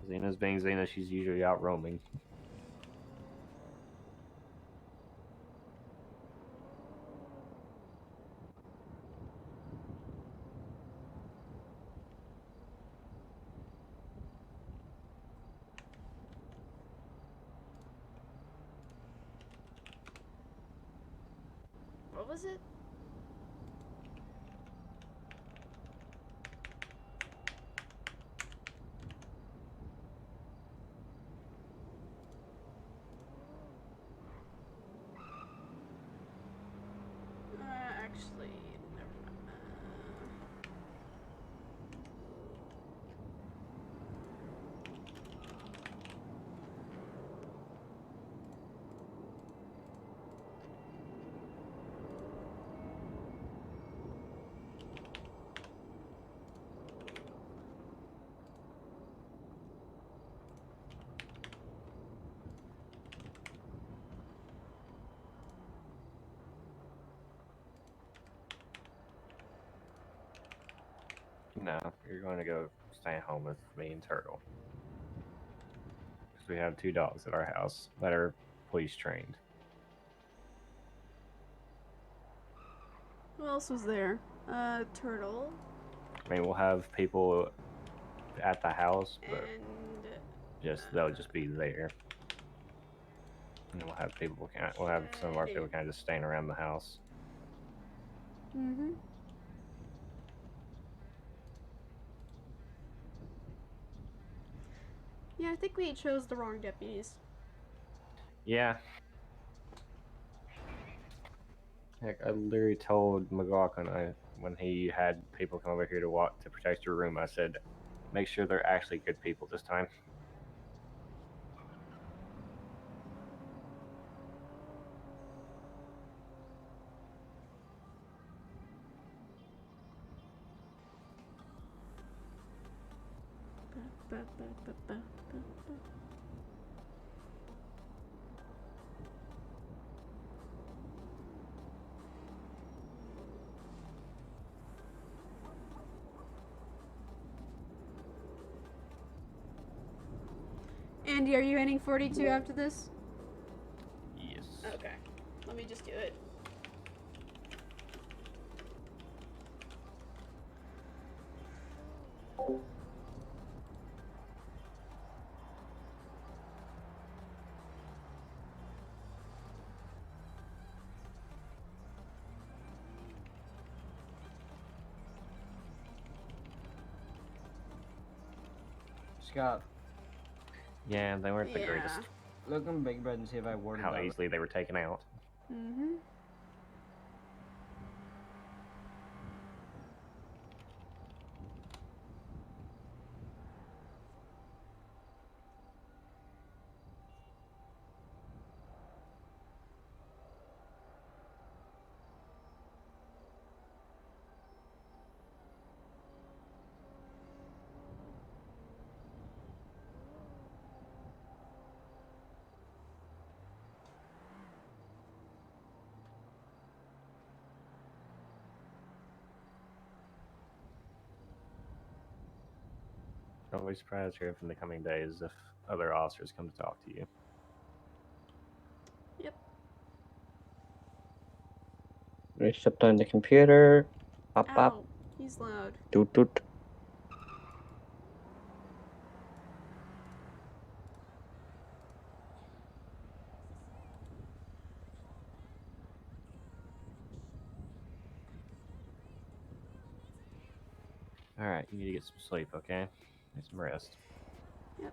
Xena's being Xena, she's usually out roaming. What was it? Actually, never mind. No, you're going to go stay home with me and Turtle. Because we have 2 dogs at our house that are police trained. Who else was there? Turtle. I mean, we'll have people at the house, but they'll just be there. And we'll have people we'll have some of our people kind of just staying around the house. Mm-hmm. Yeah, I think we chose the wrong deputies. Yeah. Heck, I literally told McLaughlin when he had people come over here to protect your room, I said, make sure they're actually good people this time. Andy, are you ending 42 after this? Yes. Okay. Let me just do it. Scott. Yeah, they weren't the greatest. Look on Big Bread and see if I worded How that easily they were taken out. Mm-hmm. Don't be surprised here in the coming days if other officers come to talk to you. Yep. We shut down the computer. Pop Ow, up. he's loud. Toot toot. Alright, you need to get some sleep, okay? Get some rest. Yep.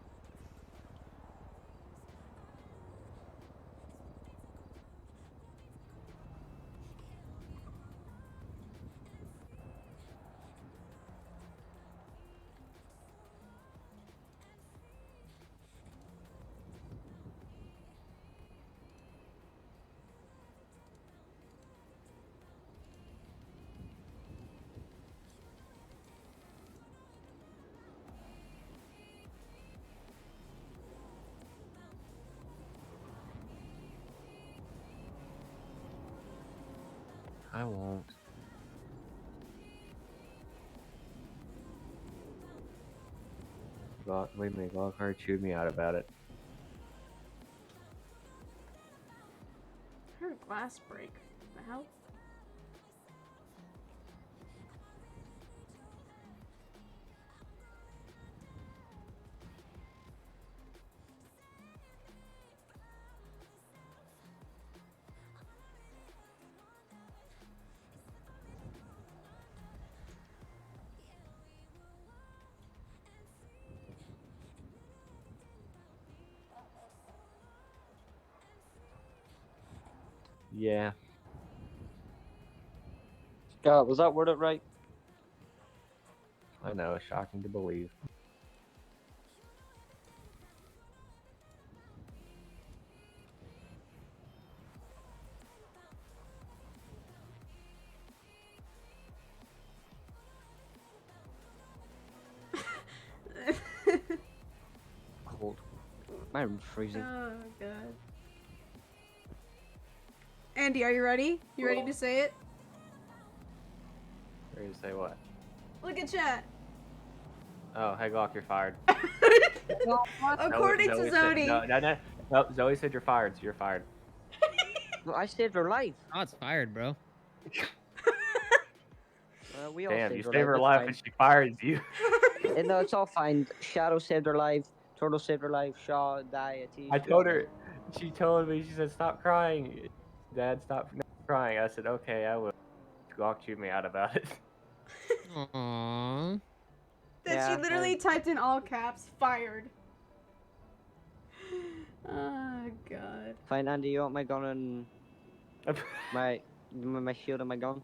I won't. Believe me, Lockhart chewed me out about it. I heard a glass break. What the hell? Yeah. Scott, was that worded right? I know, shocking to believe. Cold. My room's freezing. Oh god. Andy, are you ready? You ready to say it? Ready to say what? Look at chat. Oh, hey Glock, you're fired. According to Zoe Zodi. said, no, Zoe said you're fired, so you're fired. Well, I saved her life. Oh, it's fired, bro. We all Damn, saved you her saved her life. life and she fires you. No, it's all fine. Shadow saved her life. Turtle saved her life. Shaw, Deity. I told her, she told me, she said, stop crying. Dad, stop crying. I said, okay, I will. Glock chewed me out about it. Aww. That she literally typed in all caps, fired. Oh god. Fine, Andy, you want my gun and my shield and my gun?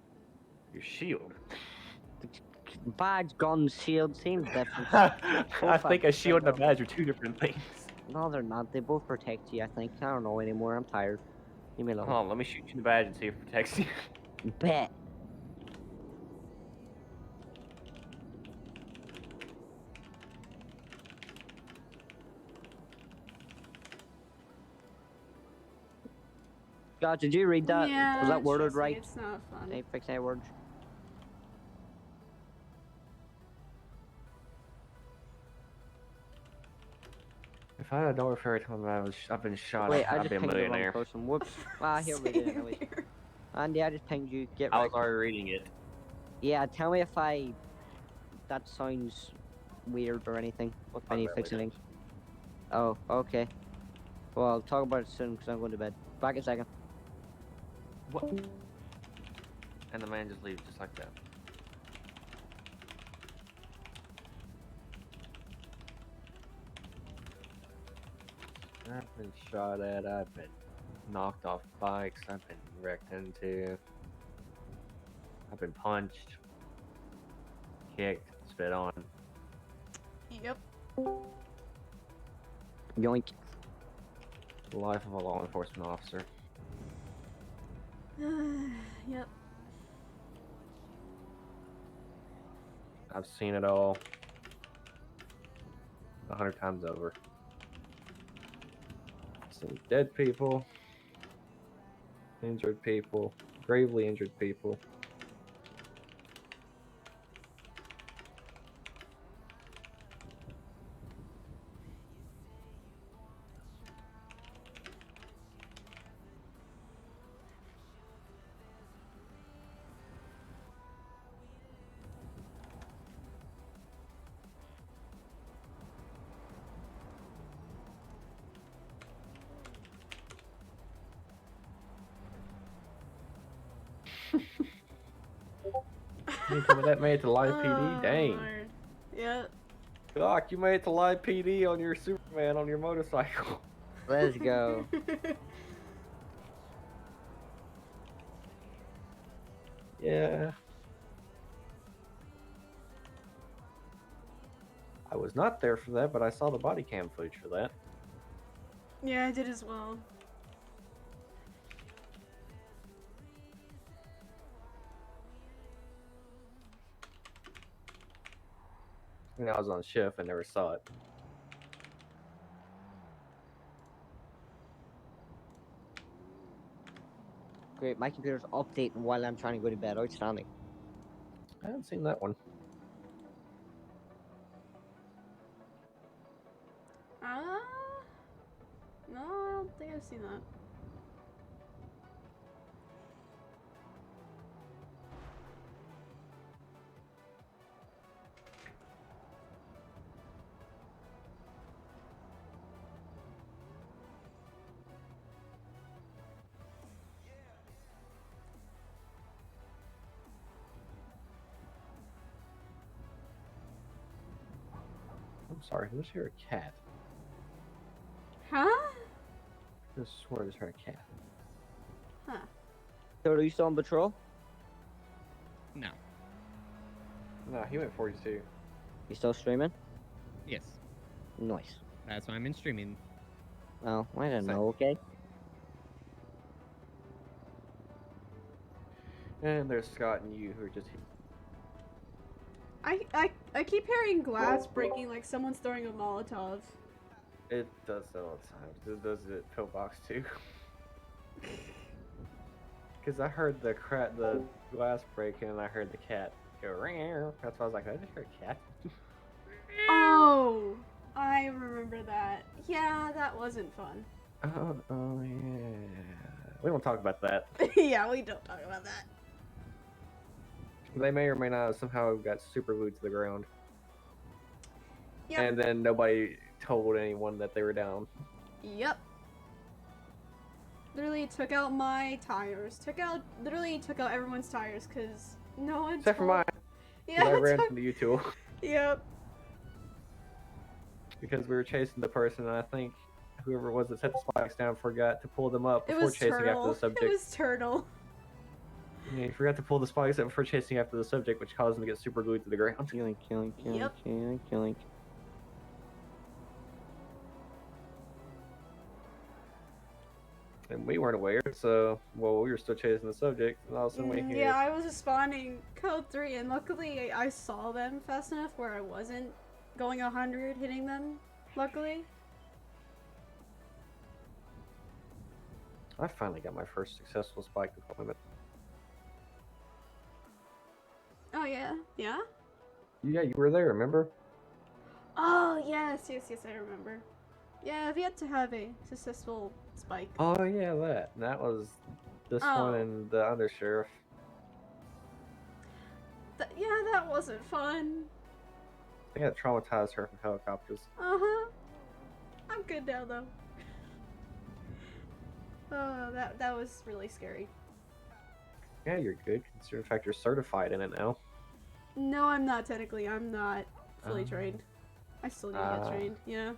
Your shield? Badge, gun, shield, same difference. I think a shield and a badge are two different things. No, they're not. They both protect you, I think. I don't know anymore. I'm tired. Leave me alone. Hold on, let me shoot you in the badge and see if it protects you. Bet. God, did you read that? Yeah, Was that worded trust me, right? it's not fun. Can you fix any words? If I had known for every time I've been shot, Wait, I I'd just be a pinged the wrong millionaire. person. Whoops. Ah, here we go. Anyways. Andy, I just pinged you. Get I right. was already reading it. Yeah, tell me if that sounds weird or anything. If I need really fixing things. Oh, okay. Well, I'll talk about it soon because I'm going to bed. Back in a second. What? And the man just leaves just like that. I've been shot at, I've been knocked off bikes, I've been wrecked into, I've been punched, kicked, spit on. Yep. Yoink. The life of a law enforcement officer. Yep. I've seen it all 100 times over. Seen dead people, injured people, gravely injured people. You told me that made it to live PD? Dang. Lord. Yep. Doc, you made it to live PD on your Superman on your motorcycle. Let's go. Yeah. I was not there for that, but I saw the body cam footage for that. Yeah, I did as well. And I was on shift and never saw it. Great, my computer's updating while I'm trying to go to bed. Outstanding. I haven't seen that one. No, I don't think I've seen that. I'm sorry, I just hear a cat. Huh? I just swear I just heard a cat. Huh. So are you still on patrol? No. No, he went 42. You still streaming? Yes. Nice. That's why I'm in streaming. Well, I don't know, okay? And there's Scott and you who are just. I keep hearing glass breaking like someone's throwing a Molotov. It does that all the time. It does it at Pillbox too. Because I heard the glass breaking and I heard the cat go ring. That's why I was like, I just heard a cat. Oh, I remember that. Yeah, that wasn't fun. Oh yeah. We don't talk about that. Yeah, we don't talk about that. They may or may not have somehow got super glued to the ground. Yep. And then nobody told anyone that they were down. Yep. Literally took out my tires. Literally took out everyone's tires because no one. Except for mine. Yeah. I ran into you two. Yep. Because we were chasing the person, and I think whoever it was that set the spikes down forgot to pull them up It before was chasing Turtle. after the subject. It was Turtle. Yeah, he forgot to pull the spikes up before chasing after the subject, which caused him to get super glued to the ground. Killing. Yep. And we weren't aware, so, well, we were still chasing the subject, and all of a sudden we hear... Yeah, I was responding code 3, and luckily I saw them fast enough where I wasn't going 100 hitting them, luckily. I finally got my first successful spike deployment. Oh, yeah? Yeah? Yeah, you were there, remember? Oh, yes, I remember. Yeah, I've yet to have a successful spike. Oh, yeah, that was this one and the undersheriff. Yeah, that wasn't fun. I got traumatized her from helicopters. Uh-huh. I'm good now, though. Oh, that was really scary. Yeah, you're good. Considering the fact you're certified in it now. No, I'm not technically. I'm not fully trained. I still need to get trained, yeah.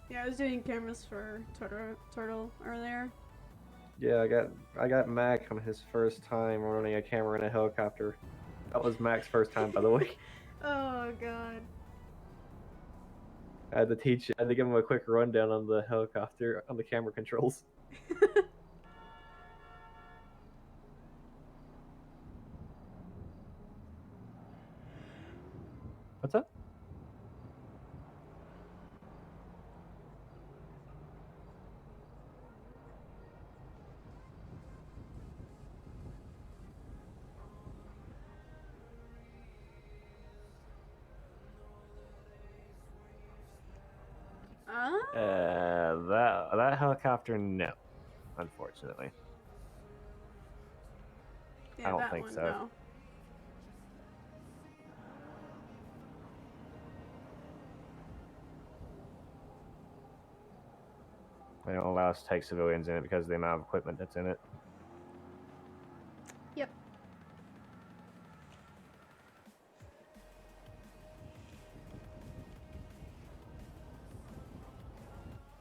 Yeah, I was doing cameras for Turtle earlier. Yeah, I got Mac on his first time running a camera in a helicopter. That was Mac's first time, by the way. Oh god. I had to give him a quick rundown on the helicopter, on the camera controls. What's up? That helicopter, no, unfortunately. Yeah, I don't that think one, so. No. They don't allow us to take civilians in it because of the amount of equipment that's in it. Yep.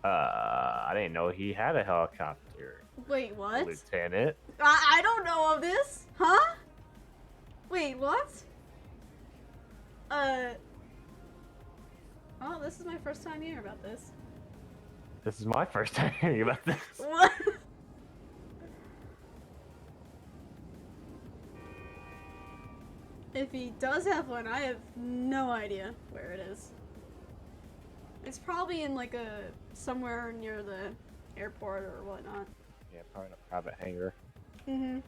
I didn't know he had a helicopter. Wait, what? Lieutenant. I don't know of this. Huh? Wait, what? Oh, this is my first time hearing about this. This is my first time hearing about this. What? If he does have one, I have no idea where it is. It's probably in like somewhere near the airport or whatnot. Yeah, probably in a private hangar. Mm-hmm.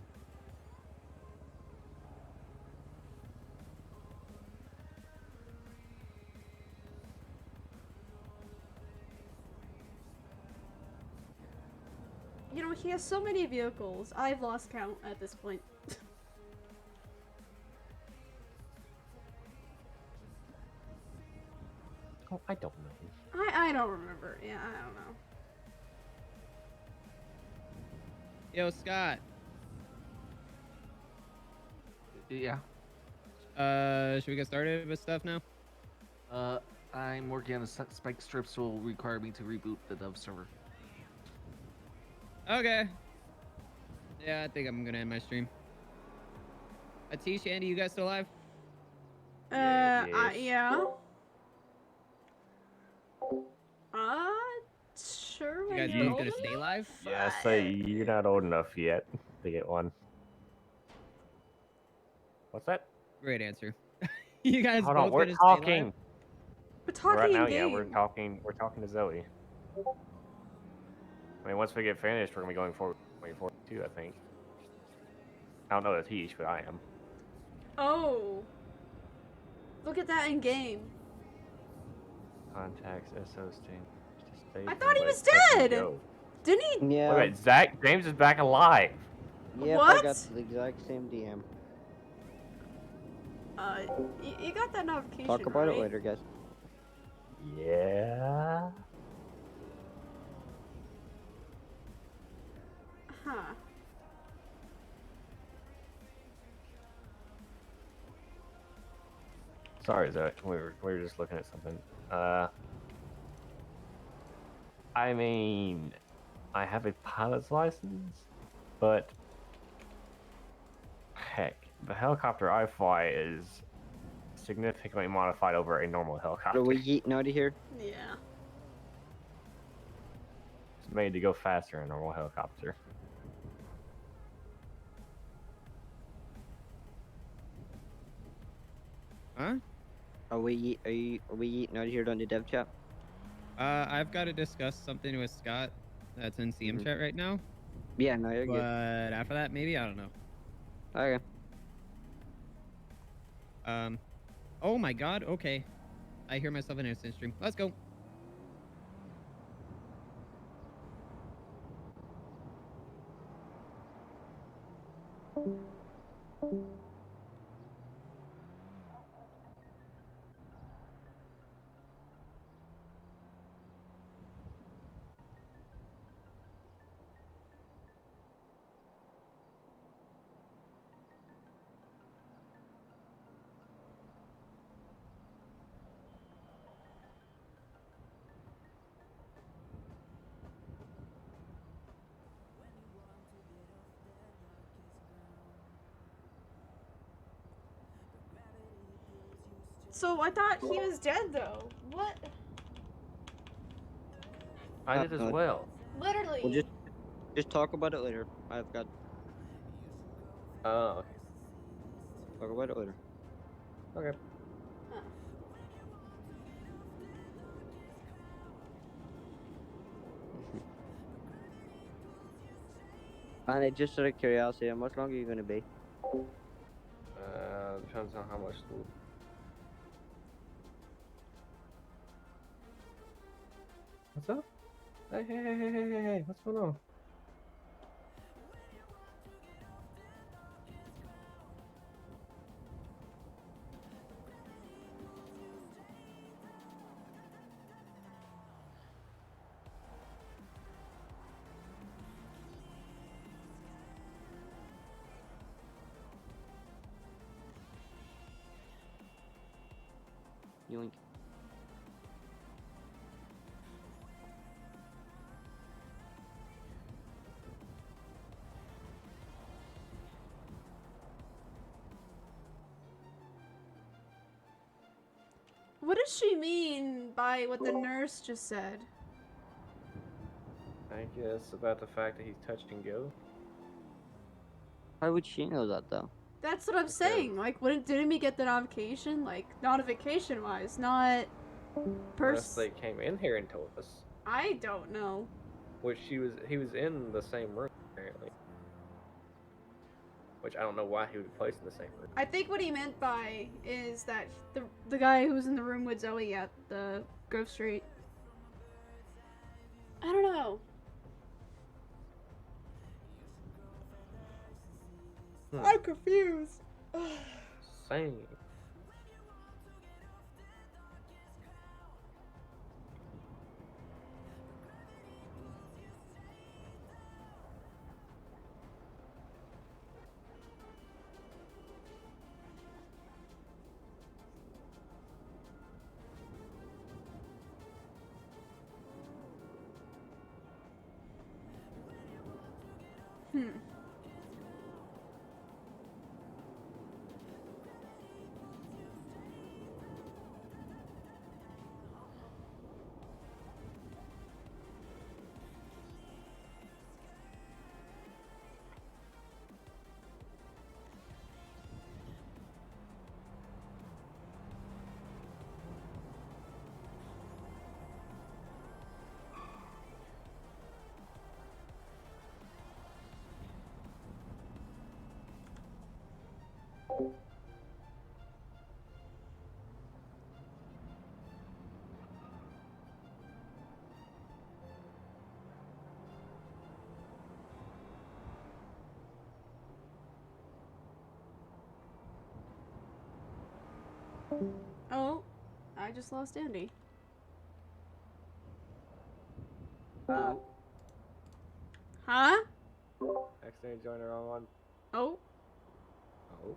You know, he has so many vehicles. I've lost count at this point. Oh, I don't know. I don't remember. Yeah, I don't know. Yo, Scott. Yeah. Should we get started with stuff now? I'm working on a spike strip, so will require me to reboot the Dove server. Okay. Yeah, I think I'm gonna end my stream. Atish, Andy, you guys still alive? Yeah. Sure. You guys both gonna stay alive? Yeah, so you're not old enough yet to get one. What's that? Great answer. You guys Hold both on, we're gonna talking. stay alive? We're talking right now, in yeah, game. we're talking to Zoe. I mean, once we get finished, we're gonna be going for 2042, I think. I don't know Atish, but I am. Oh. Look at that in game. Contacts, SOS team. I thought he was dead. Didn't he? Yeah. Wait, Zach, James is back alive. Yep, What? I got the exact same DM. You got that notification, Talk about right? it later, guys. Yeah. Huh. Sorry, Zoe. We were just looking at something. I mean, I have a pilot's license, but heck, the helicopter I fly is significantly modified over a normal helicopter. Are we eating out of here? Yeah. It's made to go faster than a normal helicopter. Huh? Are we eating out of here on the dev chat? I've got to discuss something with Scott that's in CM chat right now. Yeah, no, you're But good. after that, maybe, I don't know. Okay. Oh my god, okay. I hear myself in instant stream. Let's go. So I thought he was dead though. What? I did as well. Literally. We'll just talk about it later. I've got. Oh. Talk about it later. Okay. And just out of curiosity, how much longer are you gonna be? Depends on how much loot. What's up? Hey, what's going on? Yoink. What does she mean by what the nurse just said? I guess about the fact that he's touch and go. How would she know that though? That's what I'm saying. Like, didn't we get the notification? Like, notification-wise, not Unless they came in here and told us. I don't know. Which he was in the same room apparently. Which I don't know why he would be placed in the same room. I think what he meant by is that the guy who was in the room with Zoe at the Grove Street. I don't know. I'm confused. Same. Oh, I just lost Andy. Oh. Huh? Accidentally joined the wrong one. Oh. Oh.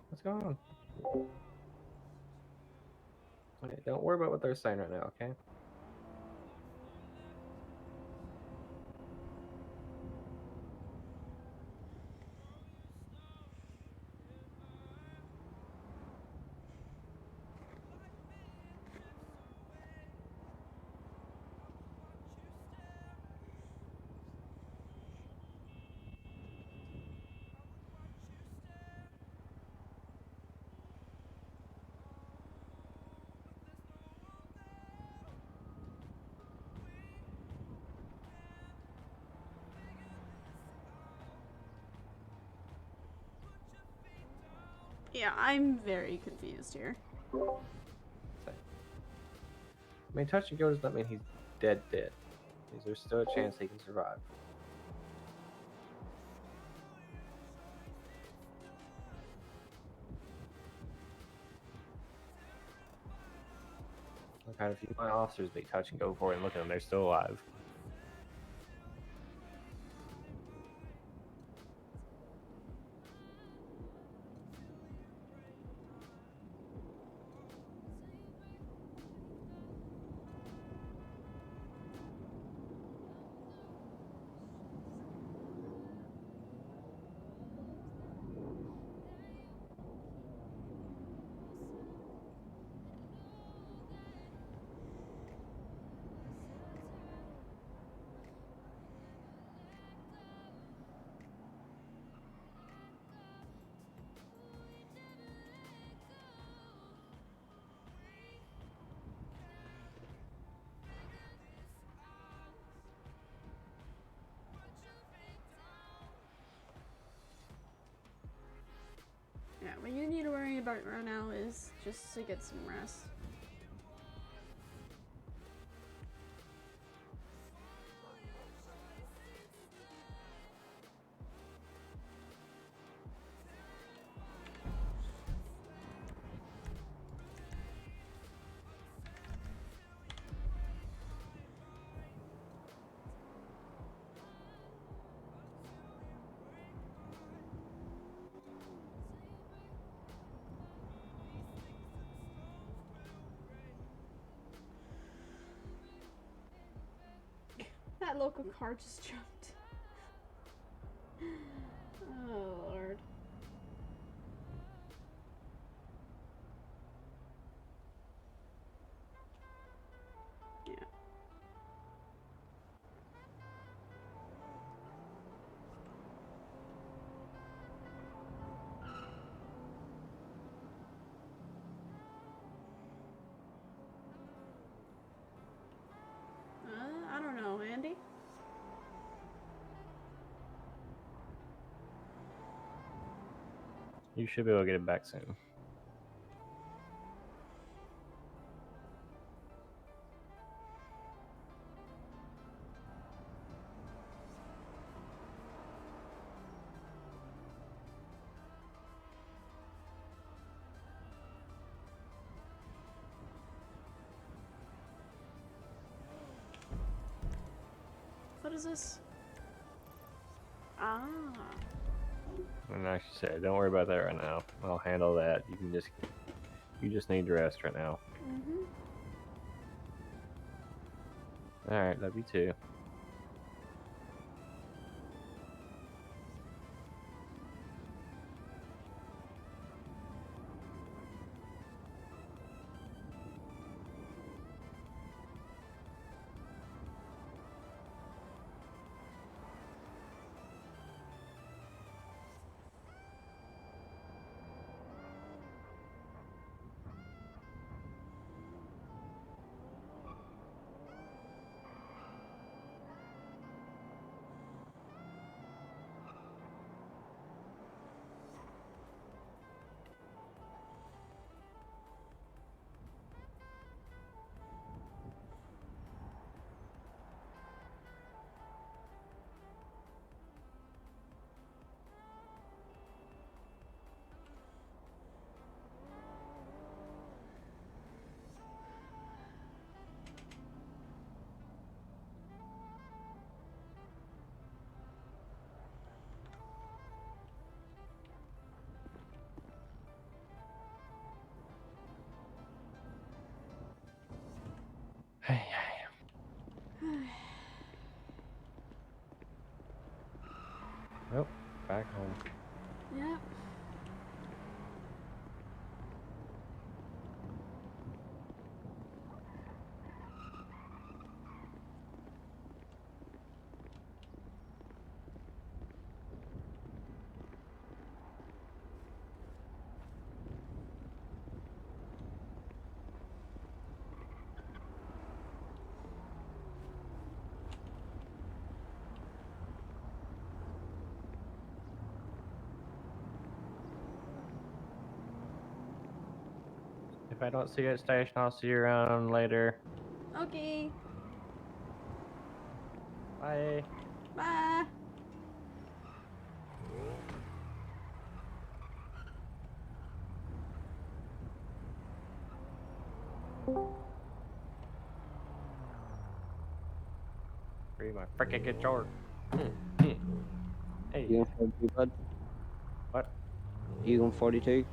What's going on? Okay, don't worry about what they're saying right now, okay? Yeah, I'm very confused here. I mean, touch and go does not mean he's dead. Means there's still a chance he can survive. I've had a few of my officers be touch and go for it and look at them, they're still alive. Yeah, what you need to worry about right now is just to get some rest. That local car just jumped. Oh, Lord. Yeah. You should be able to get it back soon. What is this? Ah. And like you said, don't worry about that right now. I'll handle that. You just need rest right now. Mhm. All right, love you too. Nope, back home. Yep. If I don't see you at station, I'll see you around later. Okay. Bye. Bye. Free my freaking guitar. Hey. You going 42, bud? What? You going 42?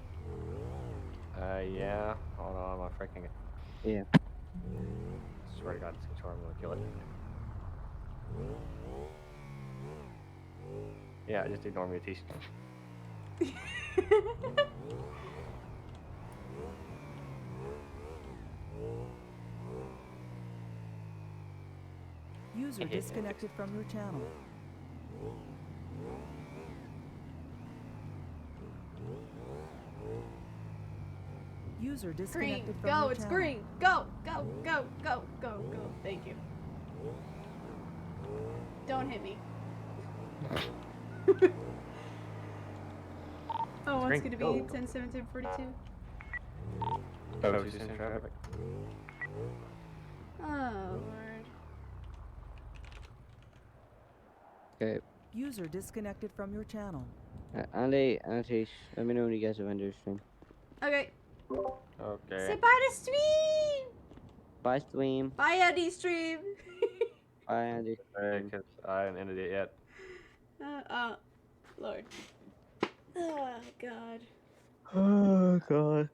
Yeah. Hold on, my freaking. Yeah. Swear to God, this guitar, I'm gonna kill it. Yeah, just ignore me, Tish. User disconnected from your channel. User Green. disconnected from Go. your It's channel. green. Go. Go. Go. Go. Go. Go. Thank you. Don't hit me. Oh, one's Green, gonna be go. 10, 17, 42. Oh, she's in traffic. Oh, Lord. Okay. User disconnected from your channel. Andy, Tish, let me know when you guys have ended your stream. Okay. Okay. Say bye to stream. Bye, stream. Bye, Eddie stream. Bye, Andy. Because I haven't ended it yet. Lord. Oh, God. Oh, God.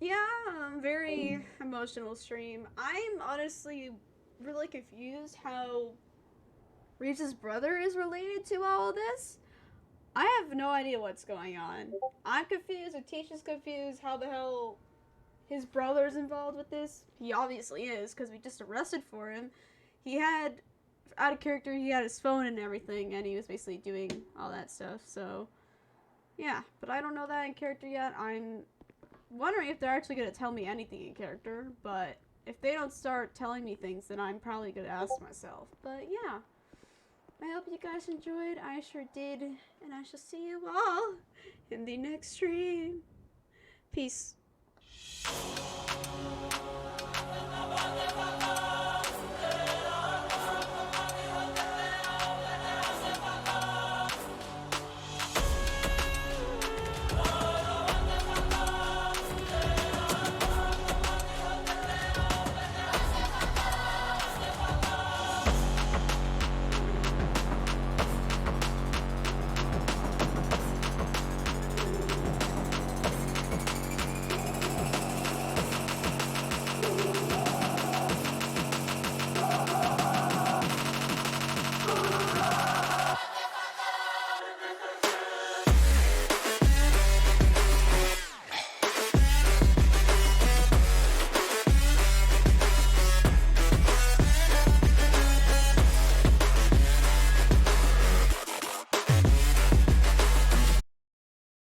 Yeah, very emotional stream. I'm honestly really confused how Reese's brother is related to all of this. I have no idea what's going on. I'm confused, Atisha's confused, how the hell his brother's involved with this. He obviously is, because we just arrested for him. He had, out of character, he had his phone and everything, and he was basically doing all that stuff, so yeah. But I don't know that in character yet. I'm wondering if they're actually going to tell me anything in character, but if they don't start telling me things, then I'm probably going to ask myself. But yeah. I hope you guys enjoyed. I sure did. And I shall see you all in the next stream. Peace.